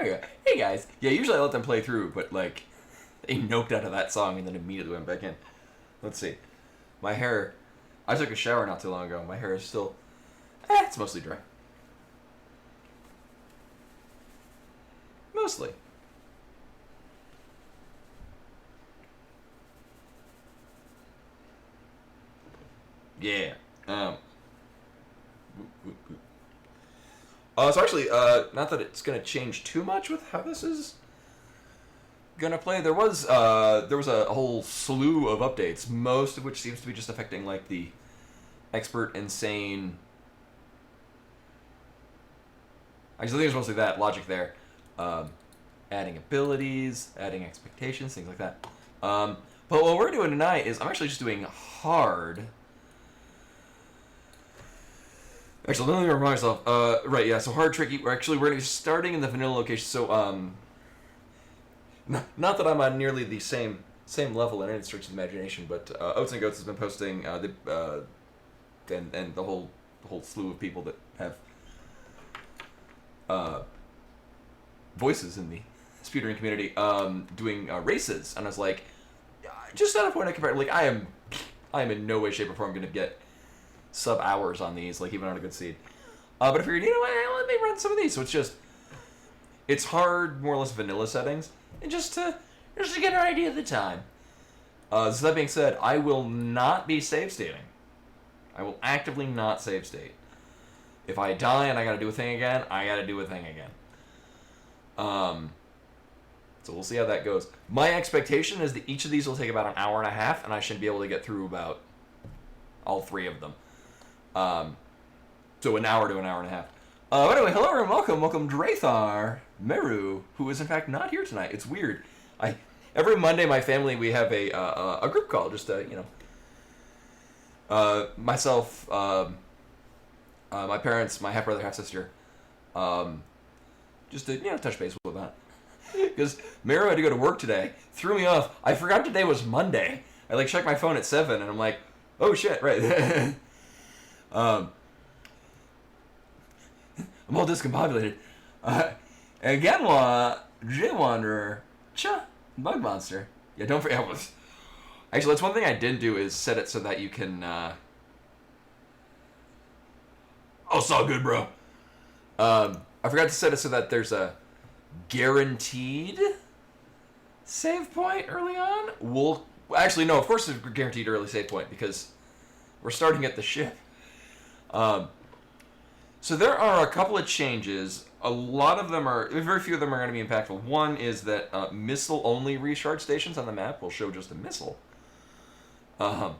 you go. Hey guys. Yeah, usually I let them play through, but like, they noped out of that song and then immediately went back in. Let's see. My hair, I took a shower not too long ago. My hair is still, it's mostly dry. Mostly. Yeah. So actually, not that it's gonna change too much with how this is gonna play. There was a whole slew of updates, most of which seems to be just affecting like the expert insane. Actually, I think it's mostly that logic there. Adding abilities, adding expectations, things like that. But what we're doing tonight is I'm actually just doing hard. Actually, let me remind myself. Right, yeah. So hard, tricky. We're going to be starting in the vanilla location. So not that I'm on nearly the same level in any stretch of the imagination, but Oats and Goats has been posting and the whole slew of people that have voices in the speedrunning community doing races, and I was like, just at a point I compare, like I am in no way, shape, or form going to get sub hours on these, like even on a good seed. But if you're, you know what, let me run some of these. So it's hard, more or less vanilla settings, and just to get an idea of the time. So that being said, I will not be save stating. I will actively not save state. If I die and I gotta do a thing again, I gotta do a thing again. So we'll see how that goes. My expectation is that each of these will take about an hour and a half, and I should be able to get through about all three of them. So an hour to an hour and a half. Anyway, hello and welcome Drathar Meru, who is in fact not here tonight. It's weird. Every Monday, my family, we have a group call, just myself, my parents, my half brother, half sister, just to touch base with that. Because Meru had to go to work today, threw me off. I forgot today was Monday. I checked my phone at 7, and I'm like, oh shit, right. I'm all discombobulated. Ganwa, J-Wanderer, Cha, Bug Monster. Yeah, don't forget. Actually, that's one thing I didn't do is set it so that you can. Oh, it's all good, bro. I forgot to set it so that there's a guaranteed save point early on. Actually, no, of course there's a guaranteed early save point because we're starting at the ship. So there are a couple of changes. A lot of them are, very few of them are going to be impactful. One is that missile-only recharge stations on the map will show just a missile. Hey,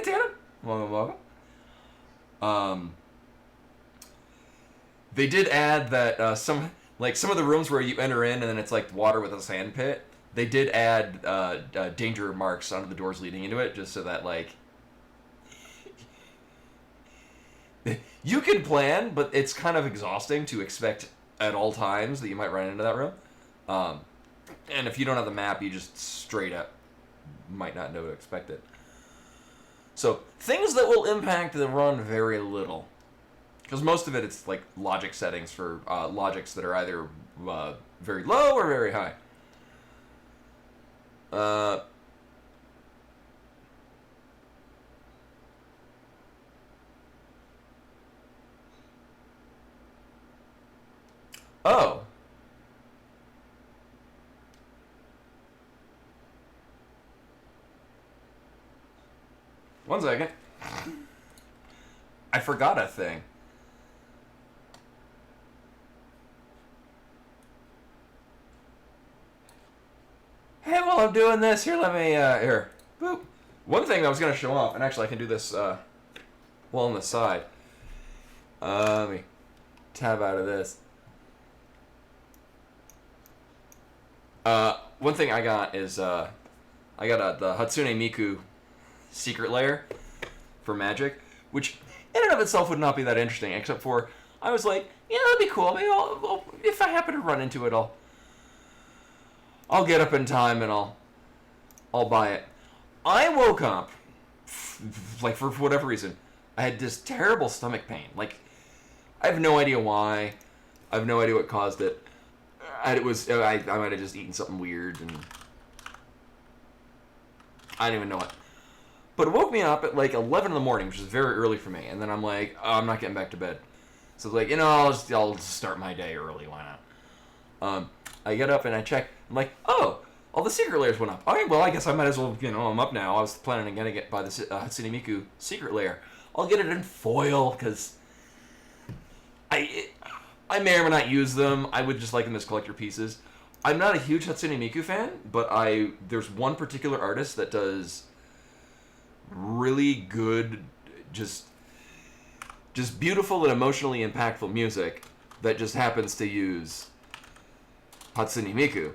Tana. Welcome. They did add that some of the rooms where you enter in and then it's like water with a sand pit, they did add danger marks onto the doors leading into it, just so that you can plan, but it's kind of exhausting to expect at all times that you might run into that room. And if you don't have the map, you just straight up might not know to expect it. So things that will impact the run very little. Because most of it, it's like logic settings for logics that are either very low or very high. Oh. One second. I forgot a thing. Hey, while I'm doing this, here, let me, here. Boop. One thing I was going to show off, and actually I can do this, while on the side. Let me tab out of this. One thing I got is, I got the Hatsune Miku secret lair for Magic, which in and of itself would not be that interesting, except for, I was like, yeah, that'd be cool. Maybe I'll if I happen to run into it, I'll get up in time and I'll buy it. I woke up, for whatever reason, I had this terrible stomach pain. I have no idea why. I have no idea what caused it. I might have just eaten something weird, and I don't even know what. But it woke me up at like 11 in the morning, which is very early for me. And then I'm like, oh, I'm not getting back to bed. So it's like, I'll just start my day early. Why not? I get up and I check. I'm like, oh, all the secret layers went up. All right, well, I guess I might as well, I'm up now. I was planning on getting it by the Hatsune Miku secret layer. I'll get it in foil, because I may or may not use them. I would just like them as collector pieces. I'm not a huge Hatsune Miku fan, but there's one particular artist that does really good, just beautiful and emotionally impactful music that just happens to use Hatsune Miku.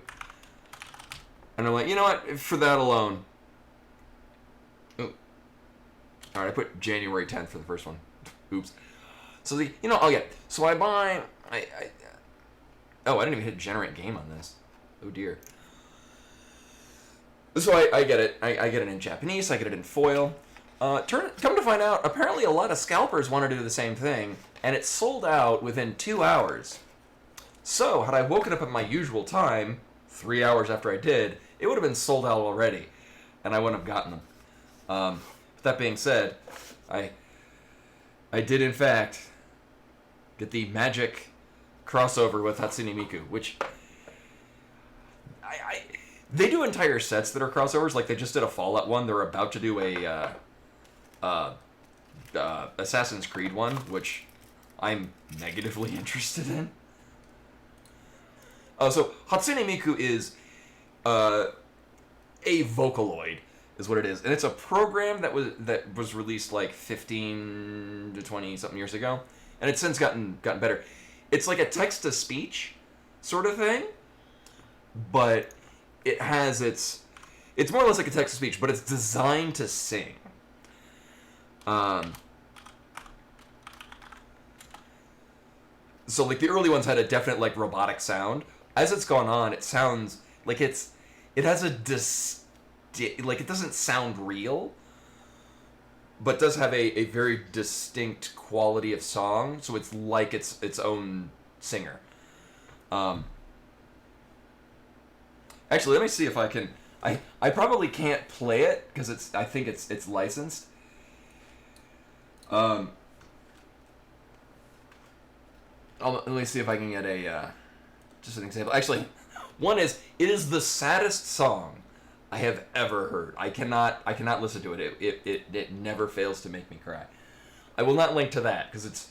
And I'm like, you know what? For that alone. Oh. All right, I put January 10th for the first one. Oops. So So I buy. I didn't even hit generate game on this. Oh dear. So I get it. I get it in Japanese. I get it in foil. Come to find out, apparently a lot of scalpers want to do the same thing, and it sold out within 2 hours. So had I woken up at my usual time, 3 hours after I did, it would have been sold out already, and I wouldn't have gotten them. With that being said, I did in fact get the magic crossover with Hatsune Miku, which they do entire sets that are crossovers. Like they just did a Fallout one. They're about to do a Assassin's Creed one, which I'm negatively interested in. So Hatsune Miku is a Vocaloid, is what it is, and it's a program that was released like 15 to 20 something years ago, and it's since gotten better. It's like a text to speech sort of thing, but it has it's more or less like a text to speech, but it's designed to sing. So like the early ones had a definite like robotic sound. As it's gone on, it sounds like it has a like it doesn't sound real, but does have a very distinct quality of song. So it's like its own singer. Actually, let me see if I can. I probably can't play it because I think it's licensed. Let me see if I can get just an example. Actually, one is it is the saddest song I have ever heard. I cannot listen to it. It never fails to make me cry. I will not link to that because it's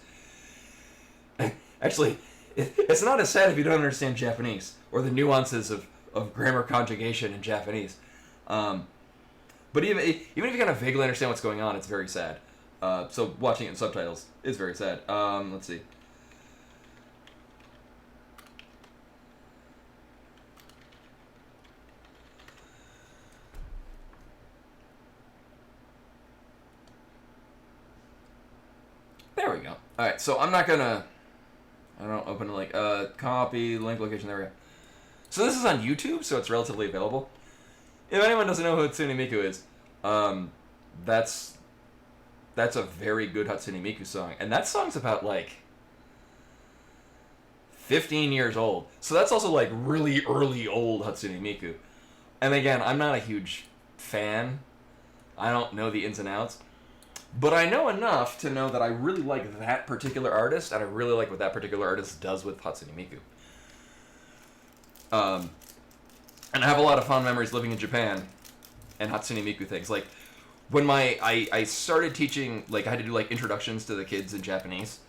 actually it's not as sad if you don't understand Japanese or the nuances of grammar conjugation in Japanese. But even if you kind of vaguely understand what's going on, it's very sad. So watching it in subtitles is very sad. Let's see. There we go. Alright, so I'm not gonna... I don't open like copy, link, location, there we go. So this is on YouTube, so it's relatively available. If anyone doesn't know who Hatsune Miku is, that's a very good Hatsune Miku song. And that song's about, like, 15 years old. So that's also, like, really early old Hatsune Miku. And again, I'm not a huge fan. I don't know the ins and outs. But I know enough to know that I really like that particular artist, and I really like what that particular artist does with Hatsune Miku. And I have a lot of fond memories living in Japan and Hatsune Miku things. Like, when I started teaching, like, I had to do, like, introductions to the kids in Japanese,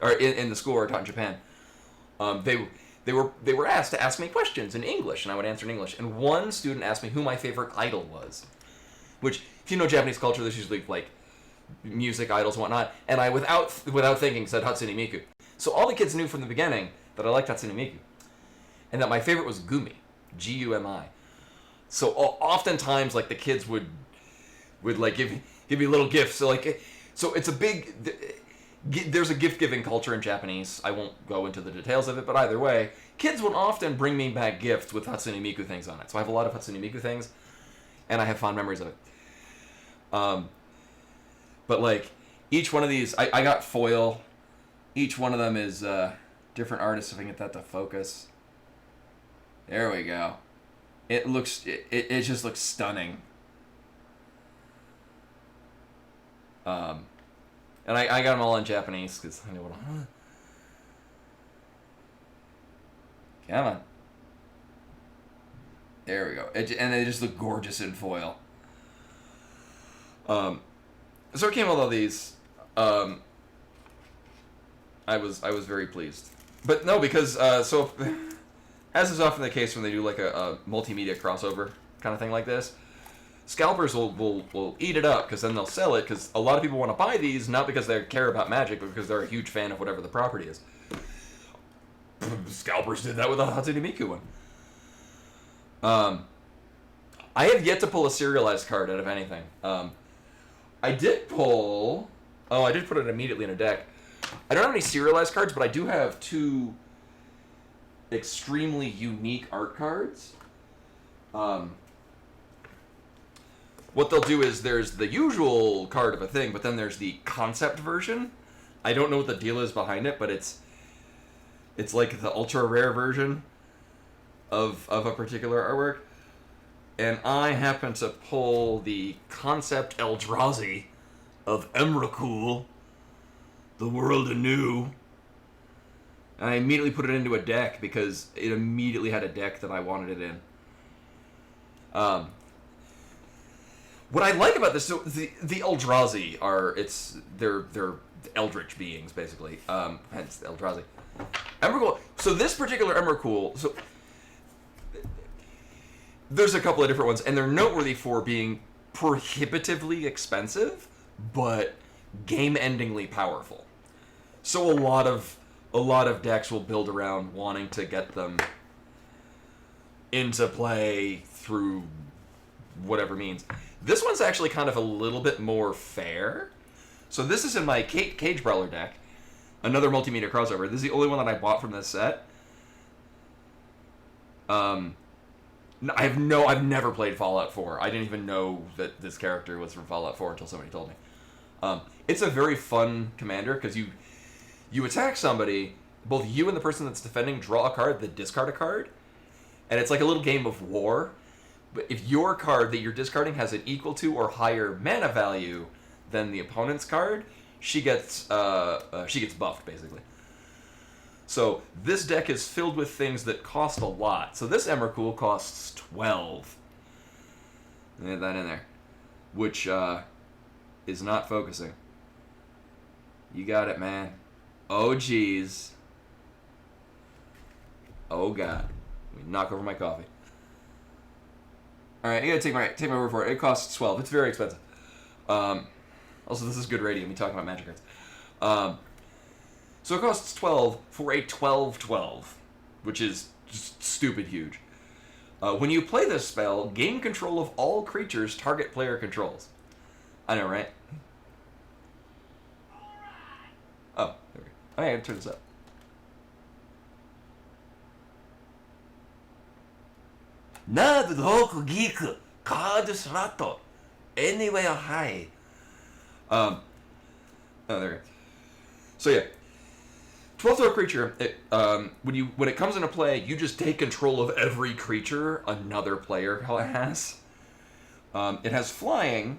or in the school where I taught in Japan. They were asked to ask me questions in English, and I would answer in English. And one student asked me who my favorite idol was, which, if you know Japanese culture, there's usually, like, music idols and whatnot. And I, without thinking, said Hatsune Miku. So all the kids knew from the beginning that I liked Hatsune Miku, and that my favorite was Gumi, Gumi. So oftentimes, like, the kids would like give me little gifts. So like, so it's a big. There's a gift-giving culture in Japanese. I won't go into the details of it, but either way, kids would often bring me back gifts with Hatsune Miku things on it. So I have a lot of Hatsune Miku things, and I have fond memories of it. But like, each one of these, I got foil. Each one of them is different artists. If I can get that to focus. There we go. It just looks stunning. And I got them all in Japanese because I know what I'm... Come on. There we go. And they just look gorgeous in foil. So it came with all these. I was very pleased. But no, because so as is often the case when they do like a multimedia crossover kind of thing like this, scalpers will eat it up because then they'll sell it because a lot of people want to buy these not because they care about Magic but because they're a huge fan of whatever the property is. Scalpers did that with the Hatsune Miku one. I have yet to pull a serialized card out of anything. I did pull... Oh, I did put it immediately in a deck. I don't have any serialized cards, but I do have 2 extremely unique art cards. What they'll do is there's the usual card of a thing, but then there's the concept version. I don't know what the deal is behind it, but it's like the ultra rare version of a particular artwork. And I happen to pull the concept Eldrazi of Emrakul, the world anew. And I immediately put it into a deck because it immediately had a deck that I wanted it in. What I like about this, so the Eldrazi they're eldritch beings basically. Hence Eldrazi. Emrakul. So this particular Emrakul, so there's a couple of different ones, and they're noteworthy for being prohibitively expensive, but game-endingly powerful. So a lot of decks will build around wanting to get them into play through whatever means. This one's actually kind of a little bit more fair. So this is in my Cage Brawler deck, another multimedia crossover. This is the only one that I bought from this set. I've never played Fallout 4. I didn't even know that this character was from Fallout 4 until somebody told me. It's a very fun commander because you attack somebody, both you and the person that's defending draw a card, then discard a card, and it's like a little game of war. But if your card that you're discarding has an equal to or higher mana value than the opponent's card, she gets buffed basically. So this deck is filled with things that cost a lot. So this Emrakul costs 12. Get that in there, which is not focusing. You got it, man. Oh geez. Oh god. Let me knock over my coffee. All right, you gotta take my word for it. It costs 12. It's very expensive. Also, this is good radio. Me talking about Magic cards. So it costs 12 for a 12/12, which is just stupid huge. When you play this spell, gain control of all creatures target player controls. I know, right? Oh, there we go. Oh, yeah, I gotta turn this up. Nerd Rock Geek Card Slot Anywhere High. Oh, there we go. So yeah, 12th creature. When it comes into play, you just take control of every creature another player has. It has flying,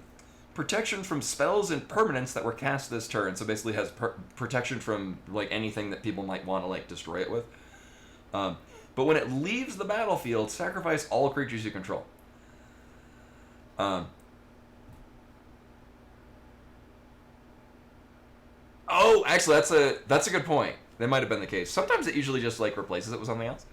protection from spells and permanents that were cast this turn. So basically, it has protection from like anything that people might want to like destroy it with. But when it leaves the battlefield, sacrifice all creatures you control. Oh, actually, that's a good point. That might have been the case. Sometimes it usually just like replaces it with something else.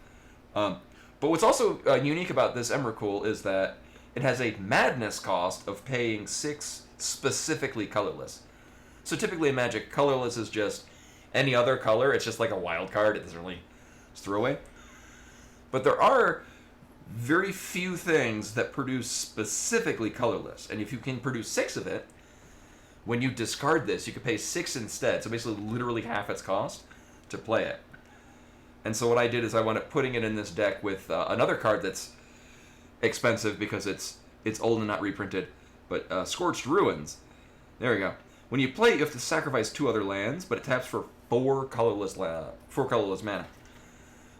But what's also unique about this Emrakul is that it has a madness cost of paying 6 specifically colorless. So typically in Magic, colorless is just any other color. It's just like a wild card. It doesn't really just throw away. But there are very few things that produce specifically colorless. And if you can produce 6 of it, when you discard this, you could pay 6 instead. So basically literally half its cost to play it. And so what I did is I wound up putting it in this deck with another card that's expensive because it's old and not reprinted. But Scorched Ruins. There we go. When you play it, you have to sacrifice 2 other lands, but it taps for 4 colorless mana.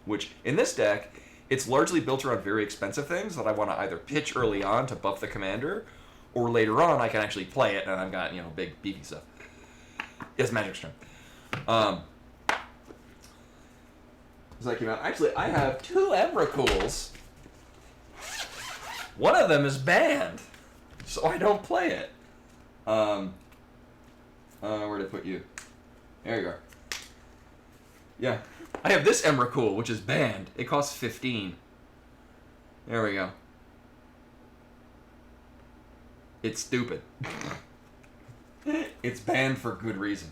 Which, in this deck, it's largely built around very expensive things that I want to either pitch early on to buff the commander, or later on I can actually play it and I've got, big beefy stuff. Yes, Magic's turn. So that came out. Actually, I have 2 Emrakuls. One of them is banned, so I don't play it. Where did I put you? There you are. Yeah. I have this Emrakul, which is banned. It costs 15. There we go. It's stupid. It's banned for good reason.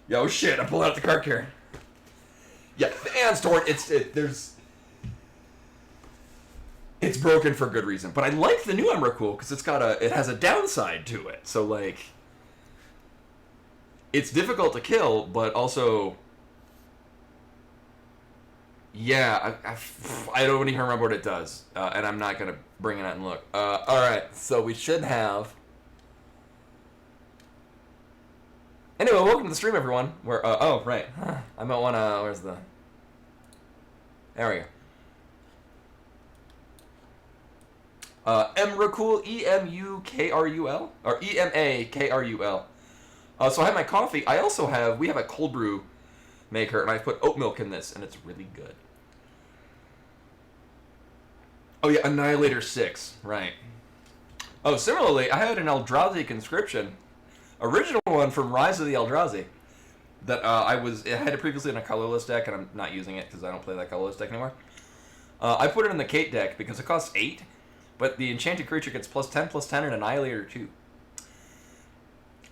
Yo, shit, I'm pulling out the card carrier. Yeah, the Aeon Storm, it's broken for good reason. But I like the new Emrakul because it has a downside to it. So, like, it's difficult to kill, but also, yeah, I don't even remember what it does. And I'm not going to bring it out and look. Alright, so we should have... Anyway, welcome to the stream, everyone. Oh, right. I might want to... Where's the... There we go. Emrakul, E-M-U-K-R-U-L? Or E-M-A-K-R-U-L. So I have my coffee. We have a cold brew maker, and I put oat milk in this, and it's really good. Oh, yeah, Annihilator 6. Right. Oh, similarly, I had an Eldrazi conscription. Original one from Rise of the Eldrazi. That I had it previously in a colorless deck, and I'm not using it because I don't play that colorless deck anymore. I put it in the Kate deck because it costs 8, but the enchanted creature gets +10/+10 and Annihilator 2.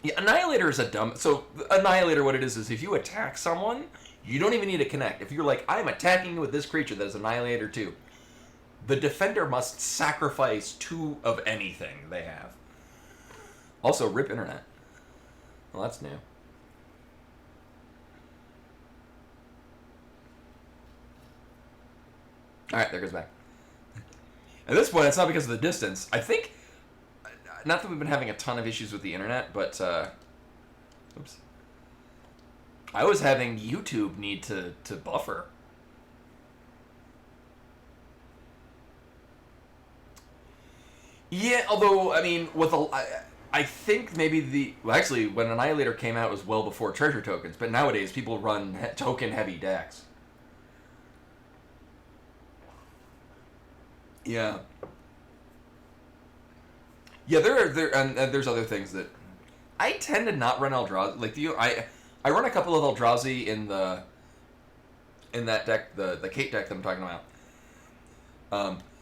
Yeah, Annihilator is a dumb... So, Annihilator, what it is if you attack someone, you don't even need to connect. If you're like, I'm attacking you with this creature that is Annihilator 2, the defender must sacrifice 2 of anything they have. Also, rip internet. Well, that's new. Alright, there goes back. At this point, it's not because of the distance. I think... Not that we've been having a ton of issues with the internet, but... Oops. I was having YouTube need to buffer. Yeah, although, I mean, I think maybe actually, when Annihilator came out, it was well before treasure tokens, but nowadays people run token-heavy decks. Yeah. Yeah, there's other things that... I tend to not run Eldrazi. Like, I run a couple of Eldrazi in that deck, the Kate deck that I'm talking about.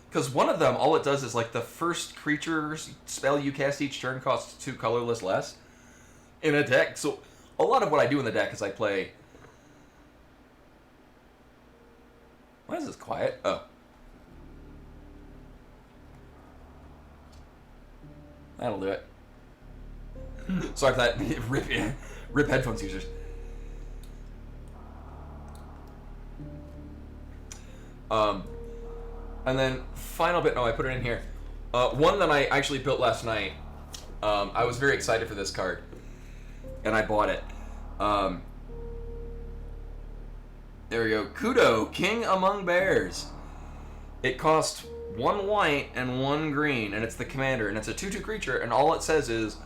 Because one of them, all it does is, like, the first creature spell you cast each turn costs 2 colorless less in a deck. So a lot of what I do in the deck is I play... Why is this quiet? Oh. That'll do it. Sorry for that. Rip headphones users. And then, final bit, I put it in here. One that I actually built last night. I was very excited for this card. And I bought it. There we go. Kudo, King Among Bears. It costs 1 white and 1 green, and it's the commander, and it's a 2/2 creature, and all it says is,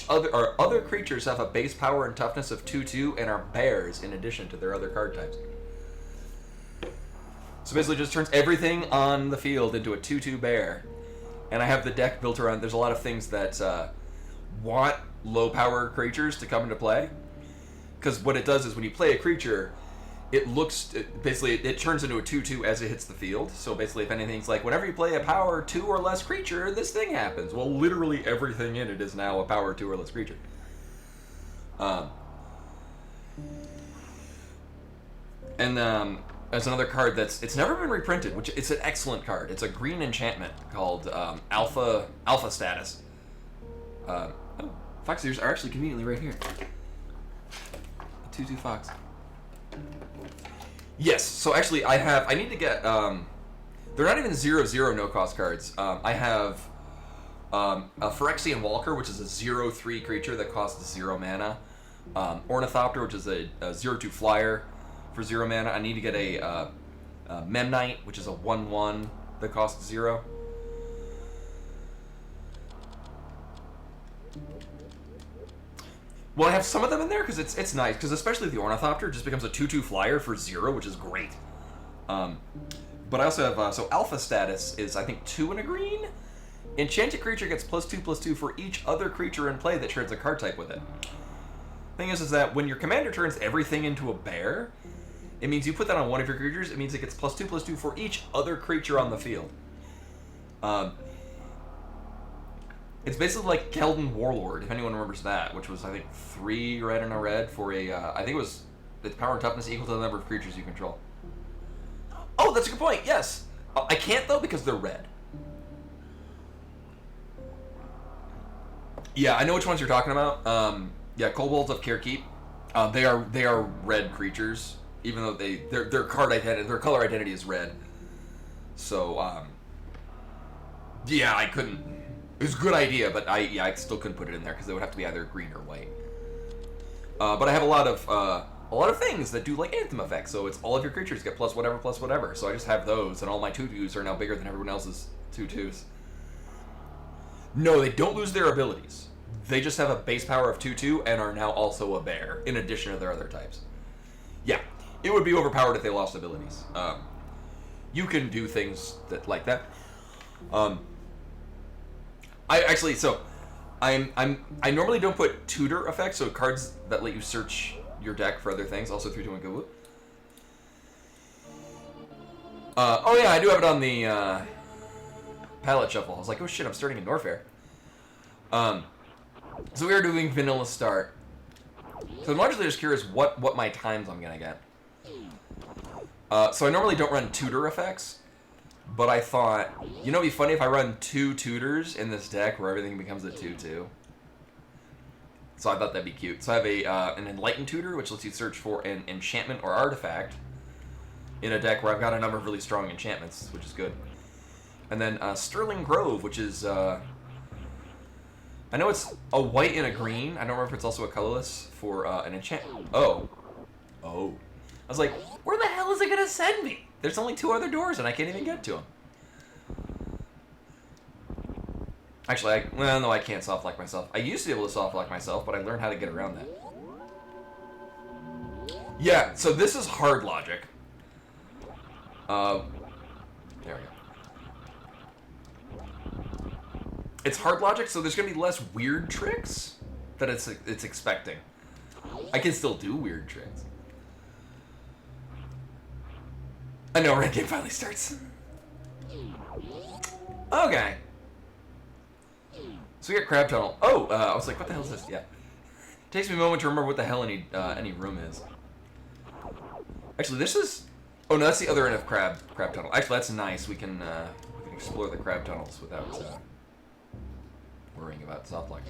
other creatures have a base power and toughness of 2/2 and are bears in addition to their other card types. So basically just turns everything on the field into a 2/2 bear. And I have the deck built around, there's a lot of things that want low power creatures to come into play. Because what it does is when you play a creature, it turns into a 2/2 as it hits the field. So basically if anything's like, whenever you play a power 2 or less creature, this thing happens. Well, literally everything in it is now a power 2 or less creature. There's another card it's never been reprinted, which it's an excellent card. It's a green enchantment called Alpha Status. Fox ears are actually conveniently right here. A 2/2 fox. Yes, so actually I need to get, they're not even 0/0 no-cost cards. I have a Phyrexian Walker, which is a 0/3 creature that costs 0 mana. Ornithopter, which is a 0/2 flyer. for 0 mana. I need to get a Memnite, which is a 1/1 that costs 0. Well, I have some of them in there because it's nice, because especially the Ornithopter just becomes a 2/2 flyer for 0, which is great. But I also have, so Alpha status is, I think, 2 and a green. Enchanted creature gets +2/+2 for each other creature in play that shares a card type with it. Thing is that when your commander turns everything into a bear, it means you put that on one of your creatures, it means it gets +2/+2 for each other creature on the field. It's basically like Keldon Warlord, if anyone remembers that, which was, I think, 3 red and a red for a, I think it was its power and toughness equal to the number of creatures you control. Oh, that's a good point, yes! I can't, though, because they're red. Yeah, I know which ones you're talking about. Yeah, Kobolds of Carekeep. They are red creatures, even though their card identity, their color identity is red. So, yeah, I couldn't. It was a good idea, but I still couldn't put it in there because they would have to be either green or white. But I have a lot of things that do like anthem effects. So it's all of your creatures get plus whatever. So I just have those, and all my 2/2s are now bigger than everyone else's 2/2s. No, they don't lose their abilities. They just have a base power of 2/2 and are now also a bear in addition to their other types. Yeah, it would be overpowered if they lost abilities. You can do things that like that. I normally don't put tutor effects, so cards that let you search your deck for other things. Also 3/2 and go whoop. Oh yeah, I do have it on the palette shuffle. I was like, oh shit, I'm starting in Norfair. So we are doing vanilla start. So I'm largely just curious what my times I'm gonna get. So I normally don't run tutor effects, but I thought, you know, it'd be funny if I run 2 tutors in this deck where everything becomes a 2/2. So I thought that'd be cute. So I have an Enlightened Tutor, which lets you search for an enchantment or artifact in a deck where I've got a number of really strong enchantments, which is good. And then Sterling Grove, which is, I know it's a white and a green. I don't remember if it's also a colorless for an enchantment. Oh. I was like, where the hell is it going to send me? There's only 2 other doors and I can't even get to them. Actually, no, I can't soft lock myself. I used to be able to soft lock myself, but I learned how to get around that. Yeah, so this is hard logic. There we go. It's hard logic, so there's going to be less weird tricks that it's expecting. I can still do weird tricks. I know, red game finally starts. Okay. So we got Crab Tunnel. Oh, I was like, what the hell is this? Yeah. Takes me a moment to remember what the hell any room is. Actually, this is... Oh, no, that's the other end of Crab Tunnel. Actually, that's nice. We can explore the Crab Tunnels without worrying about soft lock.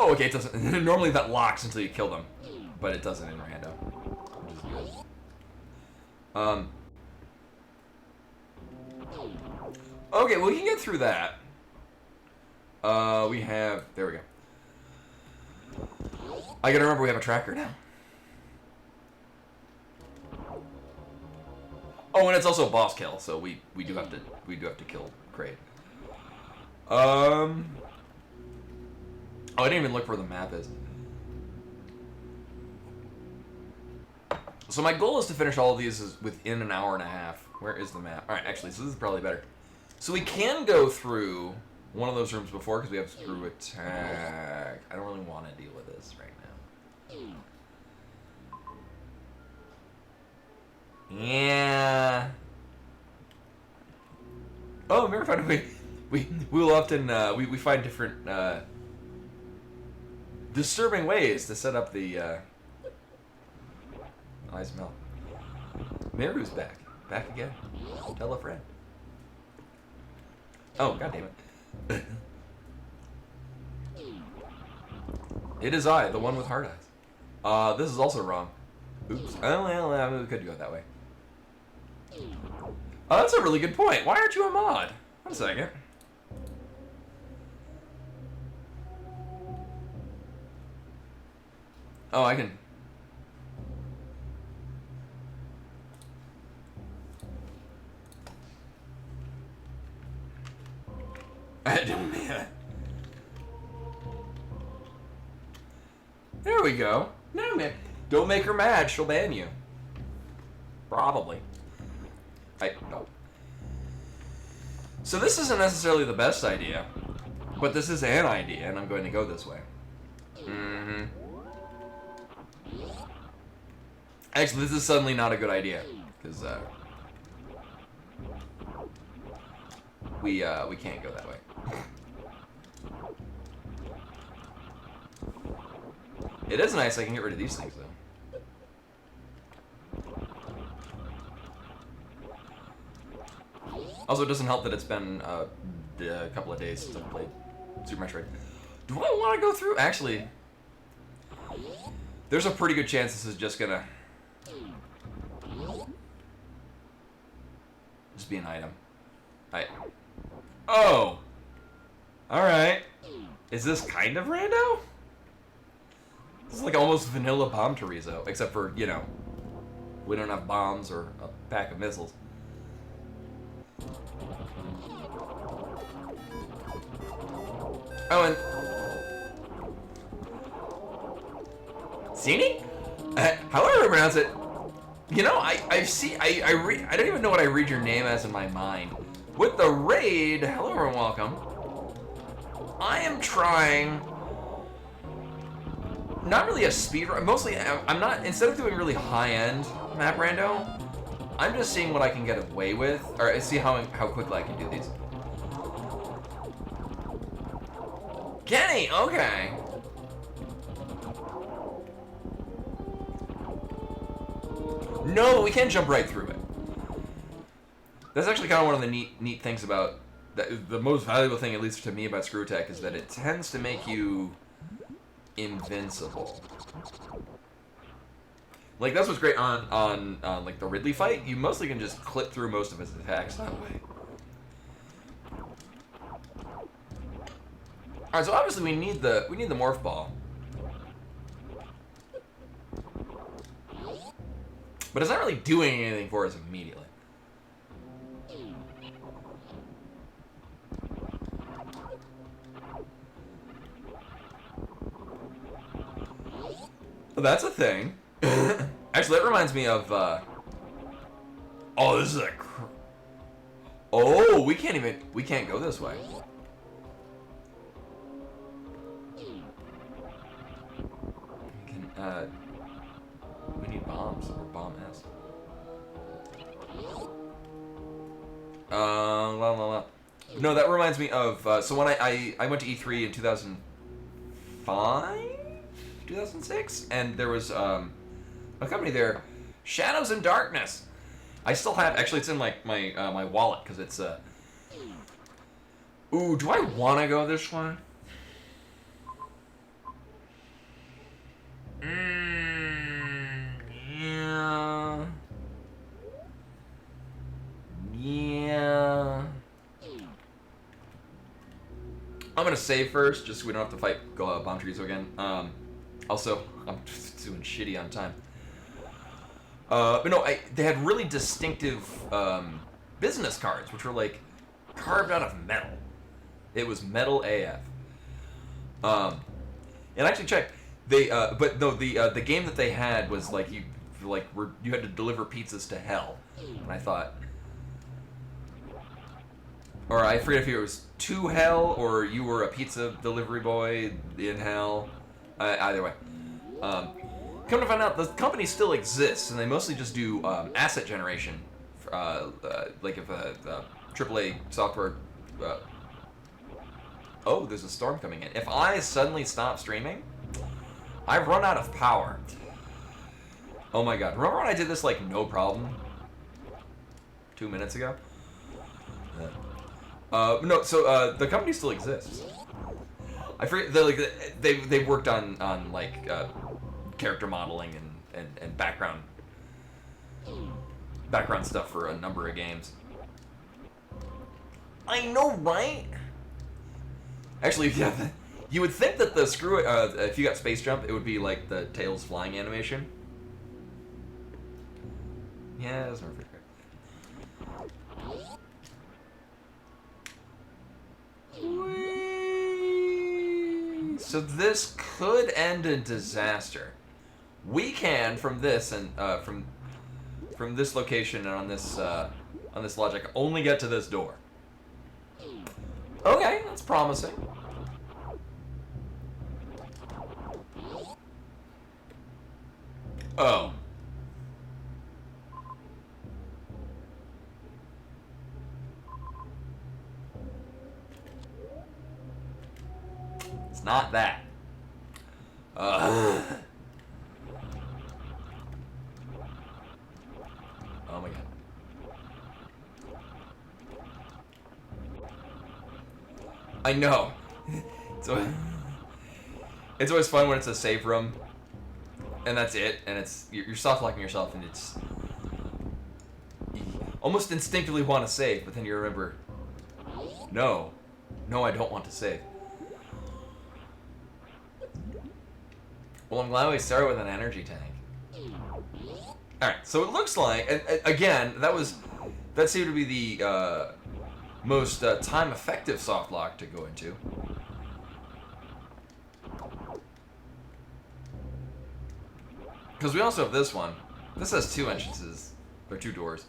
Oh, okay, it doesn't... Normally that locks until you kill them, but it doesn't in Rando, which is good. Okay, well, we can get through that. We have... There we go. I gotta remember we have a tracker now. Oh, and it's also a boss kill, so we do have to kill Kraid. Oh, I didn't even look where the map is. So my goal is to finish all of these within an hour and a half. Where is the map? All right, actually, so this is probably better. So we can go through one of those rooms before because we have screw attack. I don't really want to deal with this right now. Yeah. Oh, remember finding we'll often we find different disturbing ways to set up the I smell. Meru's back again. Tell a friend. Oh, god damn it. It is I, the one with hard eyes. This is also wrong. Oops. Oh, well, we could go that way. Oh, that's a really good point. Why aren't you a mod? One second. Oh, I can. There we go. No, man. Don't make her mad. She'll ban you. Probably. No. So this isn't necessarily the best idea, but this is an idea, and I'm going to go this way. Mm-hmm. Actually, this is suddenly not a good idea, because we can't go that way. It is nice I can get rid of these things, though. Also, it doesn't help that it's been a couple of days since I've played Super Metroid. Do I want to go through? Actually, there's a pretty good chance this is just gonna just be an item. Oh! Alright. Is this kind of rando? This is like almost vanilla bomb chorizo, except for, you know, we don't have bombs or a pack of missiles. Oh, and Zini? However I pronounce it, you know, I don't even know what I read your name as in my mind. With the raid, hello and welcome. I am trying, not really a speed run, mostly I'm not, instead of doing really high-end Map Rando, I'm just seeing what I can get away with, or see how quickly I can do these. Kenny, okay. No, we can't jump right through it. That's actually kind of one of the neat things about that. The most valuable thing, at least to me, about Screw Attack is that it tends to make you invincible. Like that's what's great on like the Ridley fight. You mostly can just clip through most of his attacks that way. All right, so obviously we need the morph ball, but it's not really doing anything for us immediately. Well, that's a thing. Actually, that reminds me of. Oh, this is a. Oh, we can't go this way. We need bombs or bomb S. No, that reminds me of. So when I went to E3 in 2005, 2006, and there was a company there, Shadows and Darkness. I still have. Actually, it's in my wallet because it's. Ooh, do I want to go this way? Yeah. Yeah. I'm gonna save first, just so we don't have to fight Bomb Chorizo again. Also, I'm doing shitty on time. But no, they had really distinctive business cards, which were like carved out of metal. It was metal AF. And actually check. They but no, the game that they had was like you had to deliver pizzas to hell, and I thought, or I forget if it was to hell or you were a pizza delivery boy in hell. Either way, come to find out, the company still exists, and they mostly just do asset generation, like if AAA software. Oh, there's a storm coming in. If I suddenly stop streaming, I've run out of power. Oh my god. Remember when I did this like no problem? 2 minutes ago? No, so the company still exists. I forget, they've worked on like character modeling and background stuff for a number of games. I know, right? Actually, You would think that the screw, if you got space jump, it would be like the tails flying animation. Yeah, it doesn't work very great. So this could end in disaster. We can, from this and from this location and on this logic, only get to this door. Okay, that's promising. Oh. It's not that. Oh my god. I know. It's always fun when it's a save room, and that's it, and you're soft locking yourself, and it's you almost instinctively want to save, but then you remember, no, I don't want to save. Well, I'm glad we started with an energy tank. All right, so it looks like, again, that seemed to be the most time-effective soft lock to go into. Because we also have this one. This has 2 entrances, or 2 doors.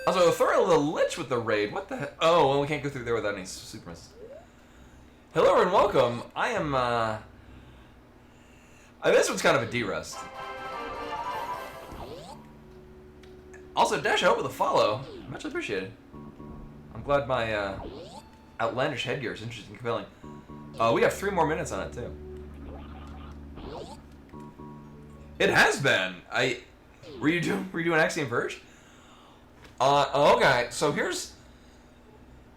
Also, throw the lich with the raid. What the heck? Oh, well, we can't go through there without any super misses. Hello and welcome. I am, this one's kind of a D-rust. Also, Dash, I hope with a follow. Much appreciated. I'm glad my, outlandish headgear is interesting and compelling. We have 3 more minutes on it, too. It has been. Were you doing Axiom Verge? Okay, so here's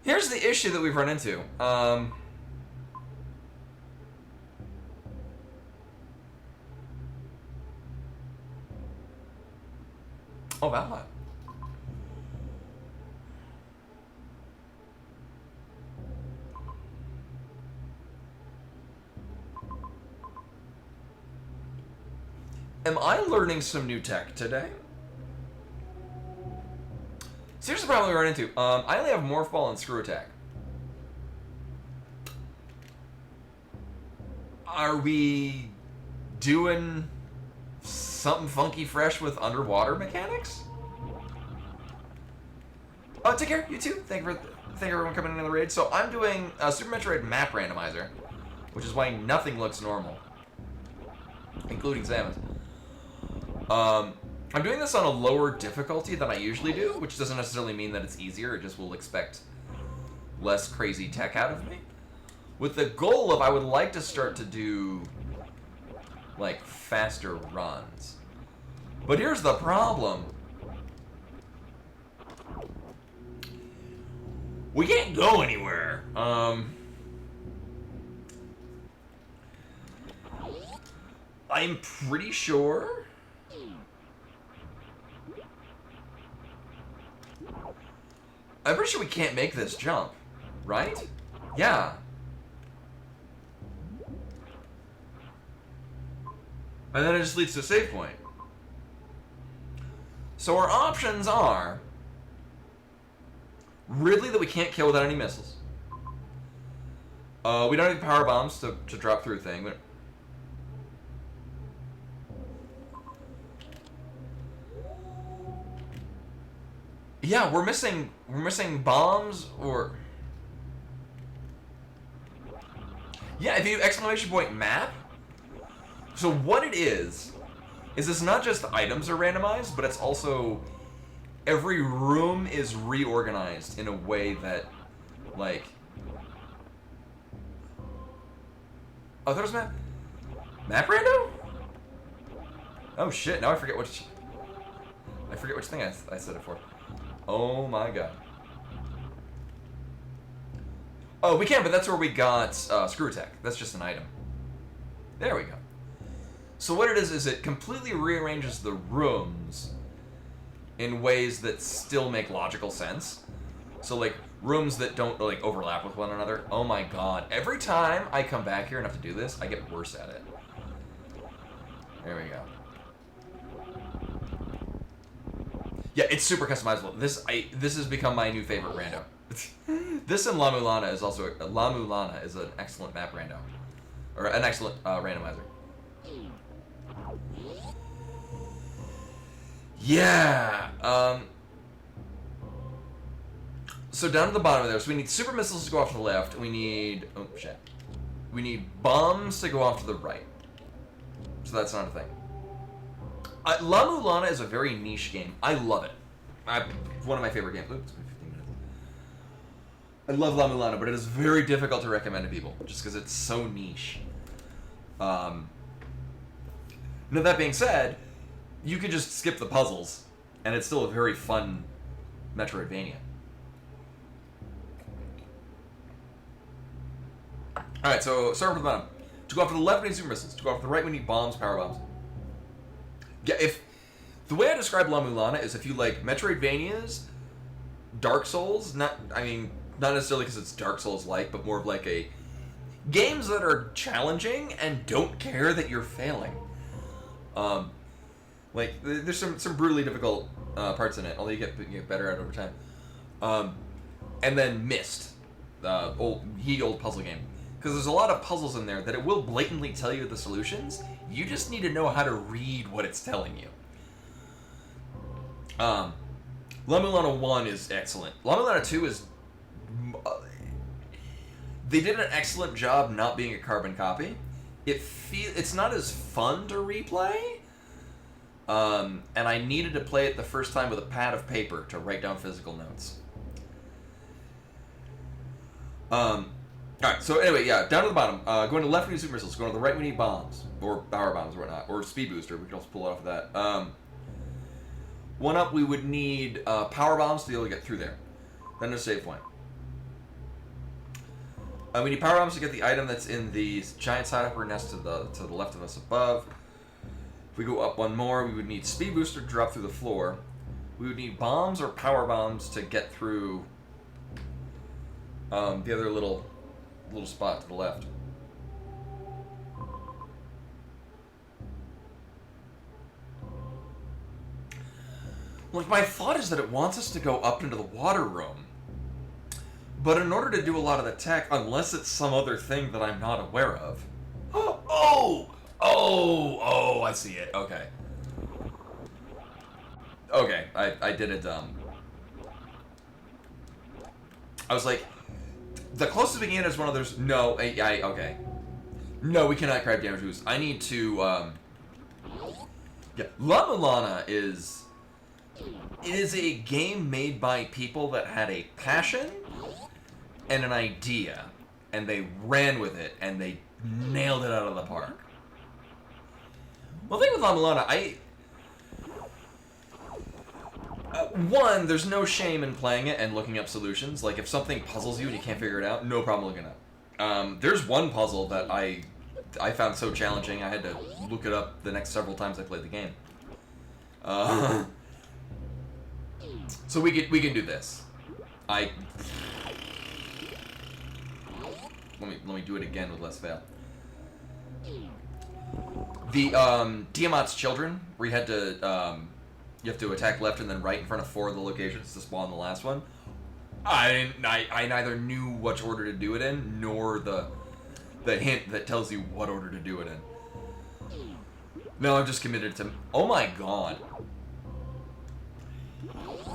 the issue that we've run into. Oh, Valhalla. Am I learning some new tech today? So here's the problem we run into. I only have Morph Ball and Screw Attack. Are we doing something funky fresh with underwater mechanics? Oh, take care, you too. Thank you everyone coming in the raid. So I'm doing Super Metroid Map Randomizer, which is why nothing looks normal, including Samus. I'm doing this on a lower difficulty than I usually do, which doesn't necessarily mean that it's easier. It just will expect less crazy tech out of me, with the goal of I would like to start to do like faster runs. But here's the problem. We can't go anywhere. I'm pretty sure we can't make this jump, right? Yeah. And then it just leads to a save point. So our options are Ridley that we can't kill without any missiles. We don't have power bombs to drop through a thing. But yeah, we're missing bombs or yeah, if you exclamation point map. So what it is it's not just the items are randomized, but it's also every room is reorganized in a way that, like, oh, there was Map Rando? Oh shit! Now I forget which thing I said it for. Oh my god. Oh, we can, but that's where we got Screw Attack. That's just an item. There we go. So what it is it completely rearranges the rooms in ways that still make logical sense. So, like, rooms that don't, like, overlap with one another. Oh my god. Every time I come back here and have to do this, I get worse at it. There we go. Yeah, it's super customizable. This has become my new favorite rando. This and La Mulana is also... La Mulana is an excellent map rando. Or an excellent randomizer. Yeah! So down to the bottom of there, so we need super missiles to go off to the left. We need... Oh, shit. We need bombs to go off to the right. So that's not a thing. La Mulana is a very niche game. I love it. One of my favorite games. Oops, 15 minutes. I love La Mulana, but it is very difficult to recommend to people, just because it's so niche. Now that being said, you could just skip the puzzles, and it's still a very fun Metroidvania. Alright, so start from the bottom. To go off to the left, we need super missiles. To go off to the right, we need bombs, power bombs. Yeah, if... The way I describe La Mulana is if you like Metroidvanias, Dark Souls, not necessarily because it's Dark Souls-like, but more of like a... Games that are challenging and don't care that you're failing. Like, there's some brutally difficult parts in it, although you get better at it over time. And then Myst, old puzzle game. Because there's a lot of puzzles in there that it will blatantly tell you the solutions. You just need to know how to read what it's telling you. La Mulana 1 is excellent. La Mulana 2 is... they did an excellent job not being a carbon copy. It's not as fun to replay. And I needed to play it the first time with a pad of paper to write down physical notes. Alright, so anyway, yeah, down to the bottom. Going to the left, we need super missiles. Going to the right, we need bombs. Or power bombs or whatnot. Or speed booster. We can also pull it off of that. One up, we would need power bombs to be able to get through there. Then a save point. We need power bombs to get the item that's in the giant side upper nest to the left of us above. If we go up one more, we would need speed booster to drop through the floor. We would need bombs or power bombs to get through the other little spot to the left. Like, my thought is that it wants us to go up into the water room. But in order to do a lot of the tech, unless it's some other thing that I'm not aware of... Oh, I see it. Okay. Okay, I did it, I was like, the closest we can get is one of those... No, okay. No, we cannot grab damage boost. I need to, yeah, La Mulana is... It is a game made by people that had a passion and an idea, and they ran with it, and they nailed it out of the park. Well, the thing with La Mulana, one, there's no shame in playing it and looking up solutions. Like, if something puzzles you and you can't figure it out, no problem looking it up. There's one puzzle that I found so challenging, I had to look it up the next several times I played the game. So we can do this. Let me do it again with less fail. The Tiamat's Children, where you had to you have to attack left and then right in front of 4 of the locations to spawn the last one. I neither knew which order to do it in, nor the hint that tells you what order to do it in. No, I'm just committed to... Oh my god.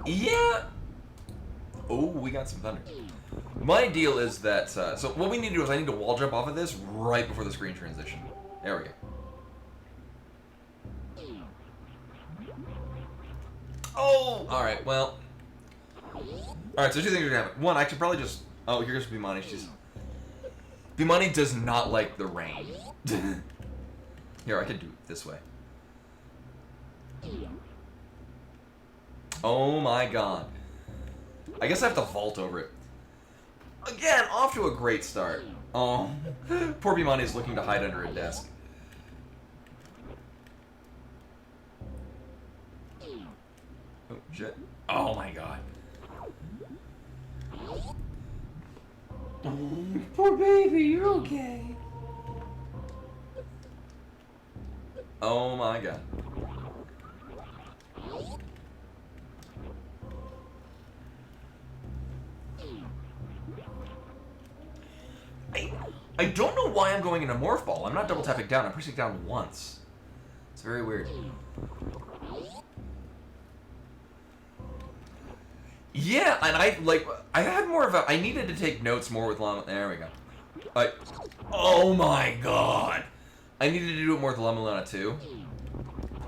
Yeah. Oh, we got some thunder. My deal is that, so what we need to do is I need to wall jump off of this right before the screen transition. There we go. Oh! Alright, well. Alright, so 2 things are gonna happen. One, I could probably just... Oh, here's Bimani. Bimani does not like the rain. Here, I could do it this way. Oh my god. I guess I have to vault over it. Again, off to a great start. Oh, poor Bimani is looking to hide under a desk. Oh, Shit. Oh my god. Poor baby, you're okay. Oh my god. I don't know why I'm going into Morph Ball. I'm not double tapping down. I'm pressing down once. It's very weird. Yeah, and I had more of a, I needed to take notes more with Llama, there we go. Oh my god. I needed to do it more with Llama Lana 2.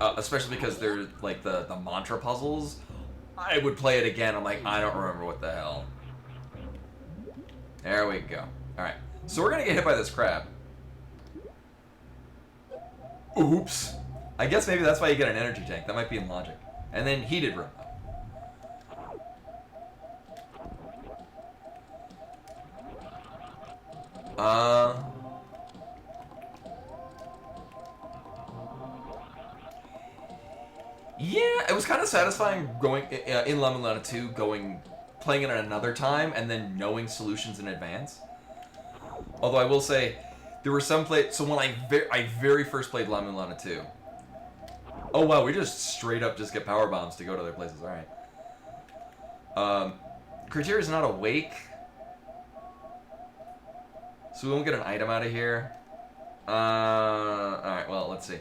Especially because they're, like, the mantra puzzles. I would play it again, I'm like, I don't remember what the hell. There we go. Alright, so we're gonna get hit by this crab. Oops. I guess maybe that's why you get an energy tank. That might be in logic. And then heated room. Yeah, it was kind of satisfying going in Llama Lana 2, playing it another time and then knowing solutions in advance. Although I will say, there were some so when I very first played Llama Lana 2. Oh wow, we just straight up just get power bombs to go to other places. All right. Criteria's not awake, so we won't get an item out of here. All right. Well, let's see.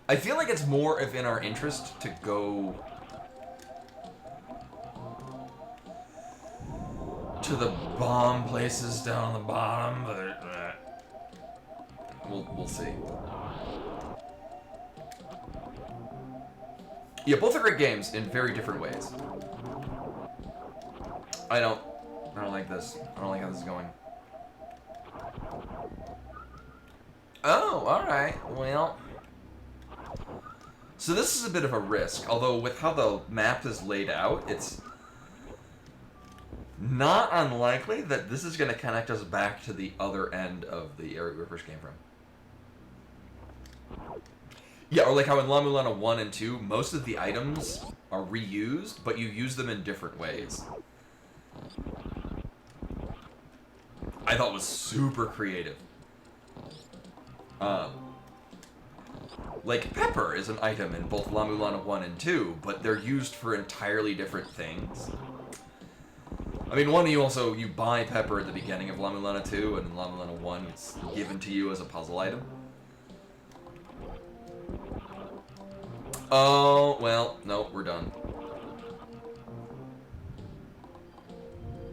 I feel like it's more of in our interest to go to the bomb places down on the bottom, but we'll see. Yeah, both are great games in very different ways. I don't like this. I don't like how this is going. Oh, all right. Well. So this is a bit of a risk, although with how the map is laid out, it's not unlikely that this is going to connect us back to the other end of the area we first came from. Yeah, or like how in Llama Lana 1 and 2, most of the items are reused, but you use them in different ways. I thought it was super creative. Like, pepper is an item in both Llama Lana 1 and 2, but they're used for entirely different things. I mean, you buy pepper at the beginning of Llama Lana 2, and in Llama Lana 1, it's given to you as a puzzle item. Oh, well, no, we're done.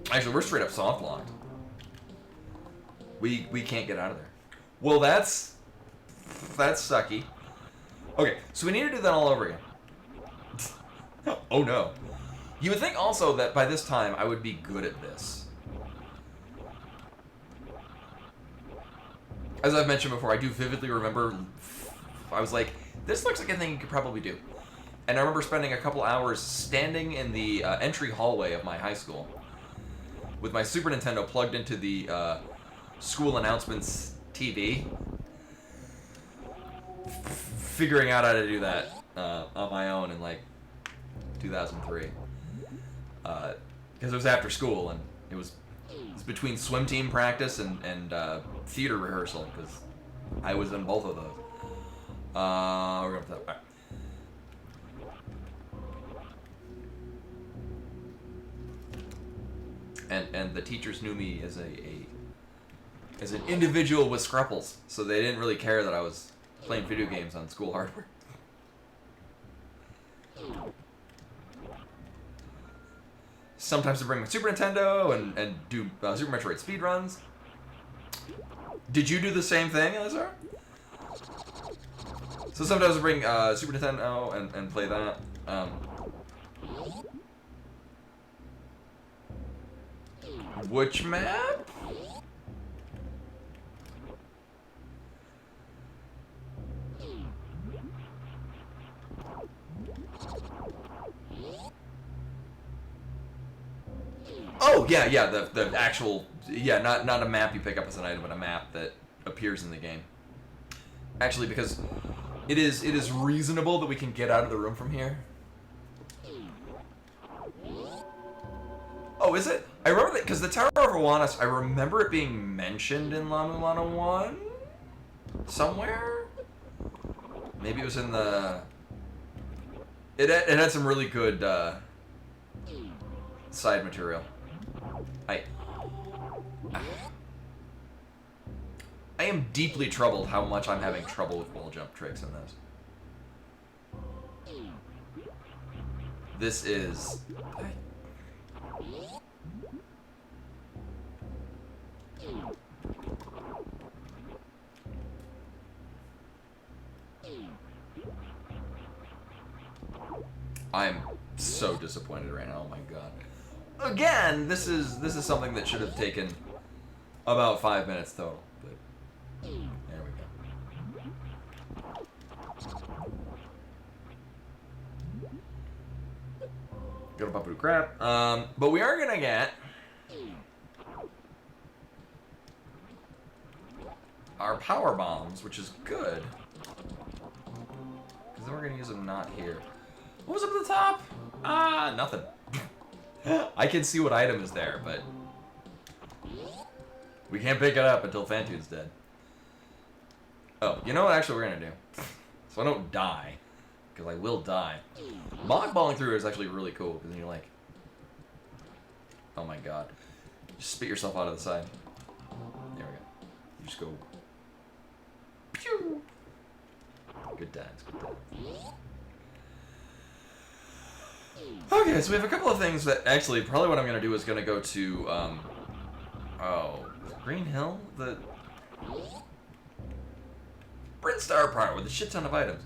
Actually, we're straight up soft locked. We can't get out of there. Well, that's sucky. Okay, so we need to do that all over again. Oh no. You would think also that by this time I would be good at this. As I've mentioned before, I do vividly remember, I was like, this looks like a thing you could probably do. And I remember spending a couple hours standing in the entry hallway of my high school with my Super Nintendo plugged into the school announcements TV, figuring out how to do that on my own in like 2003. Because it was after school and it was between swim team practice and theater rehearsal, because I was in both of those. We're going to that. All right. And the teachers knew me as as an individual with scruples, so they didn't really care that I was playing video games on school hardware. Sometimes I bring my Super Nintendo and do Super Metroid speedruns. Did you do the same thing, Elizar? So sometimes I bring Super Nintendo and play that. Which map? Oh yeah, the actual, yeah, not a map you pick up as an item, but a map that appears in the game. Actually, because it is reasonable that we can get out of the room from here. Oh, is it? I remember that because the Tower of Awanas, I remember it being mentioned in Lana Lana 1 somewhere. Maybe it was in the. It had some really good side material. I am deeply troubled how much I'm having trouble with wall jump tricks in this. This is. I'm so disappointed right now. Oh my god. Again, this is something that should have taken about 5 minutes total. But there we go. Got a bump of crap. But we are gonna get our power bombs, which is good. Because then we're gonna use them not here. What was up at the top? Nothing. I can see what item is there, but we can't pick it up until Fantoon's dead. Oh, you know what actually we're gonna do? So I don't die, because I will die. Mockballing through is actually really cool, because then you're like, oh my god. Just spit yourself out of the side. There we go. You just go. Pew! Good times, good times. Okay, so we have a couple of things that actually probably what I'm gonna do is gonna go to Green Hill, the Brinstar part with a shit ton of items.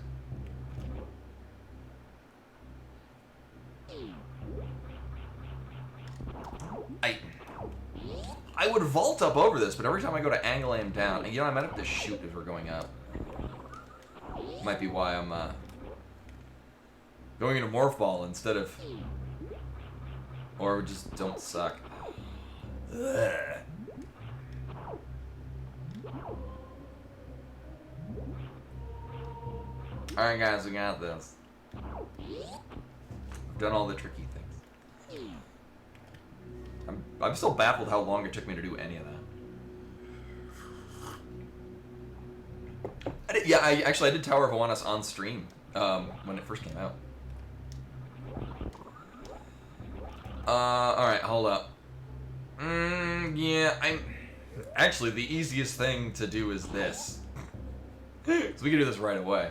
I would vault up over this, but every time I go to angle aim down, and you know I might have to shoot as we're going up. Might be why I'm going into Morph Ball instead of... Or we just don't suck. Ugh. Alright guys, we got this. We've done all the tricky things. I'm still baffled how long it took me to do any of that. I did Tower of Awanas on stream when it first came out. Alright, hold up. Yeah, actually, the easiest thing to do is this. So we can do this right away.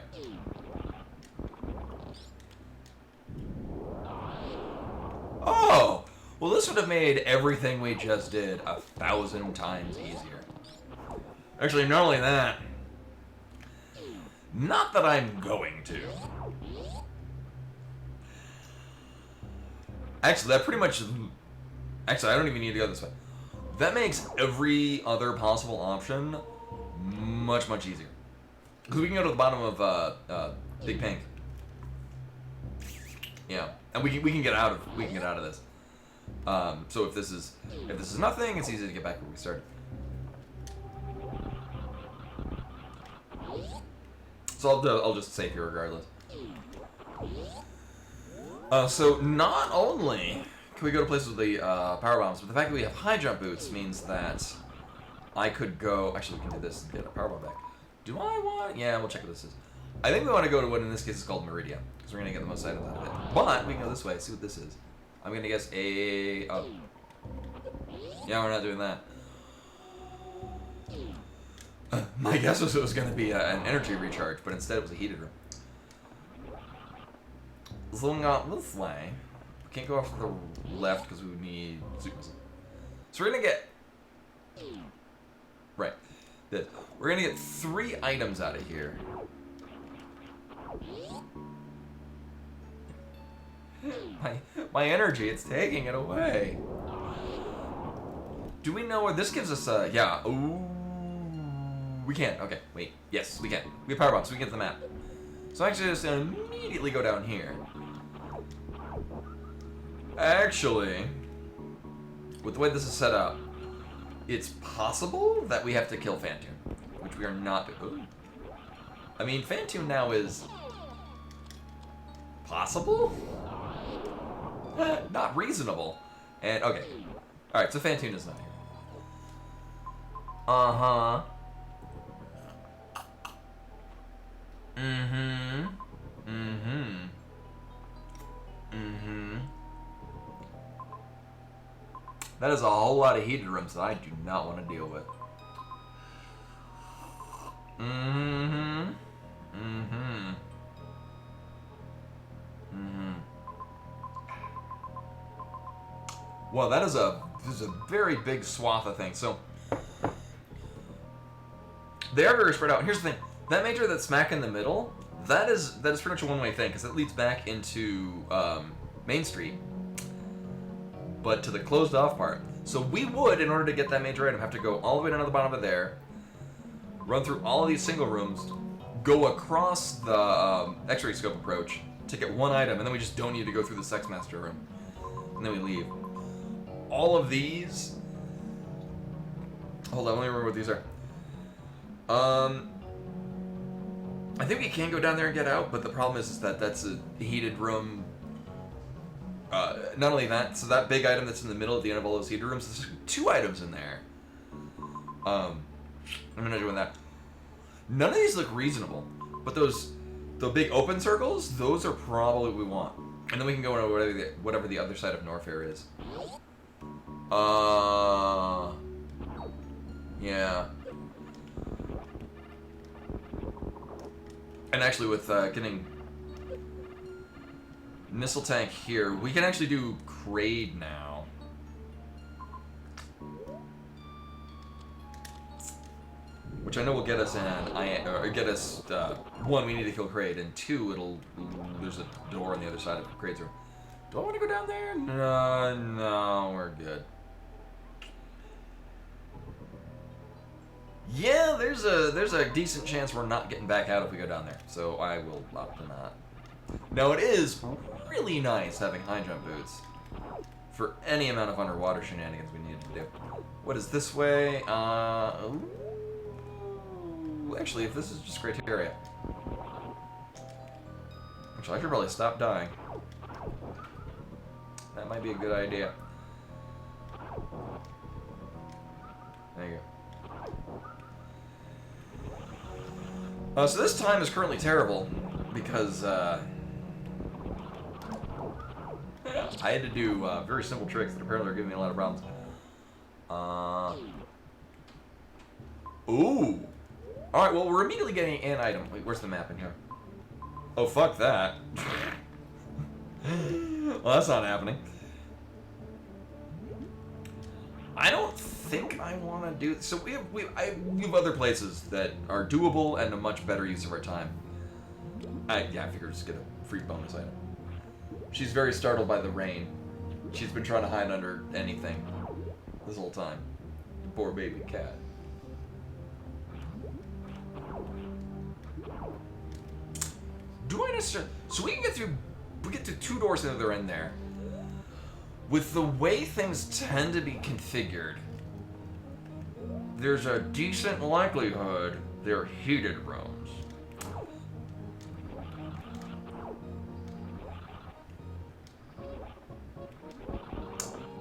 Oh! Well, this would have made everything we just did 1,000 times easier. Actually, not only that. Not that I'm going to. Actually, that pretty much... Actually, I don't even need to go this way. That makes every other possible option much, much easier. Because we can go to the bottom of Big Pink. Yeah, and we can get out of this. So if this is nothing, it's easy to get back where we started. So I'll just save here regardless. So not only can we go to places with the power bombs, but the fact that we have high jump boots means that I could go. Actually, we can do this and get a power bomb back. Do I want? Yeah, we'll check what this is. I think we want to go to what in this case is called Meridia, because we're gonna get the most items out of it. But we can go this way. See what this is. I'm gonna guess a. Oh. Yeah, we're not doing that. My guess was it was gonna be an energy recharge, but instead it was a heated room. So we got this way. We can't go off to the left because we would need super missile. So we're gonna get right. This. We're gonna get 3 items out of here. My energy, it's taking it away. Do we know what this gives us? Yeah. Ooh. We can. Okay. Wait. Yes, we can. We have power bombs. So we can get the map. So I'm actually just gonna immediately go down here. Actually, with the way this is set up, it's possible that we have to kill Fantoon, which we are not doing. I mean, Fantoon now is possible? Not reasonable. And, okay. Alright, so Fantuna's not here. Uh-huh. Mm-hmm. Mm-hmm. Mm-hmm. That is a whole lot of heated rooms that I do not want to deal with. Mm-hmm. Mm-hmm. Mm-hmm. Well, this is a very big swath of things. So they are very spread out. Here's the thing: that major that's smack in the middle, that is pretty much a one-way thing because it leads back into Main Street, but to the closed-off part. So we would, in order to get that major item, have to go all the way down to the bottom of there, run through all of these single rooms, go across the X-ray scope approach to get one item, and then we just don't need to go through the Sex Master room, and then we leave. All of these. Hold on, let me remember what these are. I think we can go down there and get out, but the problem is that that's a heated room. Not only that, so that big item that's in the middle at the end of all those heated rooms, there's 2 items in there. I'm not doing that. None of these look reasonable, but the big open circles, those are probably what we want. And then we can go into whatever the other side of Norfair is. Yeah. And actually with getting missile tank here, we can actually do Kraid now. Which I know will get us one, we need to kill Kraid, and 2, there's a door on the other side of Kraid's room. Do I want to go down there? No, we're good. Yeah, there's a decent chance we're not getting back out if we go down there, so I will opt to not. Now, it is really nice having high jump boots for any amount of underwater shenanigans we needed to do. What is this way? Ooh, actually, if this is just criteria. Actually, I should probably stop dying. That might be a good idea. There you go. So this time is currently terrible because I had to do very simple tricks that apparently are giving me a lot of problems. Ooh! Alright, well, we're immediately getting an item. Wait, where's the map in here? Oh, fuck that. Well, that's not happening. I don't think I want to do... So we have other places that are doable and a much better use of our time. I figured just get a free bonus item. She's very startled by the rain. She's been trying to hide under anything this whole time. Poor baby cat. Do I necessarily... So we can get through... We get to 2 doors in the other end there. With the way things tend to be configured, there's a decent likelihood they're heated rooms.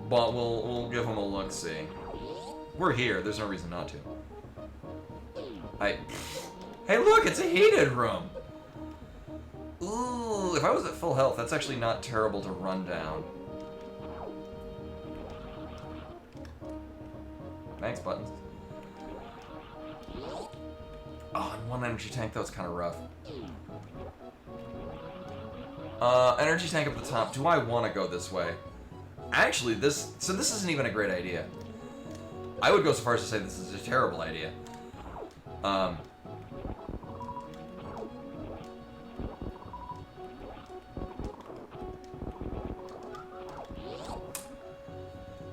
But we'll give them a look-see. We're here. There's no reason not to. Hey, look! It's a heated room! Ooh, if I was at full health, that's actually not terrible to run down. Thanks, buttons. Oh, and 1 energy tank, that was kind of rough. Energy tank up the top. Do I want to go this way? Actually, this isn't even a great idea. I would go so far as to say this is a terrible idea.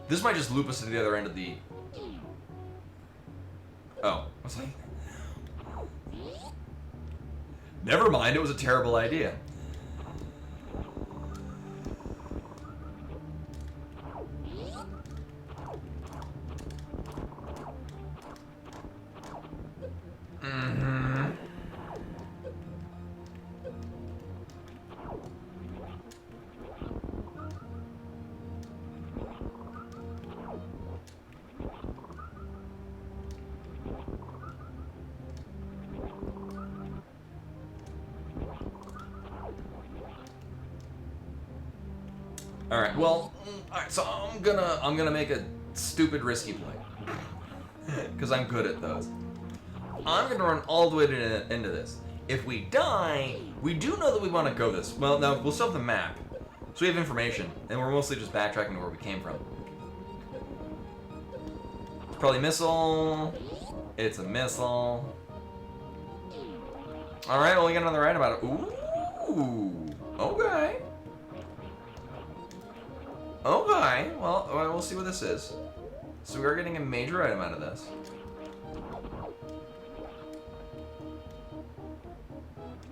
This might just loop us to the other end of the... Oh, I was like... Never mind, it was a terrible idea. All right. Well, all right. So I'm gonna make a stupid risky play because I'm good at those. I'm gonna run all the way to the end of this. If we die, we do know that we want to go this. Well, now we'll still have the map, so we have information, and we're mostly just backtracking to where we came from. It's probably missile. It's a missile. All right. Well, we got another item out of. Ooh. Okay. Okay. Well, we'll see what this is. So we are getting a major item out of this.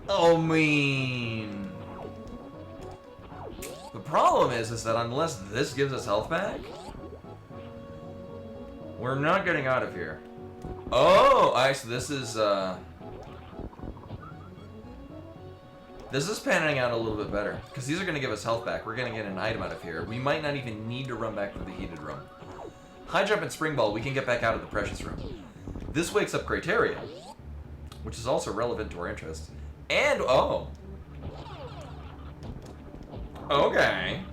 Oh, mean. The problem is that unless this gives us health back, we're not getting out of here. Oh, alright, so this is panning out a little bit better. Because these are going to give us health back. We're going to get an item out of here. We might not even need to run back to the heated room. High jump and spring ball, we can get back out of the precious room. This wakes up criteria, which is also relevant to our interest. And, oh. Okay.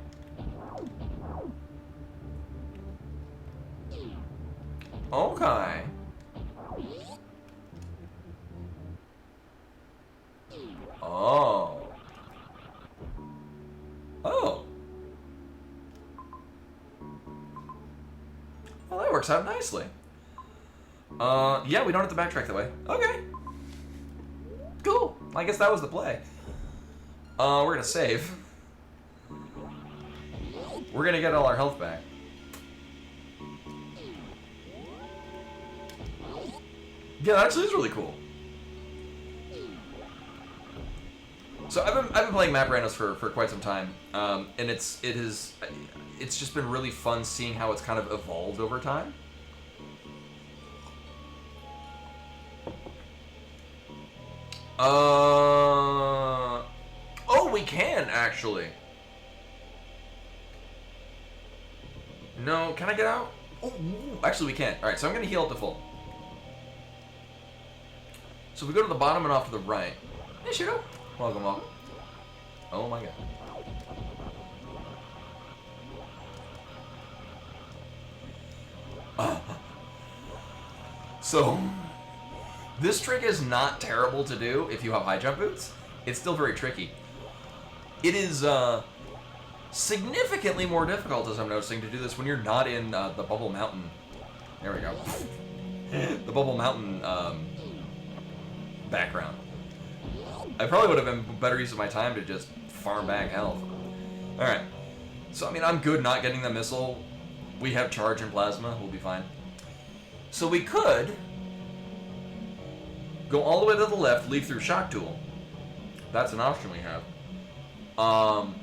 Okay. Oh. Oh. Well, that works out nicely. Yeah, we don't have to backtrack that way. Okay. Cool. I guess that was the play. We're gonna save. We're gonna get all our health back. Yeah, that actually is really cool. So I've been playing Map Randos for quite some time, and it's just been really fun seeing how it's kind of evolved over time. Oh, we can actually. No, can I get out? Oh, actually we can. All right, so I'm gonna heal up to full. So we go to the bottom and off to the right. Hey, Shudo. Welcome, welcome. Oh my god. So, this trick is not terrible to do if you have high jump boots. It's still very tricky. It is significantly more difficult, as I'm noticing, to do this when you're not in the Bubble Mountain. There we go. The Bubble Mountain background. I probably would have been better use of my time to just farm back health. Alright. So, I mean, I'm good not getting the missile. We have charge and plasma. We'll be fine. So we could go all the way to the left, leave through Shock Tool. That's an option we have. I'm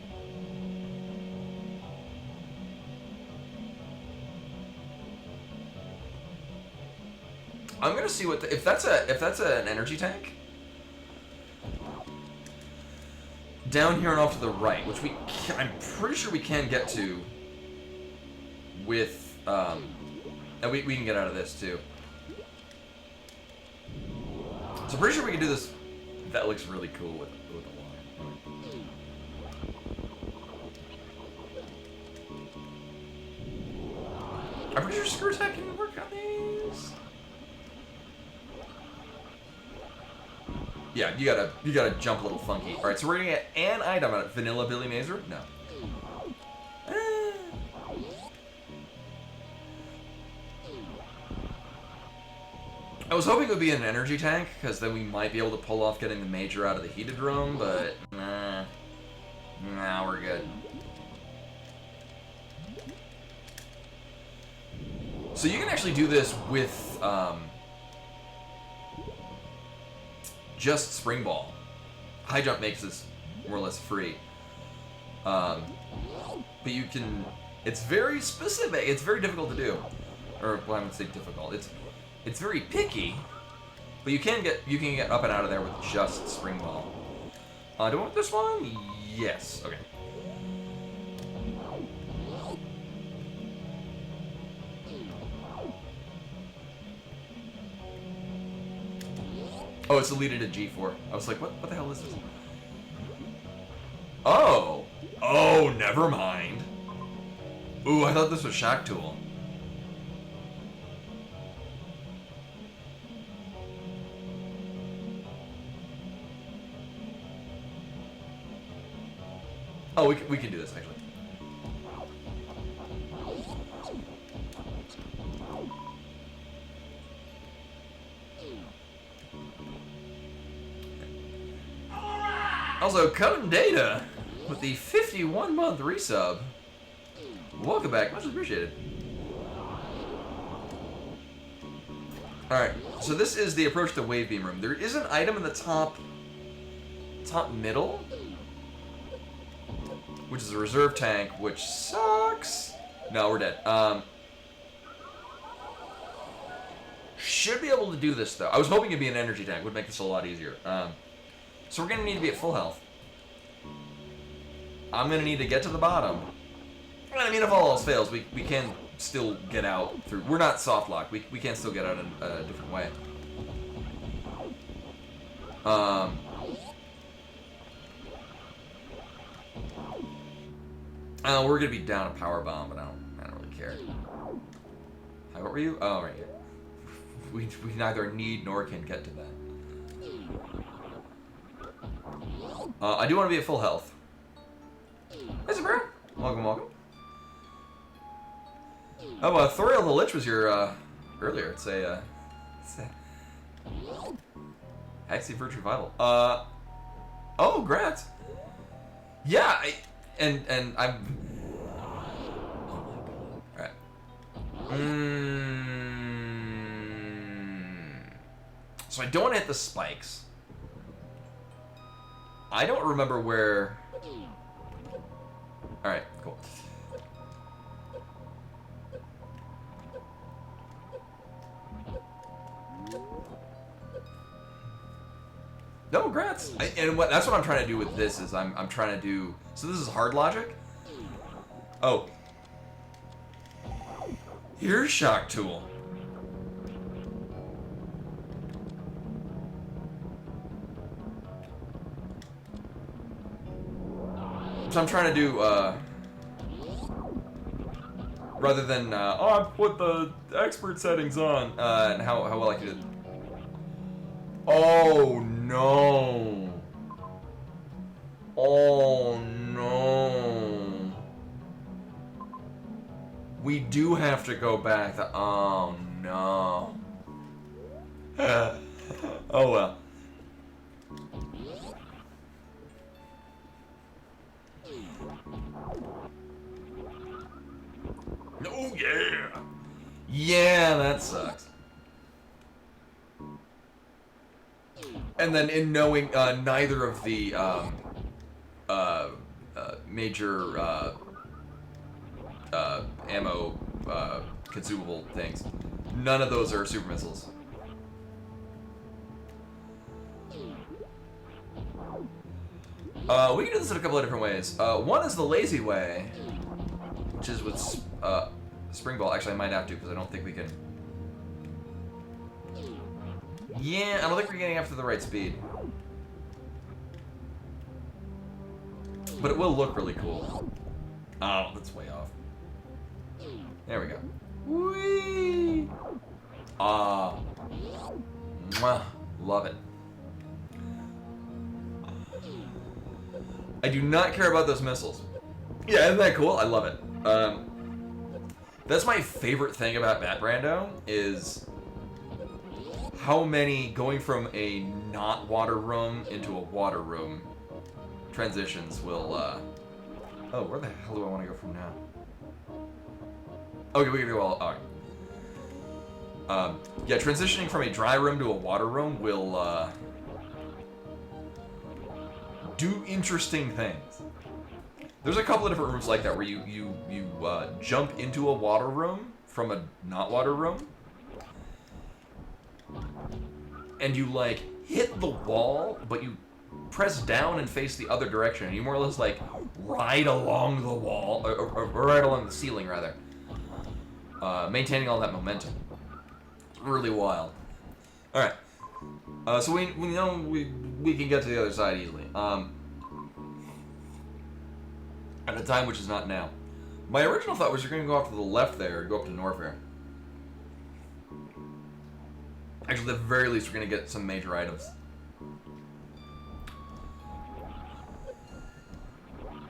gonna see what if that's an energy tank. Down here and off to the right, which I'm pretty sure we can get to with and we can get out of this too. So I'm pretty sure we can do this. That looks really cool with the line. I'm pretty sure screw attack can work on these. Yeah, you gotta jump a little funky. All right, so we're gonna get an item out of Vanilla Billy Mazer. No. I was hoping it would be an energy tank, because then we might be able to pull off getting the major out of the heated room, but nah, we're good. So you can actually do this with just spring ball. High jump makes this more or less free, but you can. It's very specific. It's very difficult to do, or well, I would say difficult. It's very picky, but you can get up and out of there with just spring ball. Do I want this one? Yes. Okay. Oh, it's deleted at G4. I was like, what the hell is this? Oh, never mind. Ooh, I thought this was Shock Tool. Oh, we can do this, actually. Also, Cone Data with the 51-month resub. Welcome back, much appreciated. Alright, so this is the approach to Wave Beam Room. There is an item in the top middle, which is a reserve tank, which sucks. No, we're dead. Should be able to do this, though. I was hoping it'd be an energy tank. Would make this a lot easier. So we're going to need to be at full health. I'm going to need to get to the bottom. I mean, if all else fails, we can still get out through... We're not soft locked. We can still get out in a different way. We're going to be down a power bomb, but I don't really care. Hi, what were you? Oh, right here. We neither need nor can get to that. I do want to be at full health. Hey, Sabra. Welcome, welcome. Oh, Thoriel the Lich was your, earlier. It's a Hexy Virtue Vital. Oh, Grant. Yeah, and I'm... Oh my god. Alright. So I don't want to hit the spikes. I don't remember where... Alright, cool. No, grats! That's what I'm trying to do with this, is I'm trying to do... So this is hard logic? Oh. Here's Shock Tool. So I'm trying to do, rather than, oh, I put the expert settings on, and how well I can do it. Oh, no. Oh, no. We do have to go back to, oh, no. Oh, well. Oh, yeah. Yeah, that sucks. And then in knowing neither of the major ammo consumable things, none of those are super missiles. We can do this in a couple of different ways. One is the lazy way, which is with Spring Ball. Actually, I might have to, because I don't think we can... Yeah, I don't think we're getting up to the right speed. But it will look really cool. Oh, that's way off. There we go. Whee! Mwah, love it. I do not care about those missiles. Yeah, isn't that cool? I love it. That's my favorite thing about Map Rando, is how many, going from a not water room into a water room, transitions will, oh, where the hell do I want to go from now? Okay, we can go all, alright. Yeah, transitioning from a dry room to a water room will, do interesting things. There's a couple of different rooms like that where you jump into a water room from a not water room, and you like hit the wall, but you press down and face the other direction, and you more or less like ride along the wall, or ride along the ceiling rather, maintaining all that momentum. It's really wild. All right, so we know we can get to the other side easily. At a time which is not now. My original thought was you're going to go off to the left there, go up to Norfair. Actually, at the very least, we're going to get some major items.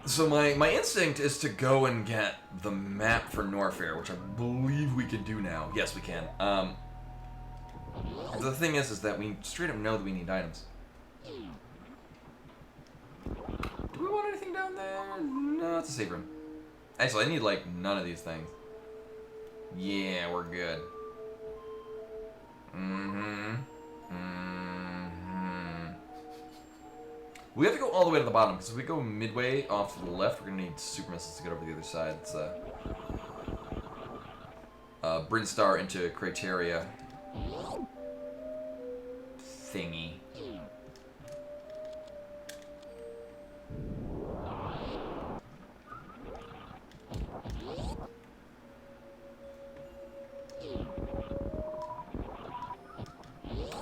So my instinct is to go and get the map for Norfair, which I believe we can do now. Yes, we can. The thing is that we straight up know that we need items. Do we want anything down there? No, it's a save room. Actually, I need, like, none of these things. Yeah, we're good. We have to go all the way to the bottom, because if we go midway off to the left, we're going to need super missiles to get over the other side. It's, Brinstar into Criteria thingy.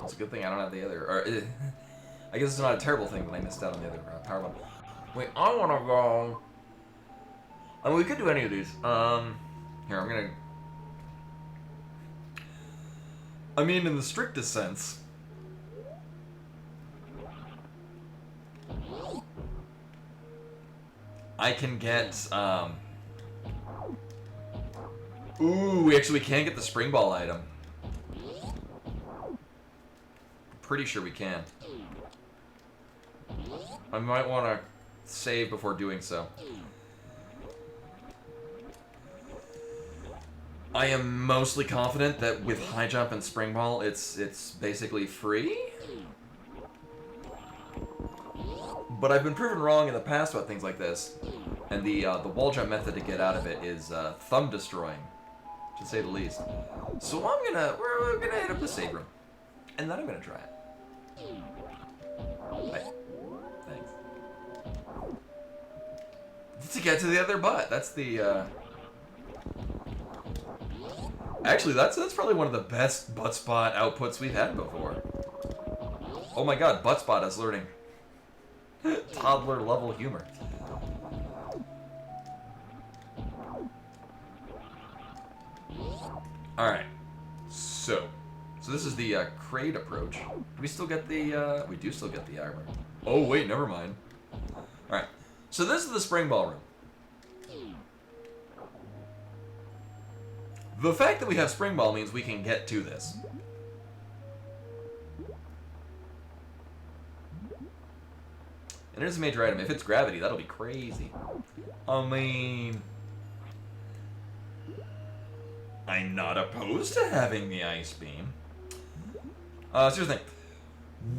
It's a good thing I don't have the other. Or, I guess it's not a terrible thing that I missed out on the other power one. Wait, I want to go. I mean, we could do any of these. Here, I'm gonna. I mean, in the strictest sense. I can get, Ooh, we actually can get the spring ball item. Pretty sure we can. I might want to save before doing so. I am mostly confident that with high jump and spring ball, it's basically free. But I've been proven wrong in the past about things like this, and the wall jump method to get out of it is thumb destroying, to say the least. So we're gonna hit up the save room, and then I'm gonna try it. Right. Thanks. To get to the other butt. That's the. Actually, that's probably one of the best butt spot outputs we've had before. Oh my God, butt spot is learning toddler level humor. All right, so this is the crate approach. Do we still get the? We do still get the armor. Oh wait, never mind. All right, so this is the spring ball room. The fact that we have spring ball means we can get to this. And it is a major item. If it's gravity, that'll be crazy. I mean, I'm not opposed to having the ice beam. So here's the thing.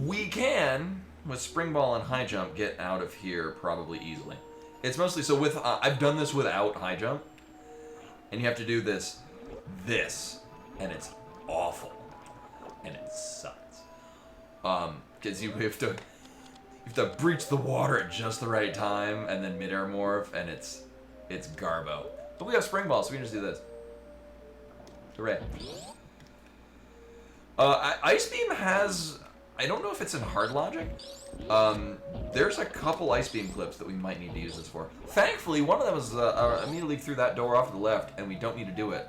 We can, with spring ball and high jump, get out of here probably easily. It's mostly, so with, I've done this without high jump. And you have to do this, and it's awful. And it sucks. Because you have to breach the water at just the right time, and then mid-air morph, and it's garbo. But we have spring ball, so we can just do this. Hooray. Ice Beam has, I don't know if it's in hard logic. There's a couple Ice Beam clips that we might need to use this for. Thankfully, one of them is immediately through that door off to the left, and we don't need to do it.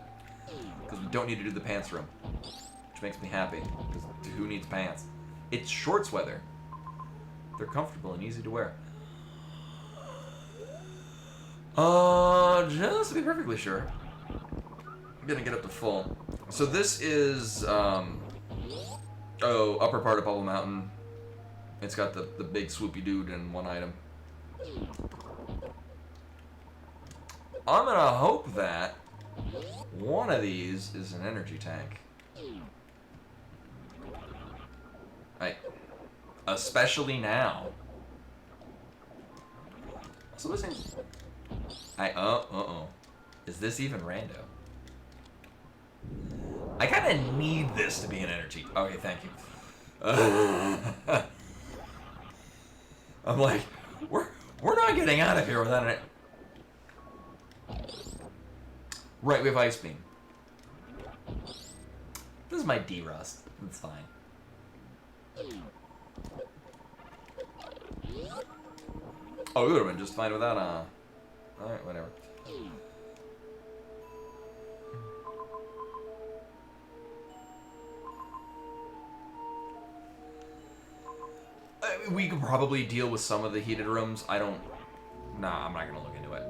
Because we don't need to do the pants room. Which makes me happy, because who needs pants? It's shorts weather. They're comfortable and easy to wear. Just to be perfectly sure, I'm gonna get up to full. So this is, upper part of Bubble Mountain. It's got the big swoopy dude in one item. I'm gonna hope that one of these is an energy tank. Right. Especially now. So listen. Is this even rando? I kind of need this to be an energy. Okay, thank you. I'm like, we're not getting out of here without it. Right, we have Ice Beam. This is my D-Rust. It's fine. Oh, we would have been just fine without, alright, whatever. we could probably deal with some of the heated rooms. I don't... Nah, I'm not gonna look into it.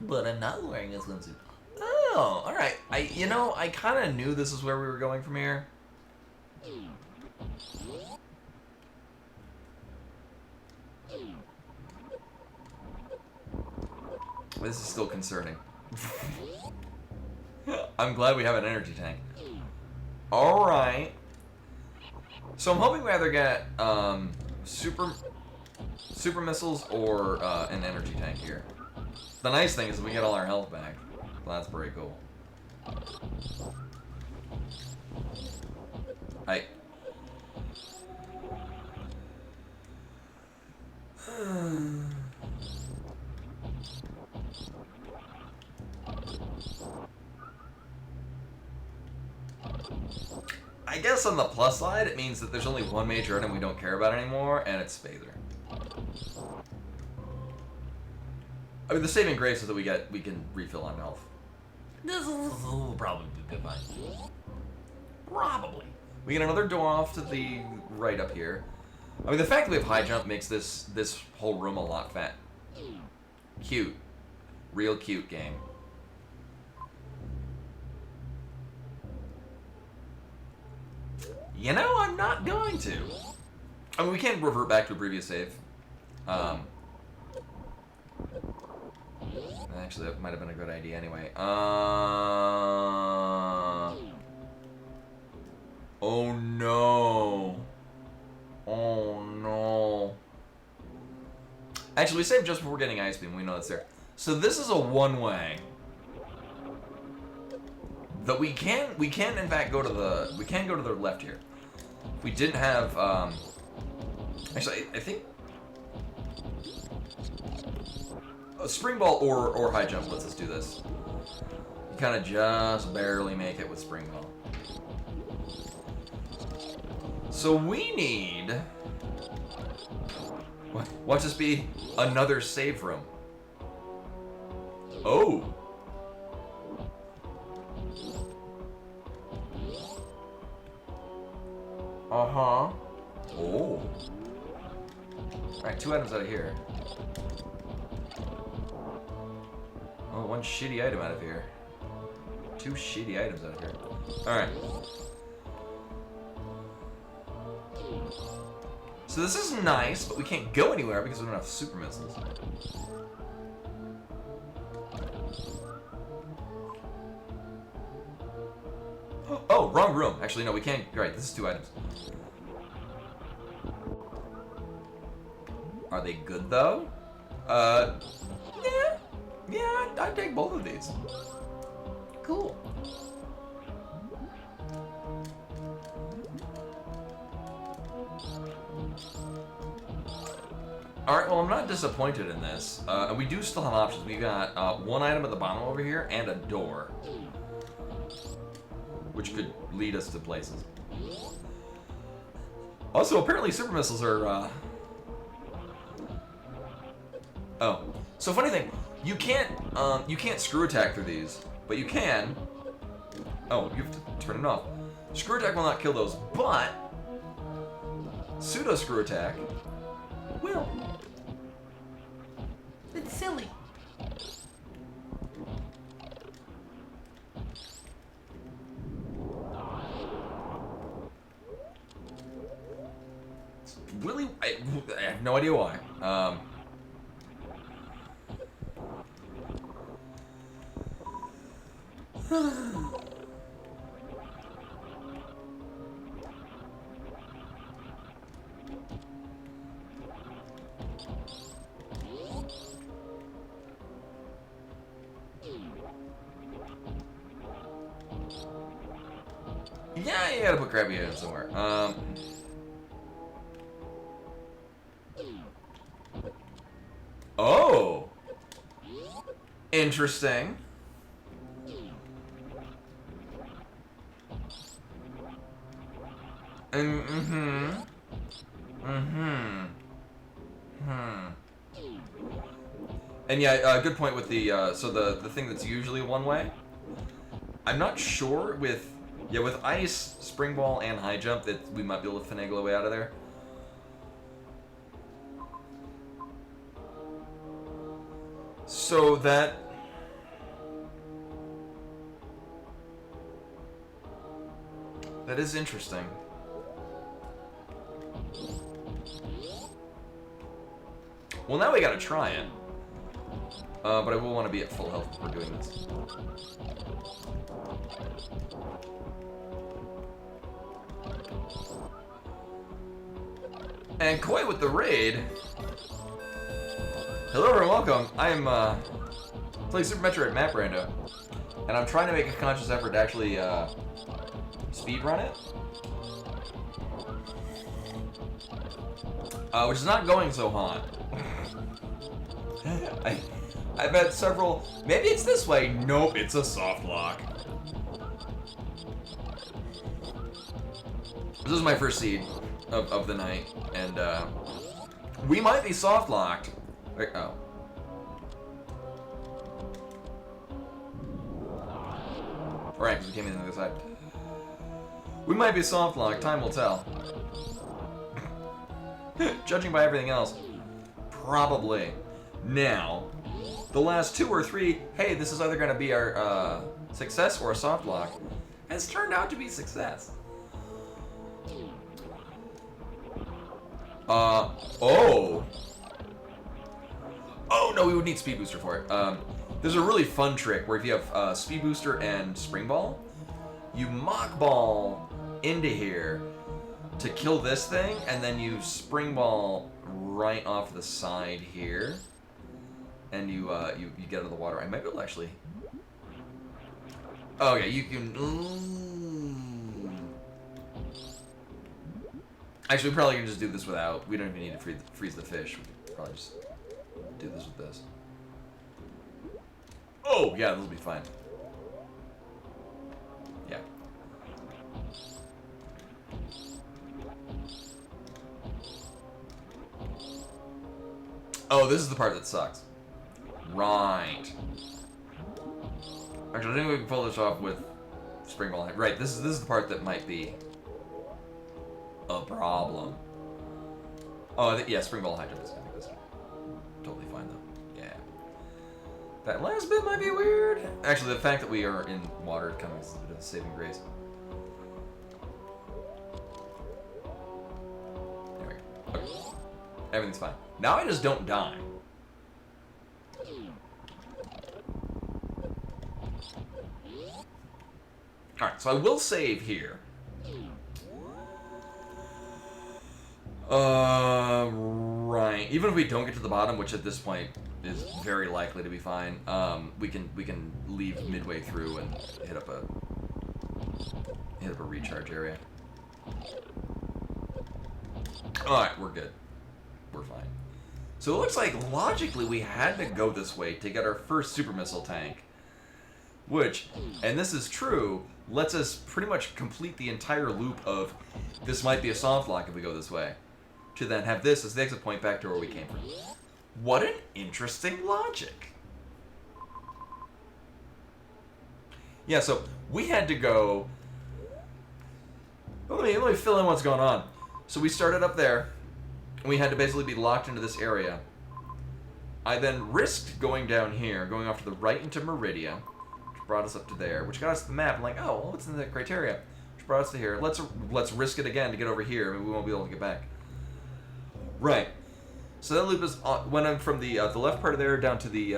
But I'm not wearing a swimsuit. Oh, alright. I kind of knew this is where we were going from here. This is still concerning. I'm glad we have an energy tank. Alright. So I'm hoping we either get super missiles or an energy tank here. The nice thing is we get all our health back. Well, that's pretty cool. I guess on the plus side, it means that there's only one major item we don't care about anymore, and it's Phaser. I mean, the saving grace is that we can refill on health. This will probably be fine. Probably. We get another door off to the right up here. I mean, the fact that we have high jump makes this whole room a lot fat. Cute. Real cute game. You know, I'm not going to. I mean, we can't revert back to a previous save. Actually, that might have been a good idea anyway. Oh no. Oh no. Actually, we saved just before getting Ice Beam. We know that's there. So this is a one-way. That we can in fact go to the left here. If we didn't have actually I think a spring ball or high jump lets us do this. You kind of just barely make it with spring ball. So we need... Watch this be another save room. Oh. Uh-huh. Oh. Alright, 2 items out of here. Oh, 1 shitty item out of here. 2 shitty items out of here. Alright. So this is nice, but we can't go anywhere because we don't have super missiles. Oh, wrong room. Actually, no, we can't. Right, this is 2 items. Are they good, though? Yeah. Yeah, I'd take both of these. Cool. Alright, well, I'm not disappointed in this. And we do still have options. We got 1 item at the bottom over here and a door, which could lead us to places. Also, apparently super missiles are, Oh. So funny thing, you can't screw attack through these, but you can... Oh, you have to turn it off. Screw attack will not kill those, but... Pseudo screw attack will. It's silly. Really, I have no idea why. Yeah, you gotta put Krabby in somewhere. Oh! Interesting. And yeah, good point with the, so the thing that's usually one way. I'm not sure with Yeah, with ice, spring ball, and high jump, we might be able to finagle our way out of there. So that is interesting. Well, now we gotta try it. But I will want to be at full health before doing this. And Koi with the raid. Hello and welcome. I am playing Super Metroid Map Rando, and I'm trying to make a conscious effort to actually speedrun it. Which is not going so hot. I've had several. Maybe it's this way. Nope, it's a soft lock. This is my first seed of the night, and we might be soft locked. Wait, oh. Right, because we came in on the other side. We might be soft locked. Time will tell. Judging by everything else, probably. Now, the last 2 or 3, hey, this is either going to be our success or a soft lock, has turned out to be success. Oh. Oh, no, we would need Speed Booster for it. There's a really fun trick where if you have Speed Booster and Spring Ball, you Mock Ball into here to kill this thing, and then you Spring Ball right off the side here, and you get out of the water. I might be able to actually... Oh, yeah, you can... Actually, we probably can just do this without... We don't even need to freeze the fish. We can probably just do this with this. Oh, yeah, this will be fine. Yeah. Oh, this is the part that sucks. Right. Actually, I think we can pull this off with Spring Ball. Right, this is the part that might be a problem. Oh, yeah, Spring Ball high jump is, I think, this is totally fine, though. Yeah. That last bit might be weird. Actually, the fact that we are in water kind of is a bit of a saving grace. There we go. Okay. Everything's fine. Now I just don't die. Alright, so I will save here. Right. Even if we don't get to the bottom, which at this point is very likely to be fine, we can leave midway through and hit up a recharge area. Alright, we're good. We're fine. So it looks like logically we had to go this way to get our first super missile tank. Which, and this is true, lets us pretty much complete the entire loop of this might be a soft lock if we go this way. To then have this as the exit point back to where we came from. What an interesting logic. Yeah, so we had to go... Let me fill in what's going on. So we started up there, and we had to basically be locked into this area. I then risked going down here, going off to the right into Meridia, which brought us up to there, which got us the map. I'm like, oh, well, what's in the criteria? Which brought us to here. Let's risk it again to get over here. I mean, we won't be able to get back. Right. So that loop is went on from the left part of there down to the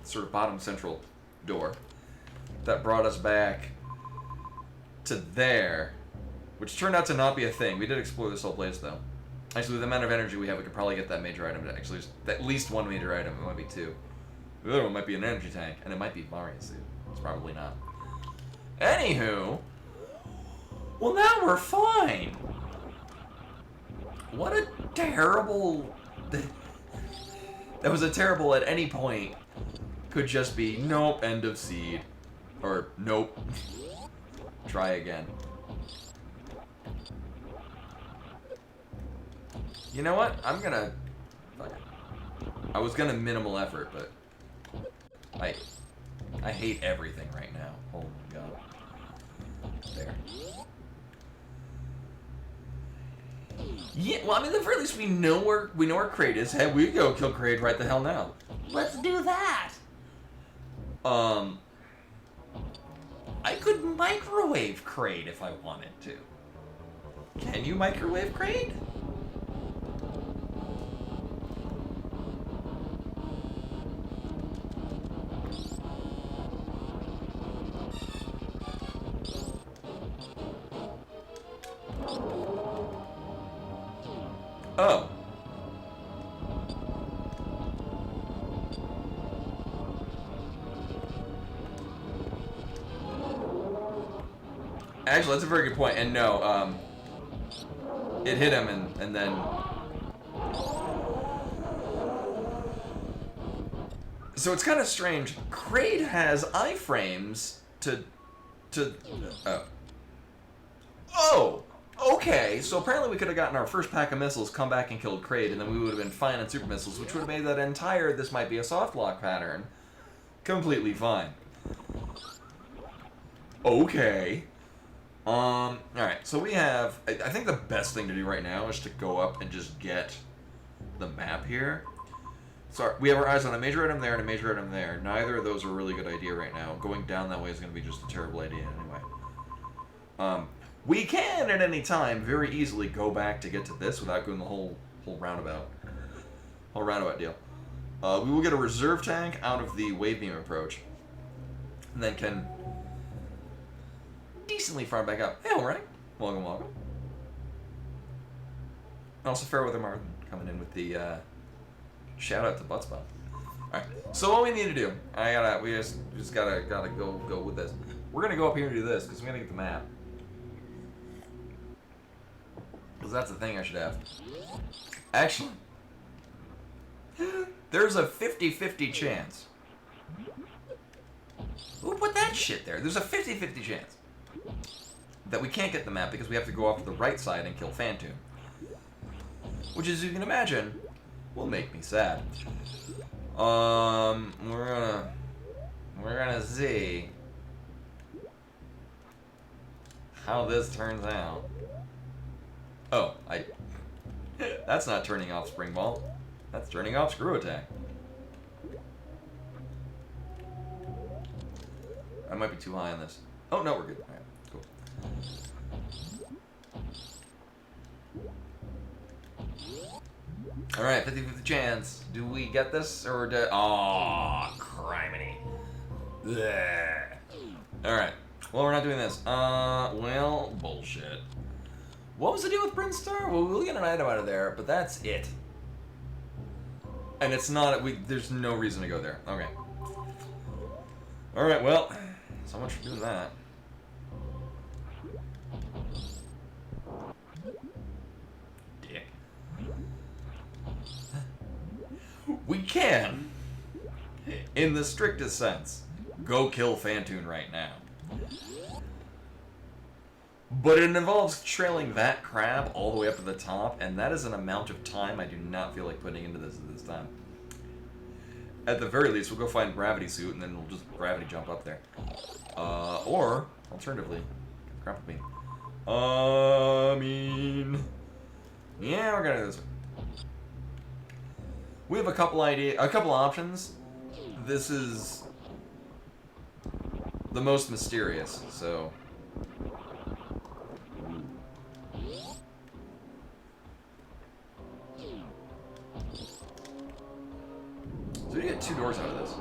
sort of bottom central door. That brought us back to there, which turned out to not be a thing. We did explore this whole place, though. Actually, with the amount of energy we have, we could probably get that major item. Actually, there's at least one major item. It might be 2. The other one might be an energy tank, and it might be Mario's suit. It's probably not. Anywho, well, now we're fine. What a terrible... That was a terrible at any point. Could just be, nope, end of seed. Or, nope. Try again. You know what? I'm gonna... Fuck it. I was gonna minimal effort, but... I hate everything right now. Oh my god. There. Yeah, well, I mean, at the very least, we know where Kraid is. Hey, we go kill Kraid right the hell now. Let's do that. I could microwave Kraid if I wanted to. Can you microwave Kraid? Oh. Actually, that's a very good point. And no, it hit him and then... So it's kind of strange. Kraid has iframes to... Oh! Okay, so apparently we could have gotten our first pack of missiles, come back and killed Kraid, and then we would have been fine on super missiles, which would have made that entire this might be a soft lock pattern completely fine. Okay. Alright, so we have... I think the best thing to do right now is to go up and just get the map here. So we have our eyes on a major item there and a major item there. Neither of those are a really good idea right now. Going down that way is going to be just a terrible idea anyway. We can, at any time, very easily go back to get to this without going the whole roundabout deal. We will get a reserve tank out of the wave beam approach, and then can decently fire back up. Hey, alright. Welcome, welcome. Also, Fairweather Martin coming in with the shout out to Buttspot. Alright, so what we need to do, we just gotta go with this. We're gonna go up here and do this, because we gotta get the map. Because that's the thing I should have. Actually, there's a 50-50 chance. Who put that shit there? There's a 50-50 chance that we can't get the map because we have to go off to the right side and kill Phantom. Which, as you can imagine, will make me sad. We're gonna see how this turns out. Oh, that's not turning off Spring Ball. That's turning off Screw Attack. I might be too high on this. Oh, no, we're good. Alright, cool. Alright, 50-50 chance. Do we get this, or do... Aw, criminy. Alright. Well, we're not doing this. Well, bullshit. What was the deal with Brinstar? Well, we'll get an item out of there, but that's it. And it's not... there's no reason to go there. Okay. Alright, well... So much for doing that. Dick. We can, in the strictest sense, go kill Phantoon right now. But it involves trailing that crab all the way up to the top, and that is an amount of time I do not feel like putting into this at this time. At the very least, we'll go find Gravity Suit, and then we'll just gravity jump up there. Or, alternatively, crap with me. Yeah, we're gonna do this one. We have a couple options. This is the most mysterious, so... So we get 2 doors out of this.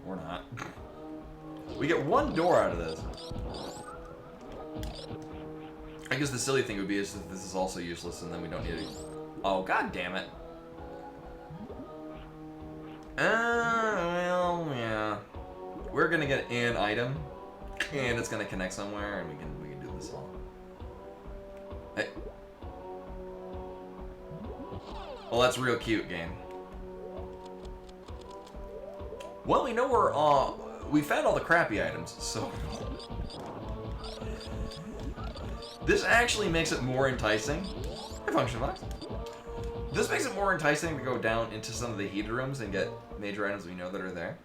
Or not. We get 1 door out of this. I guess the silly thing would be is that this is also useless and then we don't need it. Oh, god damn it. Well, yeah. We're gonna get an item, and it's gonna connect somewhere, and we can do this all. Hey. Well, that's real cute, game. Well, we know we found all the crappy items, so... This actually makes it more enticing. Hey, Function Box. This makes it more enticing to go down into some of the heated rooms and get major items we know that are there.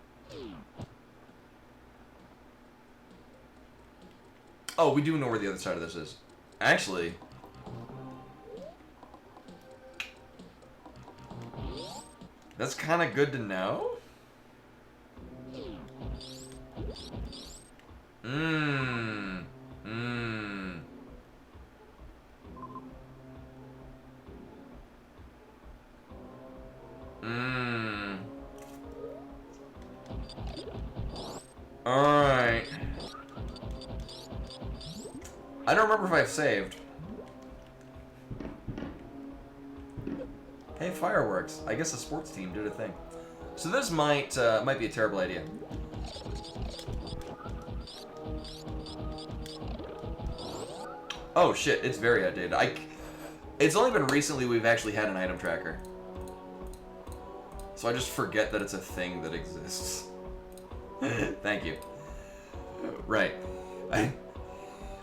Oh, we do know where the other side of this is. Actually... that's kind of good to know. Mmm. Mmm. Mmm. Alright. I don't remember if I've saved. Hey, fireworks. I guess the sports team did a thing. So this might be a terrible idea. Oh shit, it's very outdated. It's only been recently we've actually had an item tracker. So I just forget that it's a thing that exists. Thank you. Right. I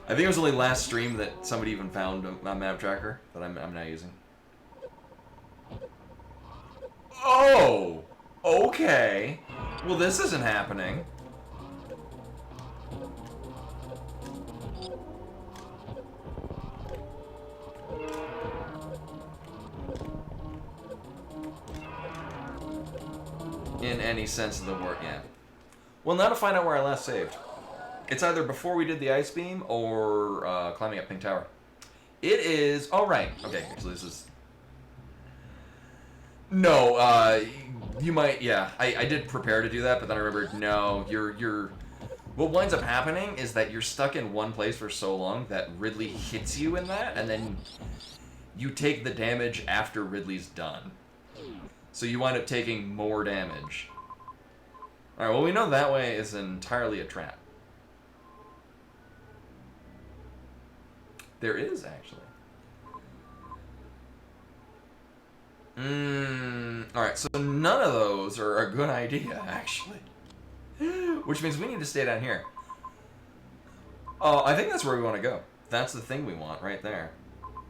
think it was only last stream that somebody even found a map tracker that I'm now using. Oh! Okay. Well, this isn't happening. In any sense of the word, yeah. Well, now to find out where I last saved. It's either before we did the ice beam or climbing up Pink Tower. It is... oh, right. Okay, actually, this is... no, you might... yeah, I did prepare to do that, but then I remembered, no, you're... what winds up happening is that you're stuck in one place for so long that Ridley hits you in that, and then you take the damage after Ridley's done. So you wind up taking more damage. Alright, well, we know that way is entirely a trap. There is, actually. Alright, so none of those are a good idea, actually. Which means we need to stay down here. I think that's where we want to go. That's the thing we want, right there.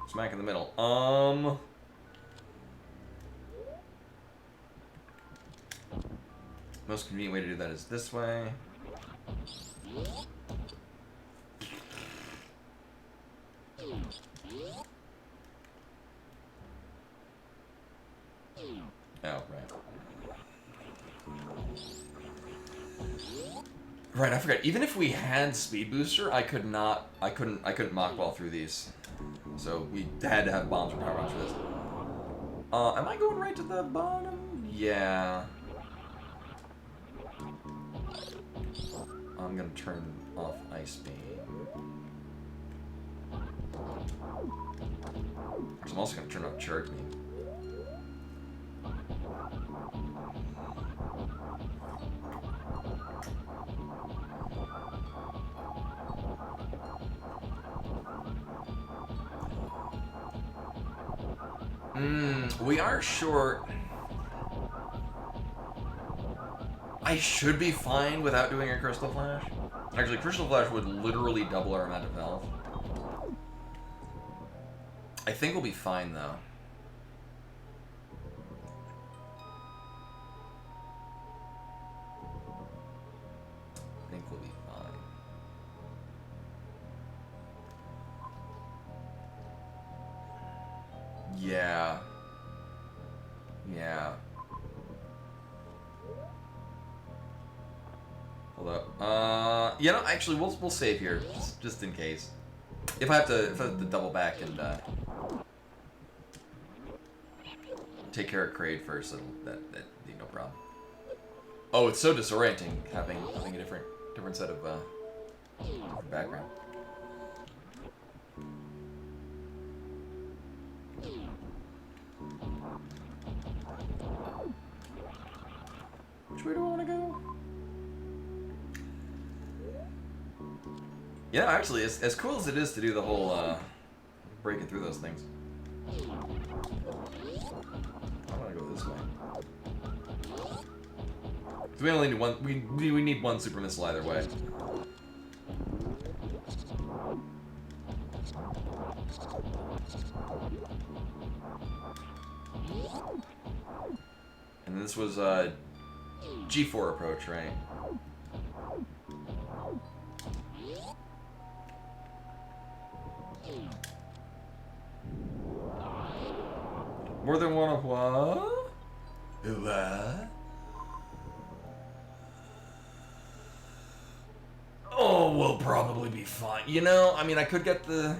Smack in the middle. Most convenient way to do that is this way. Oh, right. Right, I forgot. Even if we had speed booster, I couldn't mock ball through these. So we had to have bombs or power bombs for this. Am I going right to the bottom? Yeah. I'm gonna turn off ice beam. I'm also gonna turn off charge beam. We are short. I should be fine without doing a Crystal Flash. Actually, Crystal Flash would literally double our amount of health. I think we'll be fine, though. I think we'll be fine. Yeah. Yeah. Hold up. You know, actually, we'll save here just in case. If I have to double back and take care of Kraid first, that'd be no problem. Oh, it's so disorienting having a different set of different background. Which way do I want to go? Yeah, actually, as cool as it is to do the whole breaking through those things, I want to go this way. So we only need one. We need one super missile either way. this was G4 approach, right? More than one of what? What? Oh, we'll probably be fine. You know, I mean, I could get the...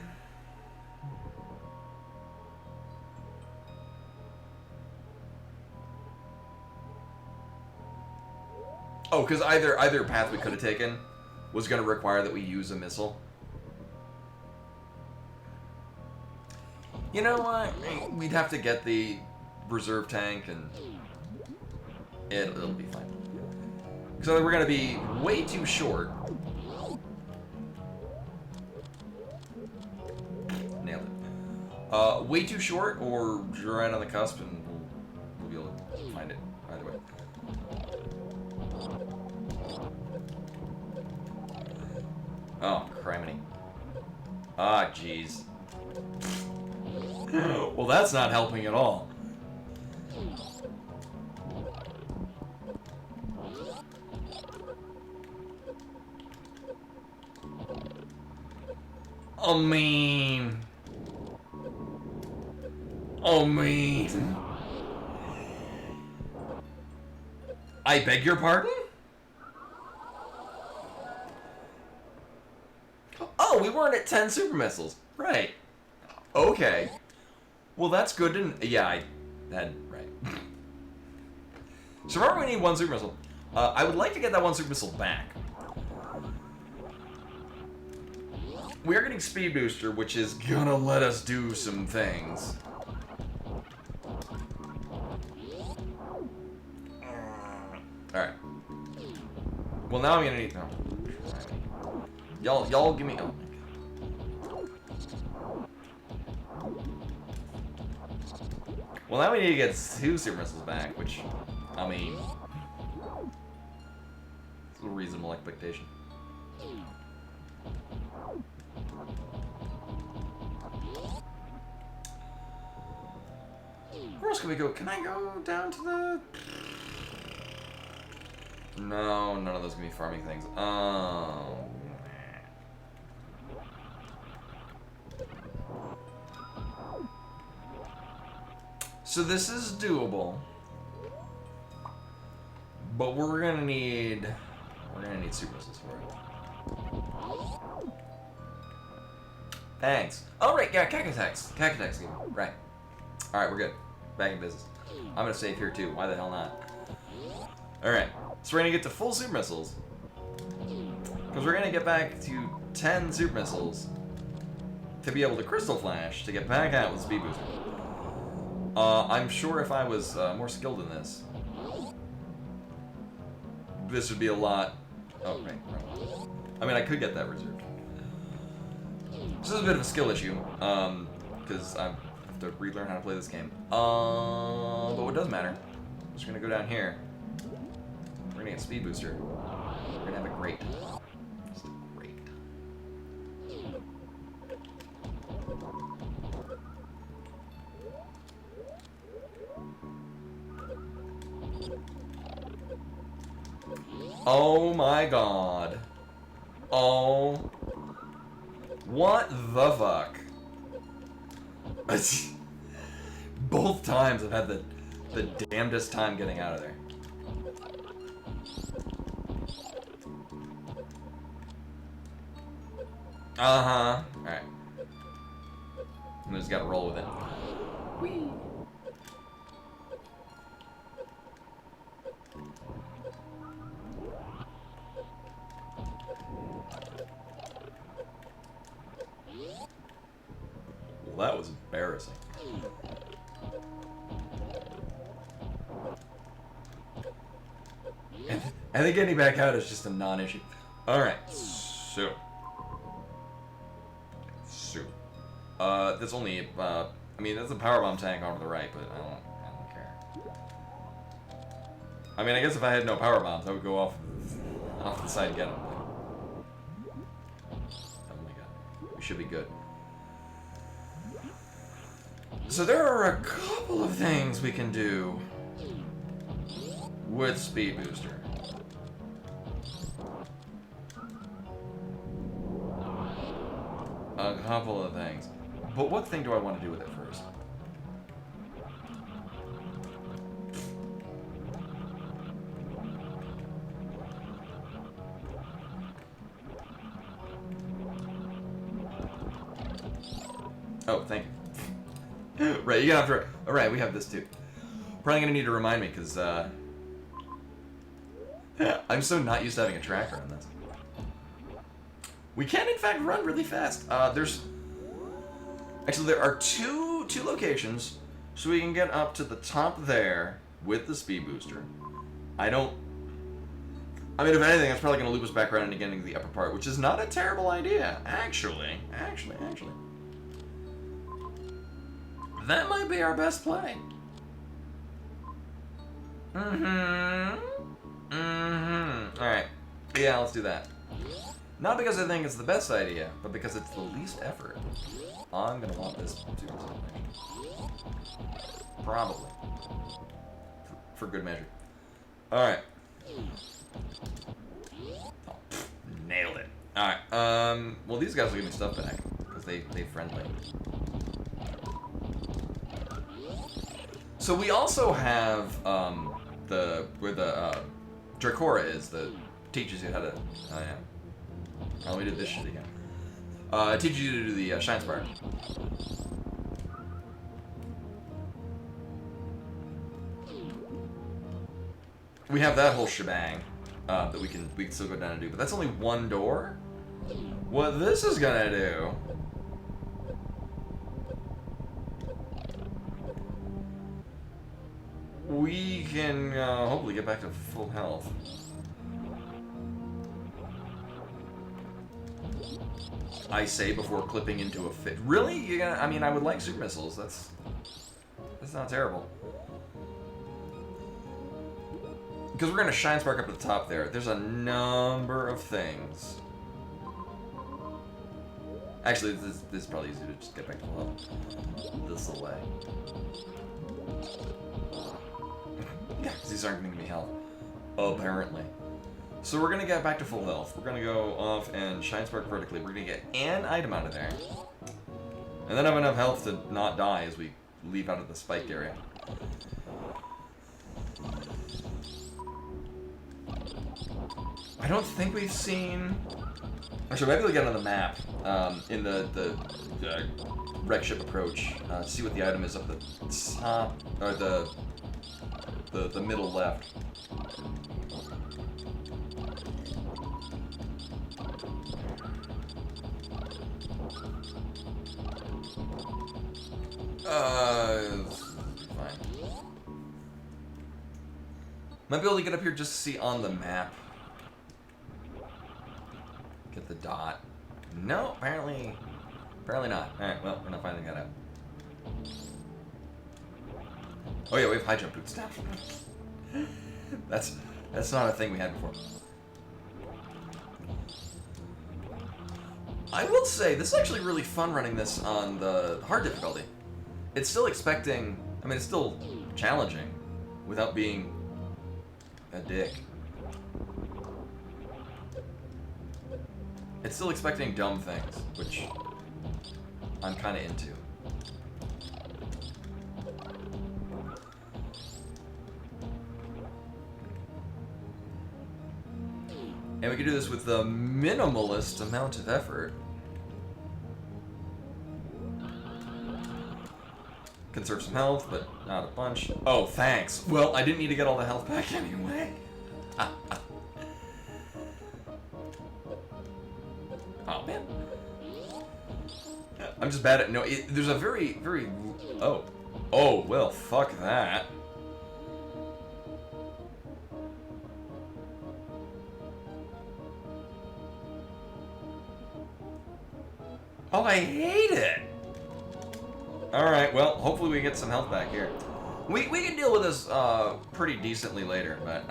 Oh, because either path we could have taken was going to require that we use a missile. You know what? We'd have to get the reserve tank, and it'll be fine. So we're going to be way too short. Nailed it. Way too short, or right on the cusp, and we'll be able to find it either way. Oh, criminy. Ah, jeez. Well, that's not helping at all. Oh, mean. Oh, mean. I beg your pardon? Oh, we weren't at 10 super missiles. Right. Okay. Well, that's good to... Yeah, right. So remember we need one super missile. I would like to get that one super missile back. We are getting speed booster, which is gonna let us do some things. Alright. Well, now I'm gonna need... Oh. Y'all give me... Oh. Well, now we need to get 2 super missiles back, which, I mean, it's a reasonable expectation. Where else can we go? Can I go down to the... No, none of those can be farming things. So this is doable, but we're gonna need super missiles for it. Thanks. Oh right, yeah, Cacatax game. Right. All right, we're good. Back in business. I'm gonna save here too. Why the hell not? All right. So we're gonna get to full super missiles because we're gonna get back to 10 super missiles to be able to crystal flash to get back out with speed booster. I'm sure if I was more skilled in this, this would be a lot... Oh, right. I mean, I could get that reserved. This is a bit of a skill issue, because I have to relearn how to play this game. But what does matter, I'm just going to go down here. We're going to get speed booster. We're going to have a great... Just great. Oh my god. Oh. What the fuck? Both times I've had the damnedest time getting out of there. Uh-huh. Alright. I just gotta roll with it. Whee! Well, that was embarrassing. I think getting back out is just a non-issue. Alright, so... that's only, I mean, that's a powerbomb tank on the right, but I don't care. I mean, I guess if I had no powerbombs, I would go off the side and get them. Oh my god. We should be good. So there are a couple of things we can do. with speed booster. A couple of things. But what thing do I want to do with it first? Oh, thank you. Right, you got to. Alright, we have this too. Probably gonna need to remind me because I'm so not used to having a tracker on this. We can, in fact, run really fast. Actually, there are two locations, so we can get up to the top there with the speed booster. I mean, if anything, that's probably going to loop us back around and again into the upper part, which is not a terrible idea. Actually. That might be our best play. Alright. Yeah, let's do that. Not because I think it's the best idea, but because it's the least effort. I'm gonna want this super celebration. Probably. For good measure. Alright. Oh, nailed it. Alright, well these guys will give me stuff back, because they friendly. So we also have, where the, Dracora is, that teaches you how to, oh yeah. Oh, we did this shit again. It teaches you to do the Shine Spark. We have that whole shebang that we can still go down and do, but that's only one door. What this is gonna do? We can hopefully get back to full health. I say before clipping into a fit. Really? You're gonna? I mean, I would like super missiles. That's not terrible. Because we're gonna Shine Spark up at the top there. There's a number of things. Actually, this is probably easier to just get back to full health. This way. Yeah, because these aren't going to give me health. Apparently. So we're going to get back to full health. We're going to go off and Shine Spark vertically. We're going to get an item out of there. And then have enough health to not die as we leave out of the spiked area. I don't think we've seen... Actually, maybe we'll get on the map in the wreck ship approach. See what the item is up the top, or the middle left. Fine. Might be able to get up here just to see on the map. Get the dot. No, apparently not. Alright, well, we're not finding that out. Oh yeah, we have high jump boots now. That's not a thing we had before. I will say, this is actually really fun running this on the hard difficulty. It's still expecting, I mean, it's still challenging without being a dick. It's still expecting dumb things, which I'm kind of into. And we can do this with the minimalist amount of effort. Conserve some health, but not a bunch. Oh, thanks. Well, I didn't need to get all the health back anyway. Oh, man. I'm just bad at... No, there's a very... Oh. Oh, well, fuck that. Oh, I hate it! Alright, well, hopefully we get some health back here. We can deal with this pretty decently later, but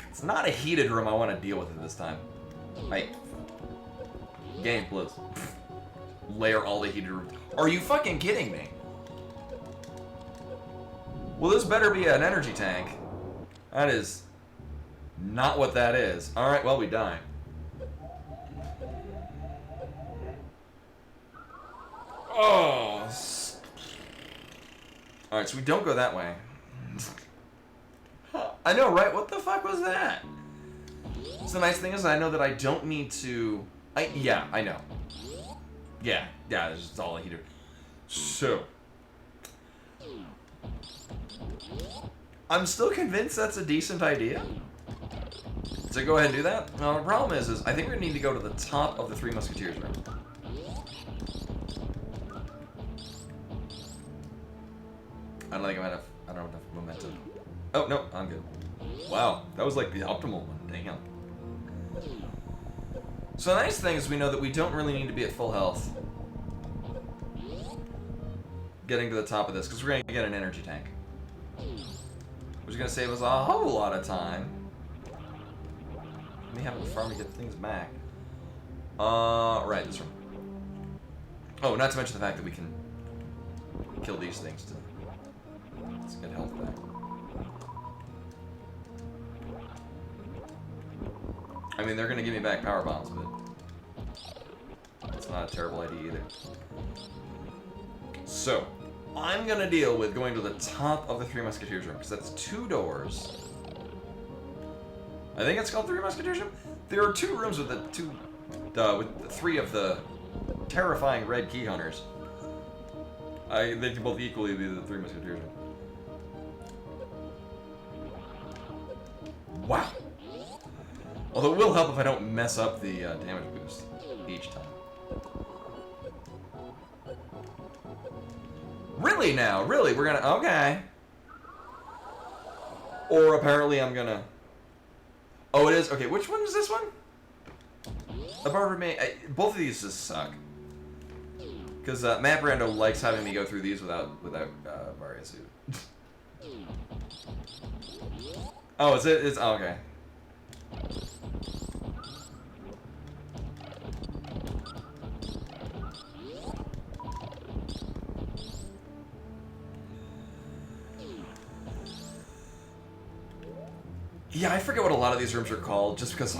it's not a heated room I want to deal with it this time. Hey, game, please. Layer all the heated rooms. Are you fucking kidding me? Well, this better be an energy tank. That is not what that is. Alright, well, we die. Oh. Alright, so we don't go that way. I know, right? What the fuck was that? So the nice thing is I know that I don't need to... Yeah, I know. Yeah, that's just all I need to do. So... I'm still convinced that's a decent idea. So go ahead and do that. Now, the problem is I think we need to go to the top of the Three Musketeers room. I don't think I don't have enough momentum. Oh, no, I'm good. Wow, that was like the optimal one. Damn. So the nice thing is we know that we don't really need to be at full health getting to the top of this, because we're going to get an energy tank. Which is going to save us a whole lot of time. Me having to farm to get things back. Right, this room. Oh, not to mention the fact that we can kill these things to let's get health back. I mean, they're going to give me back power bombs, but that's not a terrible idea either. So, I'm going to deal with going to the top of the Three Musketeers room, because that's 2 doors. I think it's called Three Musketeers room. There are 2 rooms with with 3 of the terrifying red key hunters. They can both equally be the Three Musketeers room. Wow. Although it will help if I don't mess up the damage boost each time. Really now? Really? We're gonna... Okay. Or apparently I'm gonna... Oh, it is? Okay, which one is this one? Apart from me, both of these just suck. Because Map Rando likes having me go through these without Varia suit. Oh, is it? It's... Oh, okay. Yeah, I forget what a lot of these rooms are called, just because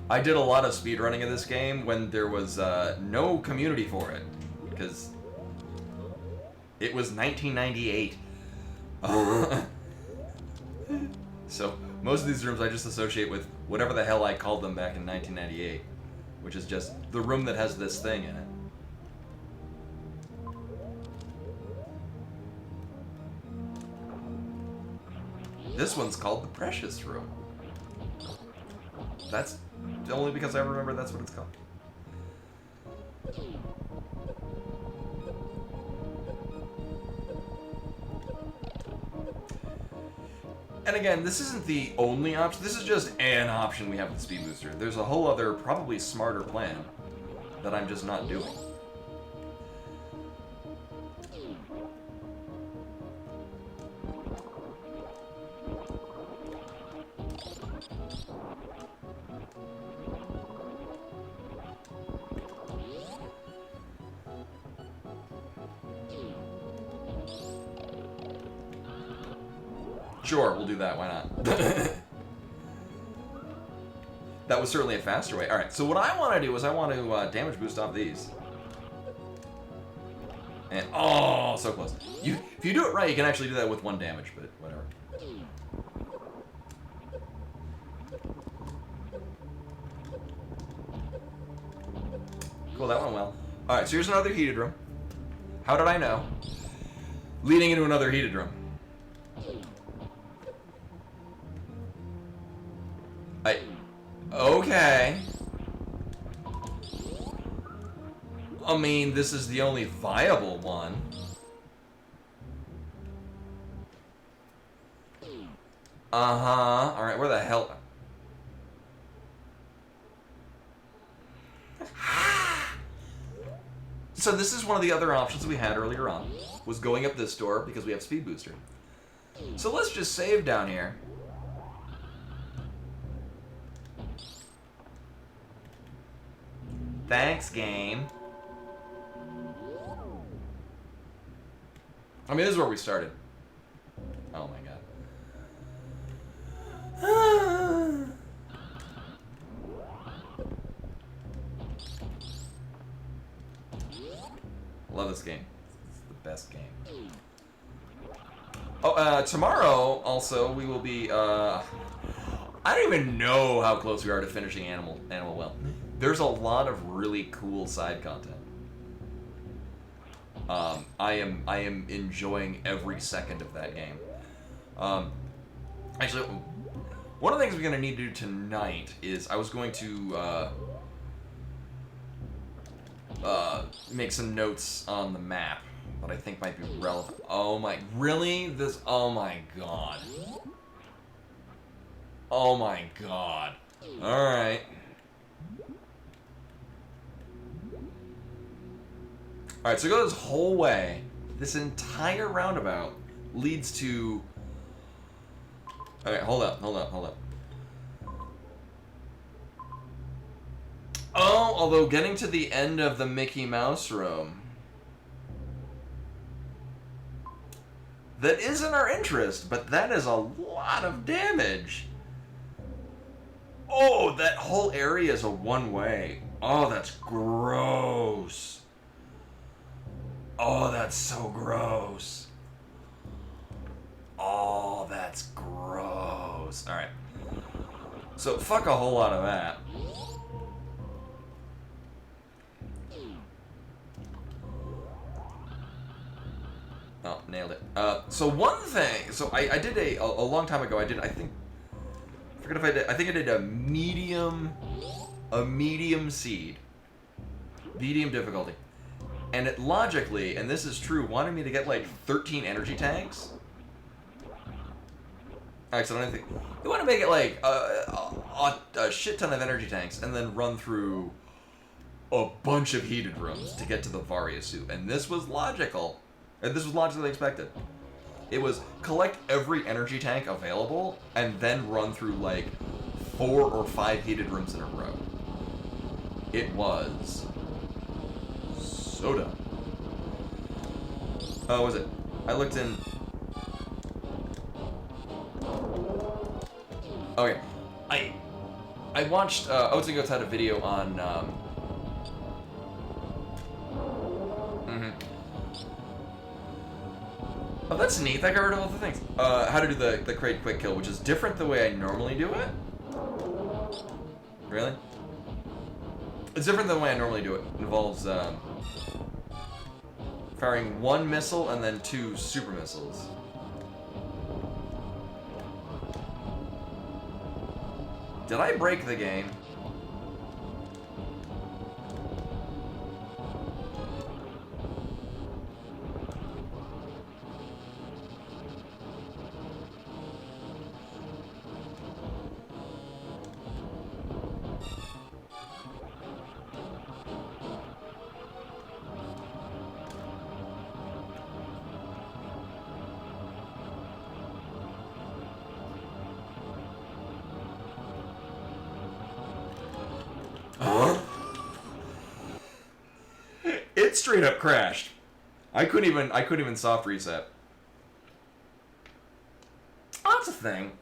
I did a lot of speedrunning of this game when there was no community for it, because it was 1998. So most of these rooms I just associate with whatever the hell I called them back in 1998, which is just the room that has this thing in it. This one's called the Precious Room. That's only because I remember that's what it's called. And again, this isn't the only option. This is just an option we have with the Speed Booster. There's a whole other, probably smarter plan that I'm just not doing. Sure, we'll do that, why not? That was certainly a faster way. Alright, so what I want to do is I want to damage boost off these. And, oh, so close. If you do it right, you can actually do that with 1 damage, but whatever. Cool, that went well. Alright, so here's another heated room. How did I know? Leading into another heated room. Okay. I mean, this is the only viable one. Uh-huh. Alright, where the hell... So this is one of the other options that we had earlier on, was going up this door because we have Speed Booster. So let's just save down here. Thanks, game. I mean, this is where we started. Oh my god. Love this game. It's the best game. Oh, tomorrow, also, we will be, I don't even know how close we are to finishing Animal Well. There's a lot of really cool side content. I am enjoying every second of that game. Actually, one of the things we're gonna need to do tonight is I was going to make some notes on the map that I think might be relevant. Oh my, really? This? Oh my god. Oh my god. All right. Alright, so go this whole way. This entire roundabout leads to... Okay, hold up. Oh, although getting to the end of the Mickey Mouse room... That is in our interest, but that is a lot of damage. Oh, that whole area is a one-way. Oh, that's gross. Oh, that's so gross. Oh, that's gross. Alright. So, fuck a whole lot of that. Oh, nailed it. So one thing, so I did a long time ago, I think I think I did a medium seed. Medium difficulty. And it logically, and this is true, wanted me to get like 13 energy tanks. Actually, I don't think they want to make it like a shit ton of energy tanks, and then run through a bunch of heated rooms to get to the Varia suit. And this was logical, and this was logically expected. It was collect every energy tank available, and then run through like 4 or 5 heated rooms in a row. It was soda. Oh, was it? I looked in. Okay, I watched Oats and Goats had a video on Oh, that's neat. I got rid of all the things. How to do the crate quick kill, which is different the way I normally do it. Really? It's different than the way I normally do it. It involves firing 1 missile and then 2 super missiles. Did I break the game? It straight up crashed. I couldn't even soft reset. Oh, that's a thing.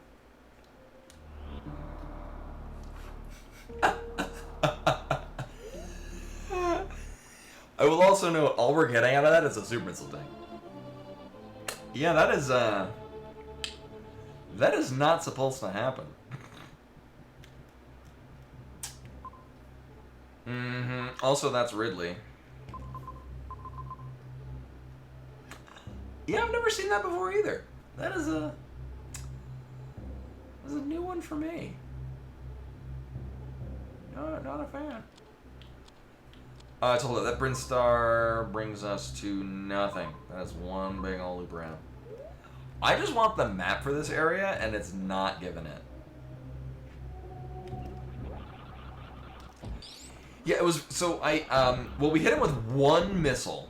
I will also note all we're getting out of that is a super missile tank. Yeah, that is not supposed to happen. Also, that's Ridley. Yeah, I've never seen that before either. That is a new one for me. No, not a fan. Hold on, that Brinstar brings us to nothing. That's one big old loop around. I just want the map for this area, and it's not giving it. Yeah, it was, so well, we hit him with 1 missile,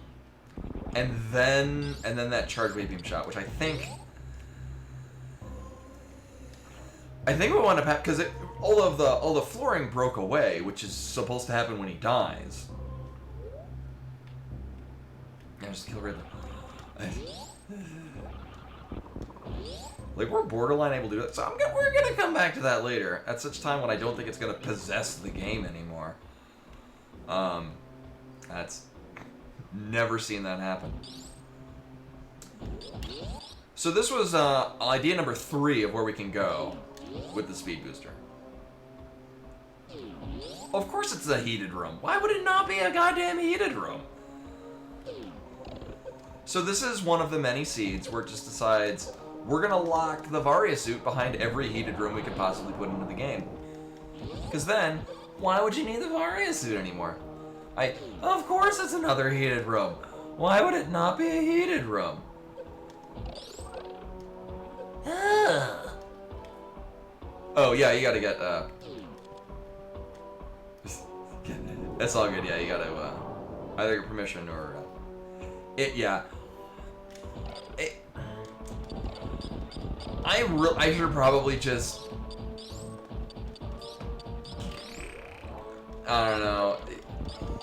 and then that charged wave beam shot, which I think we wound up because all the flooring broke away, which is supposed to happen when he dies. Yeah, just kill Ridley. Like, we're borderline able to do that. So we're gonna come back to that later. At such time when I don't think it's gonna possess the game anymore. That's... Never seen that happen. So this was idea number 3 of where we can go with the speed booster. Of course it's a heated room. Why would it not be a goddamn heated room? So this is one of the many seeds where it just decides we're gonna lock the Varia suit behind every heated room we could possibly put into the game. Because then, why would you need the Varia suit anymore? Of course it's another heated room. Why would it not be a heated room? Oh yeah, you gotta get that's all good. Yeah, you gotta either get permission or I should probably just, I don't know,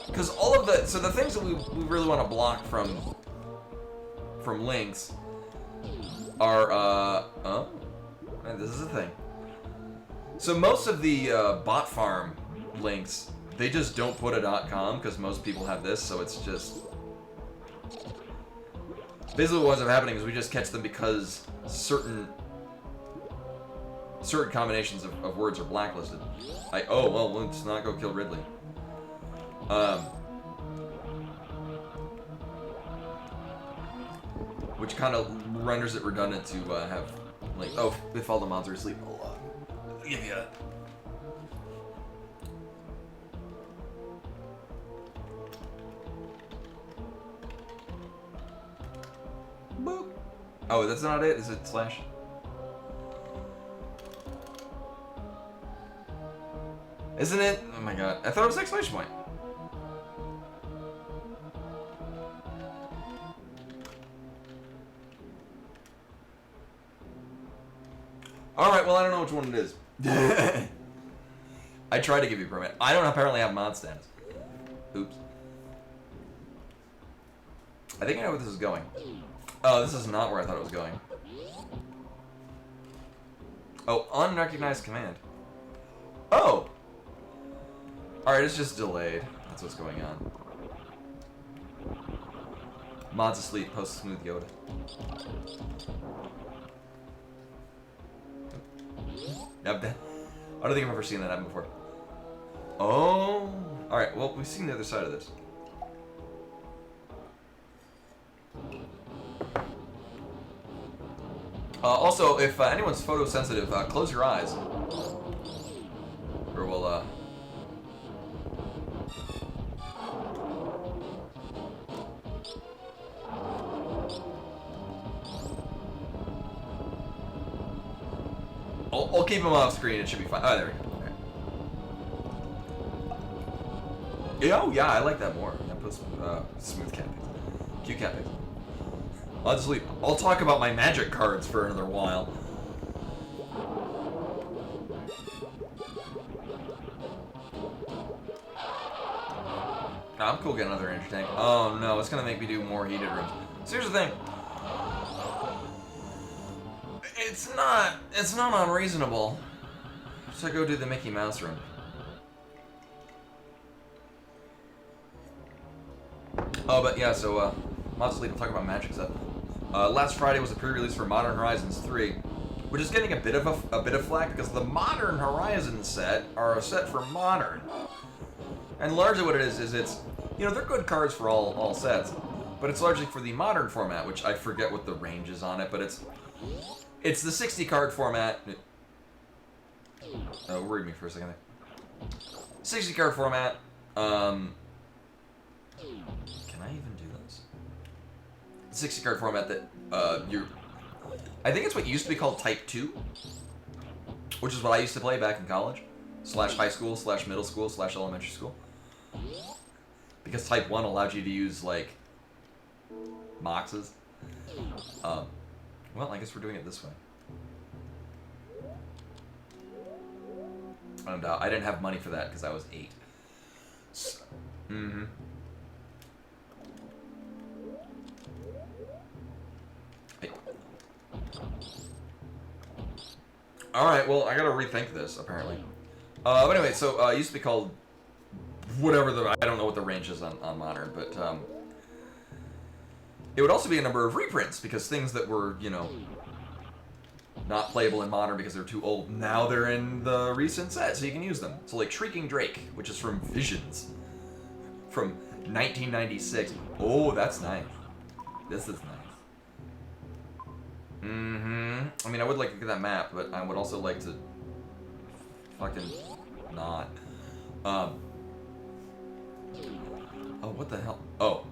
because all of the things that we really want to block from links are oh, man, this is a thing. So most of the bot farm links, they just don't put a .com because most people have this, so it's just basically what ends up happening is we just catch them because certain combinations of words are blacklisted. Oh well, let's not go kill Ridley. Which kind of renders it redundant to have like, oh, if all the mods are asleep, I'll give you that. Boop. Oh, that's not it? Is it slash? Isn't it? Oh my god. I thought it was exclamation point. Alright, well I don't know which one it is. I tried to give you a permit. I don't apparently have mod status. Oops. I think I know where this is going. Oh, this is not where I thought it was going. Oh, unrecognized command. Oh! Alright, it's just delayed. That's what's going on. Mods asleep, post smooth Yoda. I don't think I've ever seen that happen before. Oh! Alright, well, we've seen the other side of this. Also, if anyone's photosensitive, close your eyes. Or we'll, I'll keep him off screen, it should be fine. Oh, there we go. Okay. Oh, yeah, I like that more. I put some smooth cat pics. Cute cat pics. I'll just leave. I'll talk about my magic cards for another while. I'm cool getting another energy tank. Oh no, it's gonna make me do more heated rooms. So here's the thing. It's not unreasonable to go do the Mickey Mouse room. Oh, but yeah, so Mods League, we'll talk about magic stuff. Last Friday was a pre-release for Modern Horizons 3, which is getting a bit of flack because the Modern Horizons set are a set for Modern. And largely what it is it's, you know, they're good cards for all sets, but it's largely for the Modern format, which I forget what the range is on it, but it's the 60 card format. Oh, worried me for a second there. 60 card format. Can I even do this? 60 card format that I think it's what used to be called Type 2, which is what I used to play back in college, / high school, / middle school, / elementary school. Because Type 1 allowed you to use, like, moxes. Well, I guess we're doing it this way. And I didn't have money for that because I was 8. So, Alright, well, I gotta rethink this, apparently. But anyway, so, it used to be called whatever the... I don't know what the range is on Modern, but, it would also be a number of reprints, because things that were, you know, not playable in Modern because they're too old, now they're in the recent set, so you can use them. So, like, Shrieking Drake, which is from Visions, from 1996. Oh, that's nice. This is nice. I mean, I would like to get that map, but I would also like to fucking not. Oh, what the hell? Oh.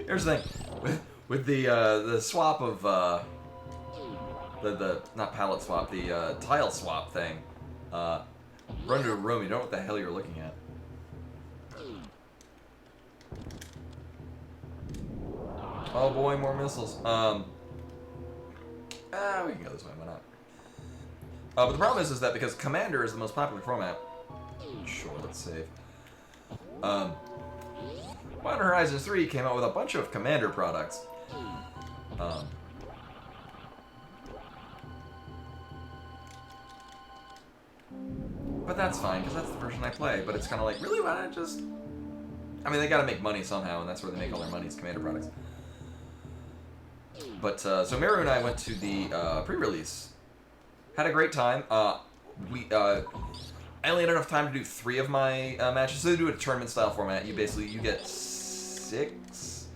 Here's the thing. With the swap of, the not palette swap, the, tile swap thing, run to a room, you don't know what the hell you're looking at. Oh boy, more missiles. We can go this way, why not? But the problem is that because Commander is the most popular format... Sure, let's save. Modern Horizons 3 came out with a bunch of Commander products. But that's fine, because that's the version I play. But it's kind of like, really, why not just... I mean, they gotta make money somehow, and that's where they make all their money, is Commander products. But, so Meru and I went to the pre-release. Had a great time. I only had enough time to do 3 of my matches. So they do a tournament-style format. You get six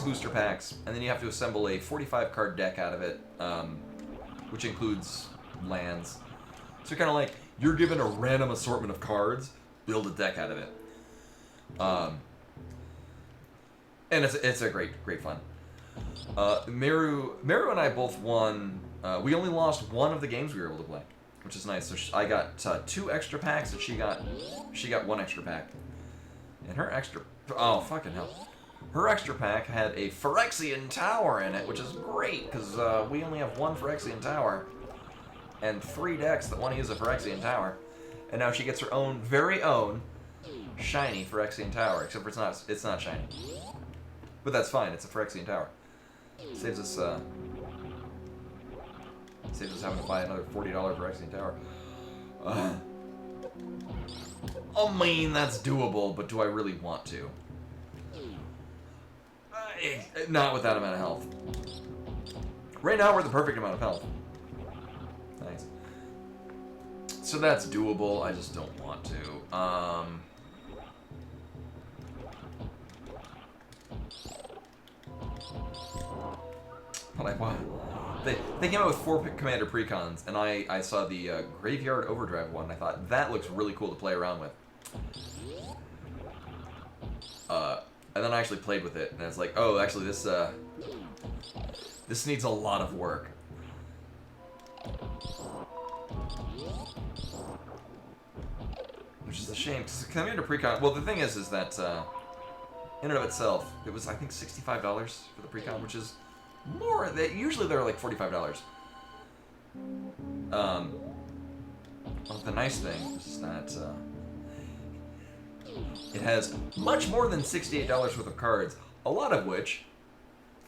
booster packs, and then you have to assemble a 45-card deck out of it, which includes lands. So kind of like, you're given a random assortment of cards, build a deck out of it. And it's a great fun. Meru and I both won. We only lost one of the games we were able to play, which is nice. So I got 2 extra packs, and she got 1 extra pack. And her extra... Oh, fucking hell. Her extra pack had a Phyrexian Tower in it, which is great, because we only have 1 Phyrexian Tower and 3 decks that want to use a Phyrexian Tower. And now she gets her own, very own, shiny Phyrexian Tower, except for it's not shiny. But that's fine, it's a Phyrexian Tower. Saves us having to buy another $40 Phyrexian Tower. I mean, that's doable, but do I really want to? Not with that amount of health. Right now, we're the perfect amount of health. Nice. So that's doable, I just don't want to. But I want... They came out with 4 Commander Precons, and I saw the Graveyard Overdrive one, and I thought, that looks really cool to play around with. And then I actually played with it, and it's like, oh, actually, this needs a lot of work. Which is a shame, because Commander Precon... Well, the thing is that, in and of itself, it was, I think, $65 for the Precon, which is... more. Usually they're like $45. Well, the nice thing is that it has much more than $68 worth of cards, a lot of which,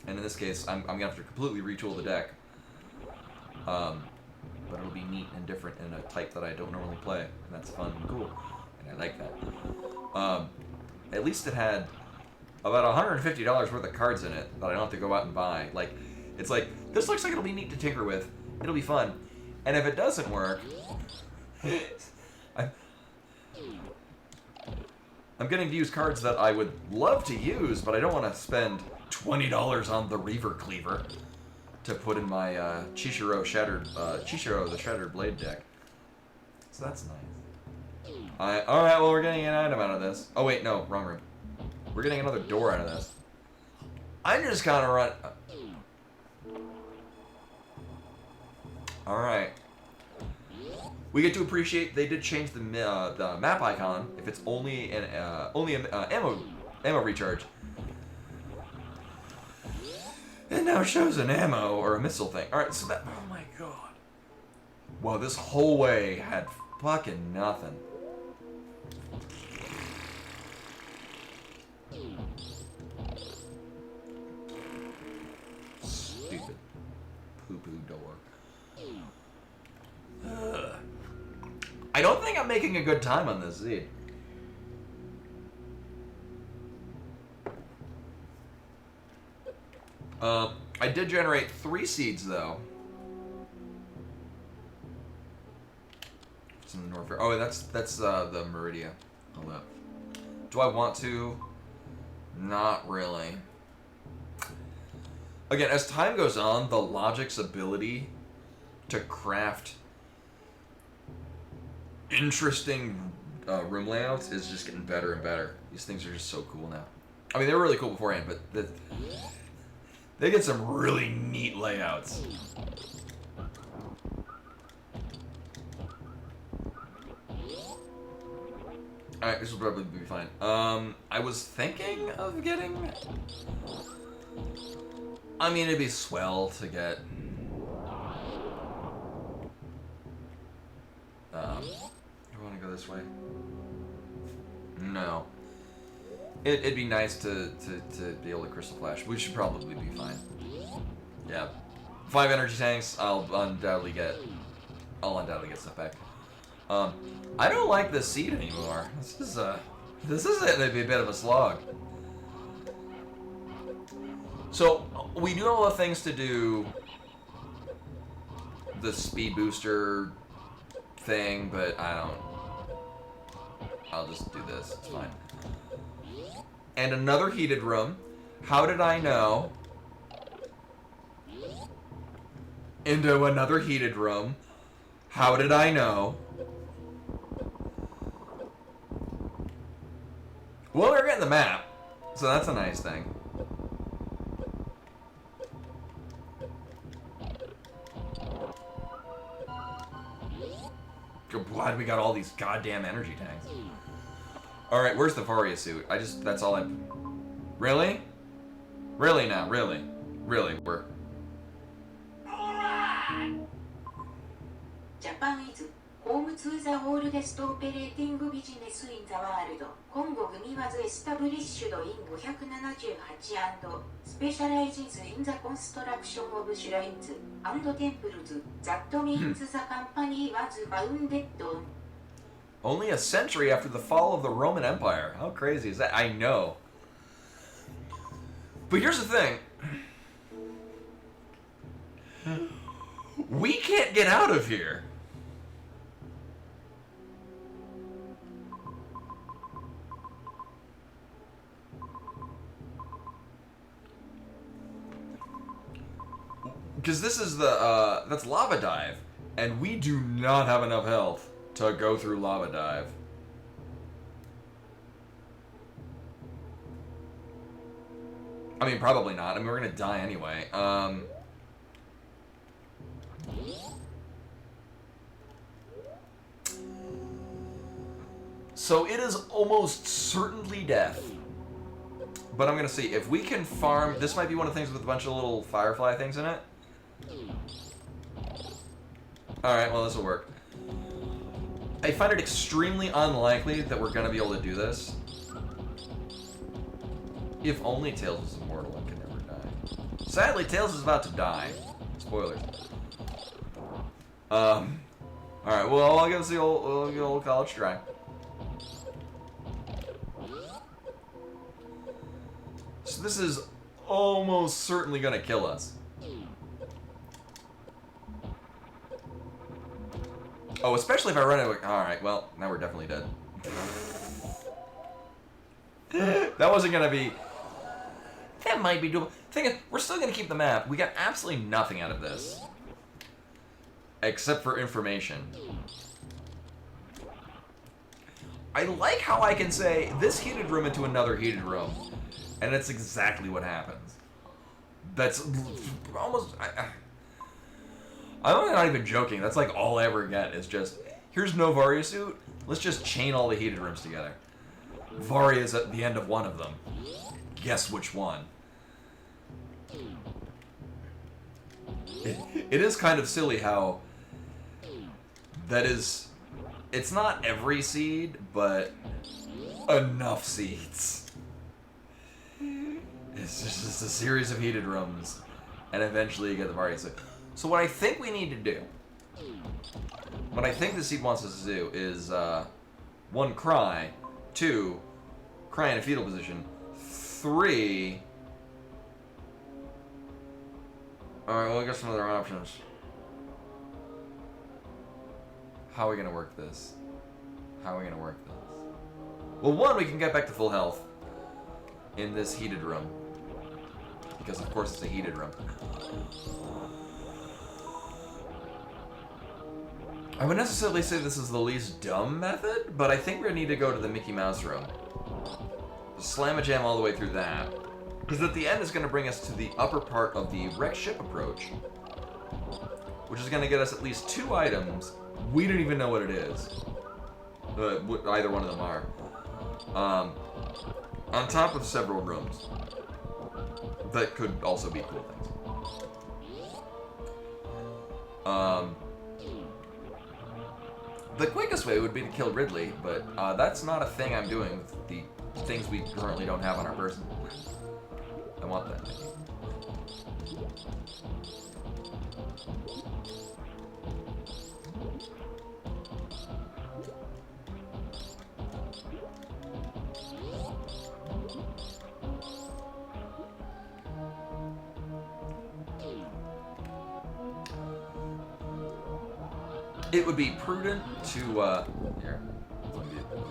and in this case, I'm gonna have to completely retool the deck. But it'll be neat and different in a type that I don't normally play, and that's fun and cool, and I like that. At least it had about $150 worth of cards in it that I don't have to go out and buy. Like, it's like, this looks like it'll be neat to tinker with. It'll be fun. And if it doesn't work, I'm getting to use cards that I would love to use, but I don't want to spend $20 on the Reaver Cleaver to put in my Chishiro the Shattered Blade deck. So that's nice. Alright, well, we're getting an item out of this. Oh, wait, no, wrong room. We're getting another door out of this. I'm just kind of run... Alright. We get to appreciate they did change the map icon if it's only an ammo recharge. It now shows an ammo or a missile thing. Alright, so that... Oh my god. Wow, this whole way had fucking nothing. Stupid. poo-poo door. I don't think I'm making a good time on this seed. I did generate 3 seeds, though. It's in the North. Oh, that's the Meridia. Hold up. Do I want to? Not really. Again, as time goes on, the Logic's ability to craft interesting room layouts is just getting better and better. These things are just so cool now. I mean, they were really cool beforehand, but they get some really neat layouts. Alright, this will probably be fine. I was thinking of getting... I mean, it'd be swell to get... do I want to go this way? No. It'd be nice to be able to Crystal Flash. We should probably be fine. Yeah. 5 energy tanks, I'll undoubtedly get stuff back. I don't like this seed anymore. This is going to be a bit of a slog. So, we do all the things to do the speed booster thing, but I'll just do this, it's fine. And another heated room. How did I know? Into another heated room. How did I know? Well, we're getting the map, so that's a nice thing. Glad we got all these goddamn energy tanks. Alright, where's the Varia suit? That's all I... Really? Really now, really? Really, we're... ジャパンイズホームツーザオールデストオペレーティングビジネスインザワールド今後組はズエスタブリッシュドイン578&スペシャライジズインザコンストラクションオブシュラインズ&テンプルズザットミーンズザカンパニーワズバウンデッド Only a century after the fall of the Roman Empire. How crazy is that? I know. But here's the thing. We can't get out of here. Because this is the, that's Lava Dive. And we do not have enough health to go through Lava Dive. I mean, probably not. I mean, we're gonna die anyway. So it is almost certainly death. But I'm gonna see if we can farm. This might be one of the things with a bunch of little firefly things in it. Alright, well, this will work. I find it extremely unlikely that we're gonna be able to do this. If only Tails is immortal and can never die. Sadly, Tails is about to die. Spoilers. Alright, well, I'll give the old college try. So this is almost certainly gonna kill us. Oh, especially if I run it. Alright, well, now we're definitely dead. That wasn't gonna be... That might be doable. Thing is, we're still gonna keep the map. We got absolutely nothing out of this. Except for information. I like how I can say this heated room into another heated room. And that's exactly what happens. That's almost... I'm not even joking. That's like all I ever get is just, here's no Varia suit. Let's just chain all the heated rooms together. Varia's at the end of one of them. Guess which one? It is kind of silly how that is... It's not every seed, but enough seeds. It's just a series of heated rooms. And eventually you get the Varia suit. So what I think we need to do, what I think the seed wants us to do is, 1, cry, 2, cry in a fetal position, 3... Alright, well, we got some other options. How are we gonna work this? How are we gonna work this? Well, 1, we can get back to full health in this heated room. Because, of course, it's a heated room. I wouldn't necessarily say this is the least dumb method, but I think we need to go to the Mickey Mouse room. Slam a jam all the way through that. Because at the end is going to bring us to the upper part of the wrecked ship approach. Which is going to get us at least 2 items. We don't even know what it is. Either one of them are. On top of several rooms. That could also be cool things. The quickest way would be to kill Ridley, but that's not a thing I'm doing with the things we currently don't have on our person. I want that. It would be prudent to, here, a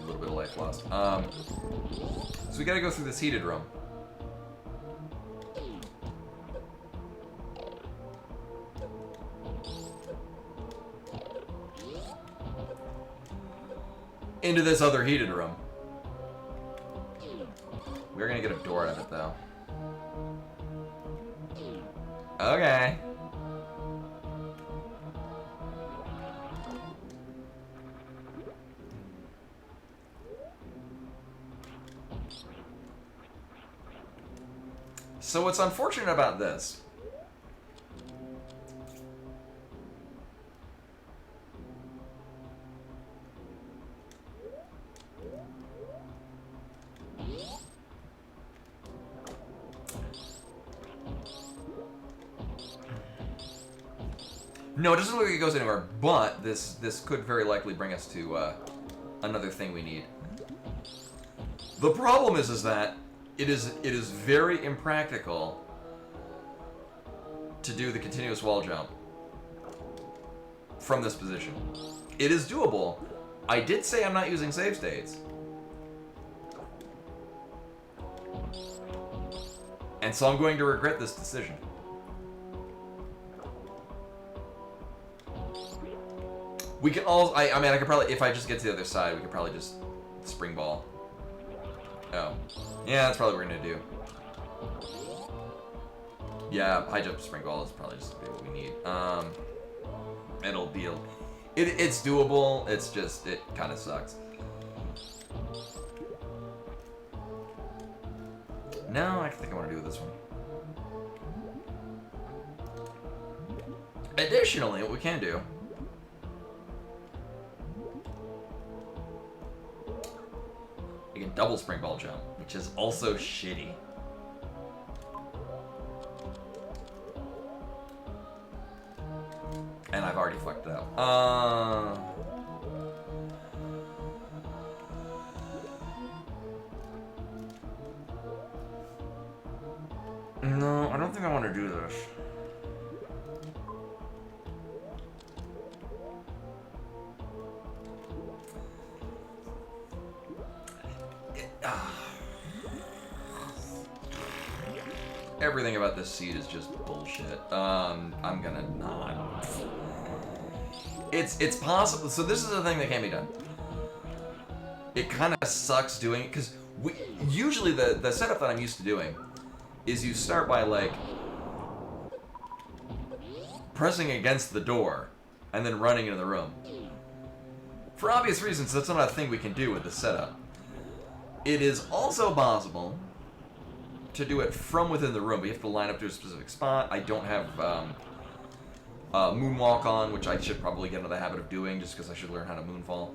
little bit of life lost. So we gotta go through this heated room. Into this other heated room. We're gonna get a door out of it, though. Okay. So what's unfortunate about this No, it doesn't look like it goes anywhere, but this could very likely bring us to another thing we need. The problem is that it is very impractical to do the continuous wall jump from this position. It is doable. I did say I'm not using save states. And so I'm going to regret this decision. We can all, I mean, I could probably, if I just get to the other side, we could probably just spring ball. Oh. Yeah, that's probably what we're gonna do. Yeah, high jump spring ball is probably just what we need. It'll be, it's doable, it's just, it kind of sucks. No, I think I want to do this one. Additionally, what we can do we can double spring ball jump, which is also shitty. And I've already fucked it up. No, I don't think I want to do this. Everything about this seed is just bullshit. I'm gonna not. It's possible. So this is the thing that can be done. It kind of sucks doing it because usually the setup that I'm used to doing is you start by like pressing against the door and then running into the room. For obvious reasons, that's not a thing we can do with this setup. It is also possible to do it from within the room, but you have to line up to a specific spot. I don't have moonwalk on, which I should probably get into the habit of doing just because I should learn how to moonfall.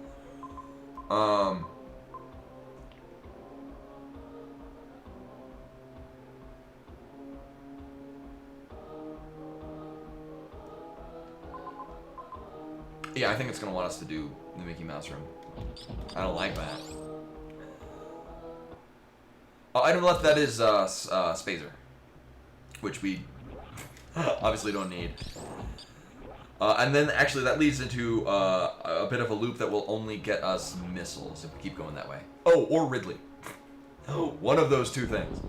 Yeah, I think it's gonna want us to do the Mickey Mouse room. I don't like that. Item left, that is Spazer, which we obviously don't need. And then actually that leads into a bit of a loop that will only get us missiles if we keep going that way. Oh, or Ridley. One of those two things.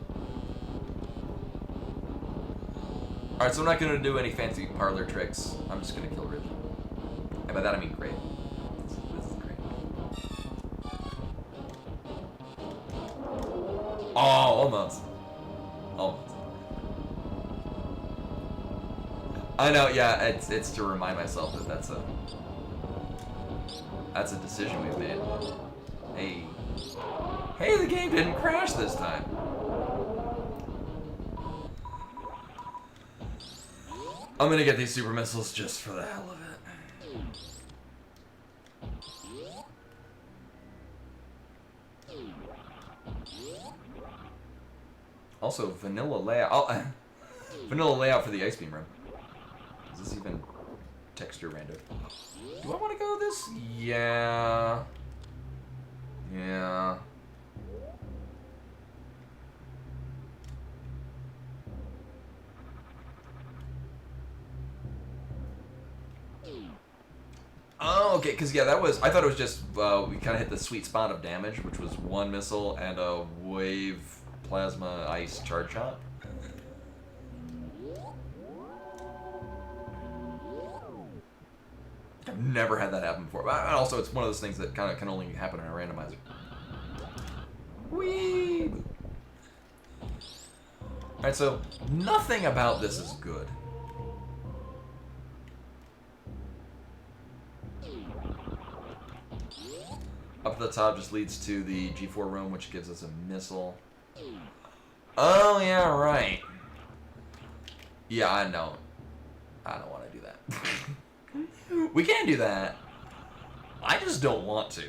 Alright, so I'm not going to do any fancy parlor tricks. I'm just going to kill Ridley. And by that I mean great. This is great. Oh, almost. Almost. I know, yeah, it's to remind myself that that's a decision we've made. Hey, the game didn't crash this time. I'm gonna get these super missiles just for the hell of it. Also, vanilla layout. Oh, vanilla layout for the ice beam room. Is this even texture random? Do I want to go this? Yeah. Yeah. Oh, okay, because yeah, I thought it was just, we kind of hit the sweet spot of damage, which was one missile and a wave plasma ice charge shot. I've never had that happen before. But also, it's one of those things that kind of can only happen in a randomizer. Whee! Alright, so nothing about this is good. Up at the top just leads to the G4 room, which gives us a missile. Oh, yeah, right. Yeah, I know. I don't want to do that. We can do that. I just don't want to.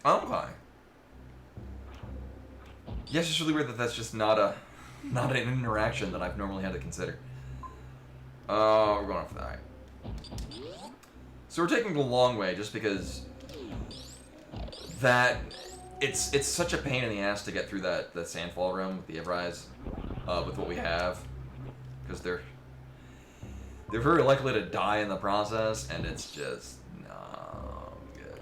Okay. Yeah, it's just really weird that that's just not an interaction that I've normally had to consider. We're going off that. So we're taking the long way just because that it's such a pain in the ass to get through that sandfall room with the Ivrise with what we have, because they're very likely to die in the process, and it's just no good.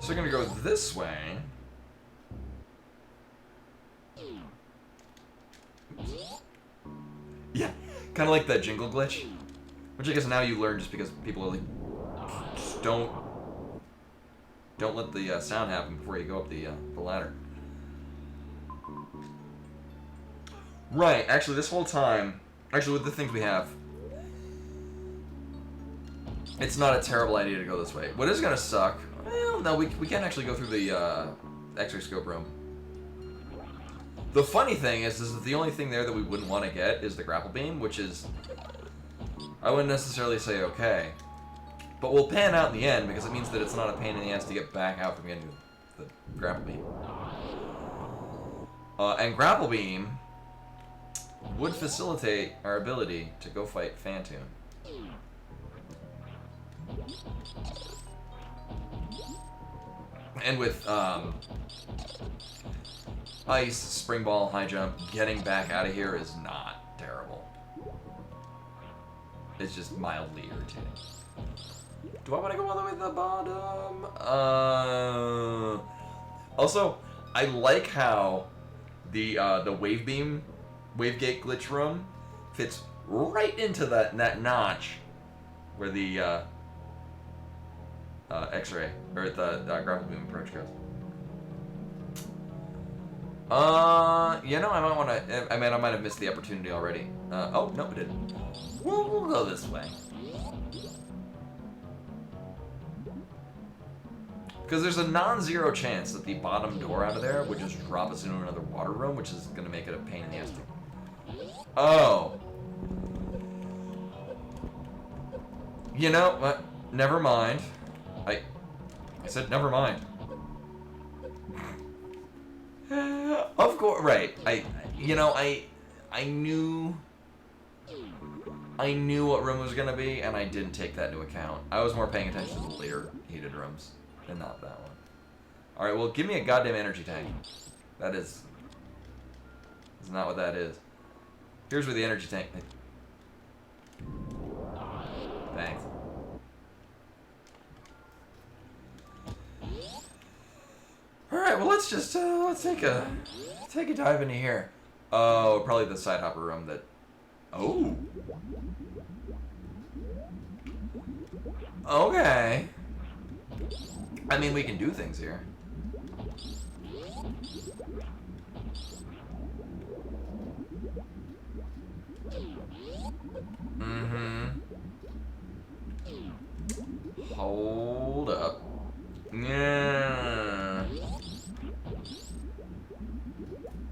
So we're gonna go this way. Yeah, kind of like that jingle glitch, which I guess now you learn just because people are like, just don't let the sound happen before you go up the ladder. Right, actually this whole time, actually with the things we have, it's not a terrible idea to go this way. What is gonna suck, well, no, we can't actually go through the X-ray scope room. The funny thing is that the only thing there that we wouldn't want to get is the grapple beam, which is, I wouldn't necessarily say okay. But we'll pan out in the end, because it means that it's not a pain in the ass to get back out from getting the grapple beam. And grapple beam would facilitate our ability to go fight Phantoon. And with, ice, spring ball, high jump, getting back out of here is not terrible. It's just mildly irritating. Do I want to go all the way to the bottom? Also, I like how the wave gate glitch room fits right into that notch where the X-ray or the grapple beam approach goes. You know, I might want to. I mean, I might have missed the opportunity already. Oh no, we didn't. We'll go this way. Because there's a non-zero chance that the bottom door out of there would just drop us into another water room, which is going to make it a pain in the ass. Oh. You know what? Never mind. I said, never mind. Of course, right. I knew what room it was gonna be, and I didn't take that into account. I was more paying attention to the later heated rooms, and not that one. Alright, well, give me a goddamn energy tank. That is not what that is. Here's where the energy tank... Thanks. Alright, well, let's just, let's take a dive into here. Oh, probably the side hopper room that... Oh! Okay. I mean, we can do things here. Hold up. Yeah.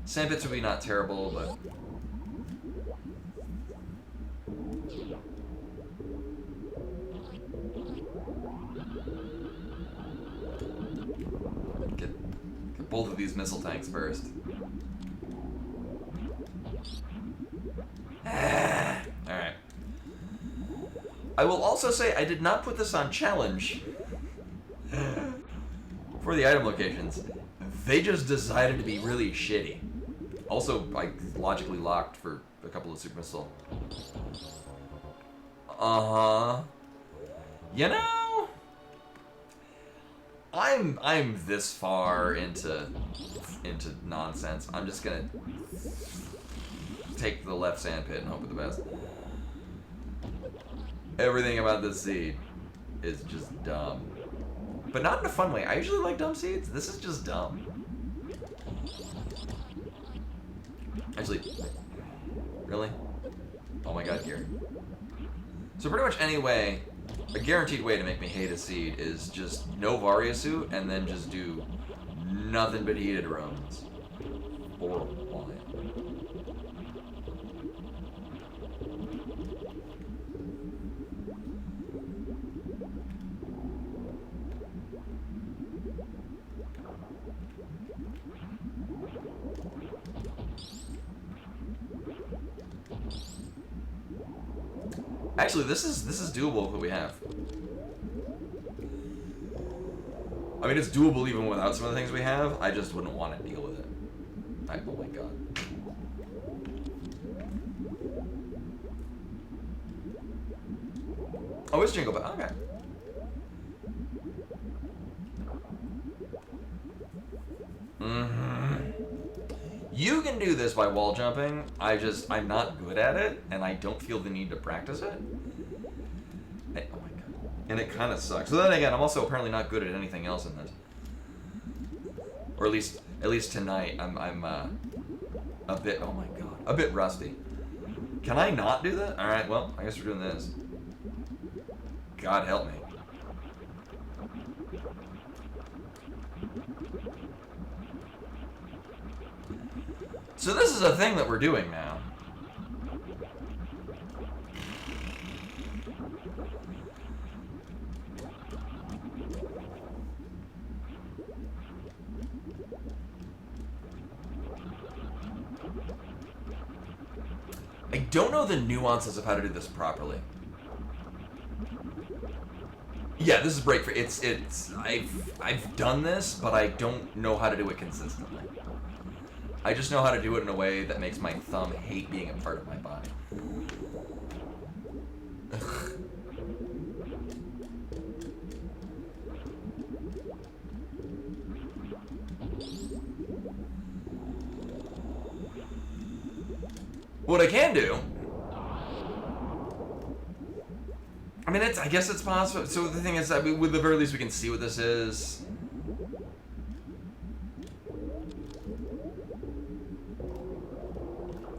Sandpits would be not terrible, but... Get both of these missile tanks first. Alright. I will also say I did not put this on challenge for the item locations. They just decided to be really shitty. Also, I logically locked for a couple of super missile. You know, I'm this far into nonsense. I'm just gonna take the left sandpit and hope for the best. Everything about this seed is just dumb. But not in a fun way. I usually like dumb seeds. This is just dumb. Actually, really? Oh my god, Gary. So pretty much any way, a guaranteed way to make me hate a seed is just no Varia suit and then just do nothing but heated rooms. Or why? Actually, this is doable with what we have. I mean, it's doable even without some of the things we have. I just wouldn't want to deal with it. Oh my god. Oh, it's Jingle Bell. Okay. You can do this by wall jumping. I'm not good at it, and I don't feel the need to practice it. Oh my god. And it kind of sucks. So then again, I'm also apparently not good at anything else in this. Or at least tonight, I'm a bit, oh my god, a bit rusty. Can I not do that? Alright, well, I guess we're doing this. God help me. So this is a thing that we're doing now. I don't know the nuances of how to do this properly. Yeah, this is break free. I've done this, but I don't know how to do it consistently. I just know how to do it in a way that makes my thumb hate being a part of my body. What I can do, I mean, I guess it's possible. So the thing is that with the very least we can see what this is.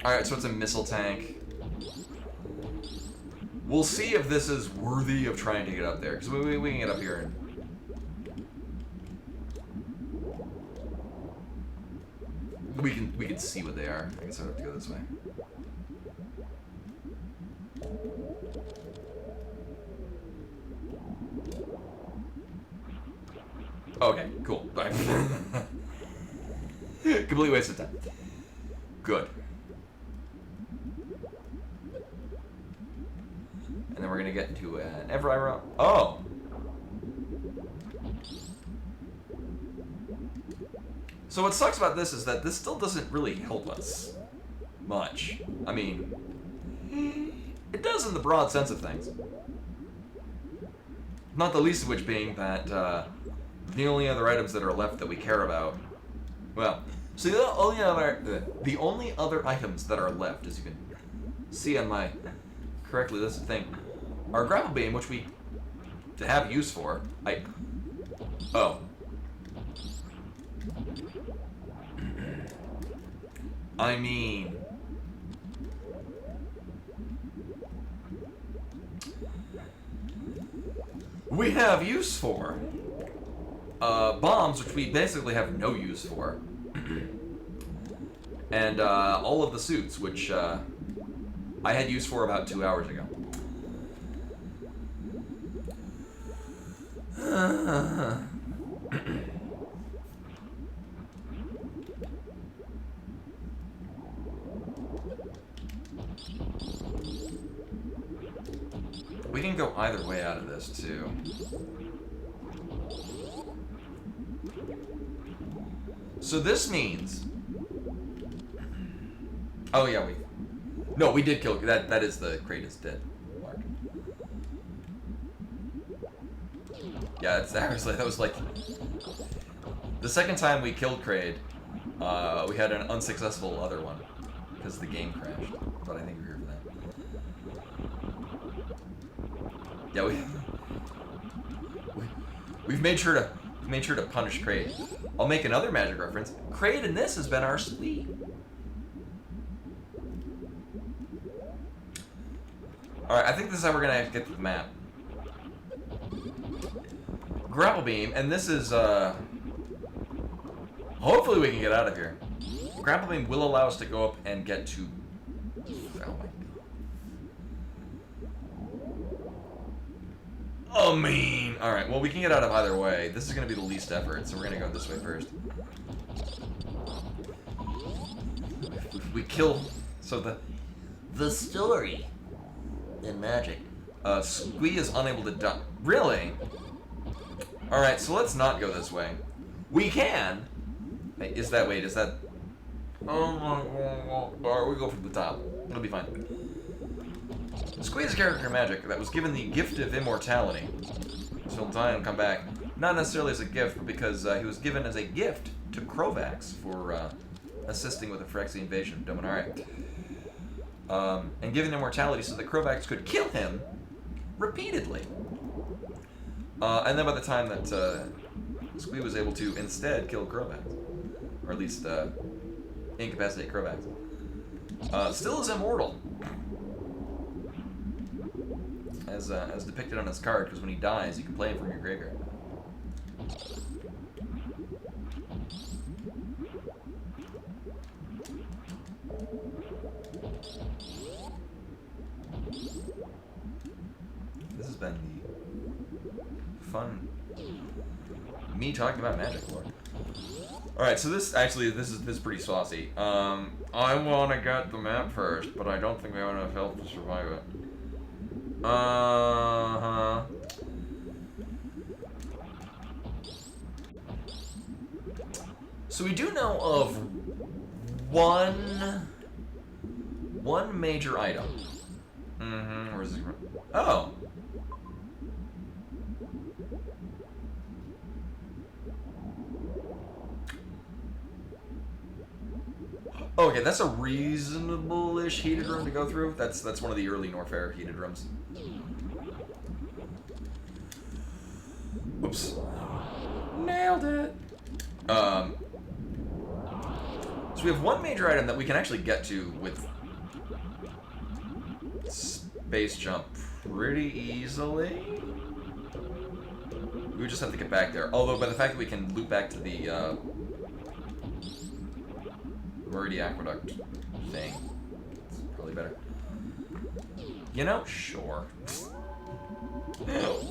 Alright, so it's a missile tank. We'll see if this is worthy of trying to get up there, because we can get up here and... We can see what they are. I guess I have to go this way. Okay, cool. Bye. Complete waste of time. Good. And then we're gonna get into an ever. Oh. So what sucks about this is that this still doesn't really help us much. I mean, it does in the broad sense of things. Not the least of which being that the only other items that are left that we care about. Well, so the only other items that are left, as you can see on my correctly listed thing, are grapple beam, which we have use for. I mean, we have use for bombs, which we basically have no use for, and all of the suits, which I had use for about 2 hours ago. We can go either way out of this, too. So this means... Oh, yeah, No, we did kill... That is the crate is dead mark. Yeah, that was like... The second time we killed Kraid, we had an unsuccessful other one. Because the game crashed. But I think we're here for that. Yeah, we've made sure to punish Kraid. I'll make another magic reference. Kraid in this has been our sleep. Alright, I think this is how we're gonna have to get to the map. Grapple beam, and this is hopefully we can get out of here. Grapple beam will allow us to go up and get to... Oh my... Oh, mean. Alright, well, we can get out of either way. This is going to be the least effort, so we're going to go this way first. We kill... So the story in Magic. Squee is unable to die. Really? Alright, so let's not go this way. We can! Wait, is that... Or we go from the top. It'll be fine. Squee is a character in Magic that was given the gift of immortality. So he'll die and come back. Not necessarily as a gift, but because he was given as a gift to Krovax for assisting with the Phyrexian invasion of Dominaria. And given immortality so that Krovax could kill him repeatedly. And then by the time that Squee was able to instead kill Krovax, or at least incapacitate Krovax, still is immortal. As depicted on his card, because when he dies, you can play him from your graveyard. This has been the fun me talking about Magic lore. Alright, so this is pretty saucy. I want to get the map first, but I don't think we have enough health to survive it. Uh-huh. So we do know of one major item. Mm-hmm. Where's it? Oh. Okay, that's a reasonable-ish heated room to go through. That's one of the early Norfair heated rooms. Oops. Nailed it. So we have one major item that we can actually get to with space jump pretty easily. We would just have to get back there. Although by the fact that we can loop back to the Murray Aqueduct thing, it's probably better. You know, sure.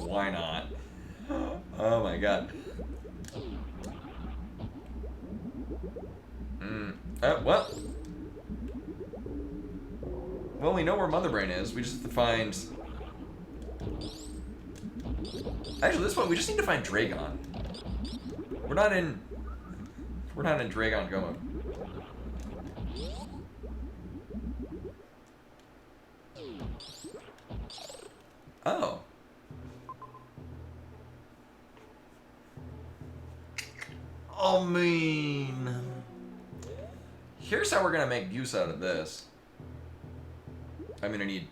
Why not? Oh my god. Well. Well, we know where Mother Brain is. We just have to find... Actually, this one, we just need to find Dragon. We're not in Dragon Go mode. Oh. I mean... Here's how we're gonna make use out of this. I'm gonna need...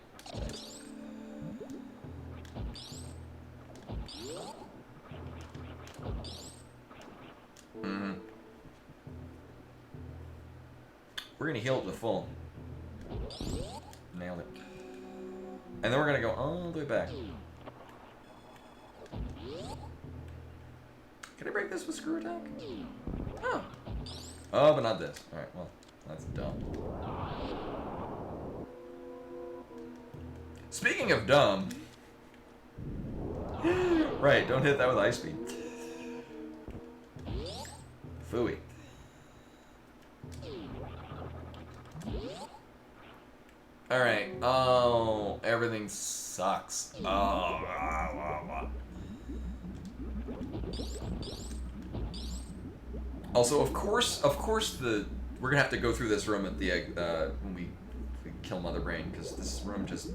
We're gonna heal up to full. Nailed it. And then we're gonna go all the way back. Can I break this with screw attack? Oh. Oh, but not this. Alright, well, that's dumb. Speaking of dumb... Right, don't hit that with ice beam. Phooey. Alright, oh, everything sucks. Oh, Also, of course, we're gonna have to go through this room at the when we kill Mother Brain, because this room just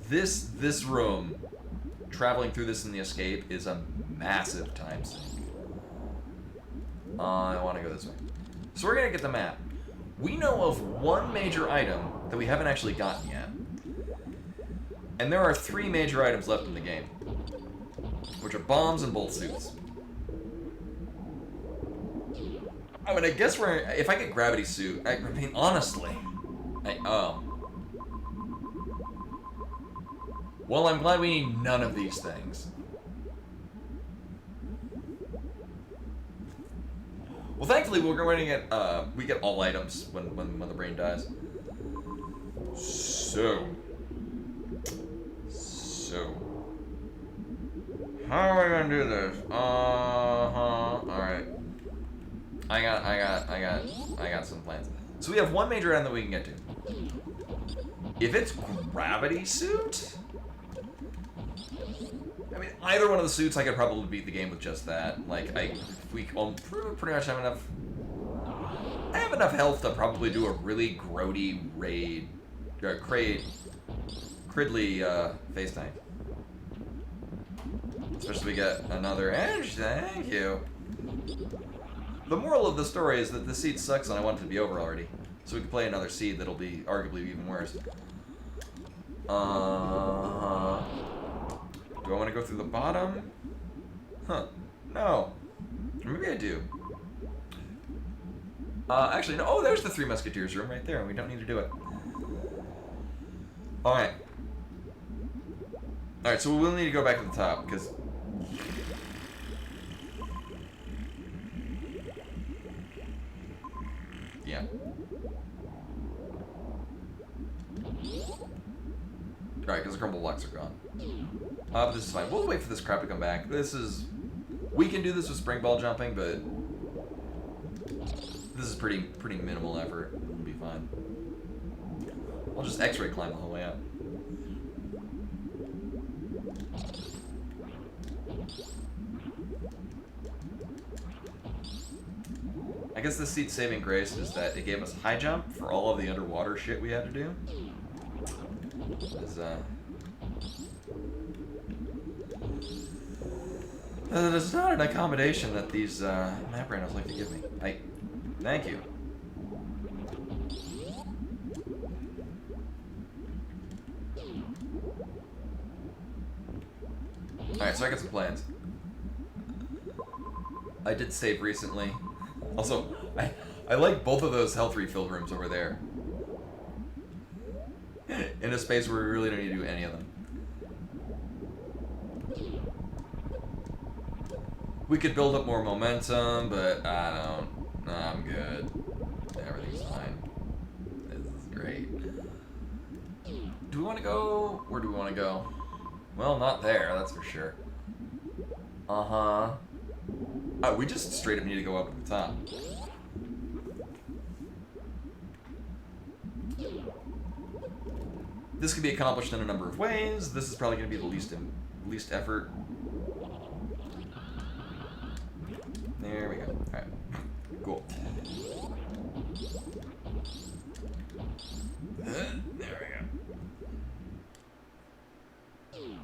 this room, traveling through this in the escape is a massive time sink. I want to go this way, so we're gonna get the map. We know of one major item that we haven't actually gotten yet, and there are 3 major items left in the game, which are bombs and bolt suits. I mean, I guess if I get gravity suit, I mean, honestly, well, I'm glad we need none of these things. Well, thankfully, we're going to get, we get all items when Mother Brain dies. So, how are we gonna do this? Alright. I got some plans. So we have one major item that we can get to. If it's gravity suit, I mean, either one of the suits, I could probably beat the game with just that. Like, we pretty much have enough. I have enough health to probably do a really grody raid, Cridley FaceTime. Especially we get another edge. Thank you. The moral of the story is that the seed sucks and I want it to be over already. So we can play another seed that'll be arguably even worse. Do I want to go through the bottom? Huh. No. Maybe I do. Actually, no. Oh, there's the 3 Musketeers room right there, and we don't need to do it. Alright. Alright, so we will need to go back to the top, because... Yeah. Alright, because the crumble blocks are gone. But this is fine. We'll wait for this crap to come back. This is... We can do this with spring ball jumping, but... This is pretty minimal effort. It'll be fine. I'll just X-ray climb the whole way up. I guess the seat's saving grace is that it gave us high jump for all of the underwater shit we had to do. That is not an accommodation that these map randos like to give me. Thank you. Alright, so I got some plans. I did save recently. Also, I like both of those health refill rooms over there. In a space where we really don't need to do any of them. We could build up more momentum, but I don't. No, I'm good. Everything's fine. This is great. Do we want to go? Where do we want to go? Well, not there, that's for sure. We just straight up need to go up at the top. This can be accomplished in a number of ways. This is probably going to be the least effort. There we go. All right. Cool. There we go.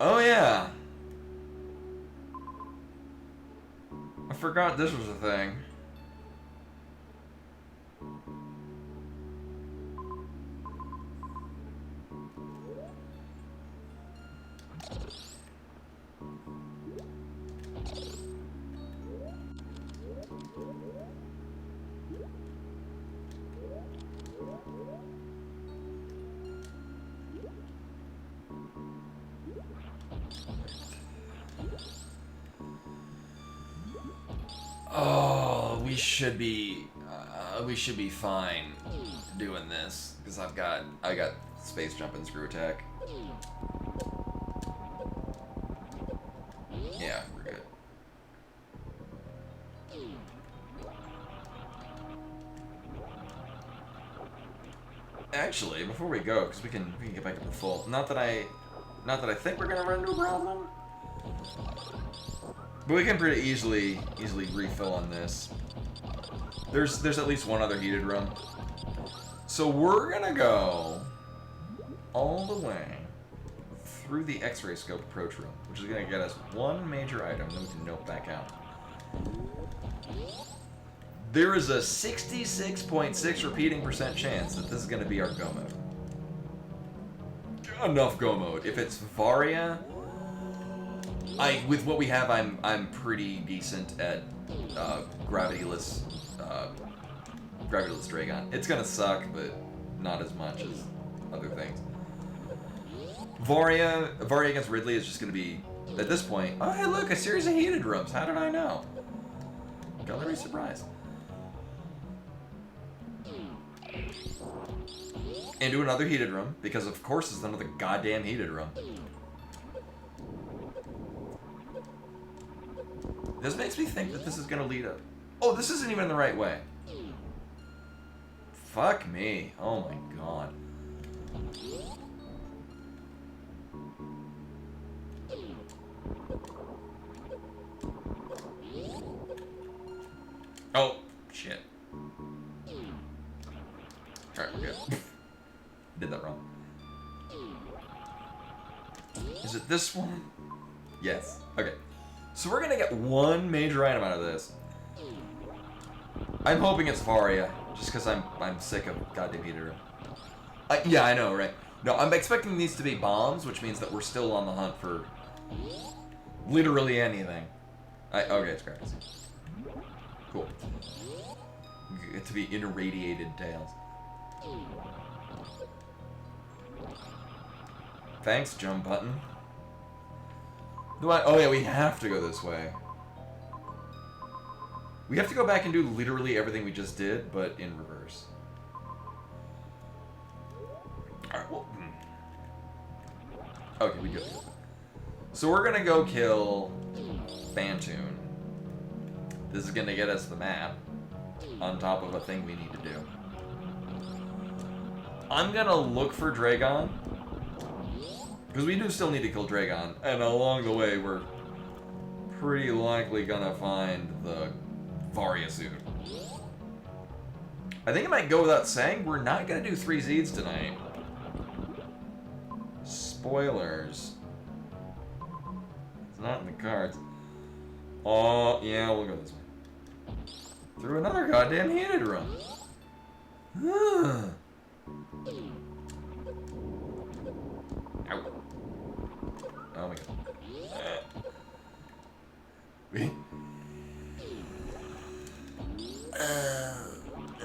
Oh yeah. I forgot this was a thing. Oh, we should be fine doing this because I got space jump and screw attack. Yeah, we're good. Actually, before we go, because we can get back to the full. Not that I think we're gonna run into a problem. But we can pretty easily refill on this. There's at least one other heated room. So we're gonna go all the way through the X-ray scope approach room, which is gonna get us one major item, then we can note back out. There is a 66.6 repeating % chance that this is gonna be our go mode. Enough go mode. If it's Varia, with what we have, I'm pretty decent at gravityless Dragon. It's gonna suck, but not as much as other things. Varia against Ridley is just gonna be, at this point, oh hey look, a series of heated rooms. How did I know? Gallery surprise. Into another heated room, because of course it's another goddamn heated room. This makes me think that this is gonna lead up. Oh, this isn't even the right way. Fuck me. Oh my god. Oh, shit. Alright, we're good. Did that wrong. Is it this one? Yes. Okay. So we're gonna get one major item out of this. I'm hoping it's Varia, just because I'm sick of goddamn heater. Yeah, I know, right? No, I'm expecting these to be bombs, which means that we're still on the hunt for literally anything. Okay, it's Krampus. Cool. Get to be irradiated tails. Thanks, jump button. Oh yeah, we have to go this way. We have to go back and do literally everything we just did, but in reverse. Alright, well... Okay, we go. So we're gonna go kill Bantoon. This is gonna get us the map, on top of a thing we need to do. I'm gonna look for Dragon, because we do still need to kill Dragon, and along the way we're pretty likely gonna find the Varia suit. I think it might go without saying, we're not gonna do 3 Zeds tonight. Spoilers. It's not in the cards. Oh, yeah, we'll go this way. Through another goddamn heated room. Ow. Oh my god.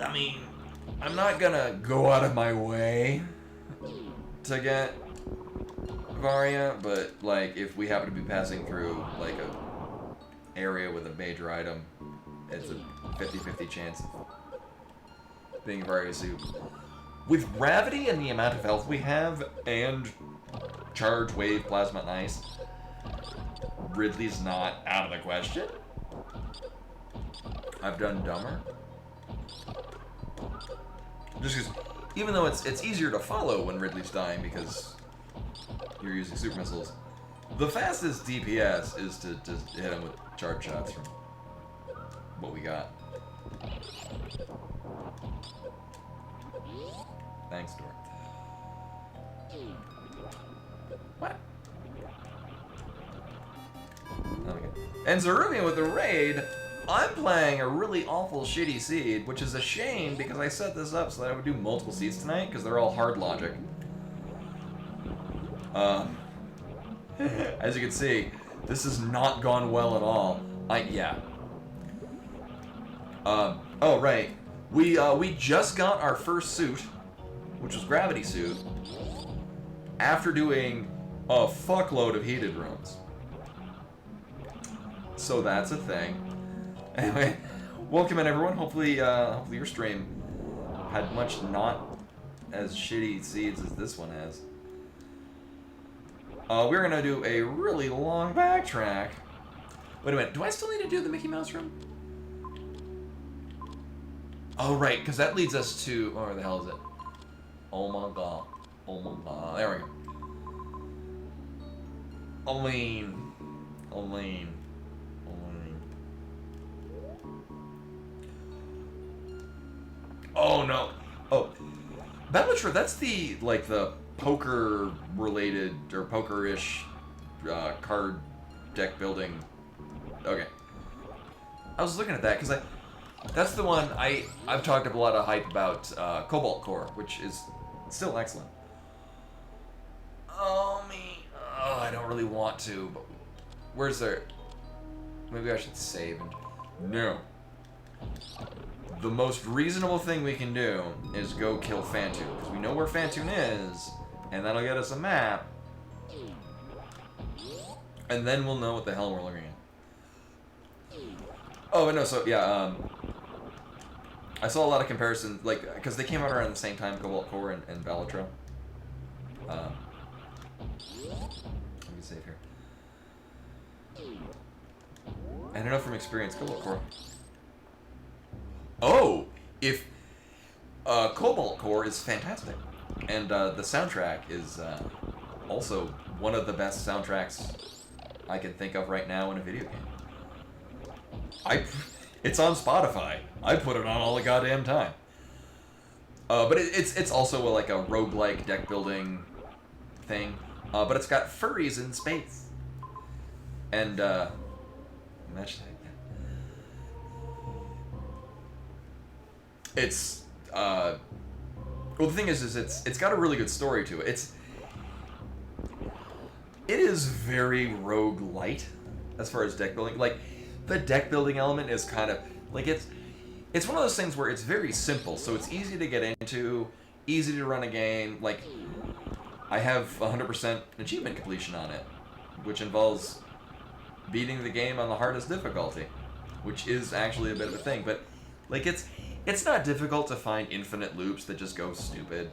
I mean, I'm not gonna go out of my way to get Varia, but like if we happen to be passing through like a area with a major item, it's a 50-50 chance of being Varia suit. With gravity and the amount of health we have, and charge, wave, plasma, and ice, Ridley's not out of the question. I've done dumber. Just because even though it's easier to follow when Ridley's dying because you're using super missiles, the fastest DPS is to just hit him with charge shots from what we got. Thanks, Dor. What? Okay. And Zeruvian with the raid. I'm playing a really awful shitty seed, which is a shame because I set this up so that I would do multiple seeds tonight because they're all hard logic. As you can see, this has not gone well at all. Oh right, we just got our first suit, which was gravity suit, after doing a fuckload of heated rooms. So that's a thing. Anyway, welcome in everyone. Hopefully your stream had much not as shitty seeds as this one has. We're gonna do a really long backtrack. Wait a minute, do I still need to do the Mickey Mouse room? Oh right, because that leads us to, oh, where the hell is it? Oh my god. Oh my god. There we go. Aline. Oh no. Oh. Bellatrix, that's the, like, the poker related, or poker-ish card deck building. Okay. I was looking at that, because that's the one I've talked up a lot of hype about, Cobalt Core, which is still excellent. Oh, me. Oh, I don't really want to, but where's there? Maybe I should save and... No. The most reasonable thing we can do is go kill Fantoon, because we know where Fantoon is, and that'll get us a map, and then we'll know what the hell we're looking at. Oh, no, so, yeah, I saw a lot of comparisons, like, because they came out around the same time, Cobalt Core and Bellatrix. Let me save here. And I know from experience, Cobalt Core. Oh, if Cobalt Core is fantastic, and the soundtrack is also one of the best soundtracks I can think of right now in a video game. It's on Spotify. I put it on all the goddamn time. But it's also like a roguelike deck building thing, but it's got furries in space, and imagine. It's well, the thing is it's got a really good story to it. It is very roguelite as far as deck building. Like, the deck building element is kind of like it's one of those things where it's very simple, so it's easy to get into, easy to run a game. Like, I have 100% achievement completion on it, which involves beating the game on the hardest difficulty, which is actually a bit of a thing. But like, it's not difficult to find infinite loops that just go stupid,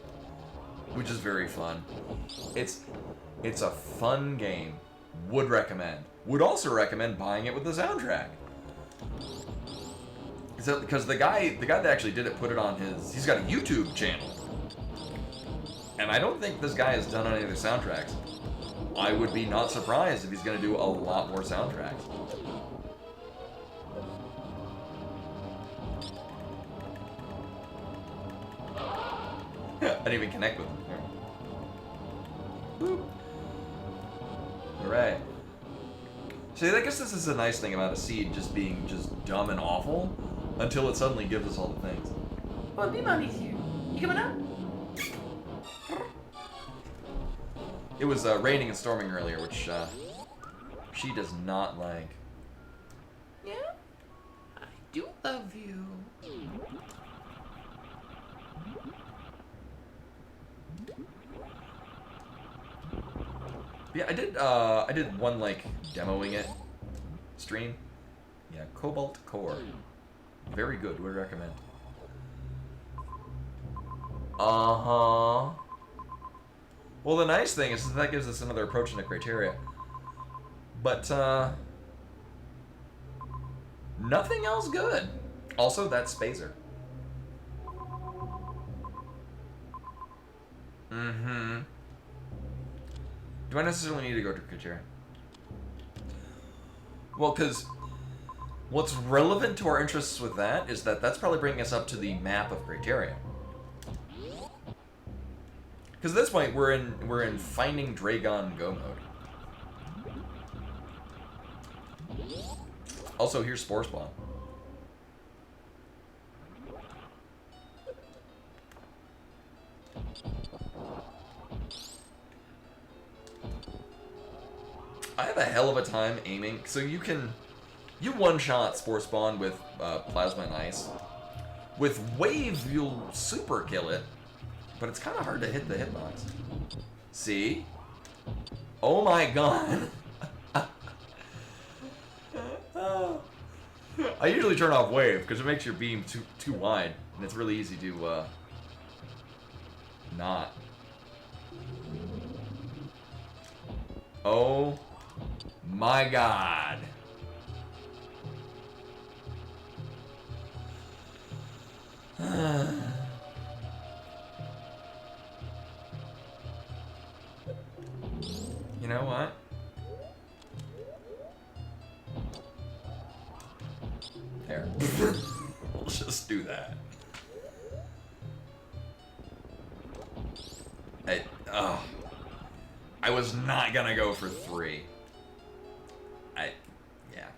which is very fun. It's a fun game. Would recommend. Would also recommend buying it with the soundtrack. Because the guy that actually did it put it on he's got a YouTube channel. And I don't think this guy has done any of the soundtracks. I would be not surprised if he's going to do a lot more soundtracks. I didn't even connect with him. Boop. Alright. See, I guess this is a nice thing about a seed just being just dumb and awful until it suddenly gives us all the things. Oh, B-Mommy's here. You coming up? It was raining and storming earlier, which she does not like. Yeah? I do love you. Yeah, I did one, like, demoing it stream. Yeah, Cobalt Core. Very good, would recommend. Uh-huh. Well, the nice thing is that gives us another approach into criteria. But, nothing else good. Also, that's Spazer. Mm-hmm. Do I necessarily need to go to Kateria? Well, because what's relevant to our interests with that is that that's probably bringing us up to the map of Criteria. Because at this point, we're in Finding Dragon Go mode. Also, here's Spore Spawn. I have a hell of a time aiming. So you one-shot Spore Spawn with Plasma and Ice. With Wave, you'll super kill it. But it's kind of hard to hit the hitbox. See? Oh my god. I usually turn off Wave because it makes your beam too wide. And it's really easy to not. Oh my god. You know what? There. Let's just do that. I was not gonna go for 3. Yeah.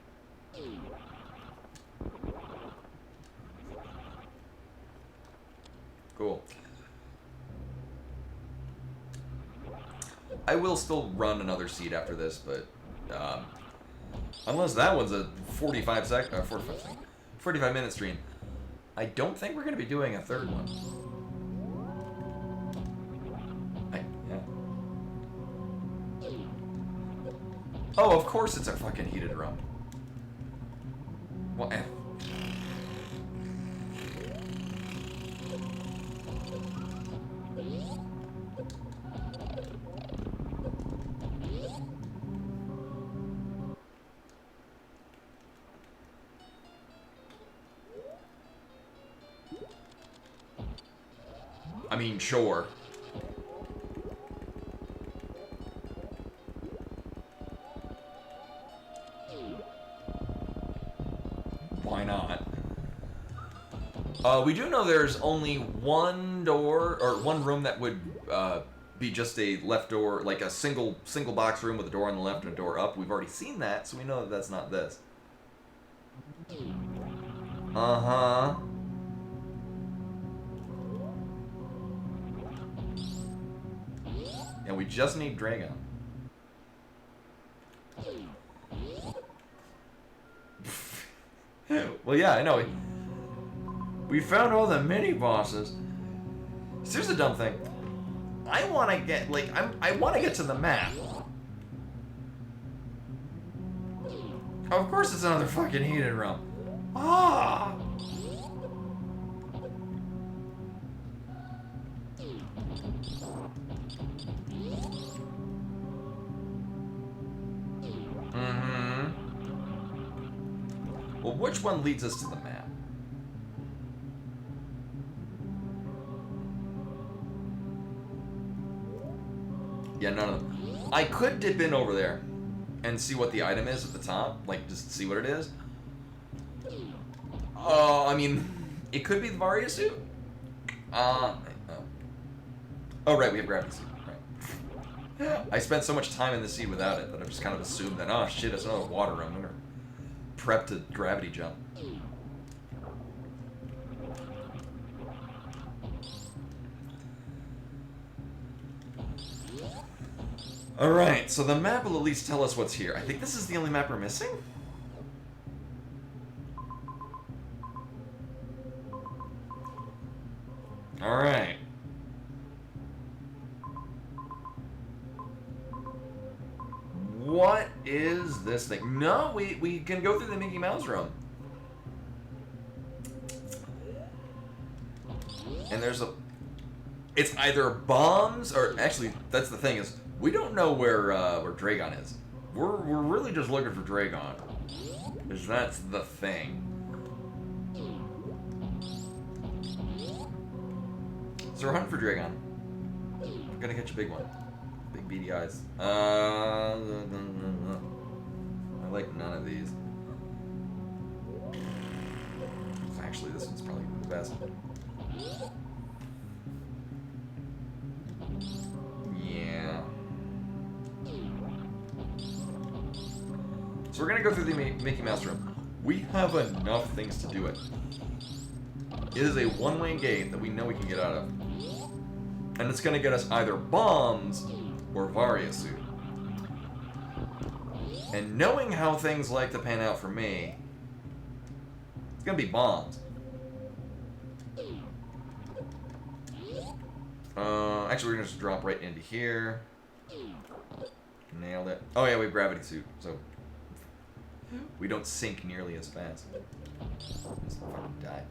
Cool. I will still run another seed after this, but unless that one's a 45 minute stream, I don't think we're gonna be doing a third one. Yeah. Oh, of course it's a fucking heated room. Well, I mean, sure. Why not? We do know there's only one door, or one room that would be just a left door, like a single box room with a door on the left and a door up. We've already seen that, so we know that that's not this. Uh-huh. And we just need Dragon. Well, yeah, I know. We found all the mini bosses. So here's the dumb thing. I want to get I want to get to the map. Of course, it's another fucking heated room. Ah. Well, which one leads us to the map? Yeah, none of them. I could dip in over there and see what the item is at the top, like just see what it is. I mean, it could be the Varia suit. Oh, right, we have gravity suit. Right. I spent so much time in the sea without it that I've just kind of assumed that, oh shit, it's another water room. I'm gonna prep to gravity jump. Alright, so the map will at least tell us what's here. I think this is the only map we're missing? Alright. What is this thing? No, we can go through the Mickey Mouse room. And there's a... It's either bombs, or actually, that's the thing, is we don't know where Dragon is. We're really just looking for Dragon. Because that's the thing. So we're hunting for Dragon. I'm gonna catch a big one. Big beady eyes. I like none of these. Actually, this one's probably the best. Yeah. So we're gonna go through the Mickey Mouse room. We have enough things to do it. It is a one-way gate that we know we can get out of. And it's gonna get us either bombs or Varia suit. And knowing how things like to pan out for me, it's gonna be bombs. Actually, we're gonna just drop right into here. Nailed it. Oh yeah, we have gravity suit, so we don't sink nearly as fast. Just fucking die.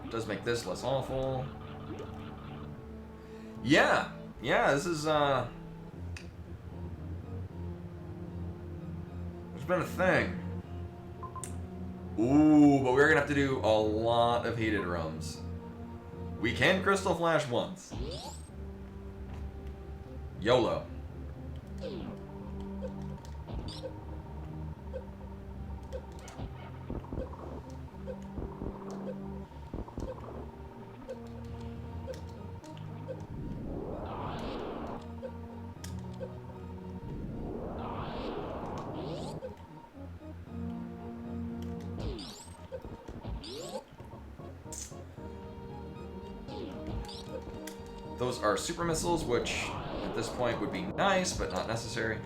Does make this less awful. Yeah, this is there's been a thing. Ooh, but we're gonna have to do a lot of heated rooms. We can Crystal Flash once. YOLO. Those are super missiles, which at this point would be nice, but not necessary.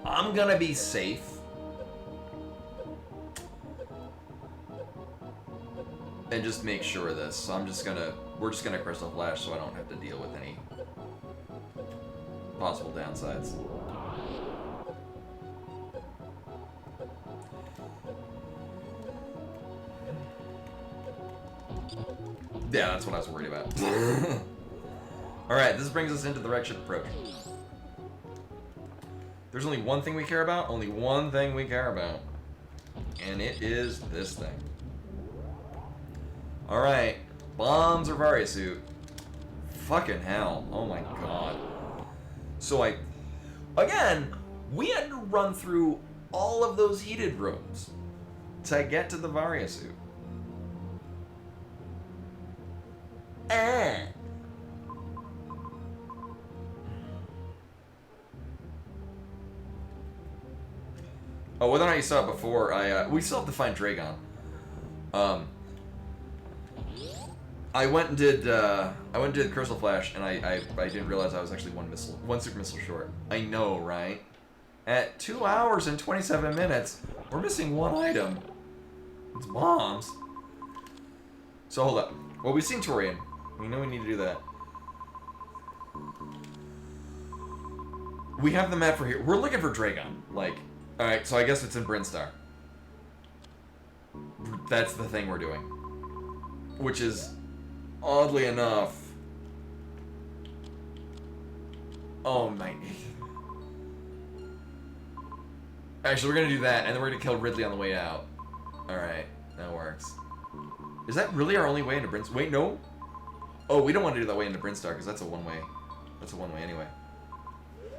I'm gonna be safe. And just make sure of this. So we're just gonna Crystal Flash so I don't have to deal with any possible downsides. Yeah, that's what I was worried about. Alright, this brings us into the wreck ship approach. There's only one thing we care about, only one thing we care about. And it is this thing. Alright, bombs or Varia suit. Fucking hell, oh my god. So again, we had to run through all of those heated rooms to get to the Varia suit. Oh, whether or not you saw it before, we still have to find Dragon. I went and did Crystal Flash, and I didn't realize I was actually one super missile short. I know, right? At 2 hours and 27 minutes, we're missing one item. It's bombs. So hold up. Well, we've seen Torian. We know we need to do that. We have the map for here. We're looking for Dragon. Alright, so I guess it's in Brinstar. That's the thing we're doing. Which is, oddly enough... Oh my... Actually, we're gonna do that, and then we're gonna kill Ridley on the way out. Alright, that works. Is that really our only way into Brinstar? Wait, no? Oh, we don't want to do that way into Brinstar, because that's a one-way. That's a one-way anyway.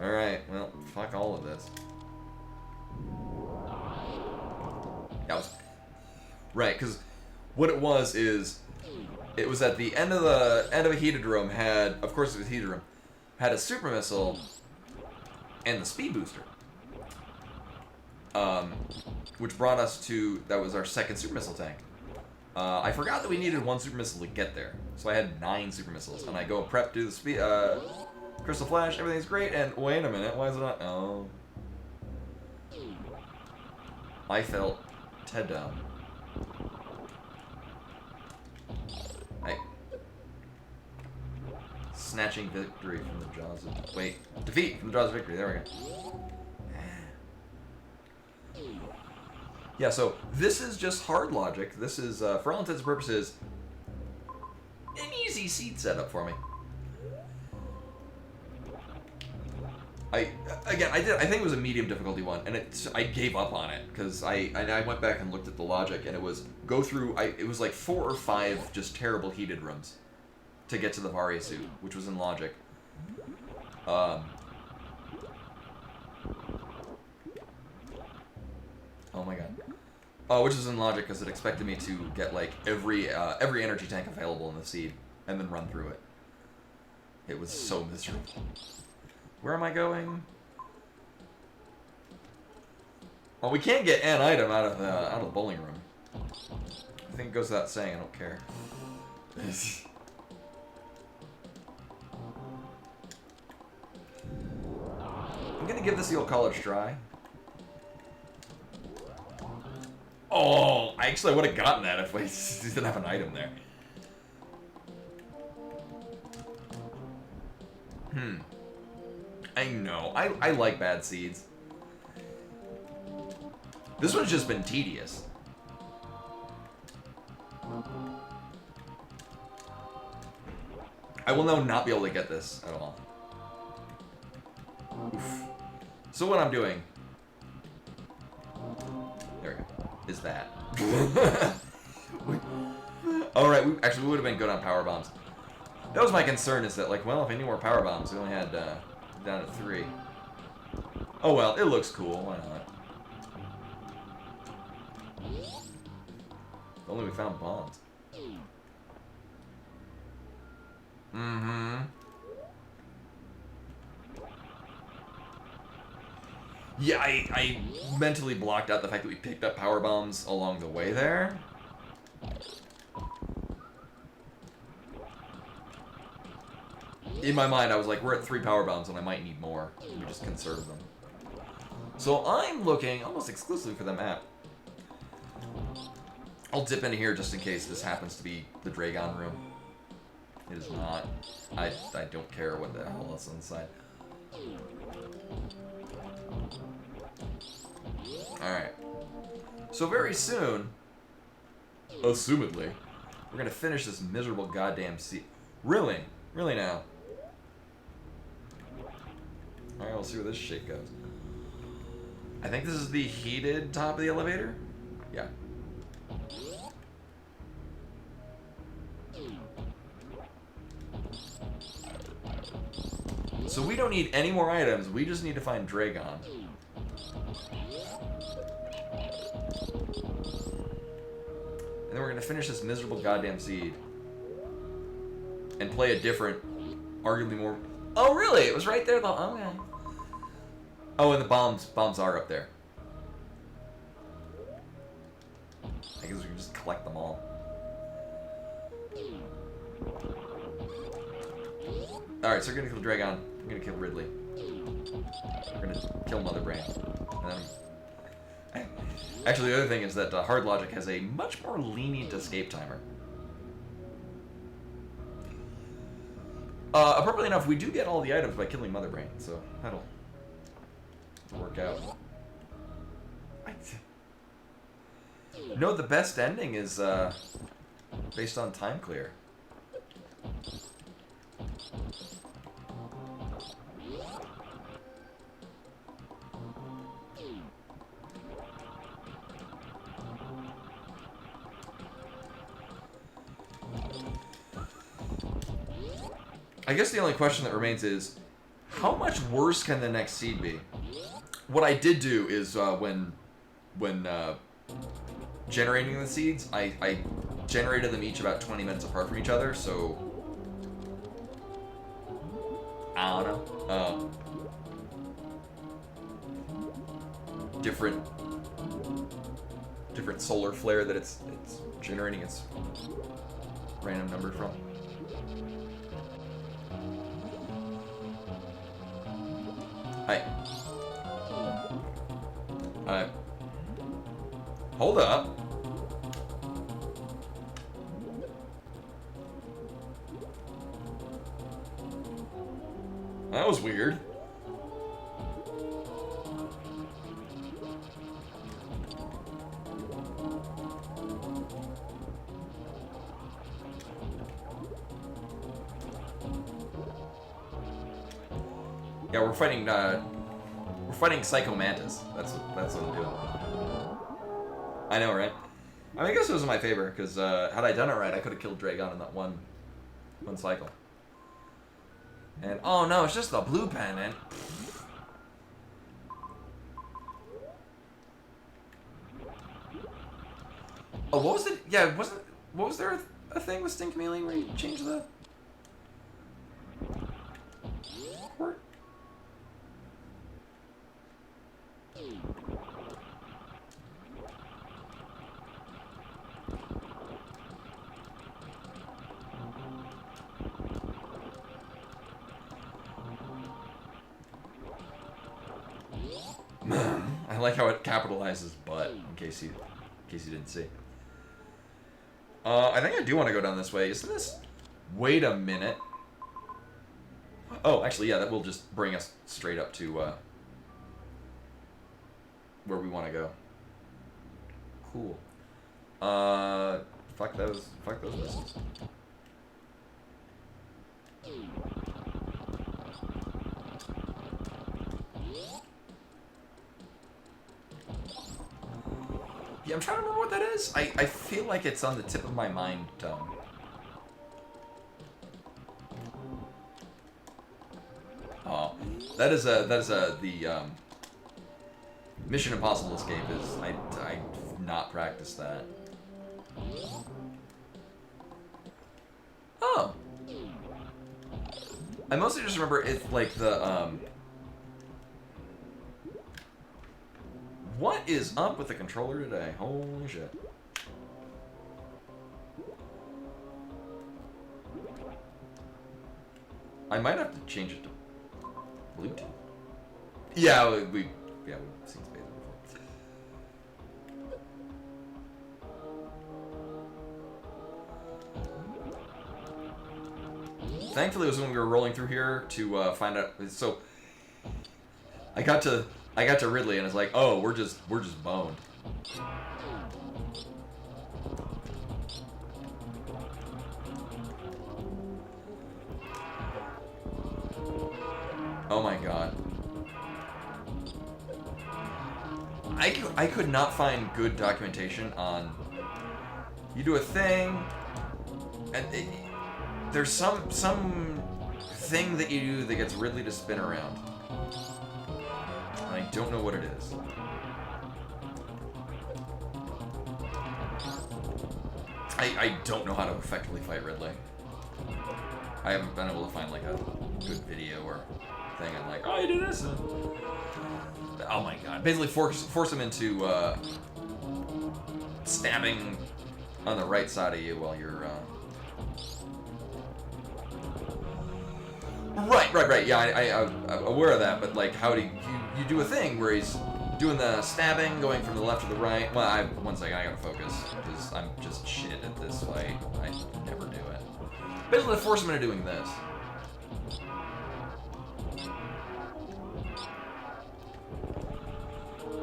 Alright, well, fuck all of this. Right, because what it was is, it was at the end of a heated room of course it was a heated room, had a super missile and the speed booster, which brought us to, that was our second super missile tank. I forgot that we needed one super missile to get there, so I had 9 super missiles, and I go prep to the speed Crystal Flash, everything's great, and wait a minute, why is it not? Oh, I felt Ted down. Snatching victory from the jaws of... Wait. Defeat from the jaws of victory. There we go. Yeah, so this is just hard logic. This is, for all intents and purposes, an easy seed setup for me. I think it was a medium difficulty one, and I gave up on it because I went back and looked at the logic, and it was go through. It was like 4 or 5 just terrible heated rooms to get to the Varia suit, which was in logic. Oh my god. Oh, which is in logic because it expected me to get like every energy tank available in the seed and then run through it. It was so miserable. Where am I going? Well, we can't get an item out of the bowling room. I think it goes without saying. I don't care. I'm gonna give this the old college try. Oh, I actually would have gotten that if we didn't have an item there. I know. I like bad seeds. This one's just been tedious. I will now not be able to get this at all. Oof. So what I'm doing... There we go. Is that. Alright, we would have been good on power bombs. That was my concern, is that, like, well, if I need more power bombs, we only had down to 3. Oh well, it looks cool. Why not? If only we found bombs. Yeah, I mentally blocked out the fact that we picked up power bombs along the way there. In my mind, I was like, we're at 3 power bombs and I might need more. We just conserve them. So I'm looking almost exclusively for the map. I'll dip into here just in case this happens to be the Dragon room. It is not. I don't care what the hell else inside. Alright. So very soon, assumedly, we're gonna finish this miserable goddamn sea. Really? Really now? Alright, we'll see where this shit goes. I think this is the heated top of the elevator? Yeah. So we don't need any more items, we just need to find Dragon. And then we're gonna finish this miserable goddamn seed. And play a different, arguably more... Oh really? It was right there though, okay. Oh, and the bombs are up there. I guess we can just collect them all. Alright, so we're gonna kill Dragon. I'm gonna kill Ridley. We're gonna kill Mother Brain. And then... Actually, the other thing is that Hard Logic has a much more lenient escape timer. Appropriately enough, we do get all the items by killing Mother Brain, so that'll work out. No, the best ending is based on time clear. I guess the only question that remains is, how much worse can the next seed be? What I did do is when generating the seeds, I generated them each about 20 minutes apart from each other, so I don't know. Different solar flare that it's generating its random number from. Hi. Hold up. That was weird. Yeah, we're fighting Psycho Mantis. That's what I'm doing. I know, right? I mean, I guess it was in my favor, because had I done it right, I could have killed Dragon in that one cycle. And, oh no, it's just the blue pen, and... Oh, what was it? Yeah, what was there a thing with Sting Chameleon where you changed the... Port? I like how it capitalizes butt, in case you didn't see. I think I do want to go down this way. Isn't this... Wait a minute. Oh, actually, yeah, that will just bring us straight up to, where we want to go. Cool. Fuck those missiles. Yeah, I'm trying to remember what that is. I feel like it's on the tip of my mind. Oh, that is the Mission Impossible escape is. I've not practiced that. Oh. I mostly just remember it like the What is up with the controller today? Holy shit. I might have to change it to Bluetooth. Yeah, we've seen space before. Thankfully, it was when we were rolling through here to find out. So I got to Ridley, and it's like, oh, we're just boned. Oh my god. I could not find good documentation on... You do a thing, and there's some thing that you do that gets Ridley to spin around. And I don't know what it is. I don't know how to effectively fight Ridley. I haven't been able to find like a good video or thing. I'm like, oh, you do this. Oh my god! Basically, force him into stabbing on the right side of you while you're. Right. Yeah, I'm aware of that. But like, how do you do a thing where he's doing the stabbing, going from the left to the right? Well, one second, I gotta focus because I'm just shit at this fight. I never do it. Basically, force him into doing this.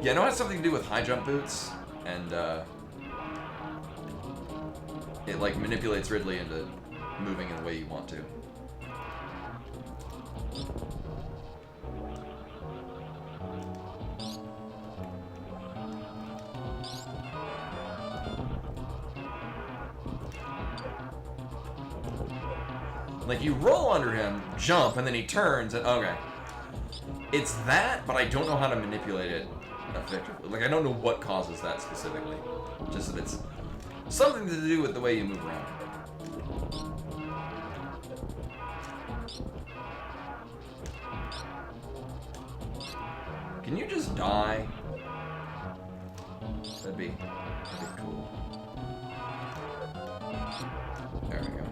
Yeah, I know it has something to do with high jump boots, and it like manipulates Ridley into moving in the way you want to. Like, you roll under him, jump, and then he turns, and okay. It's that, but I don't know how to manipulate it effectively. Like, I don't know what causes that specifically. Just that it's something to do with the way you move around. Can you just die? That'd be cool. There we go.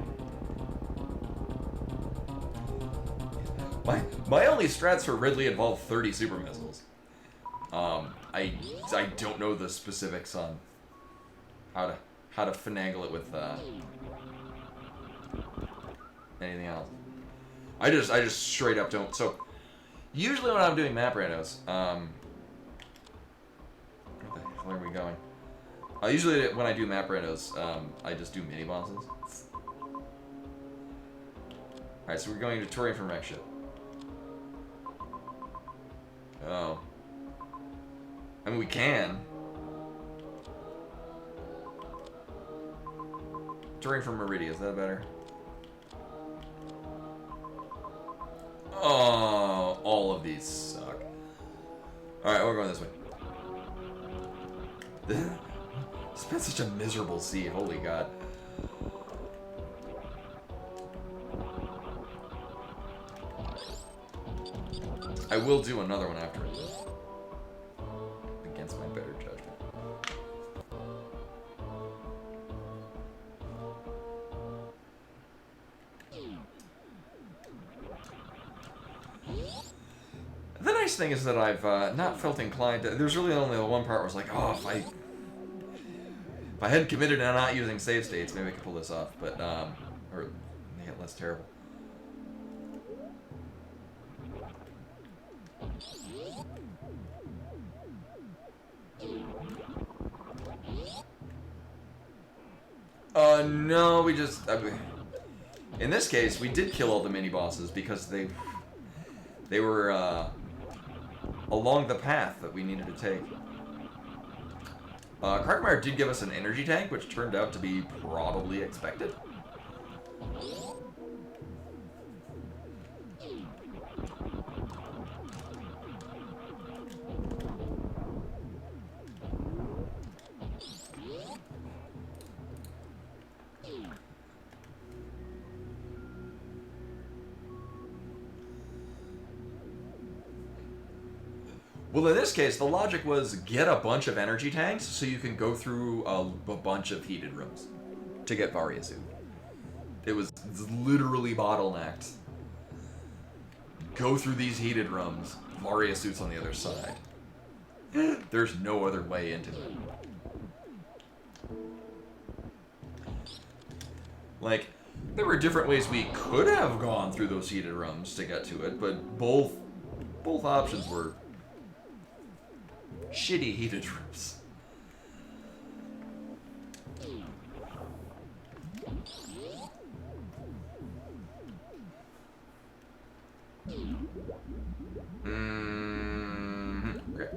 My only strats for Ridley involve 30 super missiles. I don't know the specifics on how to finagle it with anything else. I just straight up don't. So usually when I'm doing map randos, where are we going? Usually when I do map randos, I just do mini bosses. Alright, so we're going to Torian from Wreck Ship. Oh. I mean, we can. Terrain from Meridia, is that better? Oh, all of these suck. Alright, we're going this way. It's been such a miserable sea, holy god. I will do another one after it. Against my better judgment. The nice thing is that I've not felt inclined to, there's really only the one part where it's like, oh, if I hadn't committed to not using save states, maybe I could pull this off, but, or make it less terrible. No, we just, I mean, in this case, we did kill all the mini-bosses because they were, along the path that we needed to take. Quagmire did give us an energy tank, which turned out to be probably expected. Well, in this case, the logic was get a bunch of energy tanks so you can go through a bunch of heated rooms to get Varia Suit. It was literally bottlenecked. Go through these heated rooms, Varia Suit's on the other side. There's no other way into it. Like, there were different ways we could have gone through those heated rooms to get to it, but both options were shitty heated rooms. Okay.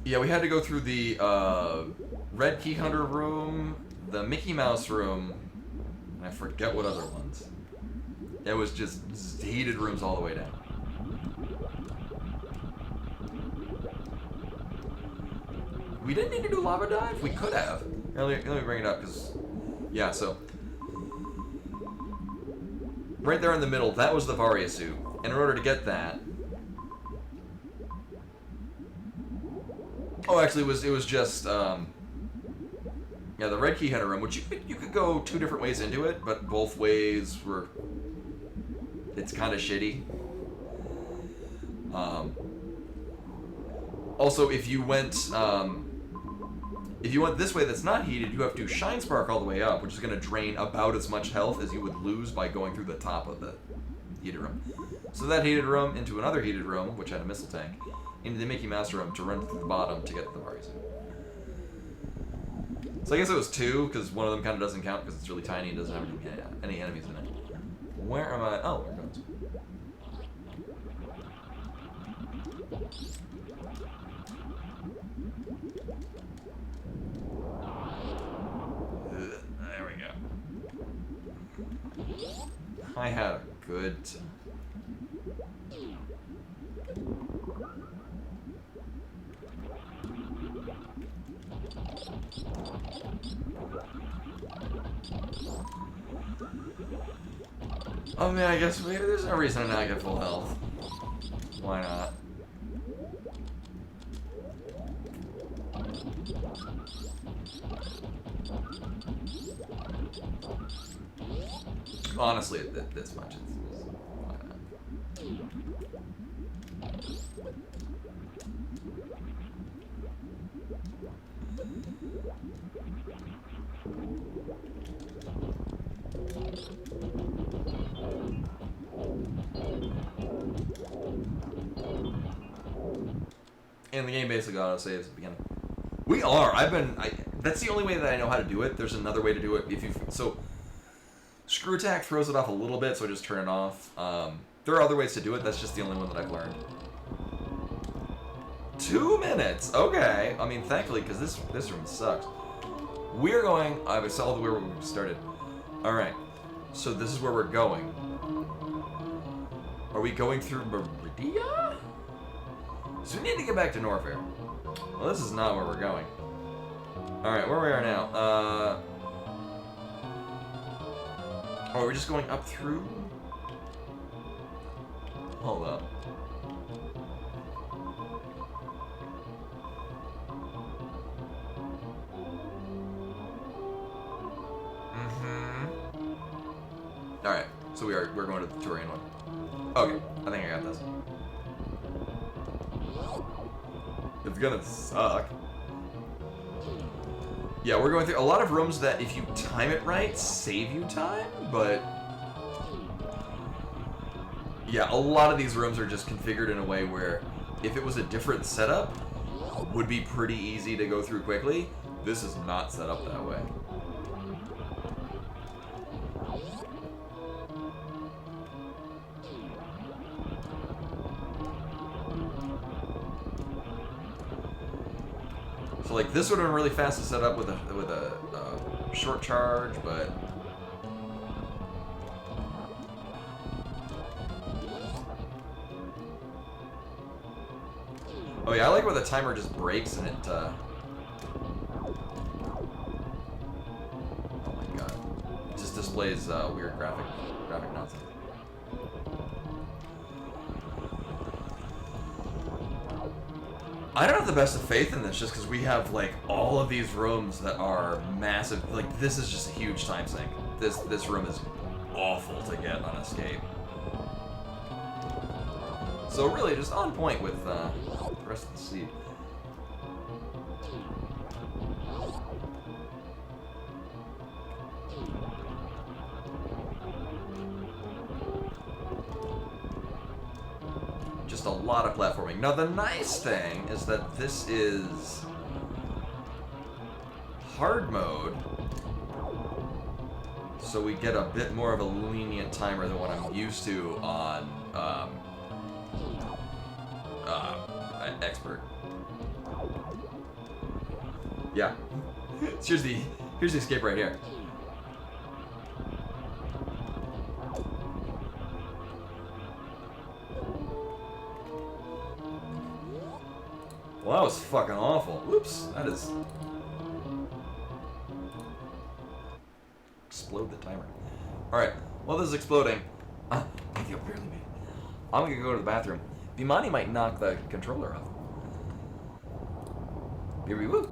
Yeah, we had to go through the Red Key Hunter room, the Mickey Mouse room, and I forget what other ones. It was just heated rooms all the way down. We didn't need to do Lava Dive? We could have. Here, let me bring it up, because... Yeah, so... Right there in the middle, that was the Varia Suit. And in order to get that... Oh, actually, it was just, yeah, the Red Key Hunter room, which you could go two different ways into it, but both ways were... It's kind of shitty. Also, if you went this way that's not heated, you have to Shine Spark all the way up, which is going to drain about as much health as you would lose by going through the top of the heated room. So that heated room into another heated room, which had a missile tank, into the Mickey Mouse room to run through the bottom to get to the Varia Suit. So I guess it was two, because one of them kind of doesn't count because it's really tiny and doesn't have any enemies in it. Where am I? Oh, there it goes. There we go. I had a good time. Oh man, I guess there's no reason to not get full health. Why not? Honestly, this much is why not? And the game basically auto-saves at the beginning. That's the only way that I know how to do it. There's another way to do it. So, screw attack throws it off a little bit, so I just turn it off. There are other ways to do it. That's just the only one that I've learned. 2 minutes. Okay. I mean, thankfully, because this room sucks. We're going. I saw where we started. All right. So this is where we're going. Are we going through Meridia? So we need to get back to Norfair. Well, this is not where we're going. Alright, where we are now. Oh, we're just going up through? Hold up. Alright, so we're going to the Turian one. Okay, I think I got this. It's gonna suck. Yeah, we're going through a lot of rooms that, if you time it right, save you time, but... Yeah, a lot of these rooms are just configured in a way where, if it was a different setup, would be pretty easy to go through quickly. This is not set up that way. So like this would have been really fast to set up with a short charge, but oh yeah, I like where the timer just breaks and it. Oh my god, it just displays weird graphic nonsense. I don't have the best of faith in this just because we have like all of these rooms that are massive. Like this is just a huge time sink. This room is awful to get on escape. So really just on point with the rest of the seed. Just a lot of platforming. Now the nice thing is that this is hard mode, so we get a bit more of a lenient timer than what I'm used to on expert. Yeah. here's the escape right here. Well, that was fucking awful. Oops, that is... Explode the timer. Alright, while this is exploding, I feel barely me. I'm gonna go to the bathroom. Vimani might knock the controller off. Here we go.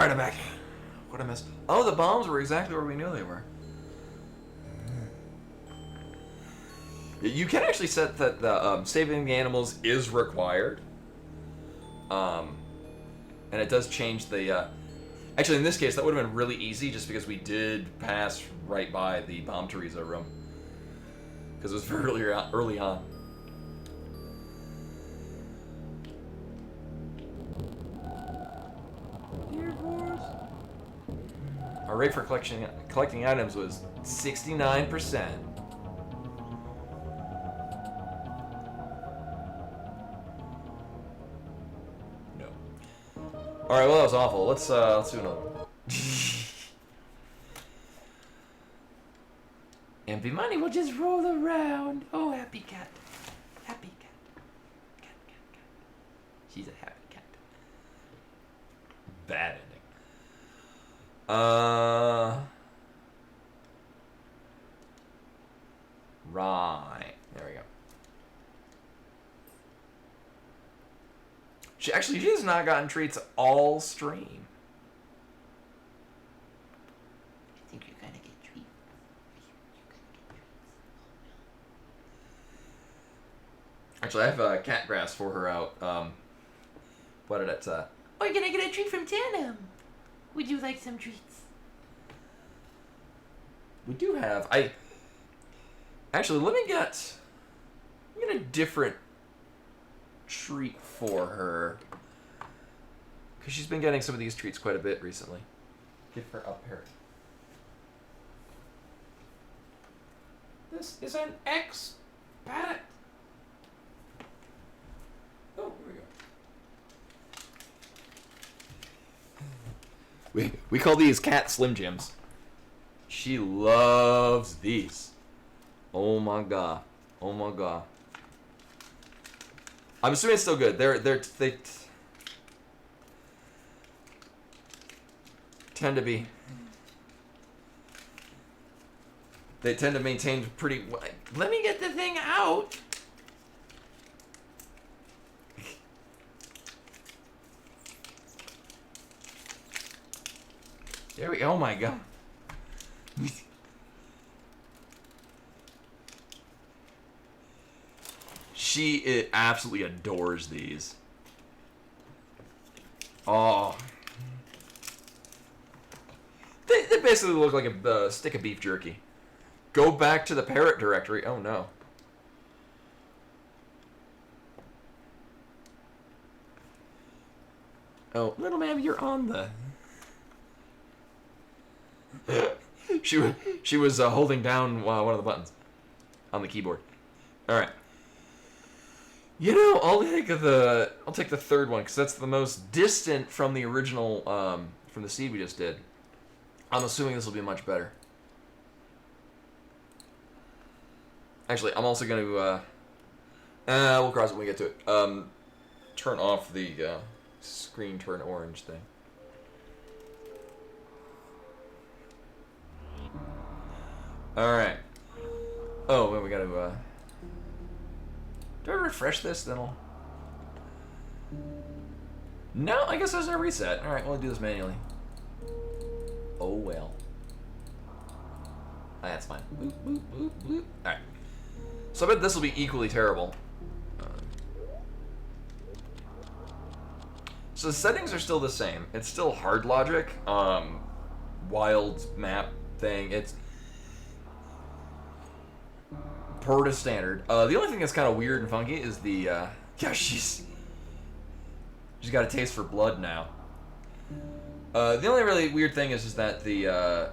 Alright, I'm back. What I missed? Oh, the bombs were exactly where we knew they were. You can actually set that the saving the animals is required. And it does change the... Actually, in this case, that would have been really easy just because we did pass right by the Bomb Teresa room. Because it was very early on. Our rate for collecting items was 69%. No. All right, well that was awful. Let's do another one. Empty money will just roll around. Oh, happy cat. Happy cat. Cat, cat, cat. She's a happy cat. Bad ending. Right. There we go. She has not gotten treats all stream. I think you're gonna get treats. Actually, I have cat grass for her out. What did it? Oh, you're gonna get a treat from Tandem. Would you like some treats? We do have. Actually, let me get a different treat for her because she's been getting some of these treats quite a bit recently. Give her a parrot. This is an X-Parrot. Oh, here we go. We call these cat Slim Jims. She loves these. Oh my god. Oh my god. I'm assuming it's still good. They tend to be. They tend to maintain pretty. Let me get the thing out. There we go. Oh my god. She absolutely adores these. Oh. They basically look like a stick of beef jerky. Go back to the parrot directory. Oh no. Oh, little ma'am, you're on the... she was holding down one of the buttons on the keyboard. All right. You know, I'll take the third one because that's the most distant from the original from the seed we just did. I'm assuming this will be much better. Actually, I'm also going to we'll cross it when we get to it. Turn off the screen turn orange thing. Alright. Oh, well, we gotta, do I refresh this? Then I'll... No, I guess there's no reset. Alright, we'll do this manually. Oh, well. That's fine. Boop, boop, boop, boop. Alright. So I bet this will be equally terrible. So the settings are still the same. It's still hard logic. Wild map thing. It's... per to standard. The only thing that's kind of weird and funky is the, yeah, she's got a taste for blood now. The only really weird thing is that the,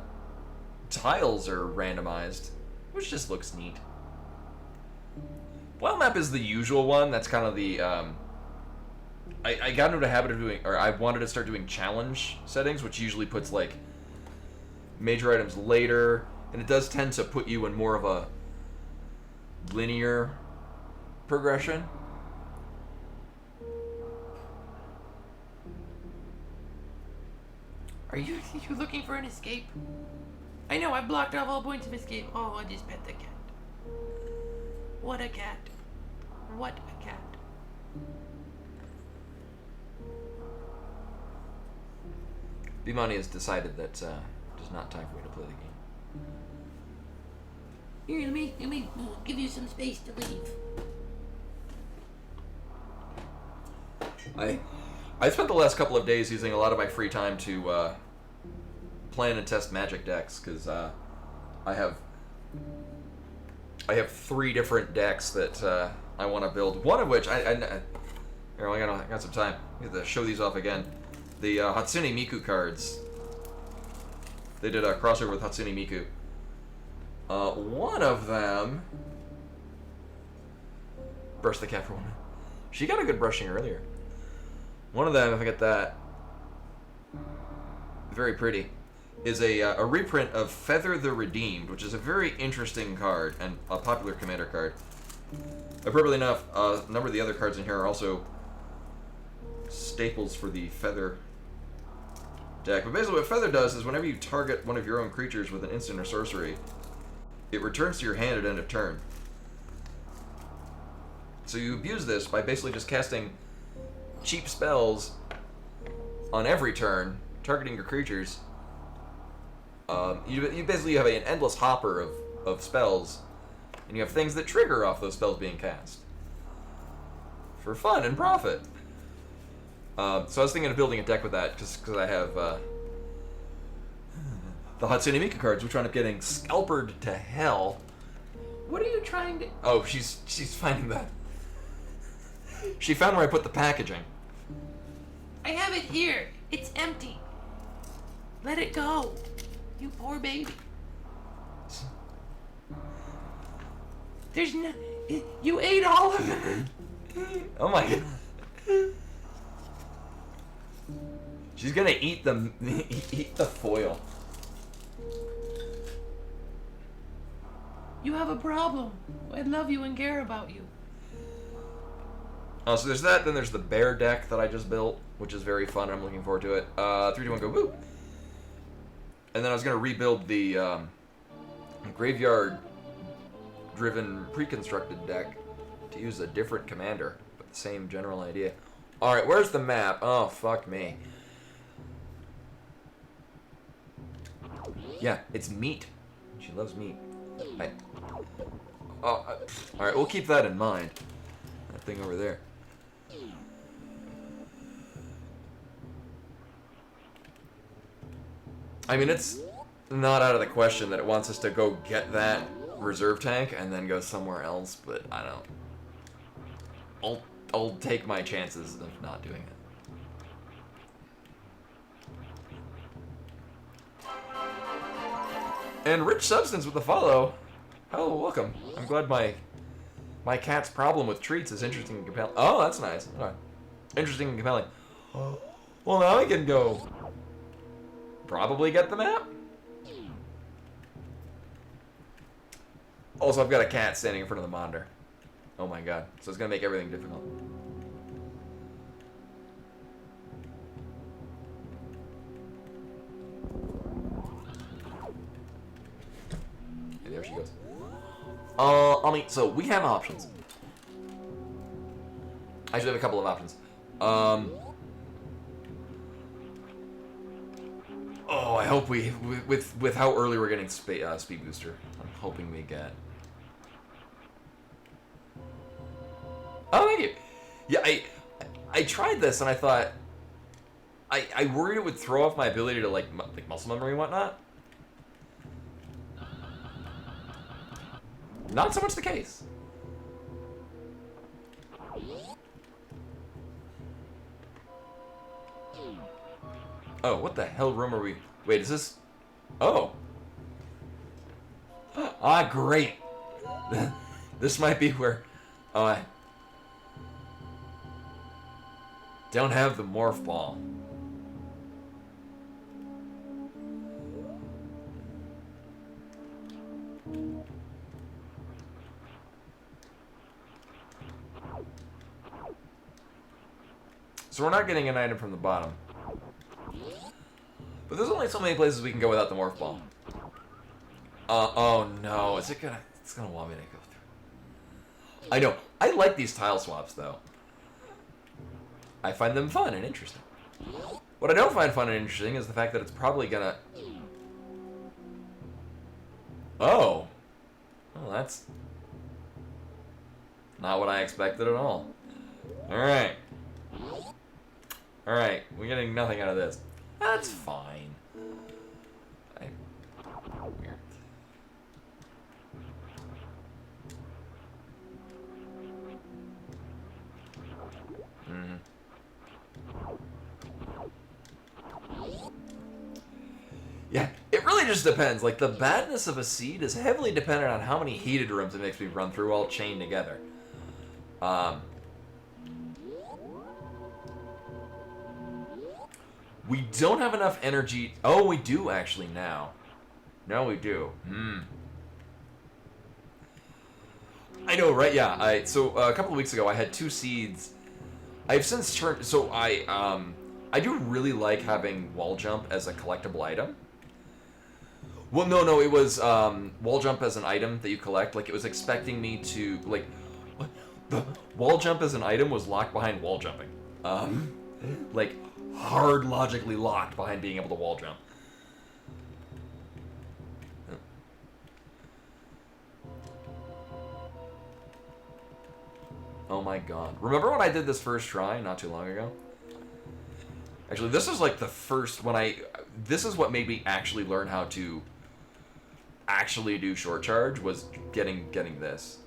tiles are randomized, which just looks neat. Wild map is the usual one. That's kind of the, I got into the habit of doing, or I wanted to start doing challenge settings, which usually puts, like, major items later, and it does tend to put you in more of a linear progression. Are you looking for an escape? I know, I blocked off all points of escape. Oh, I just pet the cat. What a cat. What a cat. Bimani has decided that it is not time for me to play the game. Here, let me give you some space to leave. I spent the last couple of days using a lot of my free time to plan and test Magic decks because I have 3 different decks that I want to build. One of which here, I got some time. I have to show these off again. The Hatsune Miku cards. They did a crossover with Hatsune Miku. One of them. Brush the cat for one. She got a good brushing earlier. One of them, if I get that, very pretty, is a reprint of Feather the Redeemed, which is a very interesting card and a popular commander card. Appropriately enough, a number of the other cards in here are also staples for the Feather deck. But basically what Feather does is whenever you target one of your own creatures with an instant or sorcery, it returns to your hand at end of turn. So you abuse this by basically just casting cheap spells on every turn, targeting your creatures. You basically have an endless hopper of spells, and you have things that trigger off those spells being cast. For fun and profit. So I was thinking of building a deck with that, just because I have the Hatsune Miku cards, which wound up getting scalpered to hell. What are you trying to... Oh, she's finding that. She found where I put the packaging. I have it here. It's empty. Let it go. You poor baby. There's no... You ate all of it. Oh my god. She's gonna eat the foil. You have a problem. I love you and care about you. Oh, so there's that, then there's the bear deck that I just built, which is very fun, I'm looking forward to it. 3, 2, 1, go, woo! And then I was going to rebuild the graveyard-driven pre-constructed deck to use a different commander, but the same general idea. Alright, where's the map? Oh, fuck me. Yeah, it's meat. She loves meat. Alright, we'll keep that in mind. That thing over there. I mean, it's not out of the question that it wants us to go get that reserve tank and then go somewhere else, but I don't... I'll take my chances of not doing it. And Rich Substance with the follow. Hello, welcome. I'm glad my cat's problem with treats is interesting and compelling. Oh, that's nice. All right. Interesting and compelling. Well, now we can go probably get the map. Also, I've got a cat standing in front of the monitor. Oh my god. So it's going to make everything difficult. Okay, there she goes. I mean, so we have options. I should have a couple of options. Oh, I hope we, with how early we're getting speed booster, I'm hoping we get. Oh, thank you. Yeah, I tried this and I thought, I worried it would throw off my ability to like muscle memory and whatnot. Not so much the case. Oh, what the hell room are we? Wait, is this? Oh. Ah, great. This might be where. Oh, I don't have the morph ball. So we're not getting an item from the bottom. But there's only so many places we can go without the morph ball. Oh no, is it gonna... It's gonna want me to go through. I know. I like these tile swaps, though. I find them fun and interesting. What I don't find fun and interesting is the fact that it's probably gonna... Oh. Well, that's not what I expected at all. Alright. Alright, we're getting nothing out of this. That's fine. Weird. Mm-hmm. Yeah, it really just depends. Like, the badness of a seed is heavily dependent on how many heated rooms it makes me run through all chained together. We don't have enough energy. Oh, we do actually now. No, we do. I know, right? Yeah. So a couple of weeks ago, I had 2 seeds. I've since turned. So I do really like having wall jump as a collectible item. Well, no, it was wall jump as an item that you collect. Like, it was expecting me to, like, what? The wall jump as an item was locked behind wall jumping. Like, hard logically locked behind being able to wall jump. Oh my god. Remember when I did this first try not too long ago? Actually, this is like the first this is what made me actually learn how to actually do short charge, was getting this.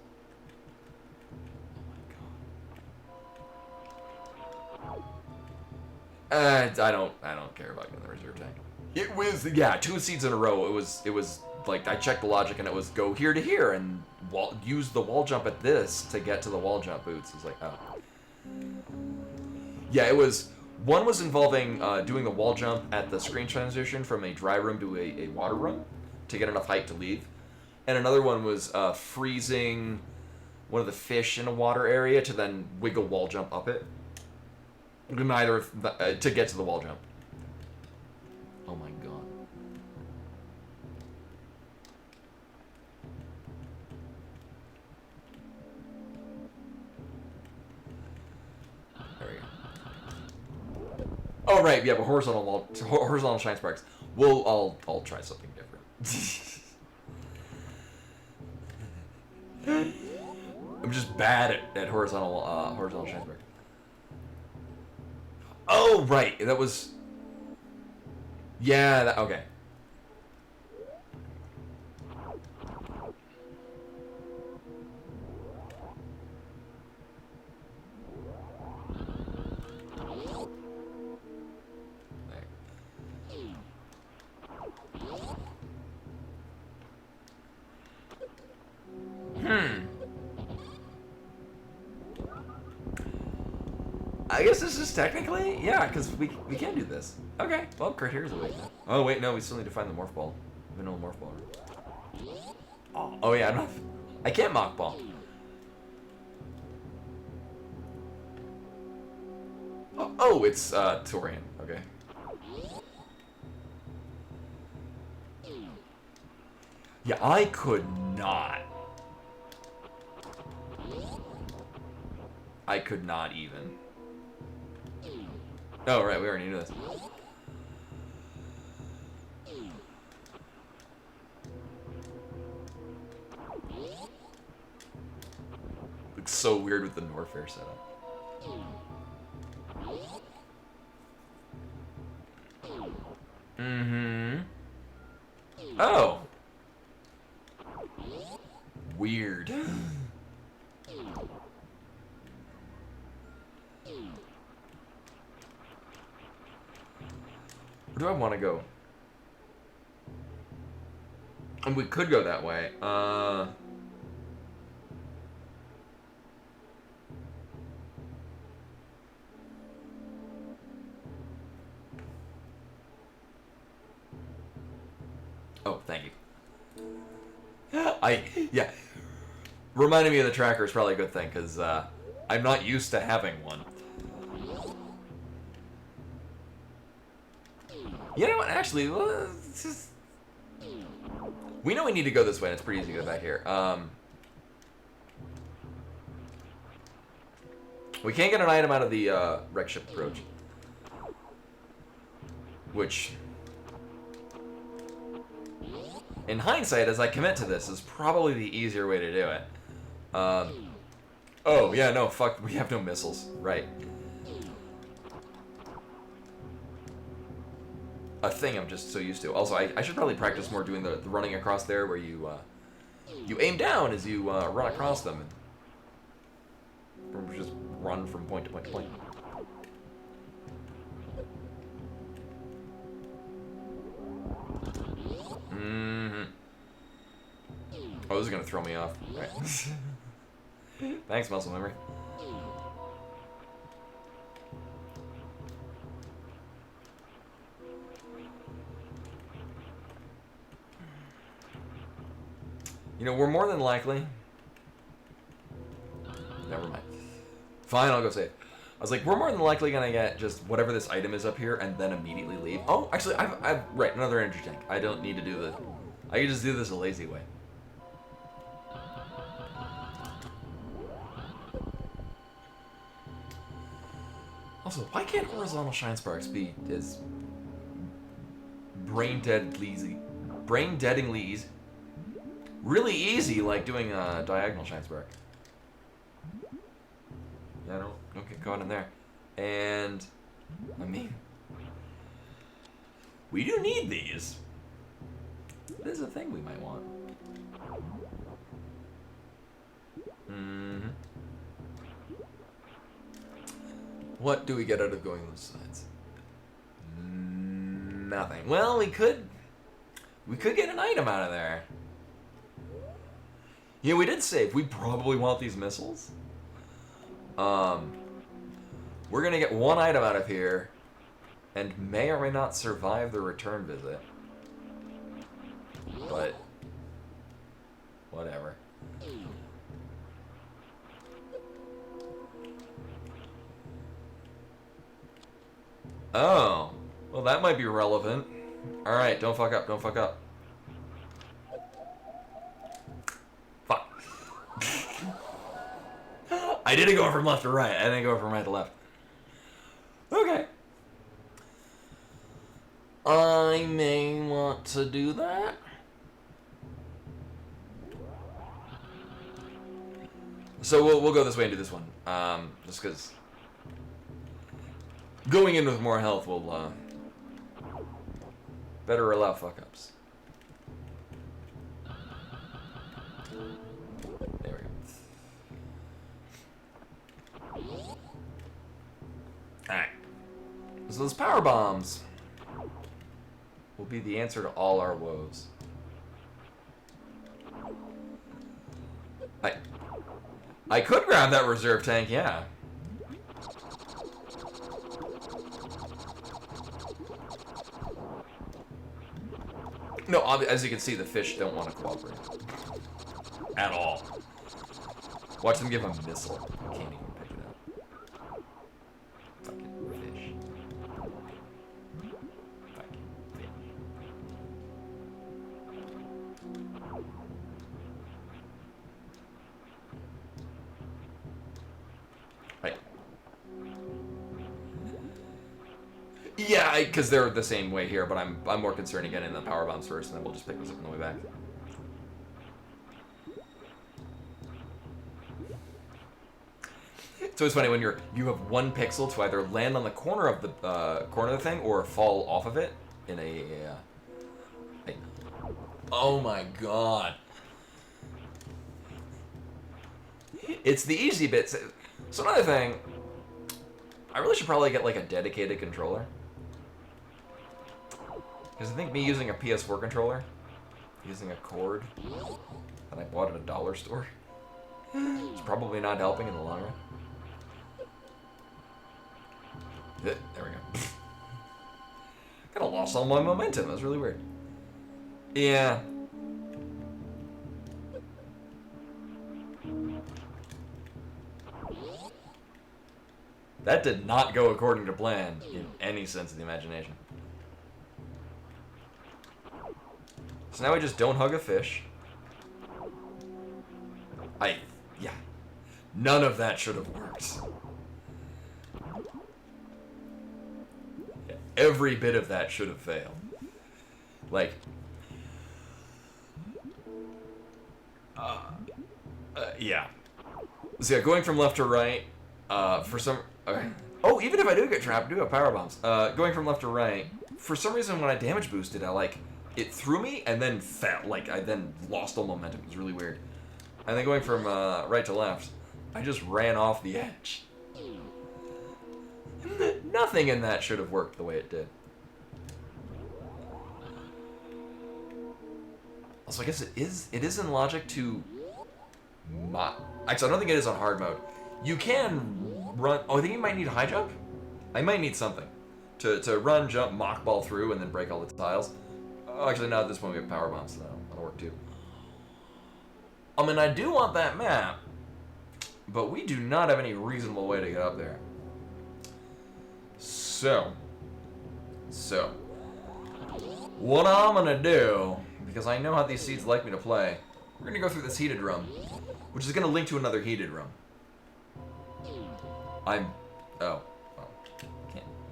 I don't care about getting the reserve tank. It was, yeah, 2 seeds in a row. It was like, I checked the logic and it was go here to here and use the wall jump at this to get to the wall jump boots. It's like, oh. Yeah, it was, one was involving doing the wall jump at the screen transition from a dry room to a water room to get enough height to leave. And another one was freezing one of the fish in a water area to then wiggle wall jump up it. Neither to get to the wall jump. Oh my god. There we go. Oh right, yeah, but horizontal shine sparks. Well, I'll try something different. I'm just bad at horizontal shine sparks. Oh, right. That was... Yeah, okay. I guess this is technically, yeah, because we can do this. Okay, well, Criteria is awake now. Oh, wait, no, we still need to find the morph ball. Vanilla morph ball. Oh, yeah, I can't mock ball. Oh, it's, Torian, okay. Yeah, I could not. I could not even. Oh, right, we already knew this. Looks so weird with the Norfair setup. Mm-hmm. Oh! Weird. Where do I want to go? And we could go that way. Oh, thank you. Yeah. Reminding me of the tracker is probably a good thing, because I'm not used to having one. You know what, actually, let's just... We know we need to go this way, and it's pretty easy to go back here. We can't get an item out of the wreck ship approach. Which, in hindsight, as I commit to this, is probably the easier way to do it. Oh, yeah, no, fuck, we have no missiles. Right. A thing I'm just so used to. Also, I should probably practice more doing the running across there where you aim down as you run across them. And just run from point to point to point. Mm-hmm. Oh, this is gonna throw me off. Right. Thanks, muscle memory. You know, we're more than likely... Never mind. Fine, I'll go save. I was like, we're more than likely gonna get just whatever this item is up here and then immediately leave. Oh, actually, I've right, another energy tank. I don't need to do the... I can just do this a lazy way. Also, why can't horizontal shine sparks be as brain-deadingly easy? Really easy, like doing a diagonal shine spark. Yeah, don't get caught in there. And I mean, we do need these. This is a thing we might want. Mm-hmm. What do we get out of going those sides? Nothing. Well, we could get an item out of there. Yeah, we did save. We probably want these missiles. We're gonna get one item out of here, and may or may not survive the return visit. But whatever. Oh, well, that might be relevant. All right, don't fuck up. Don't fuck up. Fuck. I didn't go from left to right. I didn't go from right to left. Okay. I may want to do that. So we'll go this way and do this one. Just because going in with more health will better allow fuck-ups. There we go. Alright. So those power bombs will be the answer to all our woes. I could grab that reserve tank, yeah. No, as you can see, the fish don't want to cooperate. At all. Watch them give a missile. I can't even pick it up. Fucking fish. Fucking fish. Right. Yeah, because they're the same way here, but I'm more concerned again in the power bombs first, and then we'll just pick this up on the way back. So it's funny when you have one pixel to either land on the corner of the thing or fall off of it in a. Oh my god! It's the easy bits. So another thing, I really should probably get like a dedicated controller. Because I think me using a PS4 controller, using a cord that I bought at a dollar store, is probably not helping in the long run. There we go. Kind of lost all my momentum. That was really weird. Yeah. That did not go according to plan in any sense of the imagination. So now we just don't hug a fish. Yeah. None of that should have worked. Yeah. every bit of that should have failed. Like, yeah. So yeah, going from left to right, for some, okay. Oh, even if I do get trapped, I do have power bombs. Going from left to right, for some reason when I damage boosted, it threw me and then fell. Like, I then lost all momentum. It was really weird. And then going from right to left, I just ran off the edge. Nothing in that should have worked the way it did. Also, I guess it is in logic to actually, I don't think it is on hard mode. You can run. Oh, I think you might need a high jump. I might need something to run, jump, mock ball through, and then break all the tiles. Oh, actually, no. At this point, we have power bombs, so that'll work too. I mean, I do want that map, but we do not have any reasonable way to get up there. So, what I'm gonna do, because I know how these seeds like me to play, we're gonna go through this heated room, which is gonna link to another heated room. Oh, well,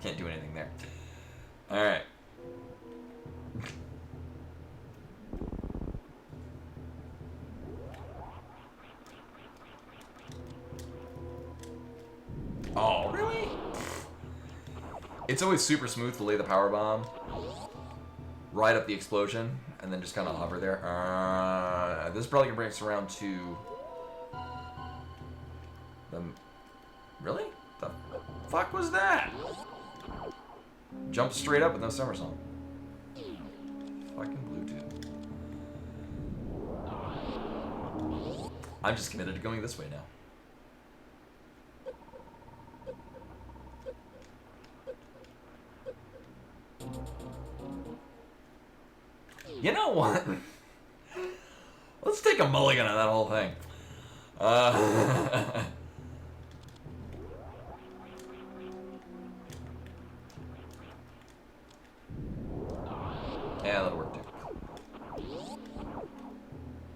can't do anything there. All right. Oh, really? It's always super smooth to lay the power bomb right up the explosion and then just kind of hover there. This is probably gonna bring us around to the. Really? The fuck was that? Jump straight up with no somersault. Fucking Bluetooth. I'm just committed to going this way now. You know what? Let's take a mulligan on that whole thing. Yeah, that'll work too.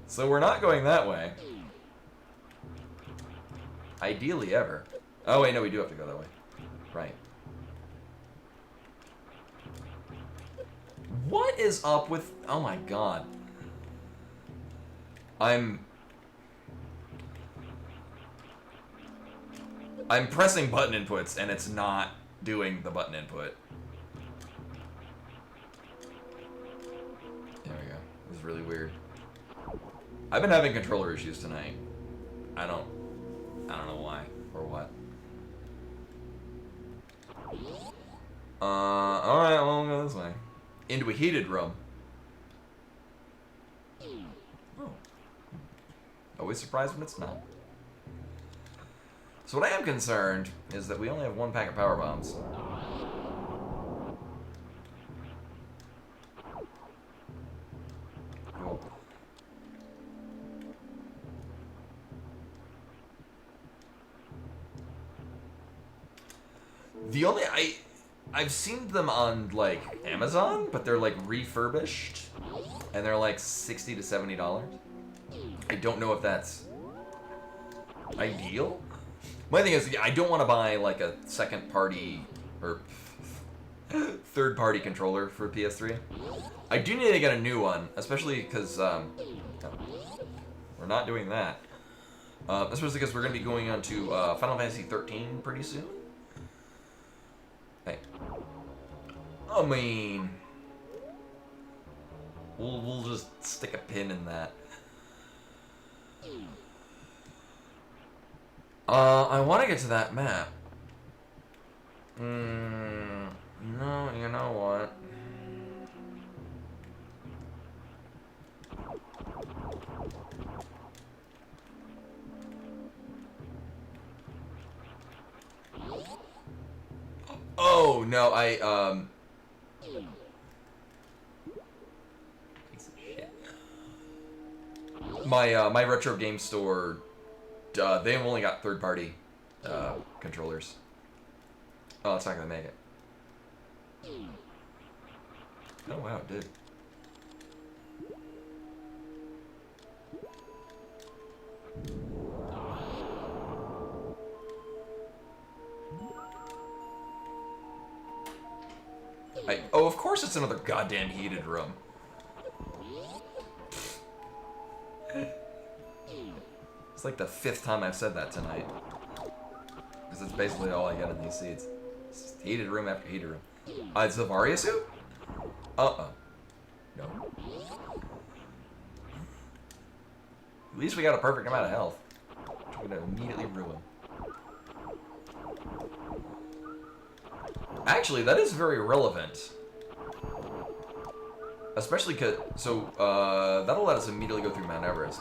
So we're not going that way. Ideally ever. Oh wait, no, we do have to go that way. Right. What is up with... Oh my god. I'm pressing button inputs and it's not doing the button input. There we go. This is really weird. I've been having controller issues tonight. I don't know why or what. Alright, well, we'll go this way. Into a heated room. Oh. Always surprised when it's not. So what I am concerned is that we only have one pack of power bombs. Cool. The only I've seen them on like Amazon, but they're like refurbished and they're like $60 to $70. I don't know if that's ideal. My thing is, I don't want to buy like a second party or third party controller for PS3. I do need to get a new one, especially because we're not doing that. Especially because we're going to be going on to Final Fantasy 13 pretty soon. Hey. I mean, we'll just stick a pin in that. I want to get to that map. No, you know what? Oh, no, piece of shit. My retro game store, they've only got third-party controllers. Oh, it's not gonna make it. Oh wow, it did. Oh, of course it's another goddamn heated room. It's like the 5th time I've said that tonight. Because it's basically all I get in these seats. It's just heated room after heated room. It's the Varia suit? Uh-oh. No. At least we got a perfect amount of health. Which we're gonna immediately ruin. Actually, that is very relevant. Especially because, so, that'll let us immediately go through Mount Everest.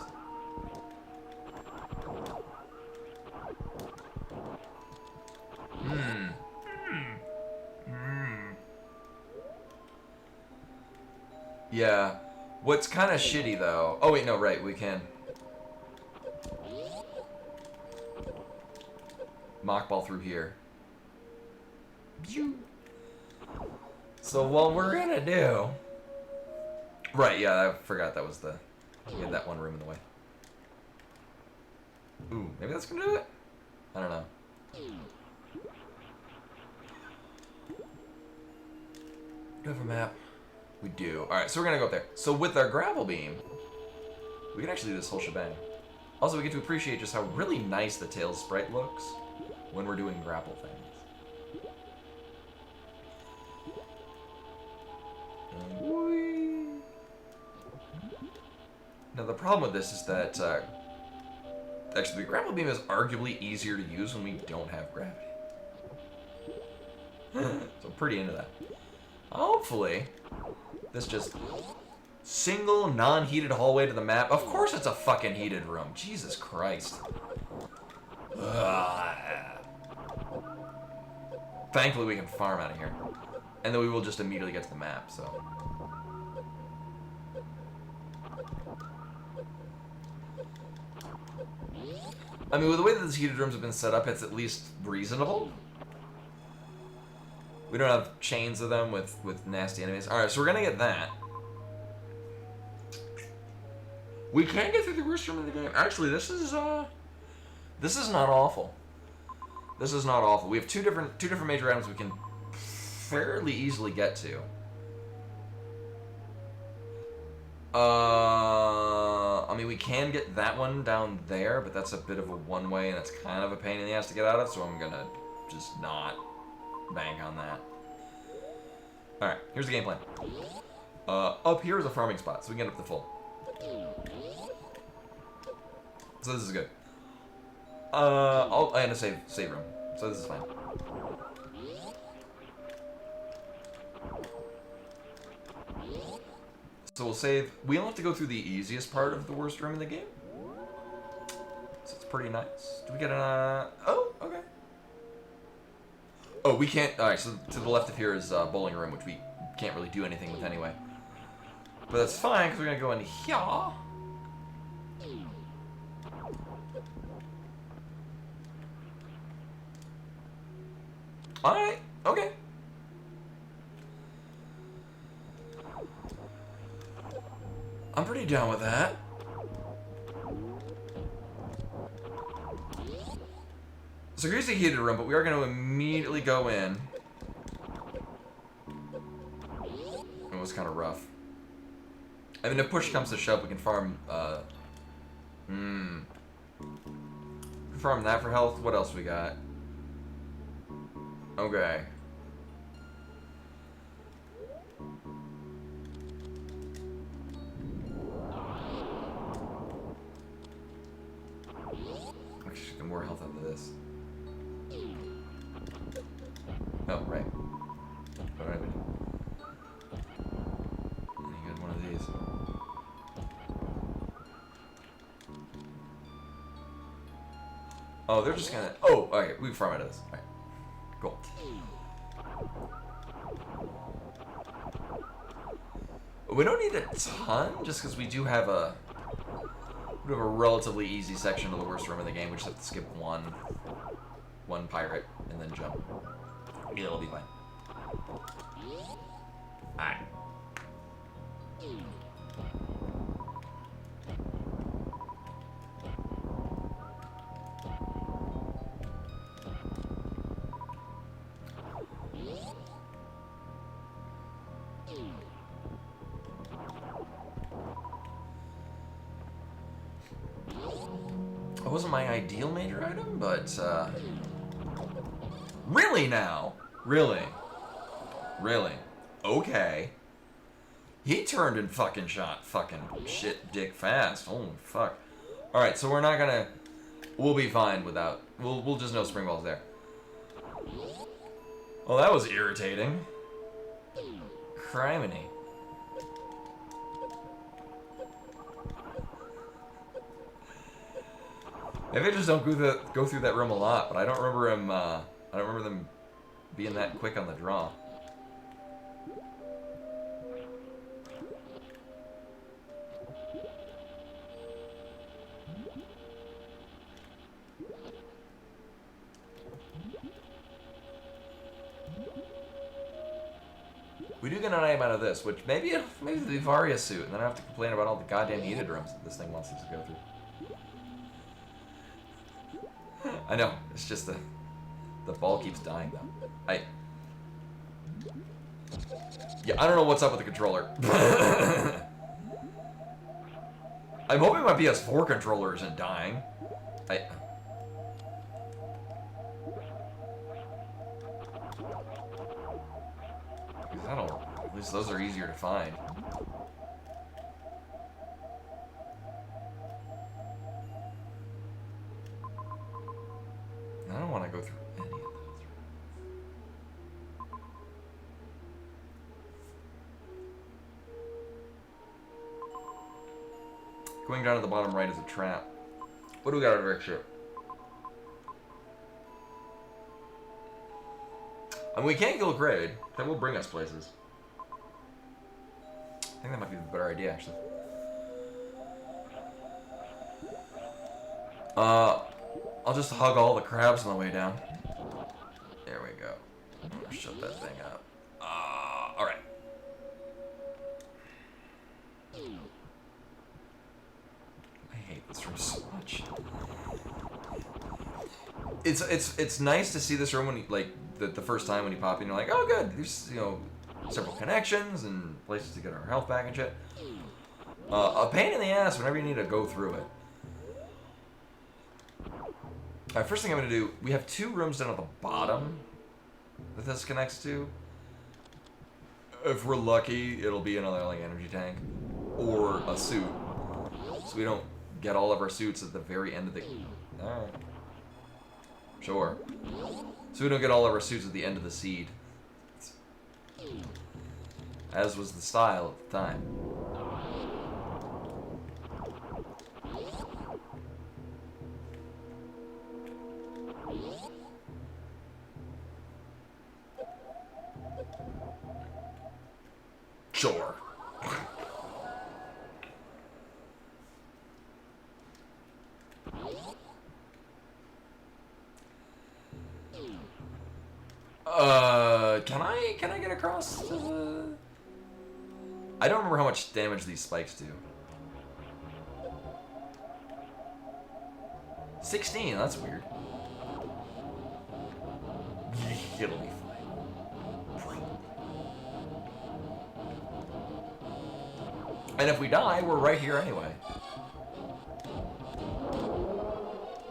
Yeah. What's kind of shitty, though... Oh, wait, no, right, we can. Mock ball through here. So what we're gonna do... Right, yeah, I forgot that was the... We had that one room in the way. Ooh, maybe that's gonna do it? I don't know. Do we have a map? We do. Alright, so we're gonna go up there. So with our gravel beam, we can actually do this whole shebang. Also, we get to appreciate just how really nice the Tails sprite looks when we're doing grapple things. Now the problem with this is that actually the grapple beam is arguably easier to use when we don't have gravity. So I'm pretty into that. Hopefully, this just single non-heated hallway to the map. Of course it's a fucking heated room. Jesus Christ. Ugh. Thankfully we can farm out of here. And then we will just immediately get to the map, so. I mean, with the way that these heated rooms have been set up, it's at least reasonable. We don't have chains of them with nasty enemies. Alright, so we're gonna get that. We can get through the worst room in the game. Actually, this is not awful. This is not awful. We have two different major items we can fairly easily get to. I mean, we can get that one down there, but that's a bit of a one-way, and it's kind of a pain in the ass to get out of, so I'm gonna just not bank on that. Alright, here's the game plan. Up here is a farming spot, so we can get up to full. So this is good. I had a save room, so this is fine. So we'll save. We only have to go through the easiest part of the worst room in the game. So it's pretty nice. Do we get an... Oh, okay. Oh, we can't... Alright, so to the left of here is bowling room, which we can't really do anything with anyway. But that's fine, because we're going to go in here. Alright, okay. I'm pretty down with that. So here's the heated room, but we are going to immediately go in. It was kind of rough. I mean, if push comes to shove, we can farm, farm that for health. What else we got? Okay. Actually, get more health out of this. Oh, right. Alright. You get one of these. Oh, they're just gonna... Oh, okay, we can farm out of this. Alright. Cool. We don't need a ton, just because we do have a... We have a relatively easy section of the worst room in the game. We just have to skip one pirate, and then jump. It'll be fine. Alright. wasn't my ideal major item, but really now, really, okay. He turned and fucking shot fucking shit dick fast. Holy fuck. All right, so we're not gonna. We'll be fine without. We'll just know spring balls there. Well, that was irritating. Criminy. Maybe I just don't go through that room a lot, but I don't remember him. I don't remember them being that quick on the draw. We do get an item out of this, which maybe the Vivaria suit, and then I have to complain about all the goddamn heated rooms that this thing wants us to go through. I know, it's just the ball keeps dying though. Yeah, I don't know what's up with the controller. I'm hoping my PS4 controller isn't dying. At least those are easier to find. I don't want to go through any of those. Going down to the bottom right is a trap. What do we got over here? I mean, we can't kill grade. That will bring us places. I think that might be the better idea, actually. I'll just hug all the crabs on the way down. There we go. Shut that thing up. Alright. I hate this room so much. It's nice to see this room when you, like, the first time when you pop in, you're like, oh good, there's, you know, several connections and places to get our health back and shit. A pain in the ass whenever you need to go through it. Alright, first thing I'm gonna do, we have 2 rooms down at the bottom that this connects to. If we're lucky, it'll be another, like, energy tank or a suit. So we don't get all of our suits at the very end of the... Alright. Sure. So we don't get all of our suits at the end of the seed. As was the style at the time. Sure. Can I get across to the... I don't remember how much damage these spikes do. 16, that's weird. It'll be fine. And if we die, we're right here anyway.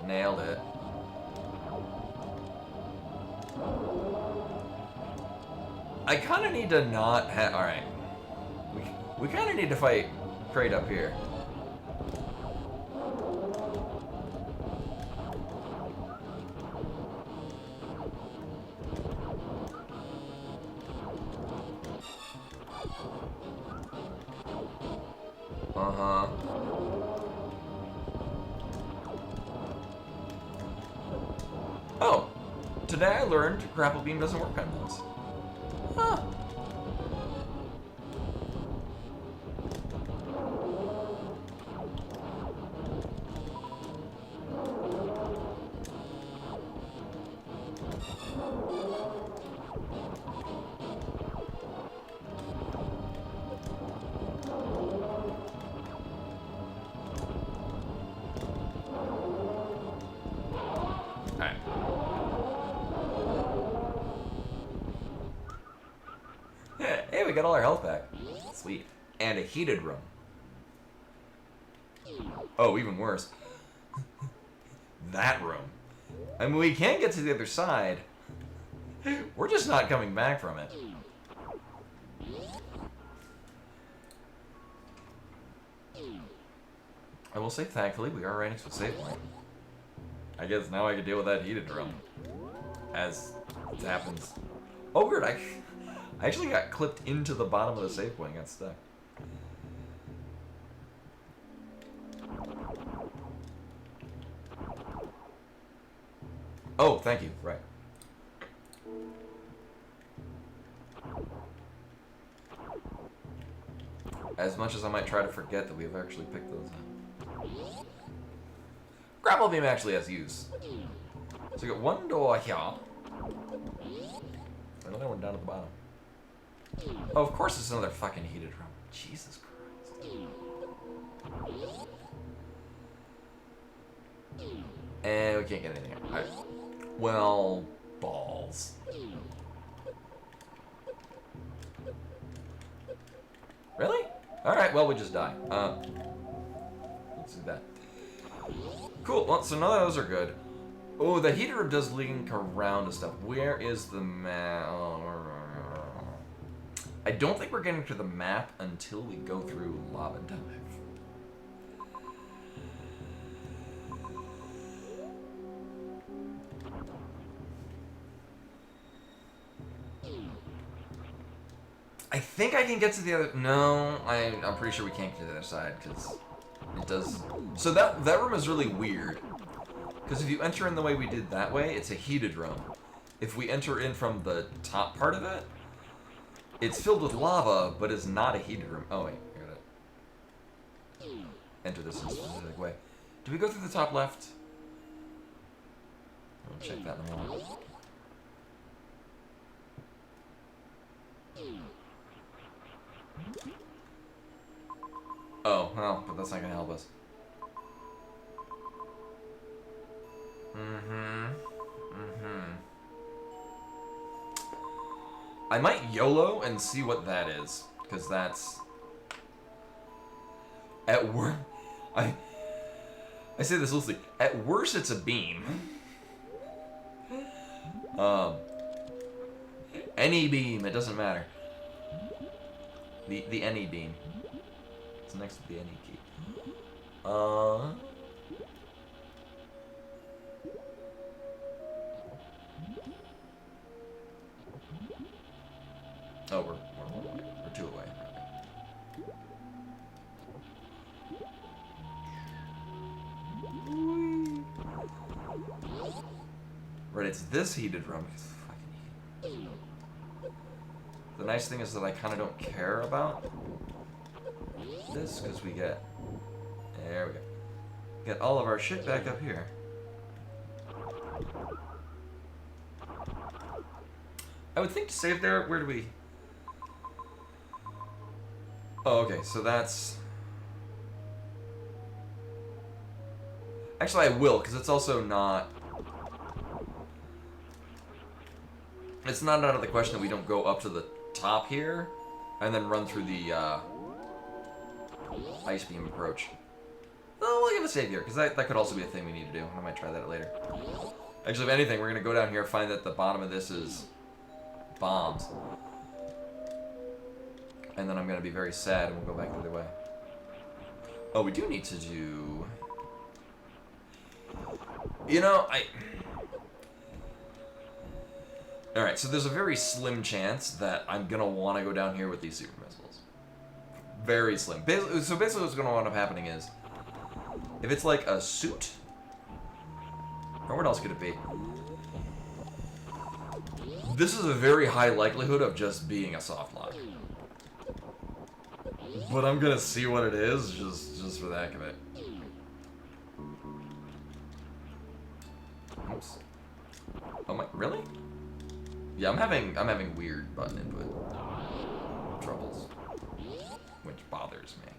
Nailed it. I kind of need to not have... Alright. We kind of need to fight Crate up here. Uh-huh. Oh. Today I learned grapple beam doesn't work on those. Huh. Hey, we got all our health back. Sweet. And a heated room. Oh, even worse. that room. I mean, we can get to the other side. We're just not coming back from it. I will say, thankfully, we are right next to a save point. I guess now I can deal with that heated drum. As it happens. Oh, weird. I actually got clipped into the bottom of the save point and got stuck. Oh, thank you. Right. As much as I might try to forget that we've actually picked those up. Grapple beam actually has use. So we got one door here. Another one down at the bottom. Oh, of course it's another fucking heated room. Jesus Christ. And we can't get anything. Alright. Well, balls. Really? Alright, well, we just die. Let's do that. Cool, well, so none of those are good. Oh, the heater does link around to stuff. Where is the map? I don't think we're getting to the map until we go through Lava Dive. I think I can get to the other... No, I'm pretty sure we can't get to the other side, because it does... So that room is really weird. Because if you enter in the way we did that way, it's a heated room. If we enter in from the top part of it, it's filled with lava, but is not a heated room. Oh, wait. I gotta enter this in a specific way. Do we go through the top left? I'll check that in a moment. Oh, well, but that's not gonna help us. I might YOLO and see what that is, because that's... At worst... I say this loosely. At worst, it's a beam. Any beam, it doesn't matter. The any beam. It's next to the any key. Oh, we're two away. Right, it's this heated room. It's fucking heated. The nice thing is that I kind of don't care about this, because we get... There we go. Get all of our shit back up here. I would think to save there, where do we... Oh, okay, so that's... Actually, I will, because it's also not... It's not out of the question that we don't go up to the top here, and then run through the, ice beam approach. Oh, we'll give a save here, because that could also be a thing we need to do. I might try that later. Actually, if anything, we're going to go down here, find that the bottom of this is bombs. And then I'm going to be very sad, and we'll go back the other way. Oh, we do need to do... You know, Alright, so there's a very slim chance that I'm going to want to go down here with these super missiles. Very slim. So basically what's going to end up happening is, if it's like a suit, or what else could it be? This is a very high likelihood of just being a soft lock. But I'm going to see what it is, just for the heck of it. Oops. Oh my, really? Yeah, I'm having weird button input troubles, which bothers me.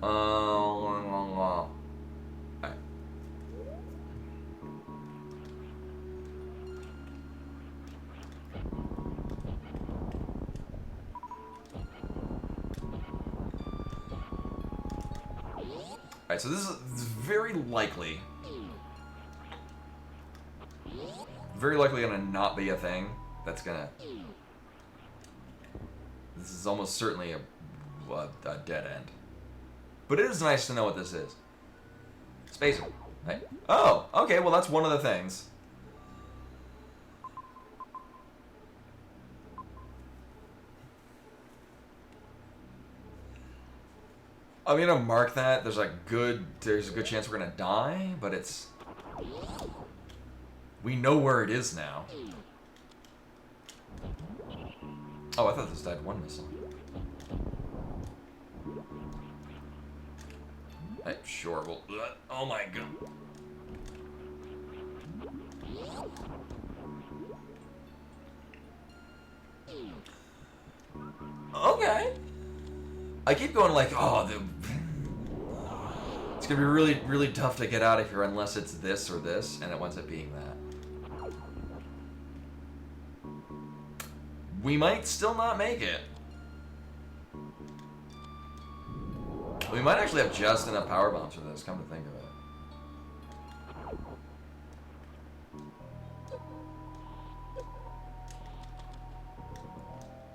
Alright. Alright, so this is very likely gonna not be a thing that's gonna... This is almost certainly a dead end. But it is nice to know what this is. Spacer. Right. Oh, okay, well that's one of the things. I'm gonna mark that. There's a good chance we're gonna die, but it's... We know where it is now. Oh, I thought this died one missile. Hey, sure, well... Oh my god. Okay. I keep going like, oh, it's gonna be really, really tough to get out of here unless it's this or this, and it winds up being that. We might still not make it. We might actually have just enough power bombs for this, come to think of it.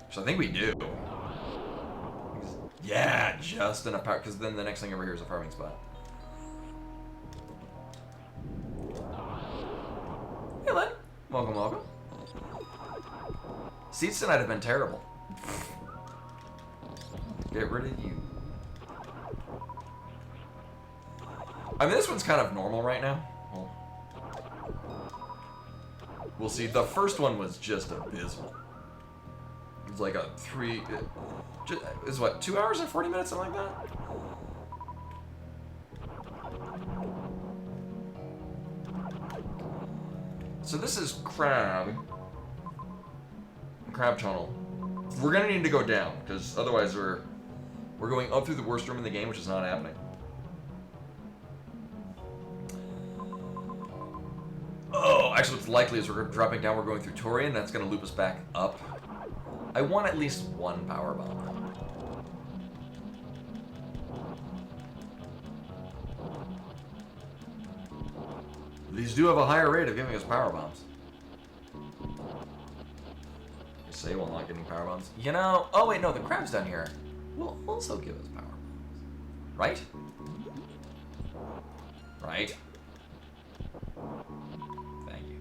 So I think we do. Yeah, just enough power, because then the next thing over here is a farming spot. Hey, Len. Welcome, welcome. Seats tonight have been terrible. Get rid of you. I mean, this one's kind of normal right now. Well, we'll see. The first one was just abysmal. It was like a it was what, 2 hours and 40 minutes, something like that? So this is Crab Tunnel. We're gonna need to go down, because otherwise we're going up through the worst room in the game, which is not happening. Oh, actually what's likely is we're dropping down, we're going through Torian, that's gonna loop us back up. I want at least one power bomb. These do have a higher rate of giving us power bombs. You say while not getting power bombs. You know, oh wait, no, the crabs down here will also give us power bombs. Right? Right? Thank you.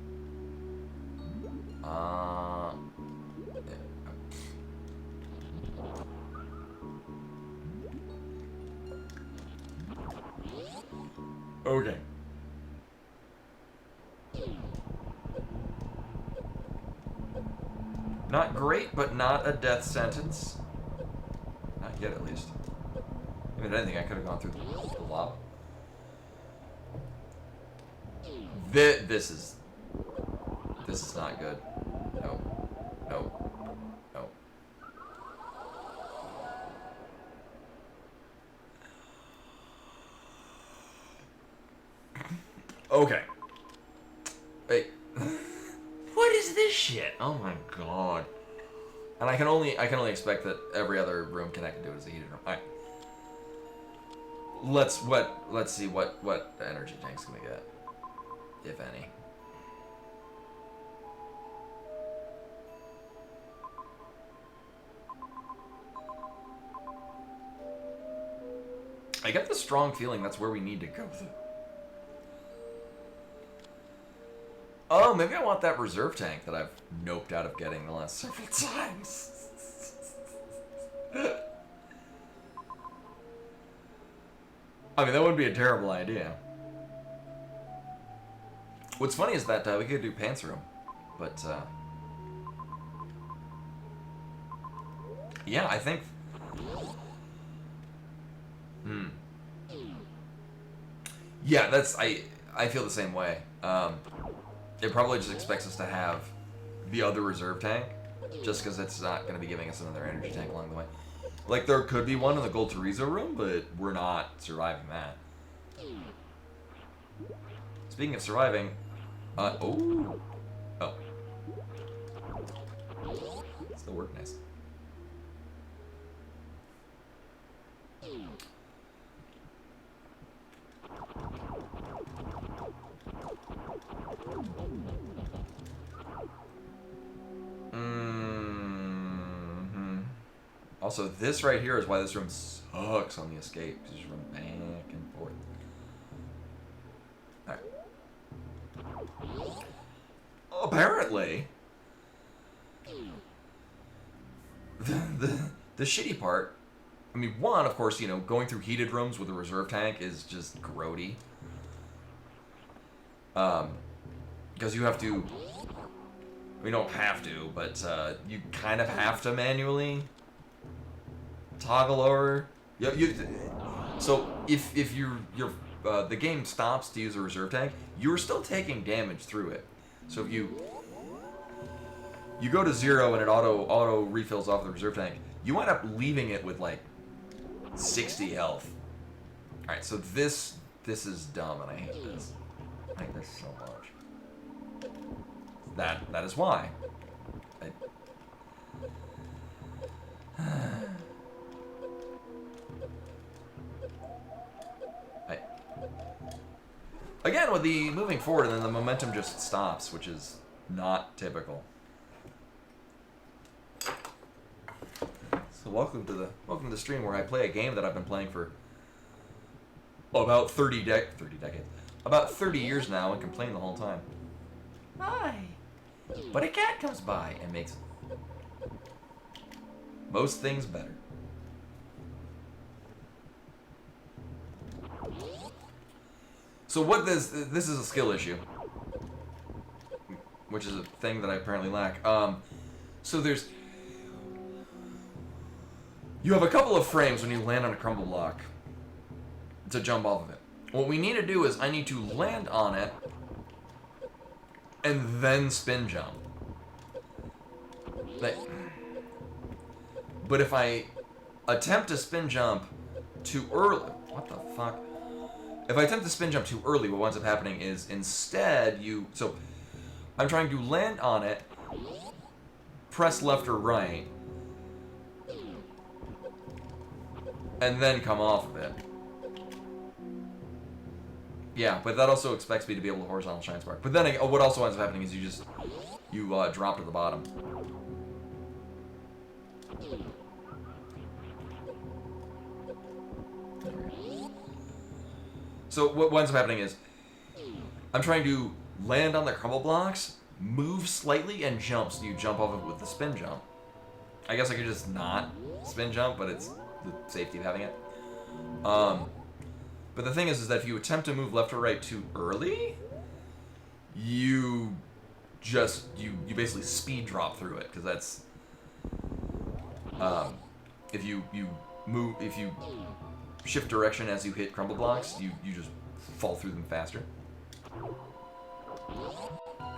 Okay. Not great, but not a death sentence. Not yet, at least. I mean, if anything, I could have gone through the lava. This is not good. No. No. No. Okay. Wait. What is this shit? Oh my god. And I can only expect that every other room connected to it is a heated room. Alright. Let's see what energy tanks can we get. If any. I get the strong feeling that's where we need to go. Oh, maybe I want that reserve tank that I've noped out of getting the last several times. I mean, that wouldn't be a terrible idea. What's funny is that we could do Pants Room, but yeah, I think. Yeah, I feel the same way. It probably just expects us to have the other reserve tank, just because it's not going to be giving us another energy tank along the way. Like, there could be one in the Gold Chorizo room, but we're not surviving that. Speaking of surviving, oh. Still work nice. Also, this right here is why this room sucks on the escape. You just run back and forth. Alright. Apparently, the shitty part, I mean, one, of course, you know, going through heated rooms with a reserve tank is just grody. Because you have to, we don't have to, but you kind of have to manually toggle over. So if the game stops to use a reserve tank, you're still taking damage through it. So if you go to 0 and it auto refills off the reserve tank, you wind up leaving it with like 60 health. All right, so this is dumb and I hate this. I hate this so much. That is why. Again, with the moving forward, and then the momentum just stops, which is not typical. So welcome to the stream where I play a game that I've been playing for about 30 decades, about 30 years now, and complain the whole time. Hi, but a cat comes by and makes most things better. So what this is a skill issue, which is a thing that I apparently lack. So you have a couple of frames when you land on a crumble block to jump off of it. What we need to do is I need to land on it and then spin jump. But if I attempt to spin jump too early, what the fuck? If I attempt to spin jump too early, what winds up happening is instead so I'm trying to land on it, press left or right, and then come off of it. Yeah, but that also expects me to be able to horizontal shine spark. But then what also ends up happening is you drop to the bottom. So what ends up happening is I'm trying to land on the crumble blocks, move slightly, and jump. So you jump off it with the spin jump. I guess I could just not spin jump, but it's the safety of having it. But the thing is that if you attempt to move left or right too early, you basically speed drop through it, because that's if you shift direction as you hit crumble blocks, you just fall through them faster,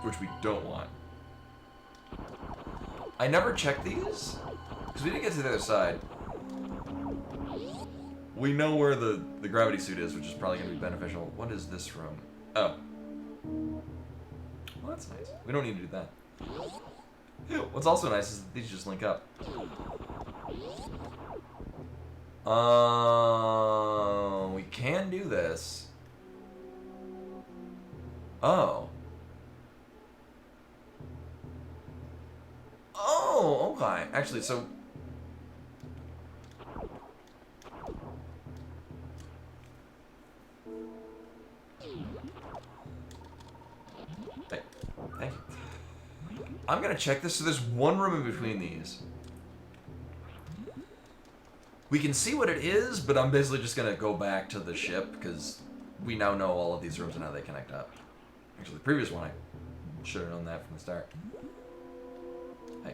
which we don't want. I never checked these because we didn't get to the other side. We know where the gravity suit is, which is probably going to be beneficial. What is this room? Oh. Well, that's nice. We don't need to do that. Ew. What's also nice is that these just link up. We can do this. Oh. Oh, okay. Actually, so... Hey, thank you. I'm gonna check this. So there's one room in between these. We can see what it is, but I'm basically just gonna go back to the ship because we now know all of these rooms and how they connect up. Actually, the previous one, I should have known that from the start. Hey.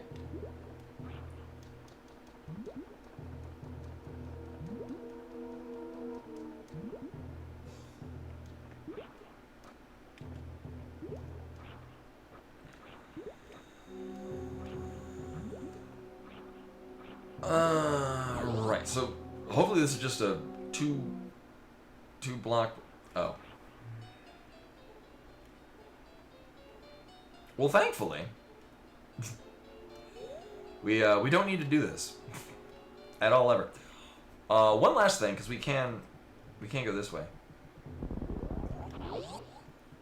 Right, so hopefully this is just a two block. Oh. Well, thankfully, we don't need to do this at all ever. One last thing, because we can't go this way.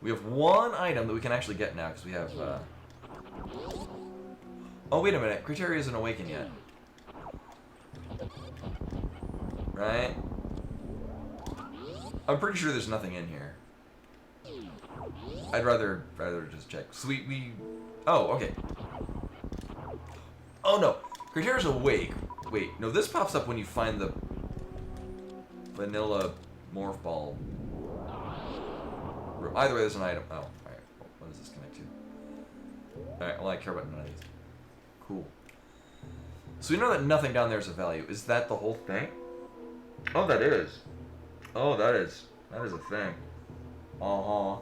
We have one item that we can actually get now, because we have. Oh, wait a minute, Criteria isn't awakened yet. Right? I'm pretty sure there's nothing in here. I'd rather just check. So we oh, okay. Oh no. Criteria's awake. Wait, no, this pops up when you find the vanilla morph ball. Either way, there's an item. Oh, alright. What does this connect to? Alright, well, I care about none of these. Cool. So we know that nothing down there is of value. Is that the whole thing? Oh, that is. Oh, that is a thing. Uh-huh.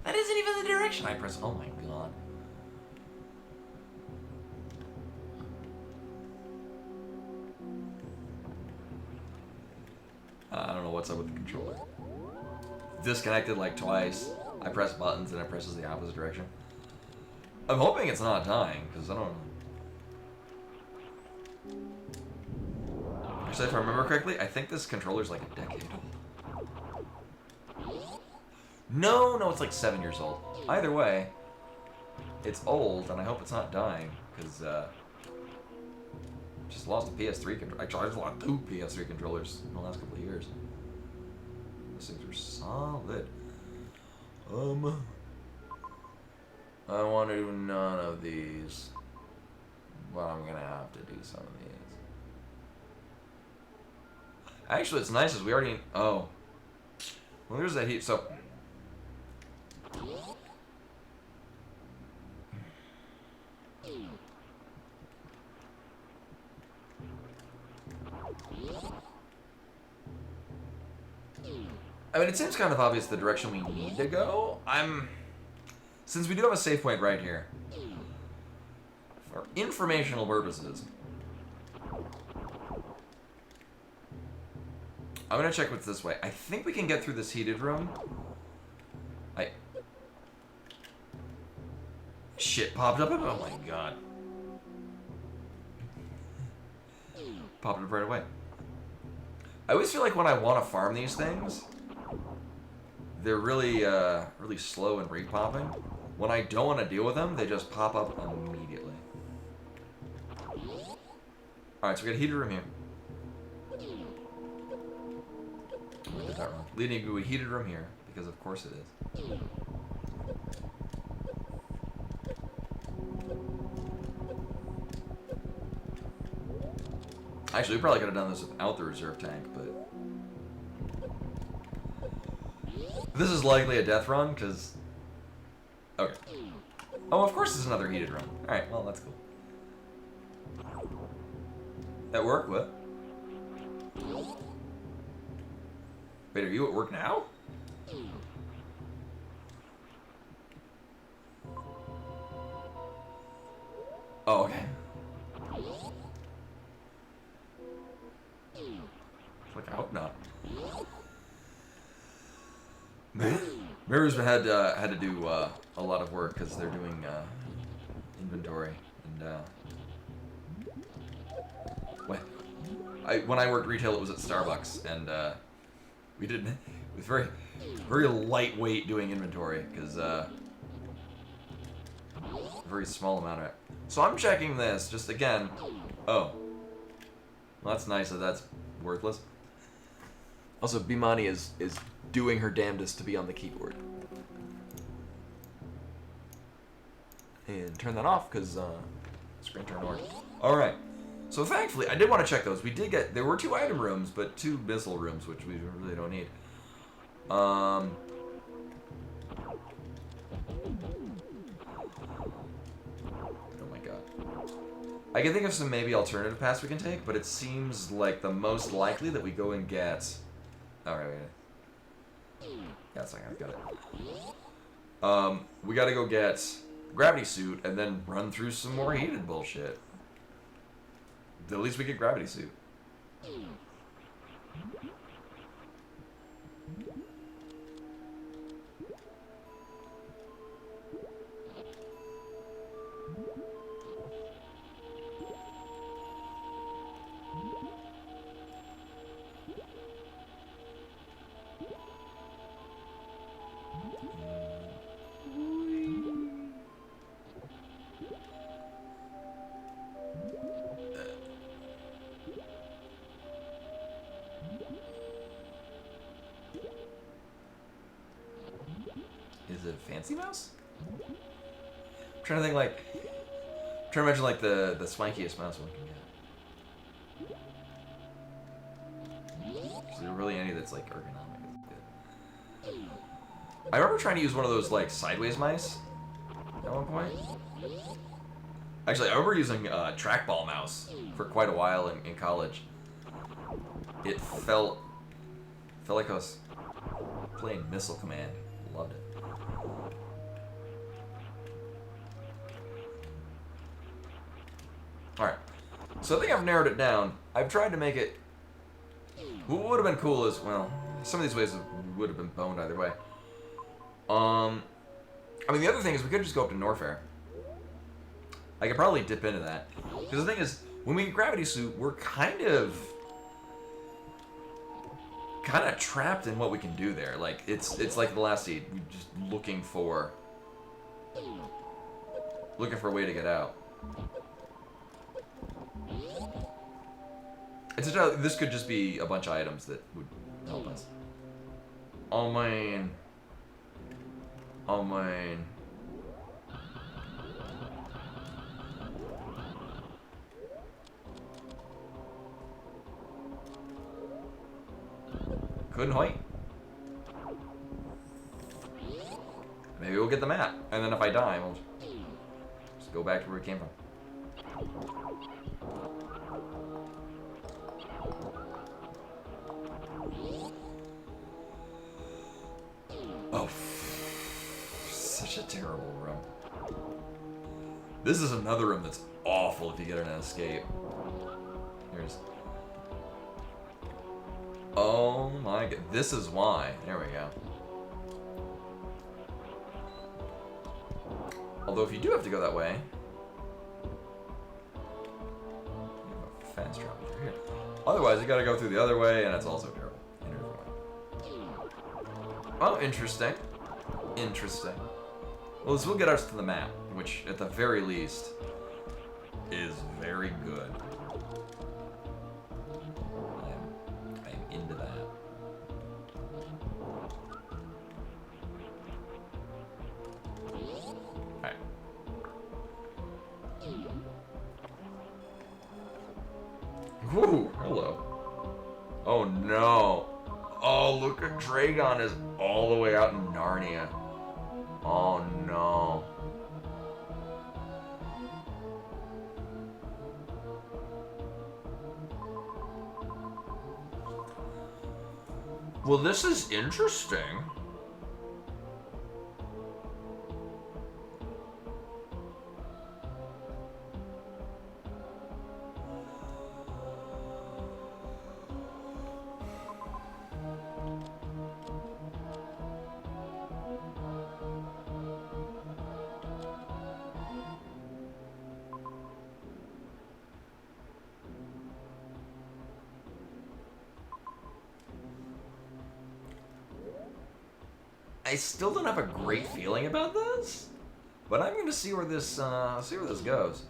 That isn't even the direction I press. Oh my god. I don't know what's up with the controller. Disconnected like twice. I press buttons and it presses the opposite direction. I'm hoping it's not dying, because I don't know. Actually, if I remember correctly, I think this controller's like a decade old. No, it's like 7 years old. Either way, it's old, and I hope it's not dying, because, just lost a PS3 controller. Actually, I just lost 2 PS3 controllers in the last couple of years. Those things are solid. I want to do none of these, but I'm gonna have to do some of these. Actually, it's nice as we already. Oh, well, there's that heat. So, I mean, it seems kind of obvious the direction we need to go. Since we do have a save point right here, for informational purposes, I'm gonna check what's this way. I think we can get through this heated room. Shit popped up. Oh my god. Popped up right away. I always feel like when I want to farm these things, they're really, really slow and repopping. When I don't want to deal with them, they just pop up immediately. Alright, so we got a heated room here. I did that wrong. Leading to a heated room here, because of course it is. Actually, we probably could have done this without the reserve tank, but... This is likely a death run, because... Okay. Oh, of course it's another heated run. Alright, well, that's cool. At work? What? Wait, are you at work now? Oh, okay. Like, I hope not. Mirror's had to do a lot of work because they're doing inventory and when I worked retail, it was at Starbucks, and we did it was very lightweight doing inventory because very small amount of it. So I'm checking this just again. Oh, well, that's nice that that's worthless. Also, Bimani is doing her damnedest to be on the keyboard. And turn that off, because screen turn orange. Alright. So thankfully, I did want to check those. We did get... There were 2 item rooms, but 2 missile rooms, which we really don't need. Oh my god. I can think of some maybe alternative paths we can take, but it seems like the most likely that we go and get... Alright, wait. Yeah, that's not gonna got it. We gotta go get gravity suit and then run through some more heated bullshit. At least we get gravity suit. Is it a fancy mouse? I'm trying to think like... I'm trying to imagine like the swankiest mouse one can get. Is there really any that's like ergonomic? I remember trying to use one of those like sideways mice at one point. Actually, I remember using a trackball mouse for quite a while in college. It felt like I was playing Missile Command. Loved it. Alright. So I think I've narrowed it down. I've tried to make it... What would have been cool is, well, some of these ways would have been boned either way. I mean, the other thing is we could just go up to Norfair. I could probably dip into that. Because the thing is, when we get Gravity Suit, we're kind of trapped in what we can do there. Like, it's like the last seed. We're just looking for a way to get out. This could just be a bunch of items that would help us. Oh man. Oh man. Couldn't wait. Maybe we'll get the map, and then if I die, we'll just go back to where we came from. Oh, such a terrible room. This is another room that's awful if you get an escape. Here's... Oh my god, this is why. There we go. Although if you do have to go that way, you have a fast travel through here. Otherwise, you gotta go through the other way, and it's also terrible. Oh, interesting. Interesting. Well, this will get us to the map, which, at the very least, is very good. I'm into that. Alright. Woo! Hello. Oh no. Oh, look at Dragon is all the way out in Narnia. Oh no. Well, this is interesting. I still don't have a great feeling about this, but I'm going to see where this goes.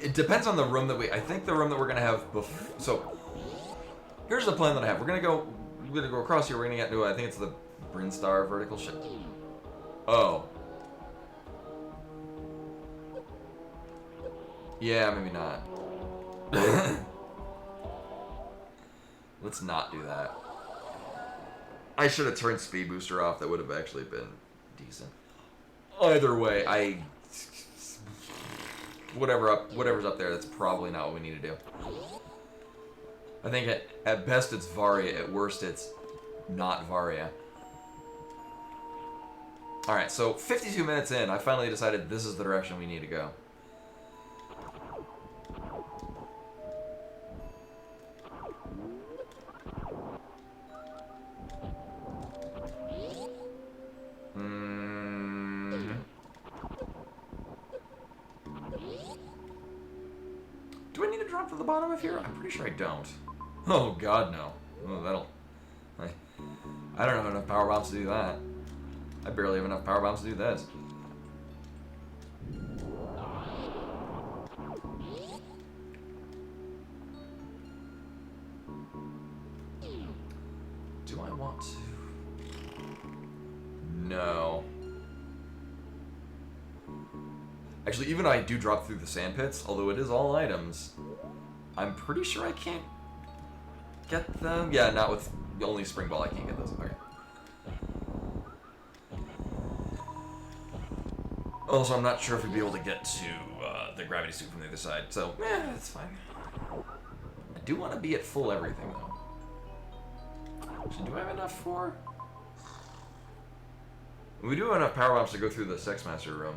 It depends on the room that I think the room that we're going to have before. So. Here's the plan that I have. We're gonna go across here. We're gonna get to I think it's the Brinstar vertical ship. Oh. Yeah, maybe not. Let's not do that. I should have turned Speed Booster off. That would have actually been decent. Either way, whatever's up there, that's probably not what we need to do. I think at best it's Varia, at worst it's not Varia. Alright, so 52 minutes in, I finally decided this is the direction we need to go. Do I need to drop to the bottom of here? I'm pretty sure I don't. Oh god, no. Oh, I don't have enough power bombs to do that. I barely have enough power bombs to do this. Do I want to? No. Actually, even I do drop through the sand pits, although it is all items. I'm pretty sure I can't get them. Yeah, not with the only spring ball. I can't get those. Okay. Also, I'm not sure if we'd be able to get to the gravity suit from the other side, so that's fine. I do want to be at full everything though. Actually, do I have enough for? We do have enough power bombs to go through the Sex Master room.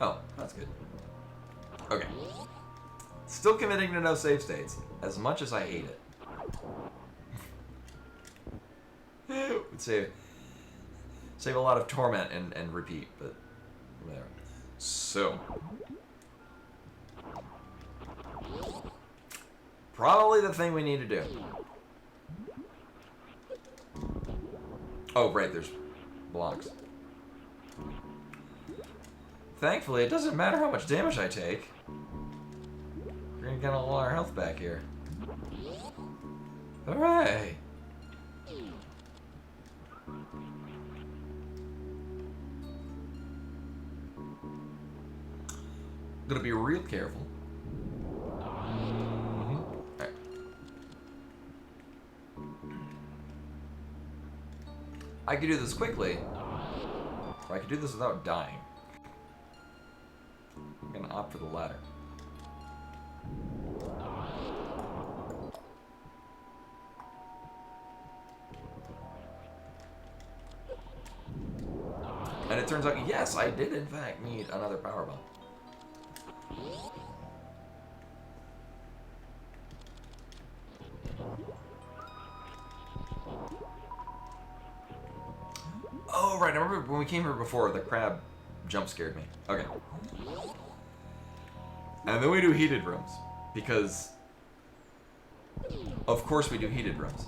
Oh, that's good. Okay. Still committing to no save states, as much as I hate it. Would save a lot of torment and repeat, but whatever. So, probably the thing we need to do. Oh, right, there's blocks. Thankfully, it doesn't matter how much damage I take. We're gonna get a lot of our health back here. Hooray! Gonna be real careful. Alright. I could do this quickly, or I could do this without dying. I'm gonna opt for the latter. And it turns out, yes, I did in fact need another power bomb. Oh, right, I remember when we came here before, the crab jump scared me. Okay. And then we do heated rooms, because of course we do heated rooms.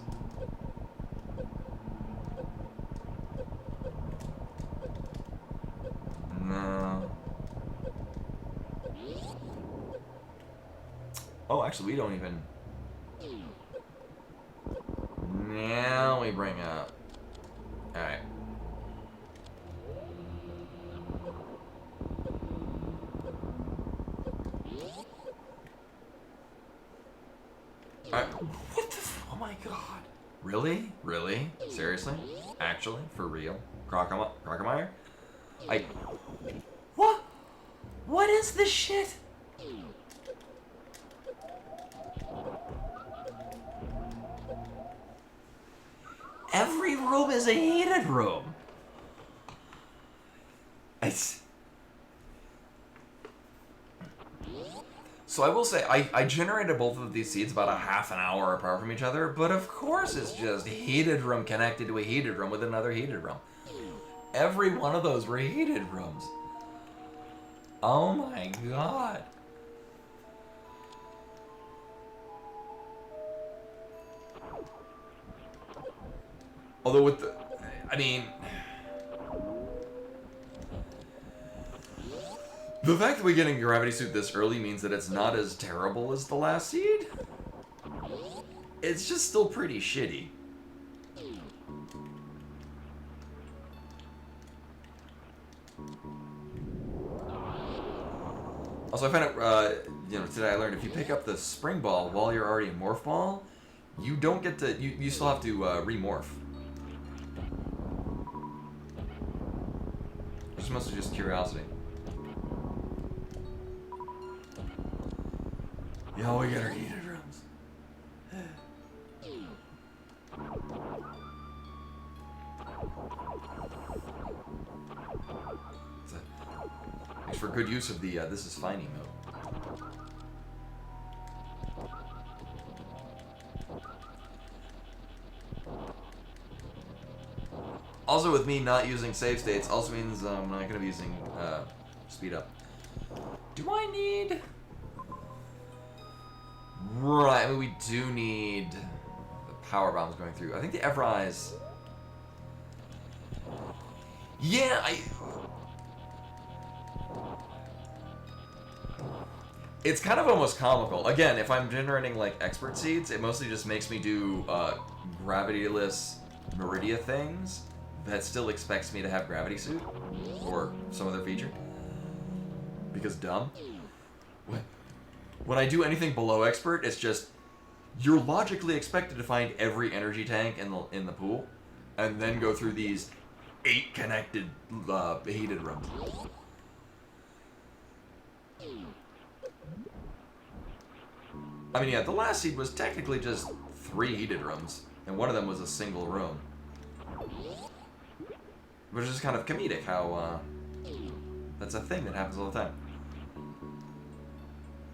No. Oh, actually we don't even. Now we bring up. Alright. What the oh my god. Really? Really? Seriously? Actually? For real? Crocomire? What? What is this shit? Every room is a heated room. So I will say, I generated both of these seeds about a half an hour apart from each other, but of course it's just heated room connected to a heated room with another heated room. Every one of those were heated rooms. Oh my god. Although with the, I mean, the fact that we get a gravity suit this early means that it's not as terrible as the last seed. It's just still pretty shitty. Also, I found out, today I learned if you pick up the spring ball while you're already in morph ball, you don't get to, you still have to remorph. It's mostly just curiosity. Yeah, we got our heated rooms. Thanks for good use of the this is fine emote. Also, with me not using save states, also means I'm not going to be using speed up. Do I need... Right, I mean, we do need the power bombs going through. I think the Evereyes... Yeah, It's kind of almost comical. Again, if I'm generating, like, expert seeds, it mostly just makes me do gravityless Meridia things that still expects me to have gravity suit or some other feature. Because dumb. When I do anything below expert, it's just you're logically expected to find every energy tank in the pool, and then go through these 8 connected heated rooms. I mean, yeah, the last seed was technically just 3 heated rooms, and one of them was a single room. Which is kind of comedic how that's a thing that happens all the time.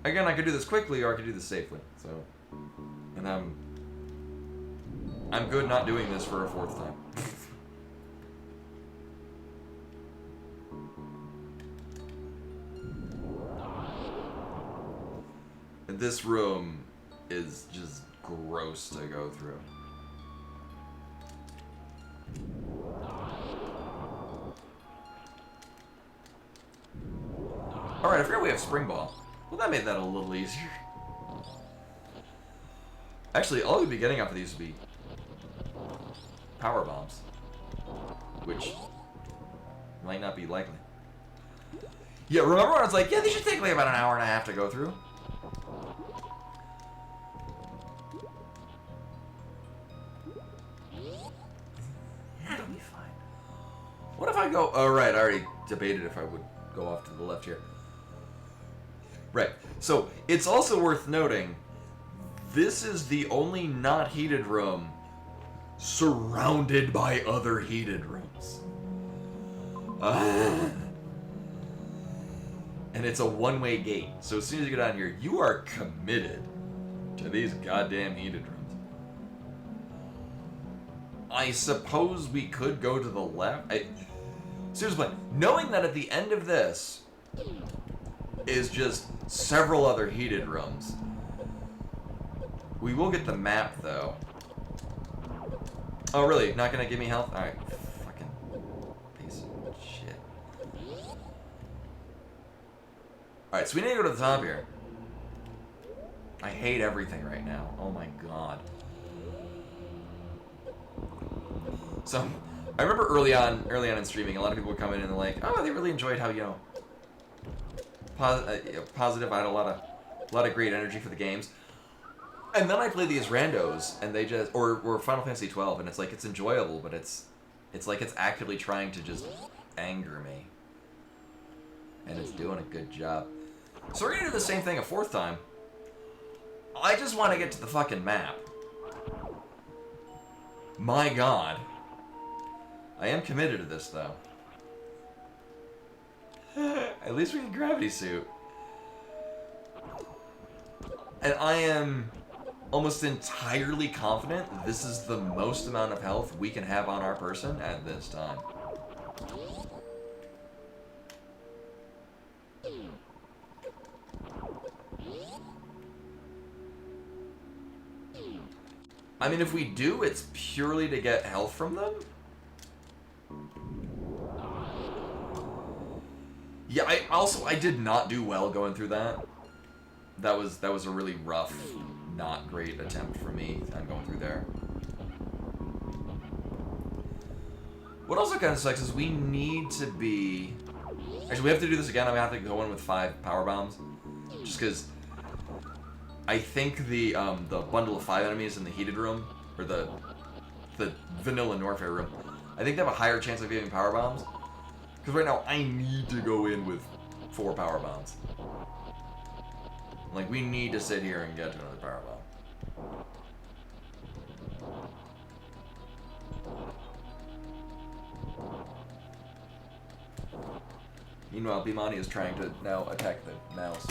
Again, I could do this quickly, or I could do this safely. So, and I'm good not doing this for a 4th time. And this room is just gross to go through. Alright, I forgot we have Spring Ball. Well, that made that a little easier. Actually, all we'd be getting off of these would be power bombs, which might not be likely. Yeah, remember when I was like, yeah, these should take me about an hour and a half to go through? It'll be fine. What if I go... Oh, right, I already debated if I would go off to the left here. Right, so it's also worth noting, this is the only not heated room surrounded by other heated rooms. And it's a one-way gate, so as soon as you get down here, you are committed to these goddamn heated rooms. I suppose we could go to the left. Seriously, knowing that at the end of this is just several other heated rooms. We will get the map, though. Oh, really? Not gonna give me health? Alright. Fucking piece of shit. Alright, so we need to go to the top here. I hate everything right now. Oh my god. So, I remember early on in streaming, a lot of people would come in and they're like, oh, they really enjoyed how, you know, positive. I had a lot of great energy for the games. And then I play these randos, and they just, or Final Fantasy 12, and it's like, it's enjoyable, but it's like it's actively trying to just anger me. And it's doing a good job. So we're gonna do the same thing a 4th time. I just want to get to the fucking map. My god. I am committed to this, though. At least we can gravity suit. And I am almost entirely confident this is the most amount of health we can have on our person at this time. I mean, if we do, it's purely to get health from them. Yeah, I did not do well going through that. That was a really rough, not great attempt for me on going through there. What also kind of sucks is we need to be... Actually, we have to do this again. I'm going to have to go in with 5 power bombs. Just because I think the bundle of 5 enemies in the heated room, or the vanilla Norfair room, I think they have a higher chance of getting power bombs. Because right now, I need to go in with 4 power bombs. Like, we need to sit here and get to another power bomb. Meanwhile, Bimani is trying to now attack the mouse.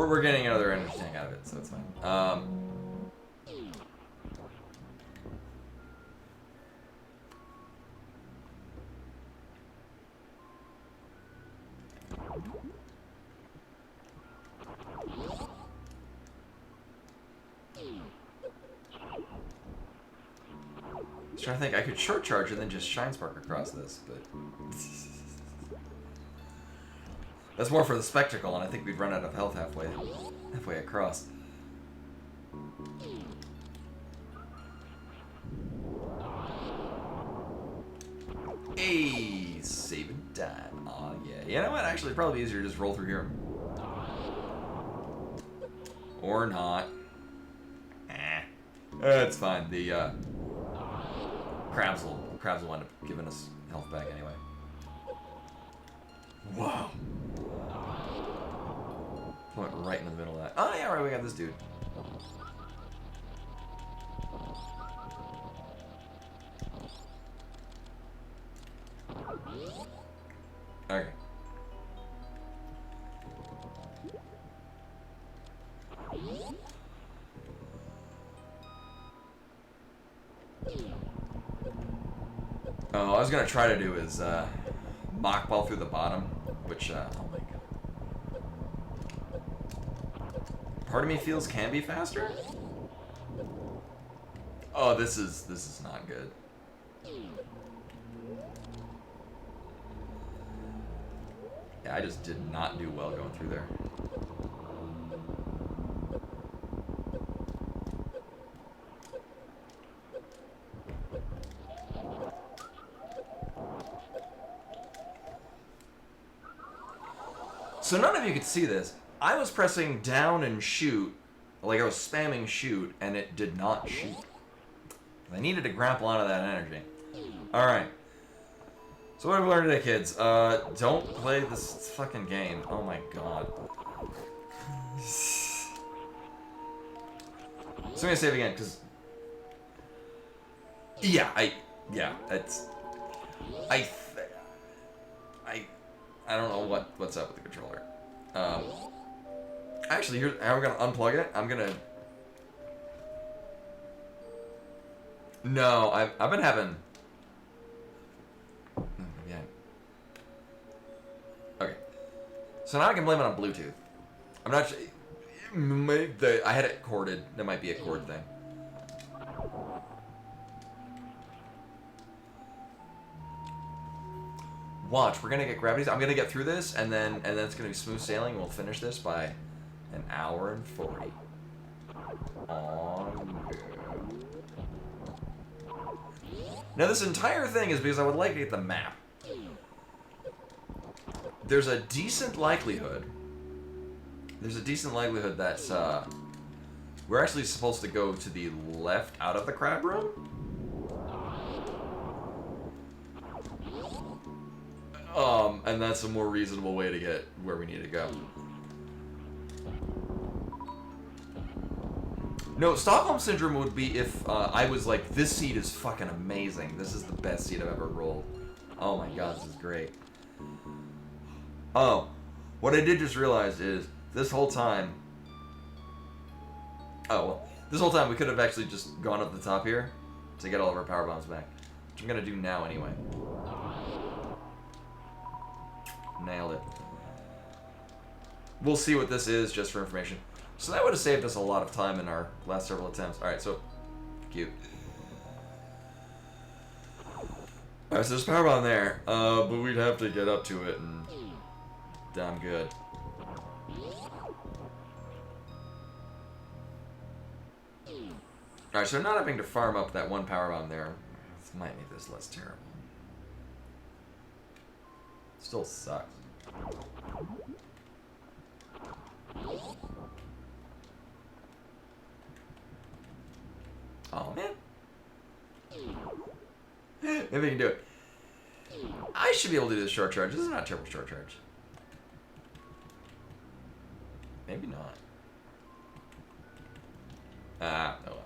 we're getting another energy tank out of it, so it's fine. I was trying to think, I could short charge and then just shine spark across this, but that's more for the spectacle, and I think we'd run out of health halfway across. Hey, save and die. Aw, yeah. You know what? Actually, it'd probably be easier to just roll through here. Or not. It's fine. The crabs will end up giving us health back anyway. Wow. Went right in the middle of that. Oh yeah, right. We got this dude. Okay. Oh, I was gonna try to do is mock ball through the bottom, which oh my god. Part of me feels can be faster. Oh, this is not good. Yeah, I just did not do well going through there. So none of you could see this. I was pressing down and shoot, like I was spamming shoot, and it did not shoot. I needed to grapple onto that energy. Alright. So what have we learned today, kids? Don't play this fucking game. Oh my god. So I'm gonna save again, because... Yeah, it's... I don't know what's up with the controller. Actually, here's how we're gonna unplug it. I'm gonna... No, I've been having... Yeah. Okay. So now I can blame it on Bluetooth. I'm not sure... I had it corded. That might be a cord thing. Watch, we're gonna get gravities. I'm gonna get through this, and then it's gonna be smooth sailing. We'll finish this by an hour and 40. Now this entire thing is because I would like to get the map. There's a decent likelihood that we're actually supposed to go to the left out of the crab room. And that's a more reasonable way to get where we need to go. No, Stockholm Syndrome would be if I was like, this seat is fucking amazing. This is the best seat I've ever rolled. Oh my god, this is great. Oh, what I did just realize is, this whole time... Oh, well, this whole time we could have actually just gone up the top here to get all of our power bombs back. Which I'm gonna do now anyway. Nailed it. We'll see what this is, just for information. So that would have saved us a lot of time in our last several attempts. Alright, so... Cute. Alright, so there's power bomb there. But we'd have to get up to it, and... Damn good. Alright, so not having to farm up that one power bomb there, this might make this less terrible. Still sucks. Oh man. Maybe we can do it. I should be able to do this short charge. This is not a terrible short charge. Maybe not. Ah, oh well.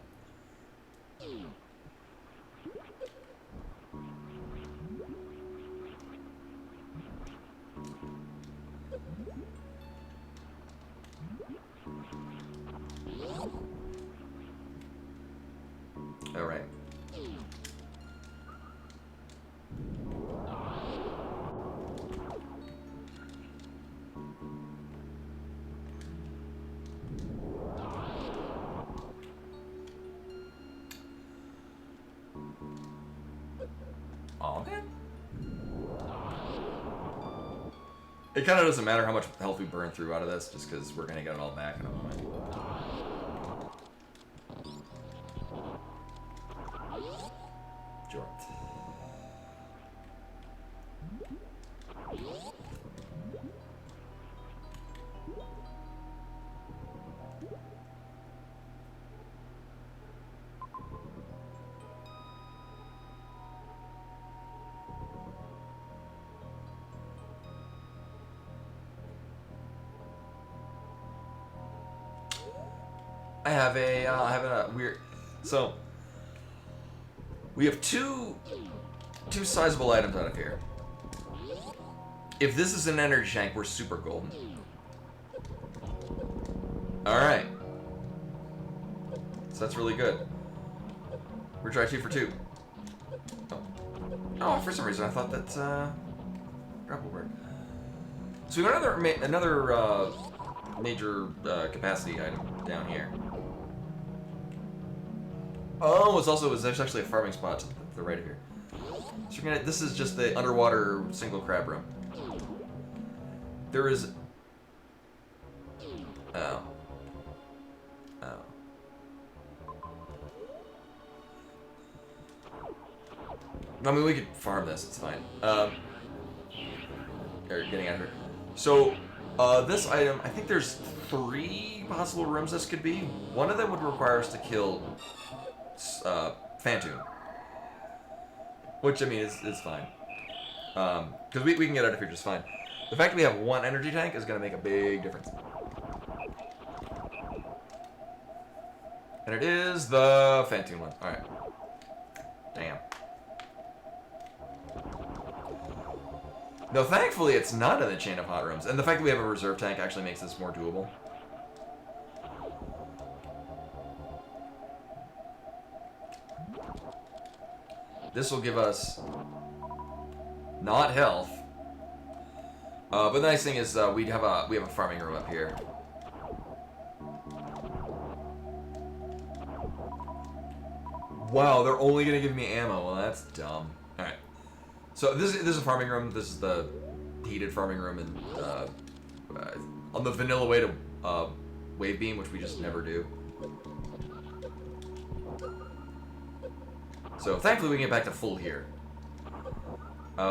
It kind of doesn't matter how much health we burn through out of this, just because we're gonna get it all back in a moment. Sure. I have a weird. So we have two sizable items out of here. If this is an energy tank, we're super golden. All right, so that's really good. We're trying 2 for 2. Oh, for some reason I thought that grapple bird. So we got another major capacity item down here. Oh, there's actually a farming spot to the right of here. So we're gonna. This is just the underwater single crab room. There is. Oh. Oh. I mean, we could farm this. It's fine. Or getting out of here. So, this item, I think there's 3 possible rooms this could be. One of them would require us to kill Phantom. Which, I mean, is fine. Because we can get out of here just fine. The fact that we have 1 energy tank is going to make a big difference. And it is the Phantom one. Alright. Damn. No, thankfully it's not in the chain of hot rooms. And the fact that we have a reserve tank actually makes this more doable. This will give us not health. But the nice thing is we have a farming room up here. Wow, they're only gonna give me ammo. Well, that's dumb. All right. So this is a farming room. This is the heated farming room, and on the vanilla way to wave beam, which we just never do. So thankfully we can get back to full here,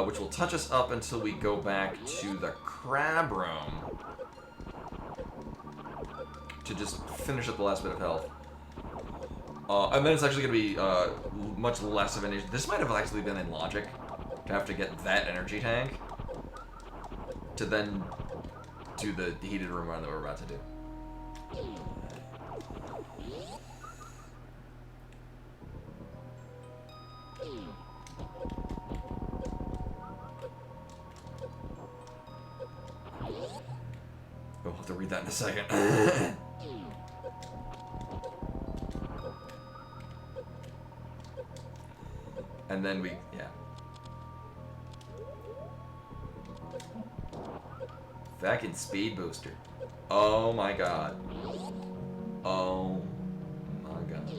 which will touch us up until we go back to the crab room to just finish up the last bit of health. And then it's actually going to be much less of an issue. This might have actually been in logic to have to get that energy tank to then do the heated room run that we're about to do. We'll have to read that in a second. And then we, yeah. Fucking speed booster. Oh my god. Oh my god.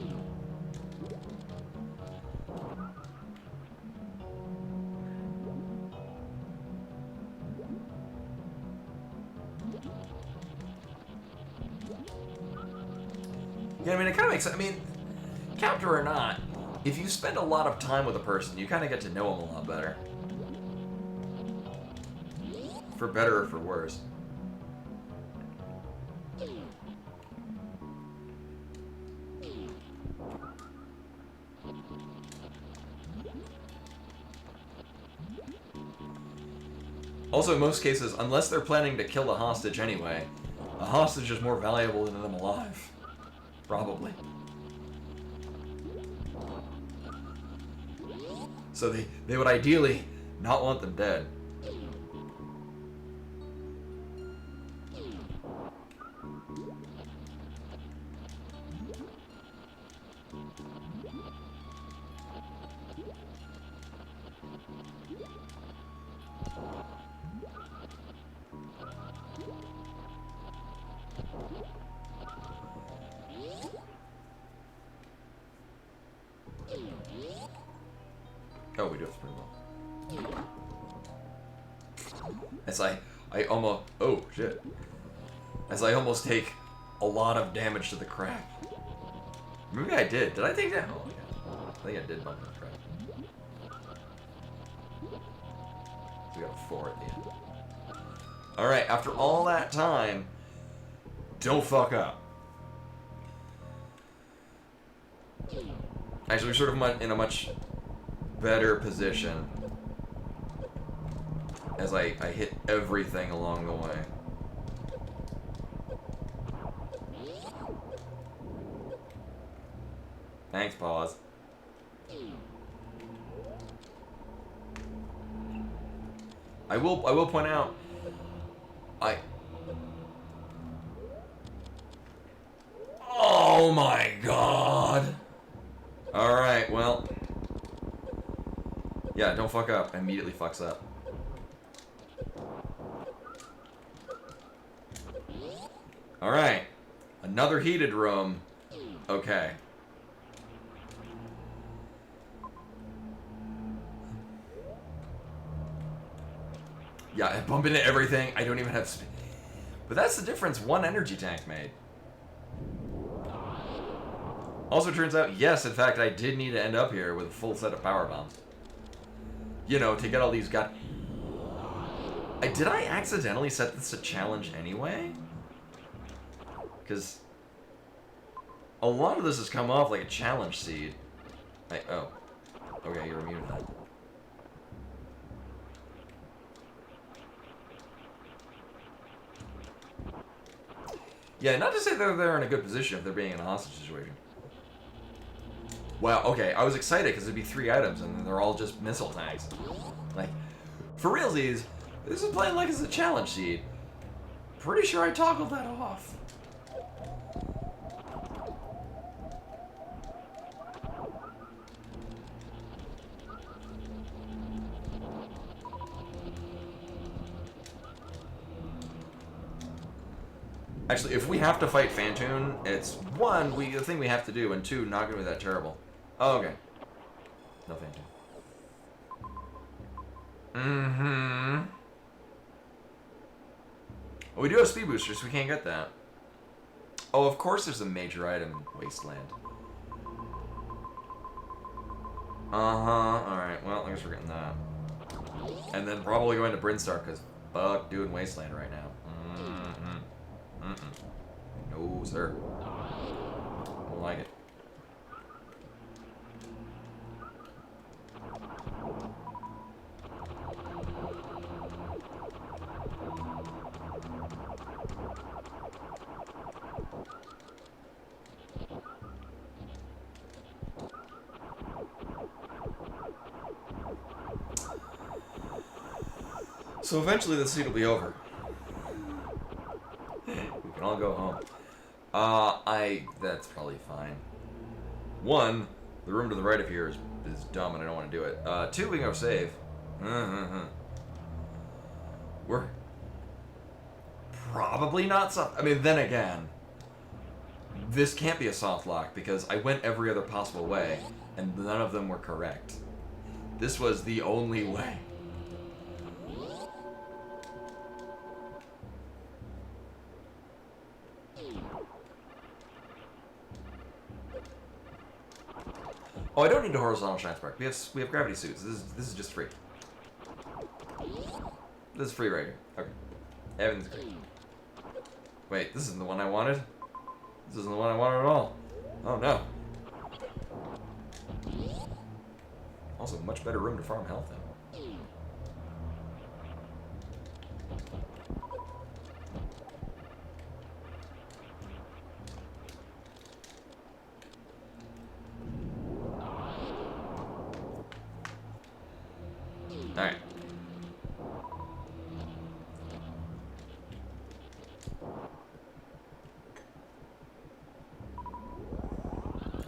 Yeah, I mean, it kind of makes sense. I mean, counter or not, if you spend a lot of time with a person, you kind of get to know them a lot better. For better or for worse. Also, in most cases, unless they're planning to kill a hostage anyway, a hostage is more valuable than them alive. Probably. So they would ideally not want them dead. Oh, we do have pretty well. I almost... Oh, shit. As I almost take a lot of damage to the crack. Maybe I did. Did I take that? Oh, yeah. I think I did bump the crack. We got a 4 at the end. Alright, after all that time, don't fuck up. Actually, we're sort of in a much better position as I hit everything along the way. Thanks, pause. I will point out oh my god. Alright, well. Yeah, don't fuck up. Immediately fucks up. Alright. Another heated room. Okay. Yeah, I bump into everything. I don't even have speed. But that's the difference one energy tank made. Also turns out, yes, in fact, I did need to end up here with a full set of power bombs. You know, to get all these guys. Did I accidentally set this a challenge anyway? Because a lot of this has come off like a challenge seed. Oh. Okay, you're immune to that. Yeah, not to say they're in a good position if they're being in a hostage situation. Wow, okay, I was excited because it'd be 3 items and they're all just missile tanks. Like, for realsies, this is playing like it's a challenge seed. Pretty sure I toggled that off. Actually, if we have to fight Phantoon, it's one, the thing we have to do, and 2, not gonna be that terrible. Oh, okay. No Phantoon. Mm-hmm. Well, we do have speed boosters, so we can't get that. Oh, of course there's a major item in Wasteland. Uh-huh, alright, well, I guess we're getting that. And then probably going to Brinstar, because fuck doing Wasteland right now. No, sir. Don't like it. So eventually the scene will be over. We can all go home. That's probably fine. 1, the room to the right of here is dumb and I don't want to do it. 2, we can go save. We're probably not soft. I mean, then again, this can't be a soft lock because I went every other possible way and none of them were correct. This was the only way. Oh, I don't need a horizontal shine spark. We have gravity suits. This is just free. This is free right here. Okay. Everything's great. Wait, this isn't the one I wanted? This isn't the one I wanted at all. Oh no. Also, much better room to farm health in. Alright.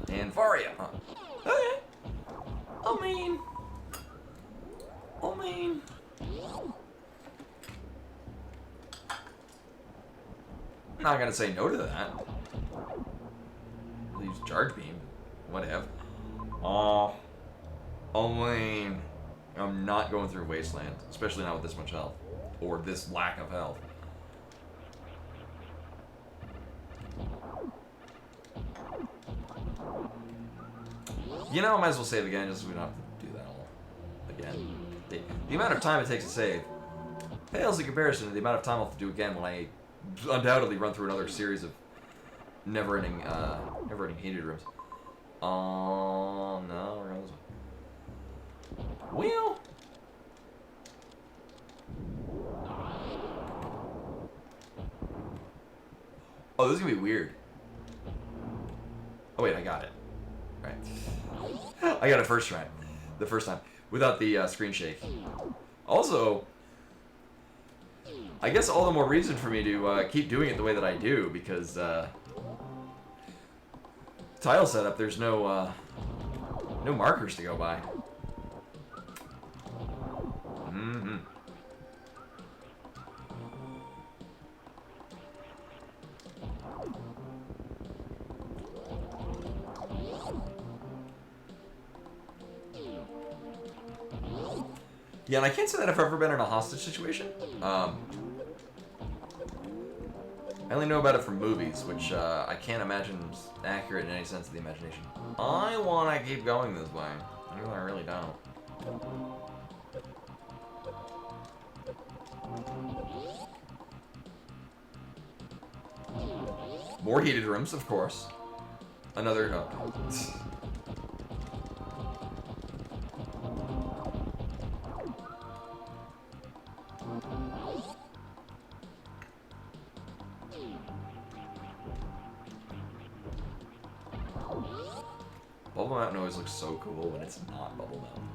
And Varia. Huh. Okay. I mean. I'm not gonna say no to that. I'll use charge beam. Whatever. I mean, I'm not going through Wasteland, especially not with this much health. or this lack of health. You know, I might as well save again, just so we don't have to do that all again. The amount of time it takes to save pales in comparison to the amount of time I'll have to do again when I undoubtedly run through another series of never-ending heated rooms. Oh no, we're going this way. Well. Oh, this is gonna be weird. Oh wait, I got it. Right. I got it first try. The first time. Without the screen shake. Also, I guess all the more reason for me to keep doing it the way that I do, because tile setup, there's no markers to go by. Mm-hmm. Yeah, and I can't say that I've ever been in a hostage situation. I only know about it from movies, which I can't imagine is accurate in any sense of the imagination. I want to keep going this way. I really don't. More heated rooms, of course. Another... Bubble Mountain always looks so cool when it's not Bubble Mountain.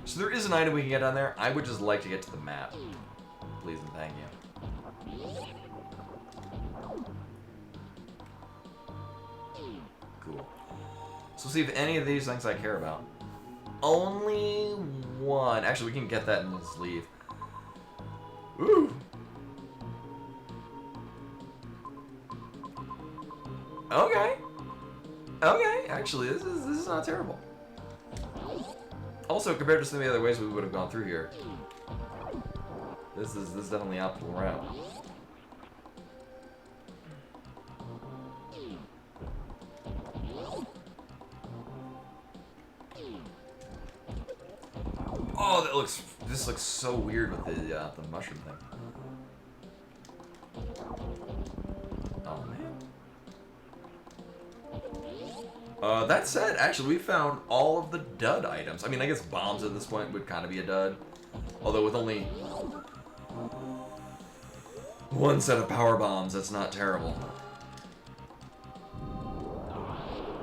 So there is an item we can get down there. I would just like to get to the map. Please and thank you. Cool. So see if any of these things I care about. Only one. Actually, we can get that and just leave. Ooh. Okay. Okay, actually, this is not terrible. Also, compared to some of the other ways we would have gone through here, this is definitely optimal route. Oh, this looks so weird with the mushroom thing. Oh man. That said, actually, we found all of the dud items. I mean, I guess bombs at this point would kind of be a dud. Although with only one set of power bombs, that's not terrible.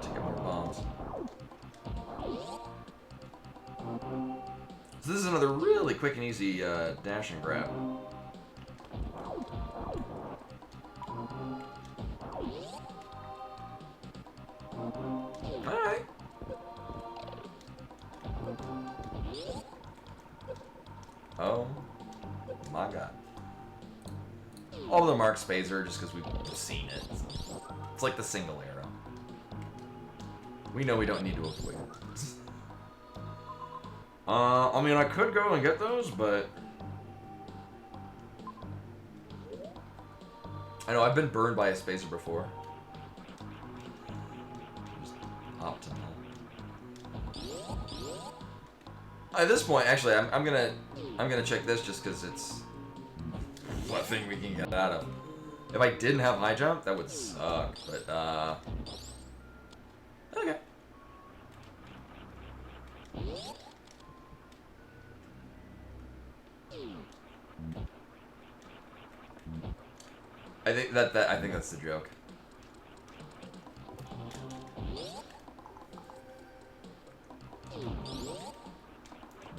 To get more bombs. So this is another really quick and easy dash and grab. Alright. Oh my god. All of them mark Spazer just because we've seen it. It's like the single arrow. We know we don't need to avoid it. I mean, I could go and get those, but I know I've been burned by a Spazer before. Optimal. At this point, actually, I'm gonna check this just because it's one thing we can get out of. If I didn't have high jump, that would suck. But okay. I think that's the joke.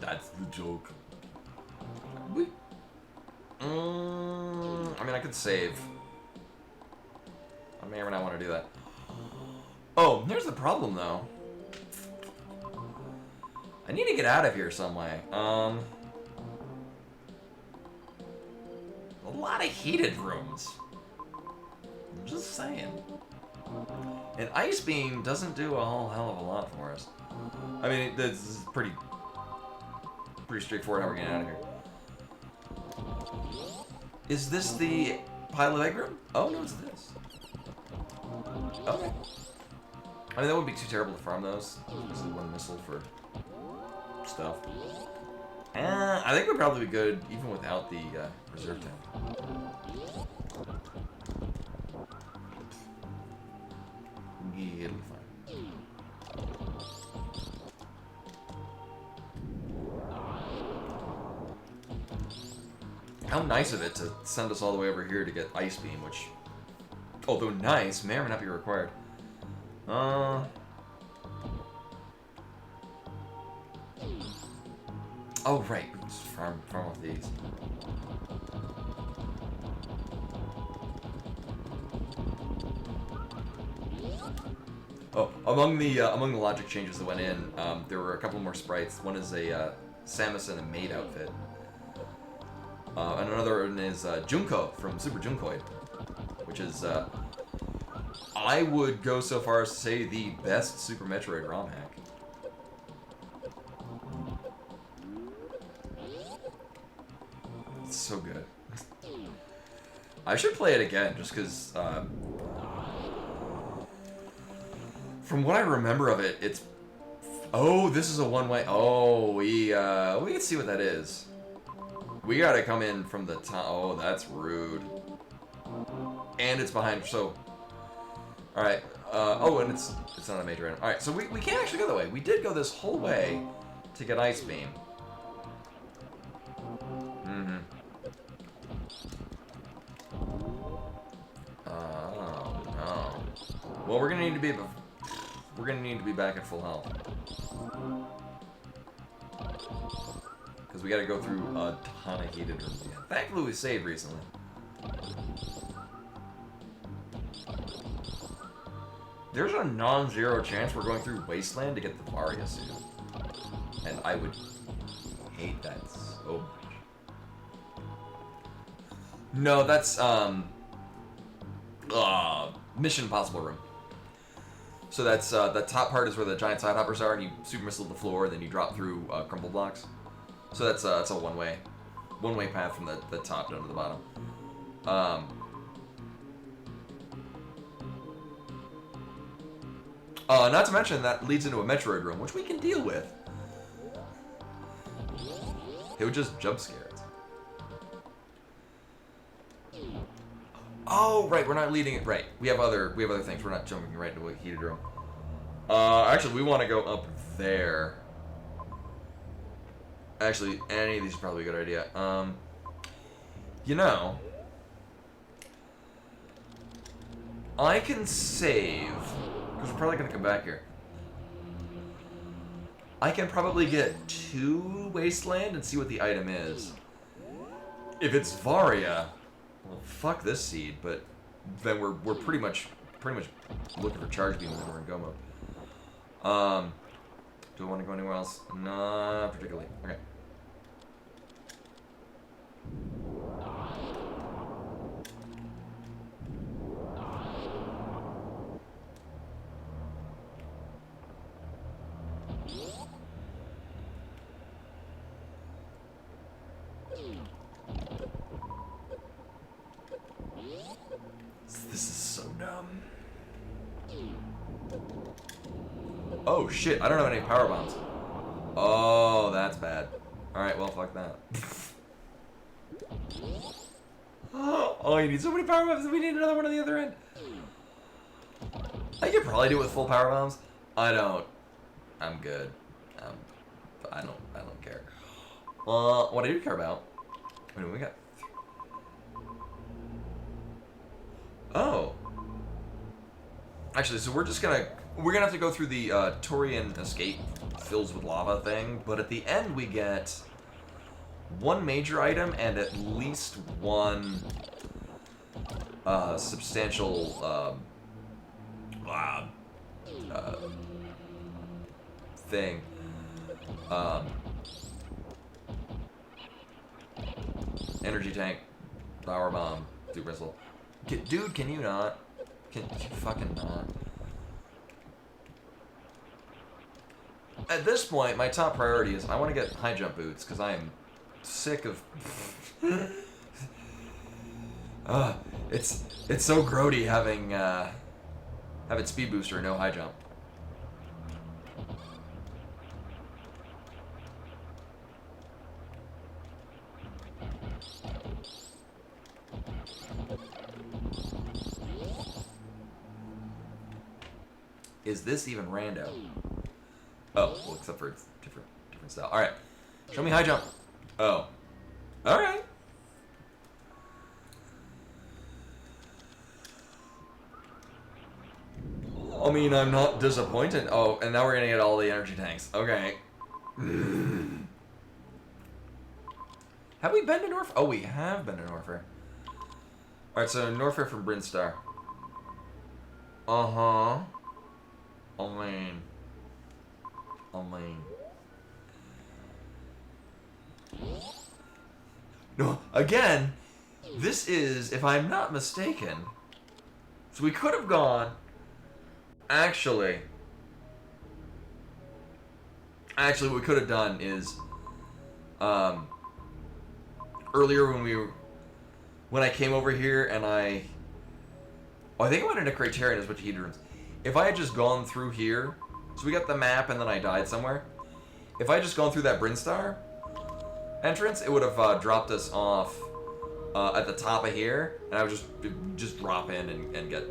That's the joke. I mean, I could save. I may or may not want to do that. Oh, here's the problem, though. I need to get out of here some way. A lot of heated rooms. I'm just saying. An ice beam doesn't do a whole hell of a lot for us. I mean, this is pretty straightforward how we're getting out of here. Is this the pile of egg room? Oh, no, it's this. Okay. I mean, that wouldn't be too terrible to farm those. Just one missile for stuff. I think we'd probably be good even without the reserve tank. Yeah, it'll be fine. How nice of it to send us all the way over here to get Ice Beam, which, although nice, may or may not be required. Oh, right. We can just farm off these. Oh, among the logic changes that went in, there were a couple more sprites. One is a Samus and a maid outfit. And another one is Junko from Super Junkoid, which is, I would go so far as to say, the best Super Metroid ROM hack. It's so good. I should play it again, just because, from what I remember of it, it's... Oh, this is a one-way... Oh, we can see what that is. We gotta come in from the top. Oh, that's rude. And it's behind, so... Alright, oh, and it's not a major item. Alright, so we can't actually go that way. We did go this whole way to get Ice Beam. Mm-hmm. Oh, no. Well, we're gonna need to be back at full health. Because we gotta go through a ton of heated rooms again. Thankfully, we saved recently. There's a non-zero chance we're going through Wasteland to get the Varia suit. And I would hate that so much. No, that's, Mission Impossible room. So that's, the top part is where the giant side hoppers are, and you super missile the floor, and then you drop through, crumble blocks. So that's a one-way path from the top down to the bottom. Not to mention that leads into a Metroid room, which we can deal with. It would just jump scare us. Oh, right, we're not leading it. Right, we have other things. We're not jumping right into a heated room. Actually, we want to go up there. Actually, any of these is probably a good idea. You know, I can save, because we're probably going to come back here. I can probably get to Wasteland and see what the item is. If it's Varia, well, fuck this seed, but then we're pretty much looking for Charge Beam when we're in go mode. Do I want to go anywhere else? Not particularly. Okay. This is so dumb. Oh shit, I don't have any power bombs. Oh, that's bad. Alright, well, fuck that. Oh, you need so many power bombs, we need another one on the other end. I could probably do it with full power bombs. I don't. I'm good. I don't care. What I do care about... Wait, we got... Oh. Actually, so we're gonna have to go through the Torian escape fills with lava thing, but at the end we get one major item and at least one substantial thing. Energy tank, power bomb, super missile. Dude, can you not? Can you fucking not? At this point, my top priority is I want to get high jump boots because I am sick of It's so grody having having speed booster and no high jump. Is this even rando? Oh, well, except for it's different style. All right, show me high jump. Oh, all right. I mean, I'm not disappointed. Oh, and now we're gonna get all the energy tanks. Okay. Have we been to Norfair? Oh, we have been to Norfair. Alright, so Norfair from Brinstar. Uh-huh. Oh, man. Oh, man. No, again, this is, if I'm not mistaken, so we could have gone, actually, what we could have done is, earlier when I came over here and I think I went into Criterion as a bunch of heater rooms. If I had just gone through here, so we got the map and then I died somewhere. If I had just gone through that Brinstar entrance, it would have dropped us off at the top of here, and I would just drop in and get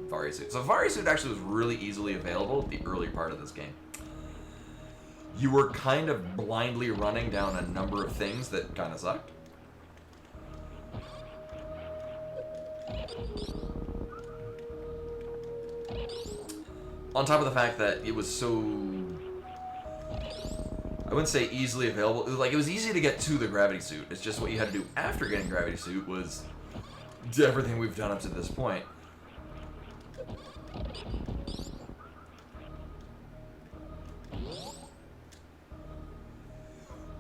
Vari Suit. So Vari Suit actually was really easily available at the early part of this game. You were kind of blindly running down a number of things that kind of sucked. On top of the fact that it was so, I wouldn't say easily available. It was easy to get to the gravity suit. It's just what you had to do after getting gravity suit was everything we've done up to this point.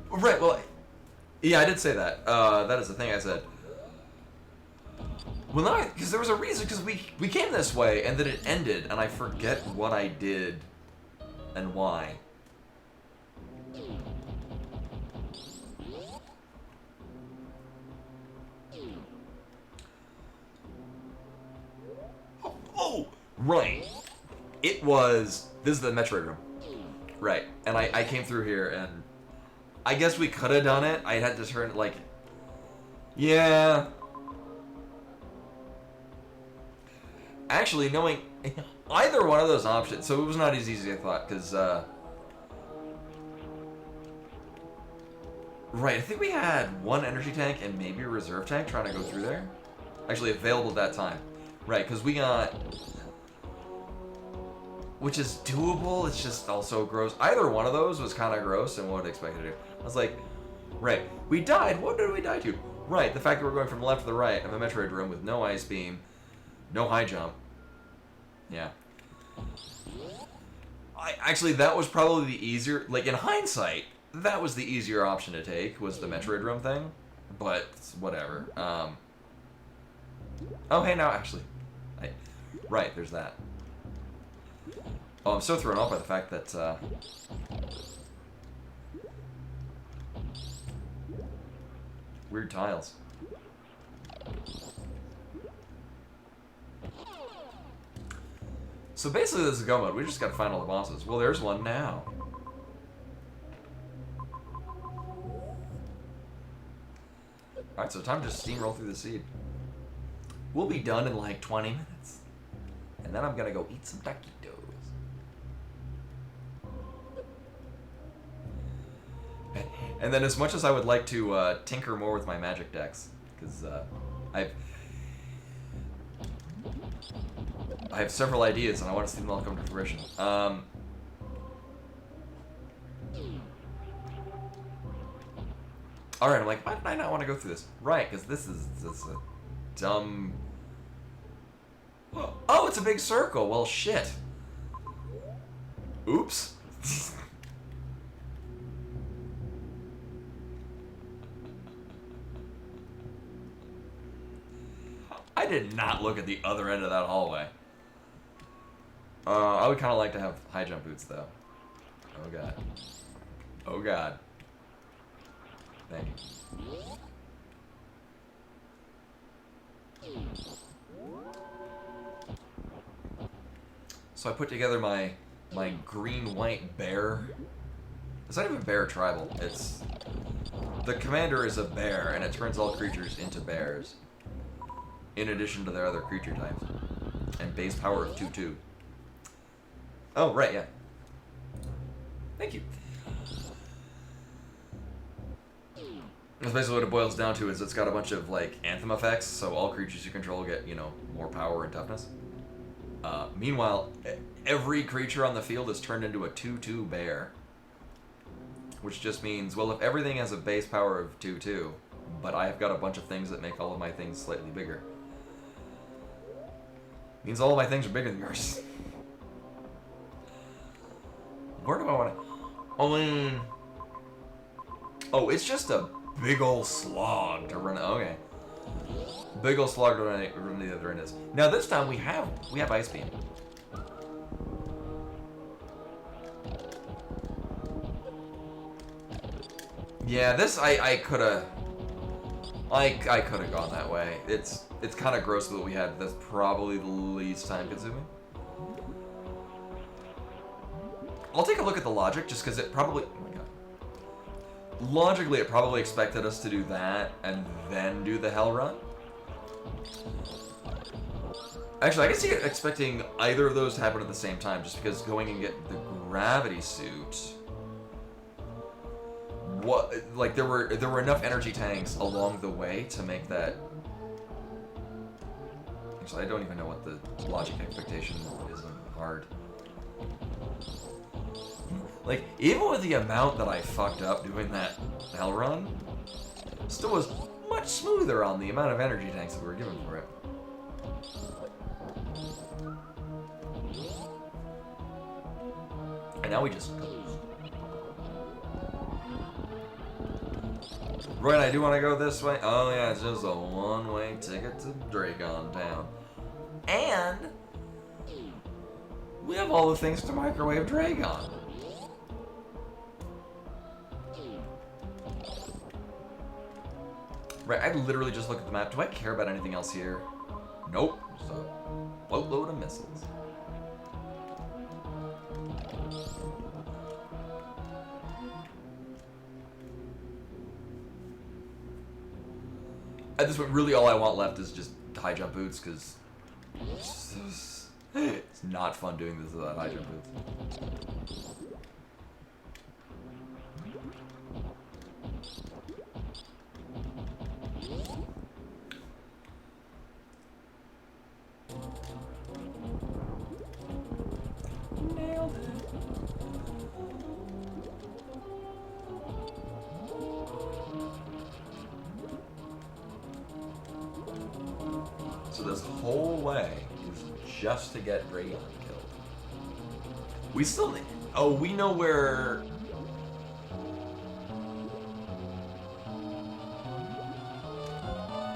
Right, well, yeah, I did say that. That is the thing I said. Well, no, because there was a reason, because we came this way, and then it ended, and I forget what I did and why. Oh, right. It was, this is the Metroid room. Right, and I came through here, and I guess we could have done it. I had to turn, like, yeah. Actually, knowing either one of those options, so it was not as easy as I thought, because, right, I think we had one energy tank and maybe a reserve tank trying to go through there. Actually, available at that time. Right, because we got, which is doable, it's just also gross. Either one of those was kind of gross and what I'd expect to do. I was like, right, we died, what did we die to? Right, the fact that we're going from left to the right of a Metroid room with no ice beam, no high jump. Yeah. Actually, that was probably the easier, like in hindsight, that was the easier option to take, was the Metroid room thing. But, whatever. Oh, hey, now, actually. Right, there's that. Oh, I'm so thrown off by the fact that, weird tiles. So basically this is go mode. We just gotta find all the bosses. Well, there's one now. Alright, so time to just steamroll through the seed. We'll be done in like 20 minutes. And then I'm gonna go eat some taquitos. And then as much as I would like to tinker more with my magic decks, because I have several ideas and I want to see them all come to fruition. Alright, I'm like, why did I not want to go through this? Right, because this is a dumb... Oh, it's a big circle. Well, shit. Oops. I did not look at the other end of that hallway. I would kind of like to have high jump boots, though. Oh, God. Oh, God. Thank you. So I put together my green-white bear. It's not even bear tribal. It's the commander is a bear, and it turns all creatures into bears. In addition to their other creature types, and base power of 2/2. Oh right, yeah. Thank you. That's basically what it boils down to. Is it's got a bunch of like anthem effects, so all creatures you control get more power and toughness. Meanwhile, every creature on the field is turned into a 2/2 bear. Which just means, well, if everything has a base power of 2/2, but I've got a bunch of things that make all of my things slightly bigger, means all of my things are bigger than yours. Where do I want to... Oh, it's just a big old slog to run... Okay. Big old slog to run the other end is. Now this time we have Ice Beam. Yeah, this I could have gone that way. It's kind of gross that we had. That's probably the least time consuming. I'll take a look at the logic just because it probably. Oh my god. Logically, it probably expected us to do that and then do the hell run. Actually, I can see it expecting either of those to happen at the same time, just because going and get the gravity suit. What, like there were enough energy tanks along the way to make that. Actually, I don't even know what the logic expectation isn't hard. Like even with the amount that I fucked up doing that hell run, still was much smoother on the amount of energy tanks that we were given for it. And now we just coast. Right, I do want to go this way. Oh yeah, it's just a one-way ticket to Dragon Town. And we have all the things to microwave Dragon. Right, I literally just looked at the map. Do I care about anything else here? Nope. Just a boatload of missiles. At this point, really all I want left is just high jump boots, because it's not fun doing this without high jump boots. Nailed it. So this whole way is just to get Dragon killed. We still need... Oh, we know where...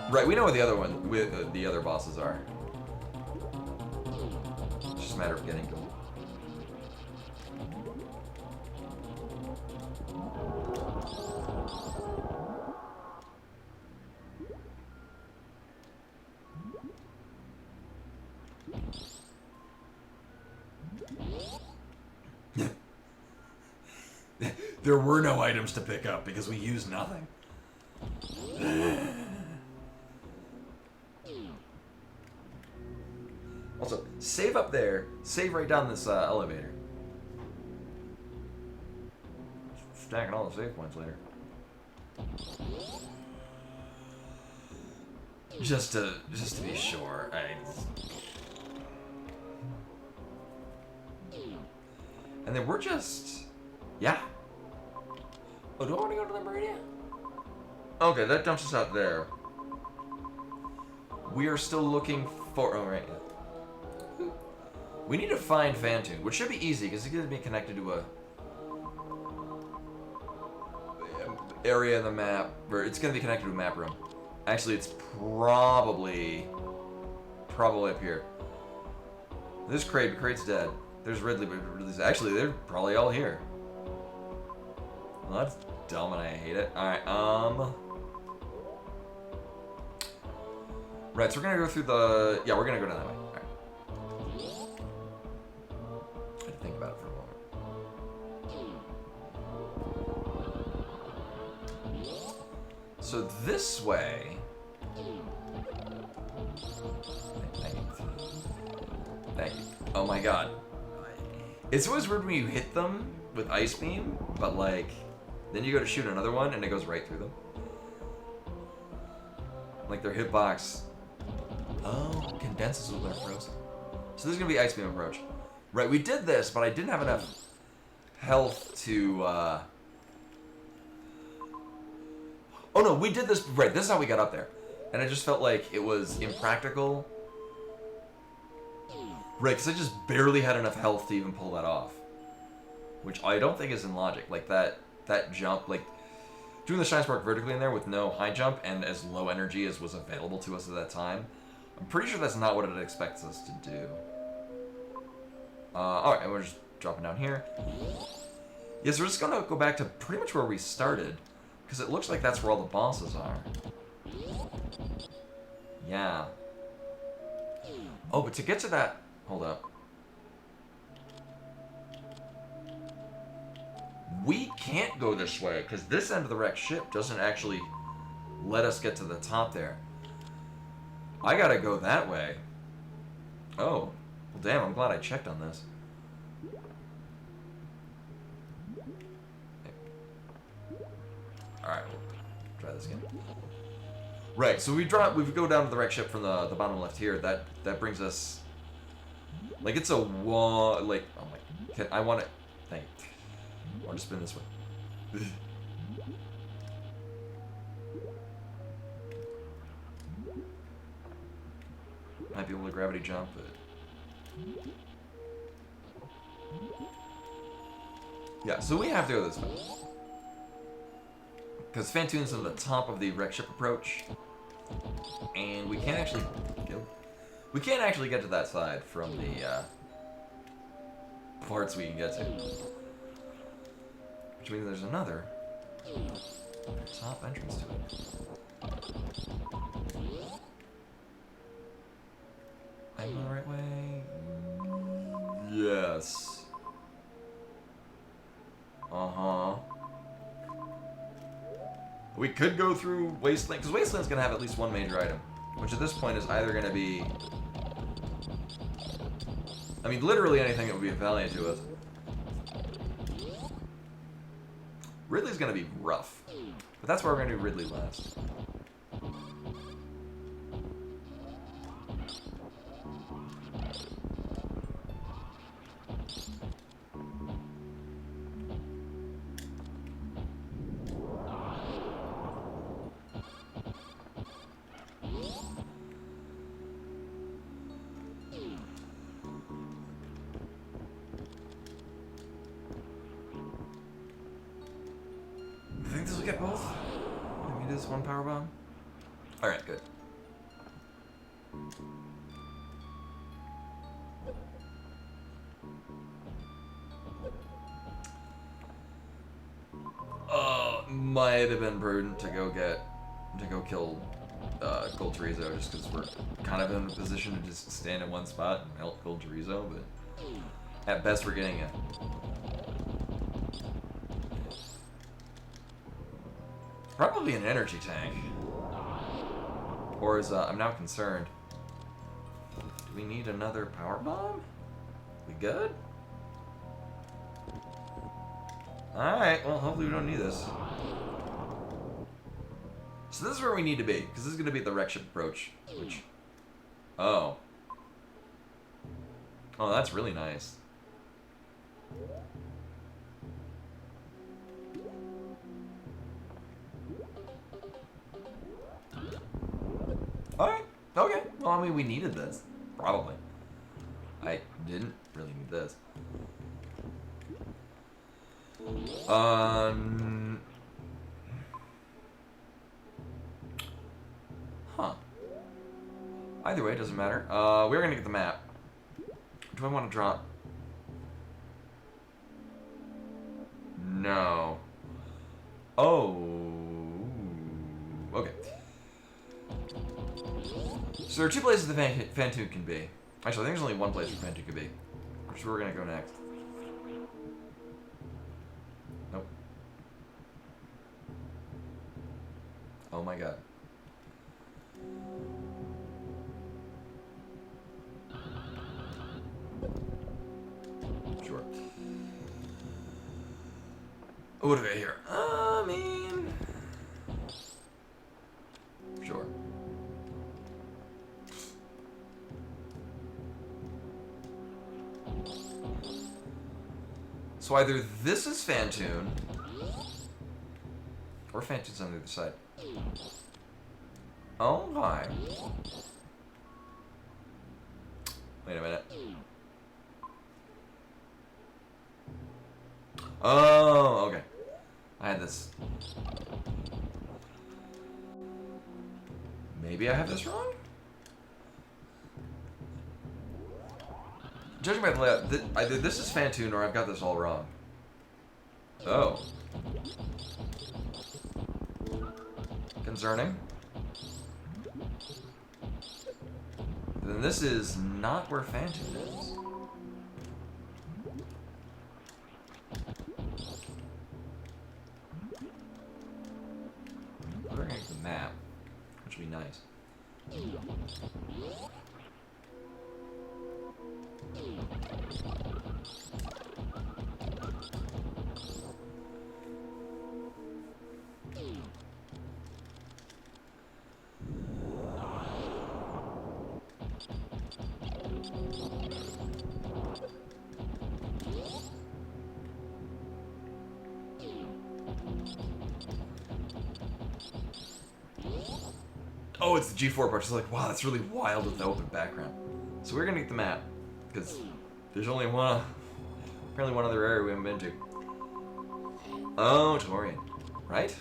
Right, we know where the other one, the other bosses are. It's just a matter of getting to them. There were no items to pick up because we used nothing. Also, save up there. Save right down this elevator. Stacking all the save points later. Just to be sure. And then we're just... Yeah. Oh, do I want to go to the Meridian? Okay, that dumps us out there. We are still looking for... Oh, right. We need to find Phantoon, which should be easy, because it's going to be connected to a... area in the map, or it's going to be connected to a map room. Actually, it's probably up here. There's Kraid, but Kraid's dead. There's Ridley, but Ridley's... Actually, they're probably all here. Well, that's dumb and I hate it. Alright, Right, so we're gonna go through the... Yeah, we're gonna go down that way. So this way... Thank you. Oh my god. It's always weird when you hit them with Ice Beam, but like, then you go to shoot another one and it goes right through them. Like their hitbox, condenses when they're frozen. So this is gonna be Ice Beam approach. Right, we did this, but I didn't have enough health to, Oh no, we did this, right, this is how we got up there. And I just felt like it was impractical. Right, because I just barely had enough health to even pull that off. Which I don't think is in logic. Like, that jump, like, doing the Shine Spark vertically in there with no high jump and as low energy as was available to us at that time, I'm pretty sure that's not what it expects us to do. Alright, and we're just dropping down here. Yes, we're just gonna go back to pretty much where we started, because it looks like that's where all the bosses are. Yeah. Oh, but to get to that... Hold up. We can't go this way, because this end of the wrecked ship doesn't actually let us get to the top there. I gotta go that way. Oh. Well, damn, I'm glad I checked on this. Alright, we'll try this again. Right, so we go down to the wrecked ship from the bottom left here. That brings us... Like, it's a wall... Like, oh my... I want to... Thank you. I want to spin this way. Might be able to gravity jump, but... Yeah, so we have to go this way. Because Fantoon's on the top of the wreck ship approach. And we can't actually... We can't actually get to that side from the parts we can get to. Which means there's another top entrance to it. I'm going the right way? Yes. Uh-huh. We could go through Wasteland, because Wasteland's going to have at least one major item. Which at this point is either going to be... I mean, literally anything that would be of value to us. Ridley's going to be rough. But that's why we're going to do Ridley last. Get both? Maybe this one power bomb? Alright, good. Might have been prudent to go kill Gold Chorizo, just because we're kind of in a position to just stand in one spot and help Gold Chorizo, but at best we're getting a probably an energy tank. Or is, I'm now concerned. Do we need another power bomb? We good? Alright, well, hopefully we don't need this. So this is where we need to be, because this is going to be the wreck ship approach, which... Oh. Oh, that's really nice. Alright, okay. Well, I mean, we needed this. Probably. I didn't really need this. Huh. Either way, it doesn't matter. We're gonna get the map. Do I want to drop? No. Oh. Okay. So there are two places the Fantoon can be. Actually, I think there's only one place where Fantoon can be. Which is where we're gonna go next. Nope. Oh my god. Sure. What do we got here? I mean... Sure. So either this is Fantoon, or Fantoon's on the other side. Oh my. Wait a minute. Oh, okay. I had this. Maybe I have this wrong? Judging by the layout, either this is Fantoon or I've got this all wrong. Oh. Concerning. Then this is not where Fantoon is. We're gonna get the map, which would be nice. Oh, it's the G4 part. It's like, wow, that's really wild with the open background. So we're gonna get the map, because there's only one, apparently one other area we haven't been to. Oh, Torian. Right?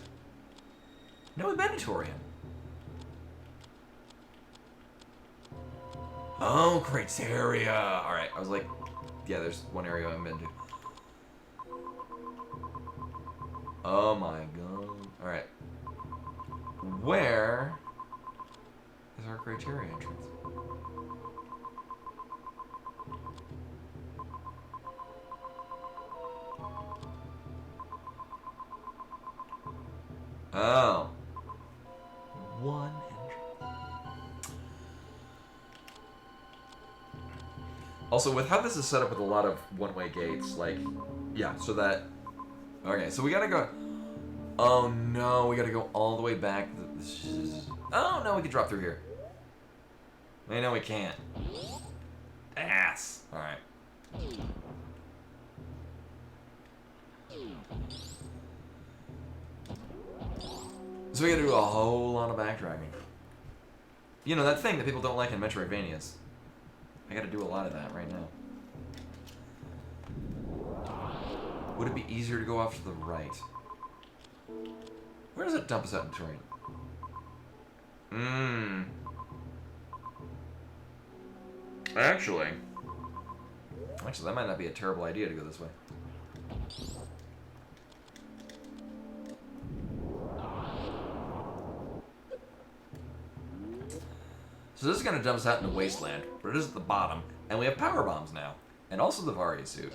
No, we've been to Torian. Oh, Criteria. Alright, I was like, yeah, there's one area I haven't been to. Oh my god. Alright. Where is our Criteria entrance? Oh. One entrance. Also, with how this is set up with a lot of one-way gates, like, yeah, so that... Okay, so we gotta go... Oh no, we gotta go all the way back. Oh no, we can drop through here. I know we can't. Ass. Alright. So we gotta do a whole lot of backtracking. You know, that thing that people don't like in Metroidvanias. I gotta do a lot of that right now. Would it be easier to go off to the right? Where does it dump us out in terrain? Actually, that might not be a terrible idea to go this way. So this is going to dump us out in the wasteland, but it is at the bottom, and we have power bombs now, and also the Varia suit.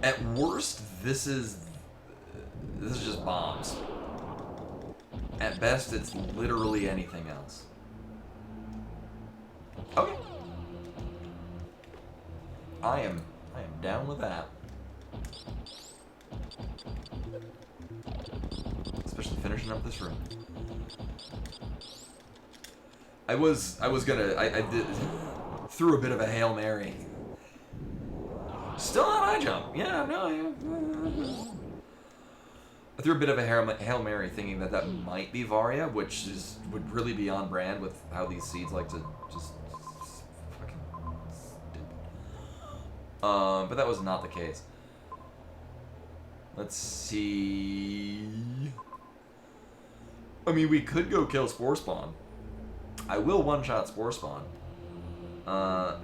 At worst, this is just bombs. At best, it's literally anything else. Okay. I am down with that. Especially finishing up this room. I did threw a bit of a Hail Mary. Still not high jump. Yeah, no, yeah. I threw a bit of a Hail Mary thinking that might be Varia, which would really be on brand with how these seeds like to just fucking stupid. But that was not the case. Let's see. I mean, we could go kill Spore Spawn. I will one-shot Spore Spawn. Nah.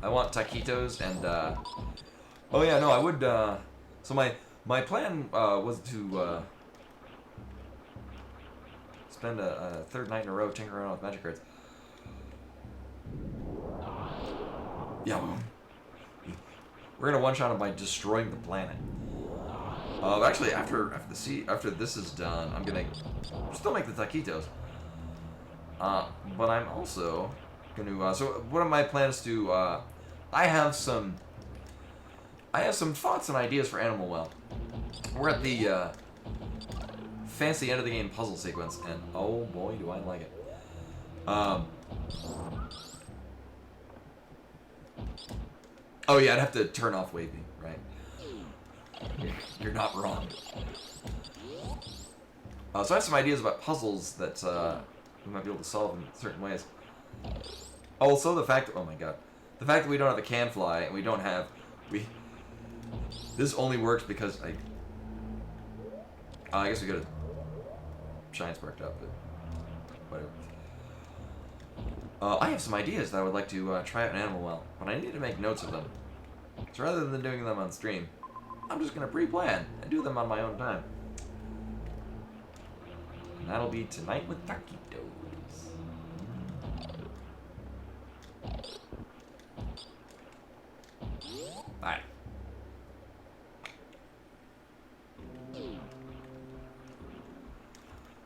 I want taquitos and, oh yeah, no, I would, so my plan, was to, spend a third night in a row tinkering around with magic cards. Yeah. We're gonna one-shot him by destroying the planet. Actually, after this is done, I'm gonna still make the taquitos. But I'm also gonna. So one of my plans to. I have some thoughts and ideas for Animal Well. We're at the fancy end of the game puzzle sequence, and oh boy, do I like it. Oh yeah, I'd have to turn off waving, right? You're not wrong. So I have some ideas about puzzles that we might be able to solve in certain ways. Also, the fact that, oh my god, the fact that we don't have a can fly and we don't have this only works because I guess we could have shine sparked up, but whatever. I have some ideas that I would like to try out in Animal Well, but I need to make notes of them. So rather than doing them on stream, I'm just going to pre-plan and do them on my own time. And that'll be tonight with taquitos. Alright.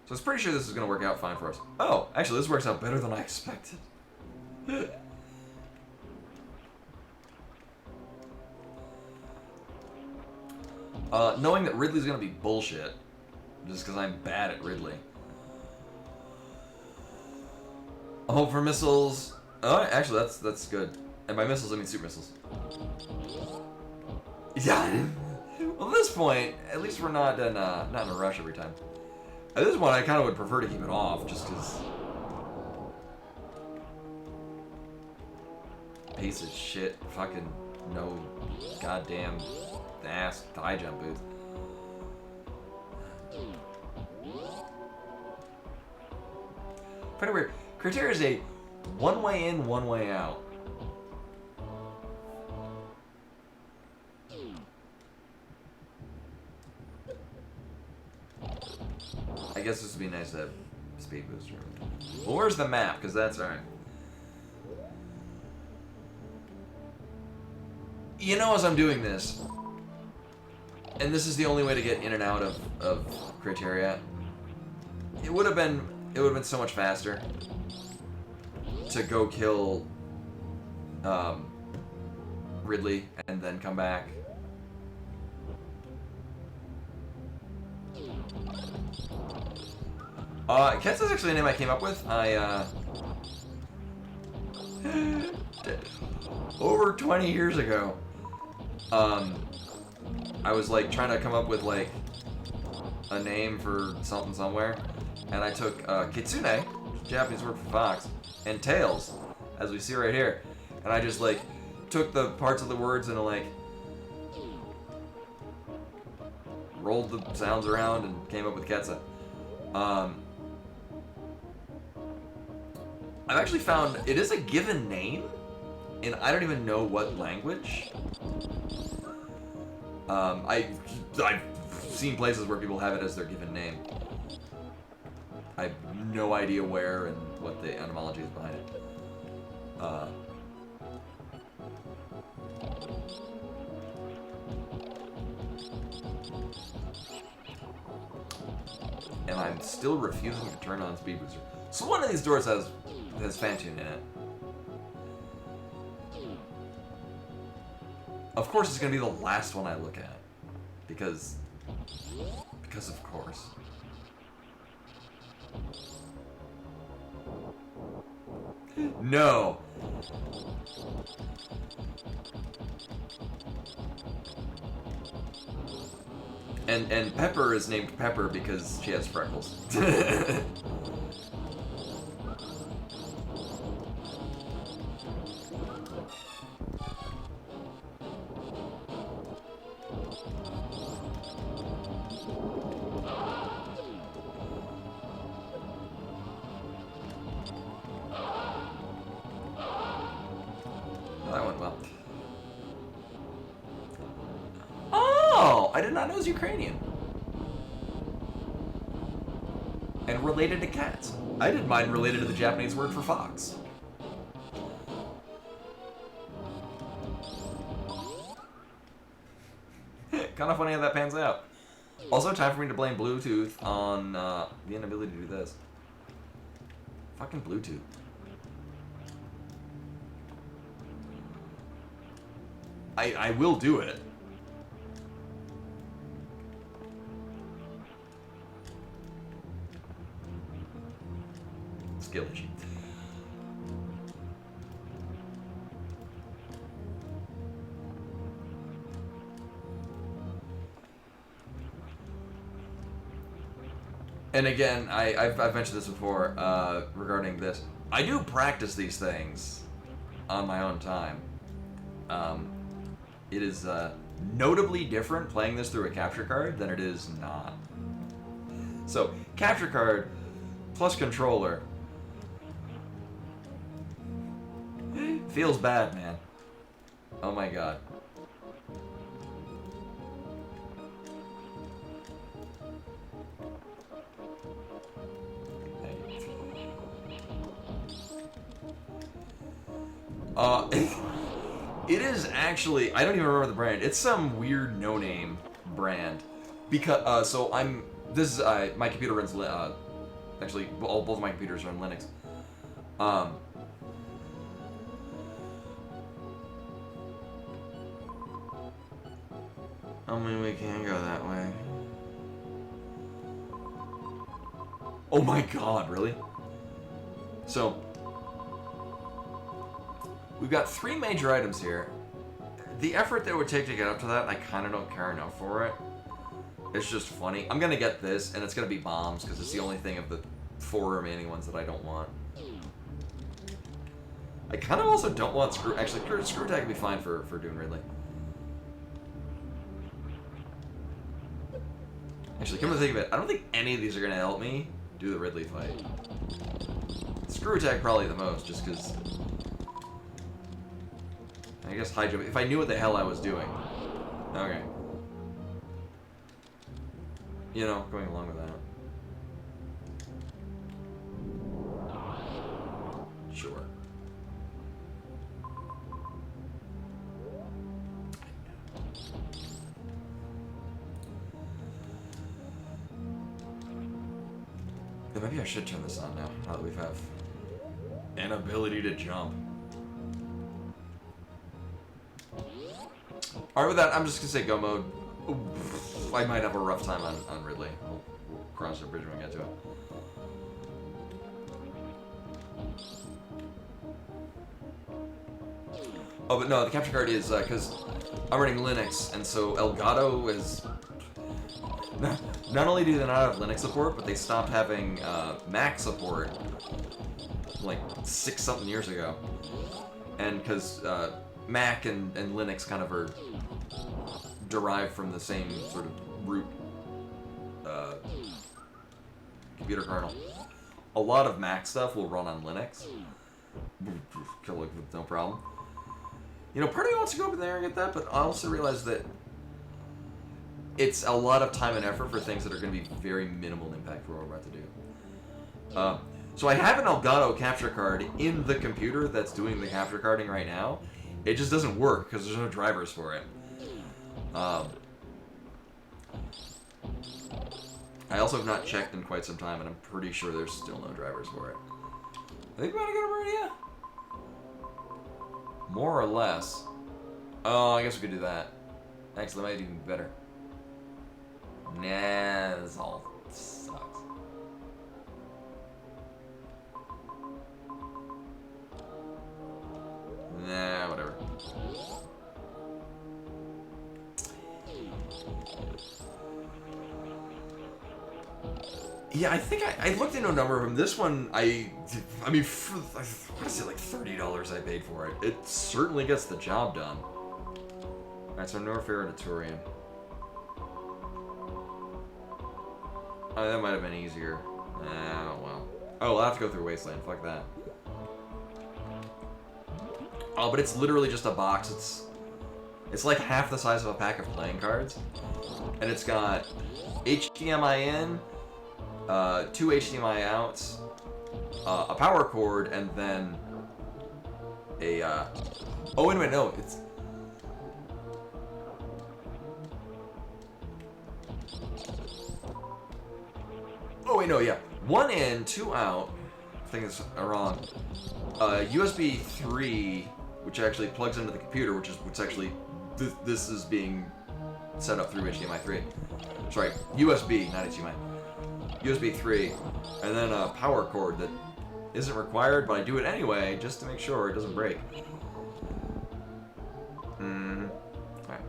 So I was pretty sure this is going to work out fine for us. Oh, actually, this works out better than I expected. Knowing that Ridley's going to be bullshit, just because I'm bad at Ridley. Hope for missiles. Oh, actually, that's good. And by missiles, I mean super missiles. Yeah. Well, at this point, at least we're not in a rush every time. At this point, I kind of would prefer to keep it off, just because. Piece of shit, fucking no goddamn ass high jump booth. Pretty weird. Criteria is a one way in, one way out. I guess this would be nice to have speed booster. Well, where's the map? Because that's alright. You know, as I'm doing this, and this is the only way to get in and out of criteria, it would have been so much faster to go kill Ridley and then come back. Ketsa's actually a name I came up with. Over 20 years ago, I was like trying to come up with like a name for something somewhere, and I took Kitsune, Japanese word for fox, and tails, as we see right here, and I just like took the parts of the words and like rolled the sounds around and came up with Ketsa. I've actually found it is a given name, and I don't even know what language. I've seen places where people have it as their given name. I have no idea where and what the etymology is behind it. And I'm still refusing to turn on Speed Booster. So one of these doors has Fantune in it. Of course, it's gonna be the last one I look at, because of course. No. And Pepper is named Pepper because she has freckles. That went well. Oh, I did not know it was Ukrainian. and related to cats. I did mine related to the Japanese word for fox. Kind of funny how that pans out. Also, time for me to blame Bluetooth on the inability to do this. Fucking Bluetooth. I will do it. Skill issue. And again, I've mentioned this before regarding this. I do practice these things on my own time. It is notably different playing this through a capture card than it is not. So, capture card plus controller feels bad, man. Oh my god. It is actually, I don't even remember the brand. It's some weird no-name brand. Because, so this is, my computer runs, actually, both of my computers run Linux. I mean, we can go that way. Oh my god, really? So, we've got 3 major items here. The effort that it would take to get up to that, I kind of don't care enough for it. It's just funny. I'm going to get this, and it's going to be bombs, because it's the only thing of the 4 remaining ones that I don't want. I kind of also don't want screw... Actually, screw attack would be fine for doing Ridley. Actually, come to think of it, I don't think any of these are going to help me do the Ridley fight. Screw attack probably the most, just because... I guess high jump, if I knew what the hell I was doing. Okay. You know, going along with that. Sure. Yeah, maybe I should turn this on now that we have an ability to jump. Alright, with that, I'm just gonna say go mode. Oof, I might have a rough time on Ridley. We'll cross the bridge when we get to it. Oh, but no, the capture card is, because I'm running Linux, and so Elgato is... Not only do they not have Linux support, but they stopped having Mac support like 6-something years ago. And because Mac and Linux kind of are derived from the same sort of root computer kernel. A lot of Mac stuff will run on Linux. No problem. You know, part of me wants to go up in there and get that, but I also realize that it's a lot of time and effort for things that are going to be very minimal impact for what we're about to do. So I have an Elgato capture card in the computer that's doing the capture carding right now. It just doesn't work because there's no drivers for it. I also have not checked in quite some time, and I'm pretty sure there's still no drivers for it. I think we want to go to Meridia? More or less. Oh, I guess we could do that. Actually, that might be even better. Nah, this all sucks. Nah, whatever. Yeah, I think I looked into a number of them. This one, I mean, for, I want to say like $30 I paid for it. It certainly gets the job done. Alright, so Norfair and Turian. Oh, that might have been easier. Oh, well. Oh, we'll have to go through Wasteland. Fuck that. Oh, but it's literally just a box. It's like half the size of a pack of playing cards. And it's got HDMI in, 2 HDMI outs, a power cord, and then a, oh, wait a minute, no, it's... Oh, wait, no, yeah. 1 in, 2 out. I think it's wrong. USB 3, which actually plugs into the computer, which is what's actually... This is being set up through HDMI 3. Sorry, USB, not HDMI. USB 3, and then a power cord that isn't required, but I do it anyway, just to make sure it doesn't break. Alright.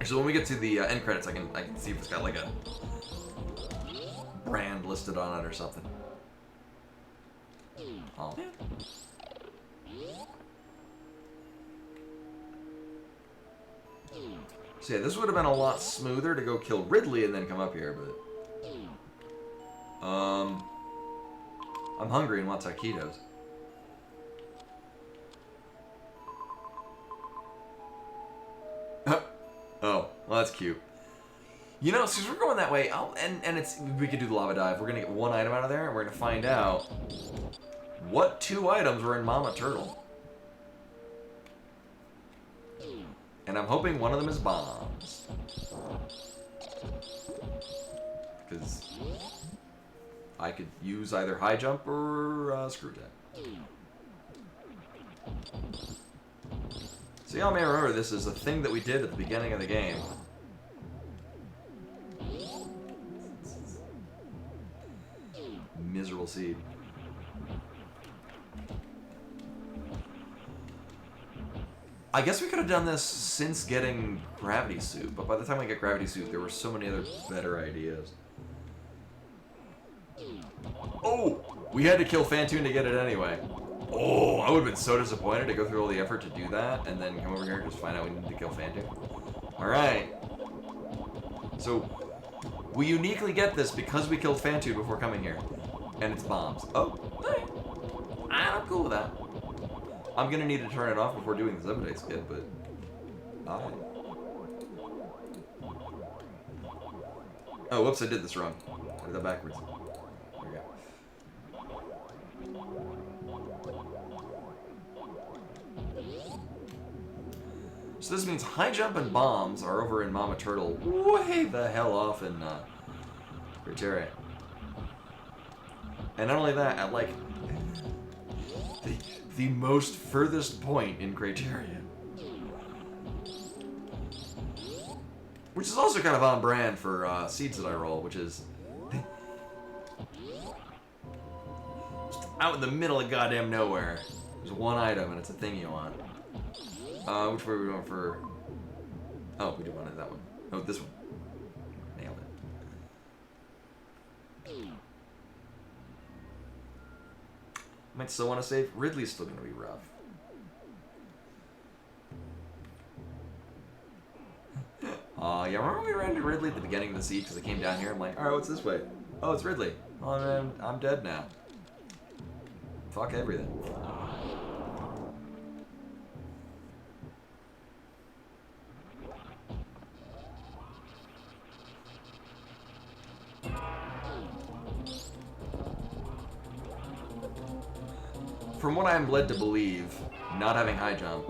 So when we get to the end credits, I can see if it's got like a brand listed on it or something. Oh. So yeah, this would have been a lot smoother to go kill Ridley and then come up here, but... I'm hungry and want taquitos. Oh, well that's cute. You know, since we're going that way, we could do the lava dive. We're gonna get 1 item out of there, and we're gonna find out what 2 items were in Mama Turtle. And I'm hoping one of them is bombs. Because I could use either high jump or screw tag. So y'all may remember this is a thing that we did at the beginning of the game. Miserable seed. I guess we could have done this since getting Gravity Suit, but by the time we get Gravity Suit, there were so many other better ideas. Oh! We had to kill Phantoon to get it anyway. Oh, I would have been so disappointed to go through all the effort to do that, and then come over here and just find out we need to kill Phantoon. Alright. So, we uniquely get this because we killed Phantoon before coming here. And it's bombs. Oh, alright. I'm cool with that. I'm gonna need to turn it off before doing the update skip, but... Alright. Oh, whoops, I did this wrong. I did that backwards. There we go. So this means high jump and bombs are over in Mama Turtle way the hell off in Criteria. And not only that, at like the most furthest point in Criteria. Which is also kind of on brand for seeds that I roll, which is out in the middle of goddamn nowhere. There's 1 item and it's a thing you want. Which way are we going for? Oh, we do want that one. Oh, this one. Nailed it. Might still want to save. Ridley's still going to be rough. Yeah, remember we ran into Ridley at the beginning of the siege because I came down here? I'm like, alright, what's this way? Oh, it's Ridley. Oh, man, I'm dead now. Fuck everything. From what I'm led to believe, not having high jump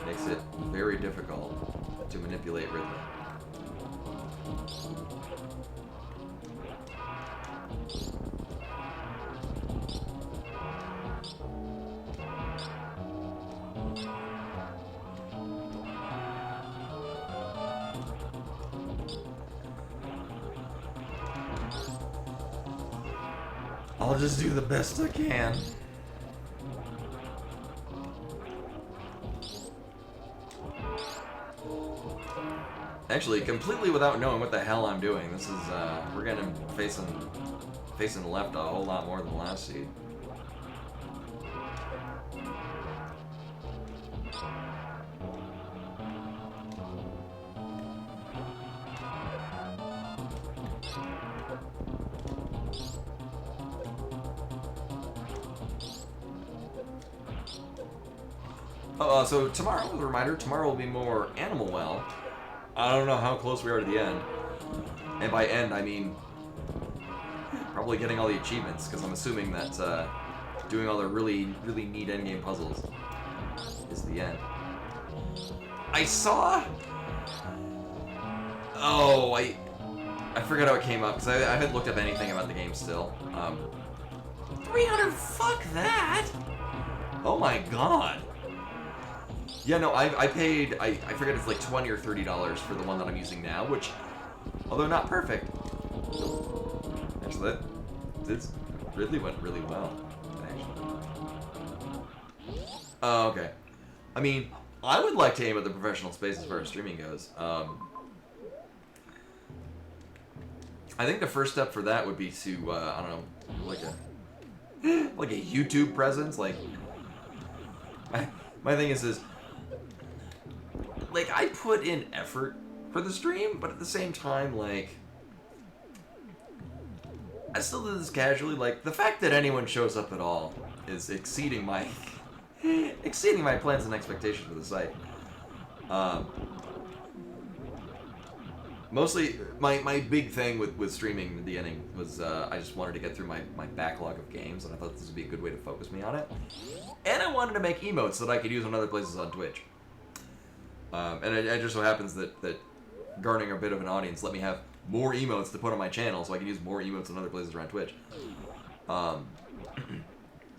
makes it very difficult to manipulate Ridley. I'll just do the best I can. Actually, completely without knowing what the hell I'm doing. This is, we're gonna facing left a whole lot more than the last seed. So tomorrow, as a reminder, tomorrow will be more Animal Well. I don't know how close we are to the end. And by end, I mean probably getting all the achievements, because I'm assuming that doing all the really, really neat endgame puzzles is the end. I saw... Oh, I forgot how it came up, because I haven't looked up anything about the game still. 300, fuck that! Oh my god! Yeah, no, I paid, I forget if it's like $20 or $30 for the one that I'm using now, which, although not perfect, actually, this really went really well, actually. Oh, okay. I mean, I would like to aim at the professional space as far as streaming goes. I think the first step for that would be to, I don't know, like a YouTube presence. Like, my thing is, like, I put in effort for the stream, but at the same time, like, I still do this casually. Like, the fact that anyone shows up at all is exceeding my plans and expectations for the site. Mostly, my big thing with streaming in the beginning was I just wanted to get through my backlog of games, and I thought this would be a good way to focus me on it. And I wanted to make emotes that I could use on other places on Twitch. And it just so happens that garnering a bit of an audience let me have more emotes to put on my channel, so I can use more emotes on other places around Twitch. It's kind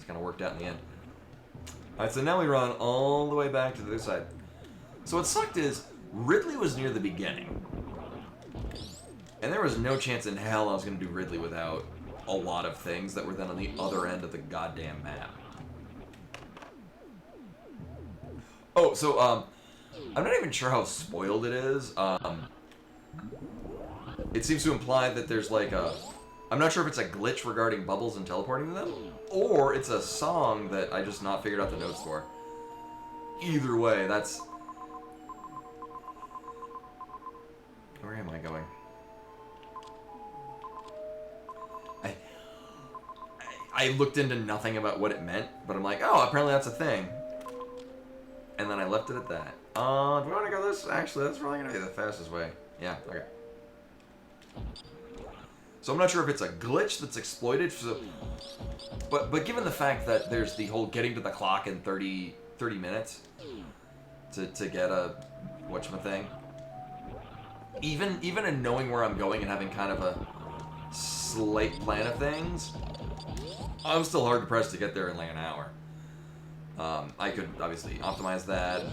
of worked out in the end. Alright, so now we run all the way back to the other side. So what sucked is, Ridley was near the beginning. And there was no chance in hell I was going to do Ridley without a lot of things that were then on the other end of the goddamn map. Oh, so, I'm not even sure how spoiled it is. It seems to imply that there's like a... I'm not sure if it's a glitch regarding bubbles and teleporting to them, or it's a song that I just not figured out the notes for. Either way, that's... Where am I going? I looked into nothing about what it meant, but I'm like, oh, apparently that's a thing. And then I left it at that. Do we want to go this? Actually, that's probably going to be the fastest way. Yeah, okay. So I'm not sure if it's a glitch that's exploited, so, but given the fact that there's the whole getting to the clock in 30 minutes to get a whatchamathing, even in knowing where I'm going and having kind of a slight plan of things, I'm still hard pressed to get there in like an hour. I could obviously optimize that.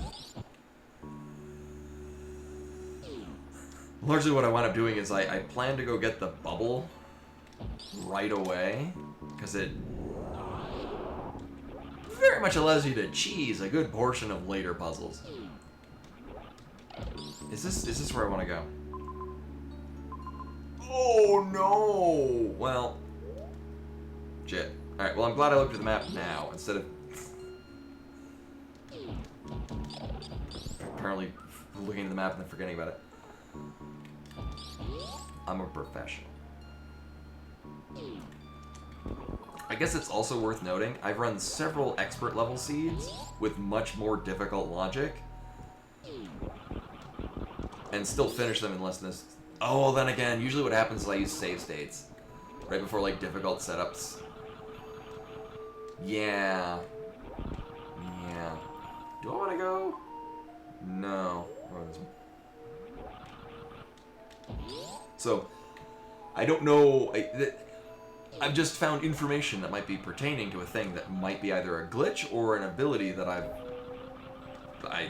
Largely what I wound up doing is I plan to go get the bubble right away, because it very much allows you to cheese a good portion of later puzzles. Is this where I want to go? Oh no! Well, shit. Alright, well I'm glad I looked at the map now, instead of apparently looking at the map and then forgetting about it. I'm a professional. I guess it's also worth noting, I've run several expert level seeds with much more difficult logic, and still finish them in less than this. Oh, then again, usually what happens is I use save states right before like difficult setups. Yeah. Do I want to go? No. So, I don't know. I've just found information that might be pertaining to a thing that might be either a glitch or an ability that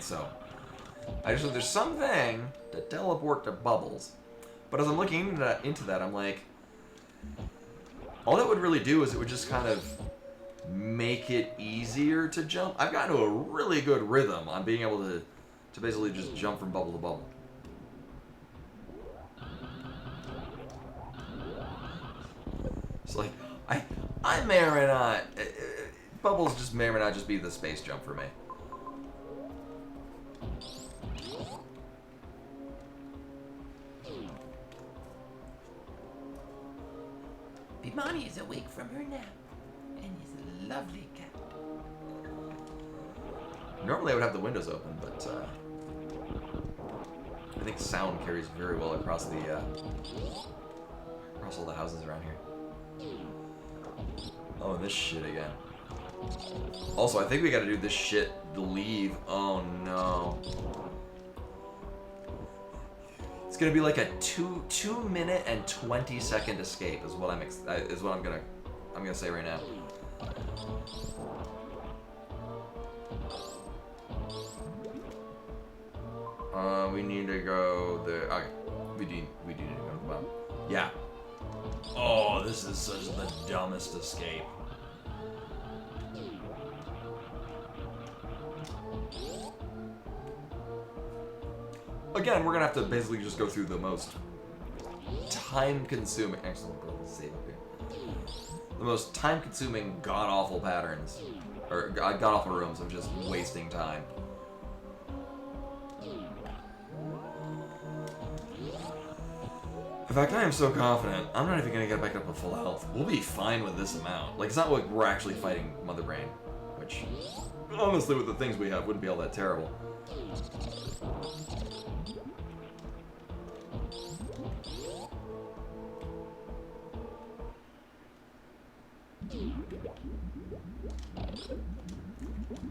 so I just know there's something to teleport to bubbles. But as I'm looking into that, I'm like, all that would really do is it would just kind of make it easier to jump. I've gotten to a really good rhythm on being able to basically just jump from bubble to bubble. It's like, I may or may not, bubbles just may or may not just be the space jump for me. Bimani is awake from her nap and is a lovely cat. Normally I would have the windows open, but I think sound carries very well across the across all the houses around here. Oh, this shit again. Also, I think we gotta do this shit to leave. Oh no. It's gonna be like a 2 minute and 20-second escape is what I'm gonna say right now. We need to go there. Okay, we do need to go to the bottom. Yeah. Oh, this is such the dumbest escape. Again, we're gonna have to basically just go through the most time-consuming. Excellent, save up here. The most time-consuming, god-awful patterns, or god-awful rooms of just wasting time. In fact, I am so confident, I'm not even gonna get back up to full health. We'll be fine with this amount. Like, it's not like we're actually fighting Mother Brain, which, honestly, with the things we have, wouldn't be all that terrible.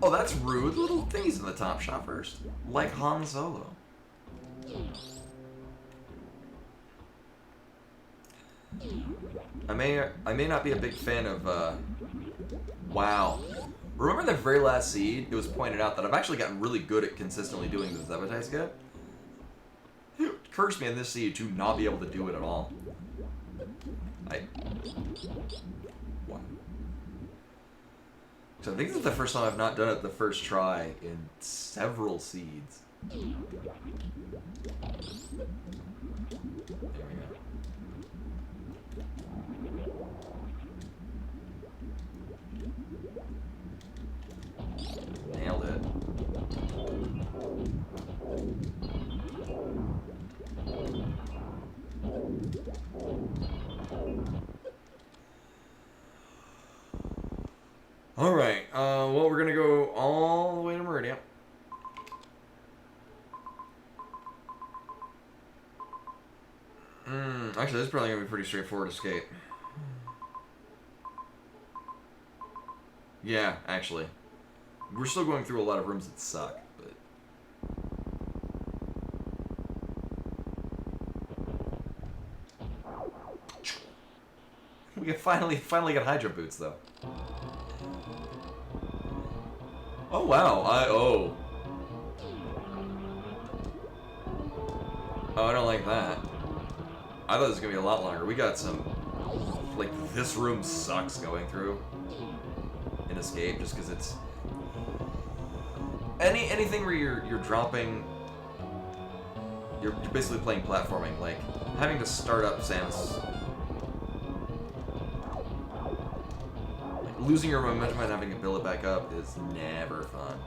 Oh, that's rude. Little thingies in the top shot first. Like Han Solo. I may not be a big fan of, wow. Remember the very last seed? It was pointed out that I've actually gotten really good at consistently doing the sabotage skip. It cursed me in this seed to not be able to do it at all. What? So I think this is the first time I've not done it the first try in several seeds. There we go. Nailed it. Alright, well, we're gonna go all the way to Meridian. Actually, this is probably gonna be a pretty straightforward escape. Yeah, actually. We're still going through a lot of rooms that suck, but... We can finally get Hydro Boots, though. Oh, wow. Oh, I don't like that. I thought it was gonna be a lot longer. We got some... Like, this room sucks going through an escape, just because it's... Anything where you're dropping... You're basically playing platforming, like, having to start up Samus... Losing your momentum and having to build it back up is never fun.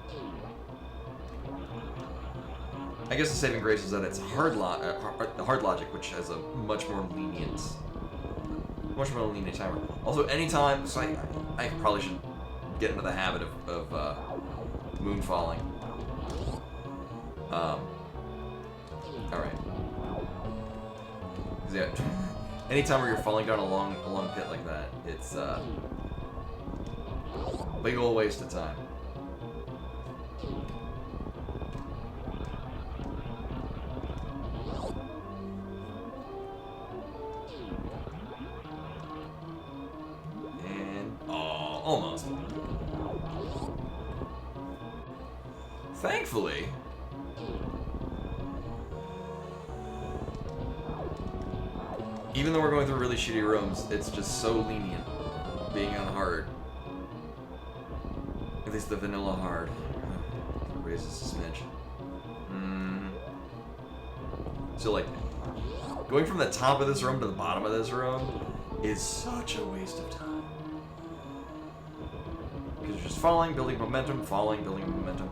I guess the saving grace is that it's hard logic, which has a much more lenient timer. Also, anytime, so I probably should get into the habit of moon falling. All right. Yeah. Anytime where you're falling down a long pit like that, it's big ol' waste of time. And almost. Thankfully, even though we're going through really shitty rooms, it's just so lenient being on hard. At least the vanilla hard. Raises a smidge. So, like, going from the top of this room to the bottom of this room is such a waste of time. Because you're just falling, building momentum, falling, building momentum.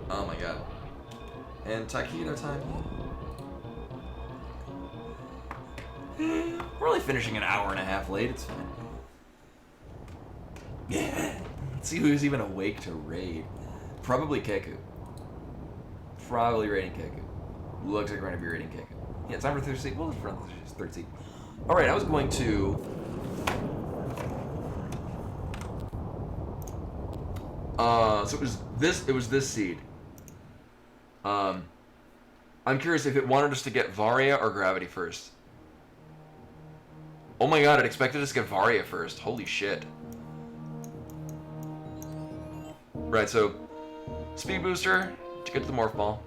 Oh my god. And taquito time. We're only finishing an hour and a half late. It's fine. Yeah. Let's see who's even awake to raid. Probably Keku. Probably raiding Keku. Looks like we're going to be raiding Keku. Yeah, time for third seat. Well, let's run the third seat. Alright, I was going to... so it was this seed. I'm curious if it wanted us to get Varia or Gravity first. Oh my god, it expected us to get Varia first. Holy shit. Right, so speed booster to get the Morph Ball.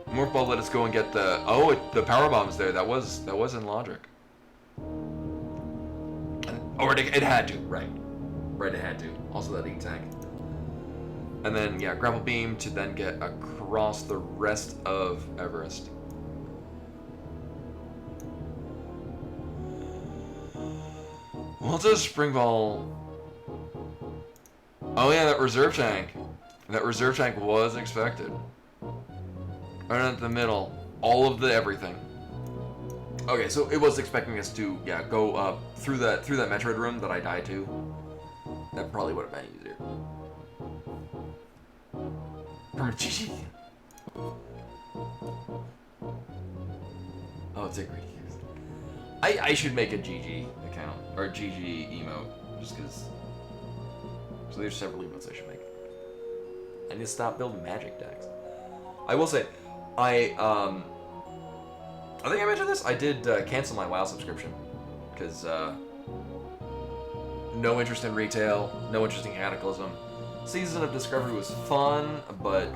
Morph Ball let us go and get the the Power Bomb's there. That was in logic. Or it had to, right. Right, it had to. Also that E-Tank. And then, yeah, Grapple Beam to then get across the rest of Everest. Well, it does Spring Ball... Oh yeah, that reserve tank. That reserve tank was expected. Right in the middle. All of the everything. Okay, so it was expecting us to, yeah, go up through that Metroid room that I died to. That probably would have been easier. From GG. Oh, it's a great use. I should make a GG account or GG emote just because. So there's several emotes I should make. I need to stop building magic decks. I will say, I think I mentioned this. I did cancel my WoW subscription because no interest in retail, no interest in Cataclysm. Season of Discovery was fun, but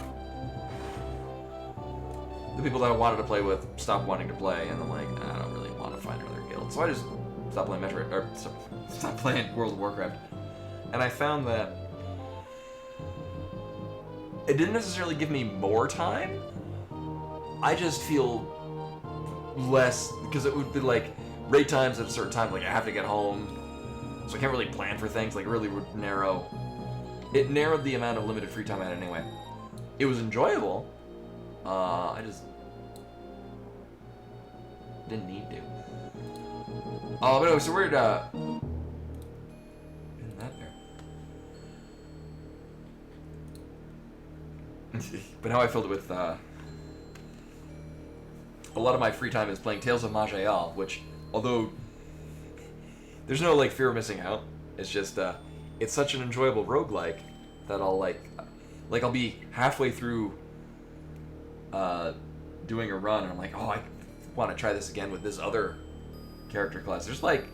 the people that I wanted to play with stopped wanting to play, and I'm like, I don't really want to find another guild. So I just stopped playing Metroid, or stopped playing World of Warcraft. And I found that it didn't necessarily give me more time. I just feel less, because it would be like raid times at a certain time, like I have to get home, so I can't really plan for things, like it really would narrow. It narrowed the amount of limited free time I had anyway. It was enjoyable. I just didn't need to. But anyway, so we're that there. But now I filled it with a lot of my free time is playing Tales of Maj'Eyal, which, although there's no like fear of missing out, it's just it's such an enjoyable roguelike that I'll I'll be halfway through doing a run and I'm like, oh, I want to try this again with this other character class. There's like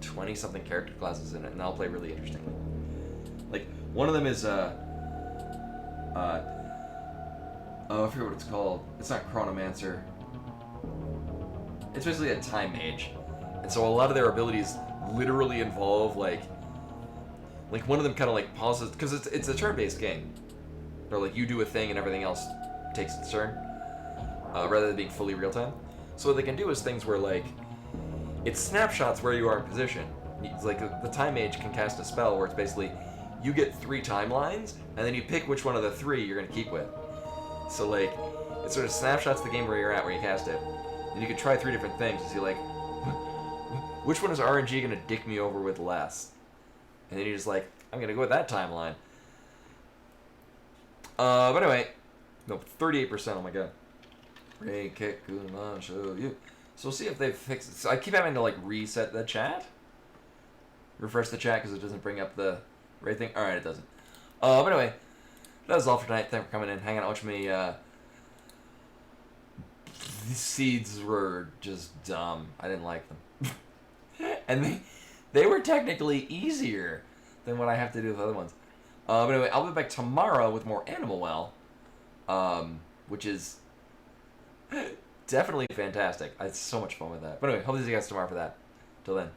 20 something character classes in it, and I'll play really interestingly. Like one of them is oh, I forget what it's called. It's not Chronomancer. It's basically a time mage. And so a lot of their abilities literally involve like one of them kind of like pauses, because it's a turn-based game. Or like you do a thing and everything else takes its turn, rather than being fully real-time. So what they can do is things where like it snapshots where you are in position. It's like the time mage can cast a spell where it's basically you get 3 timelines and then you pick which one of the 3 you're gonna keep with. So like it sort of snapshots the game where you're at, where you cast it. And you could try 3 different things to see like which one is RNG gonna dick me over with less. And then you're just like, I'm gonna go with that timeline. But anyway, no, 38%. Oh my god. Ray Kekumon show you. So we'll see if they fix it. So I keep having to like reset the chat, refresh the chat because it doesn't bring up the Ray thing. All right, it doesn't. But anyway, that was all for tonight. Thanks for coming in, hanging out with me. These seeds were just dumb. I didn't like them, and they were technically easier than what I have to do with other ones. But anyway, I'll be back tomorrow with more Animal Well, which is definitely fantastic. I had so much fun with that. But anyway, hope to see you guys tomorrow for that. Till then.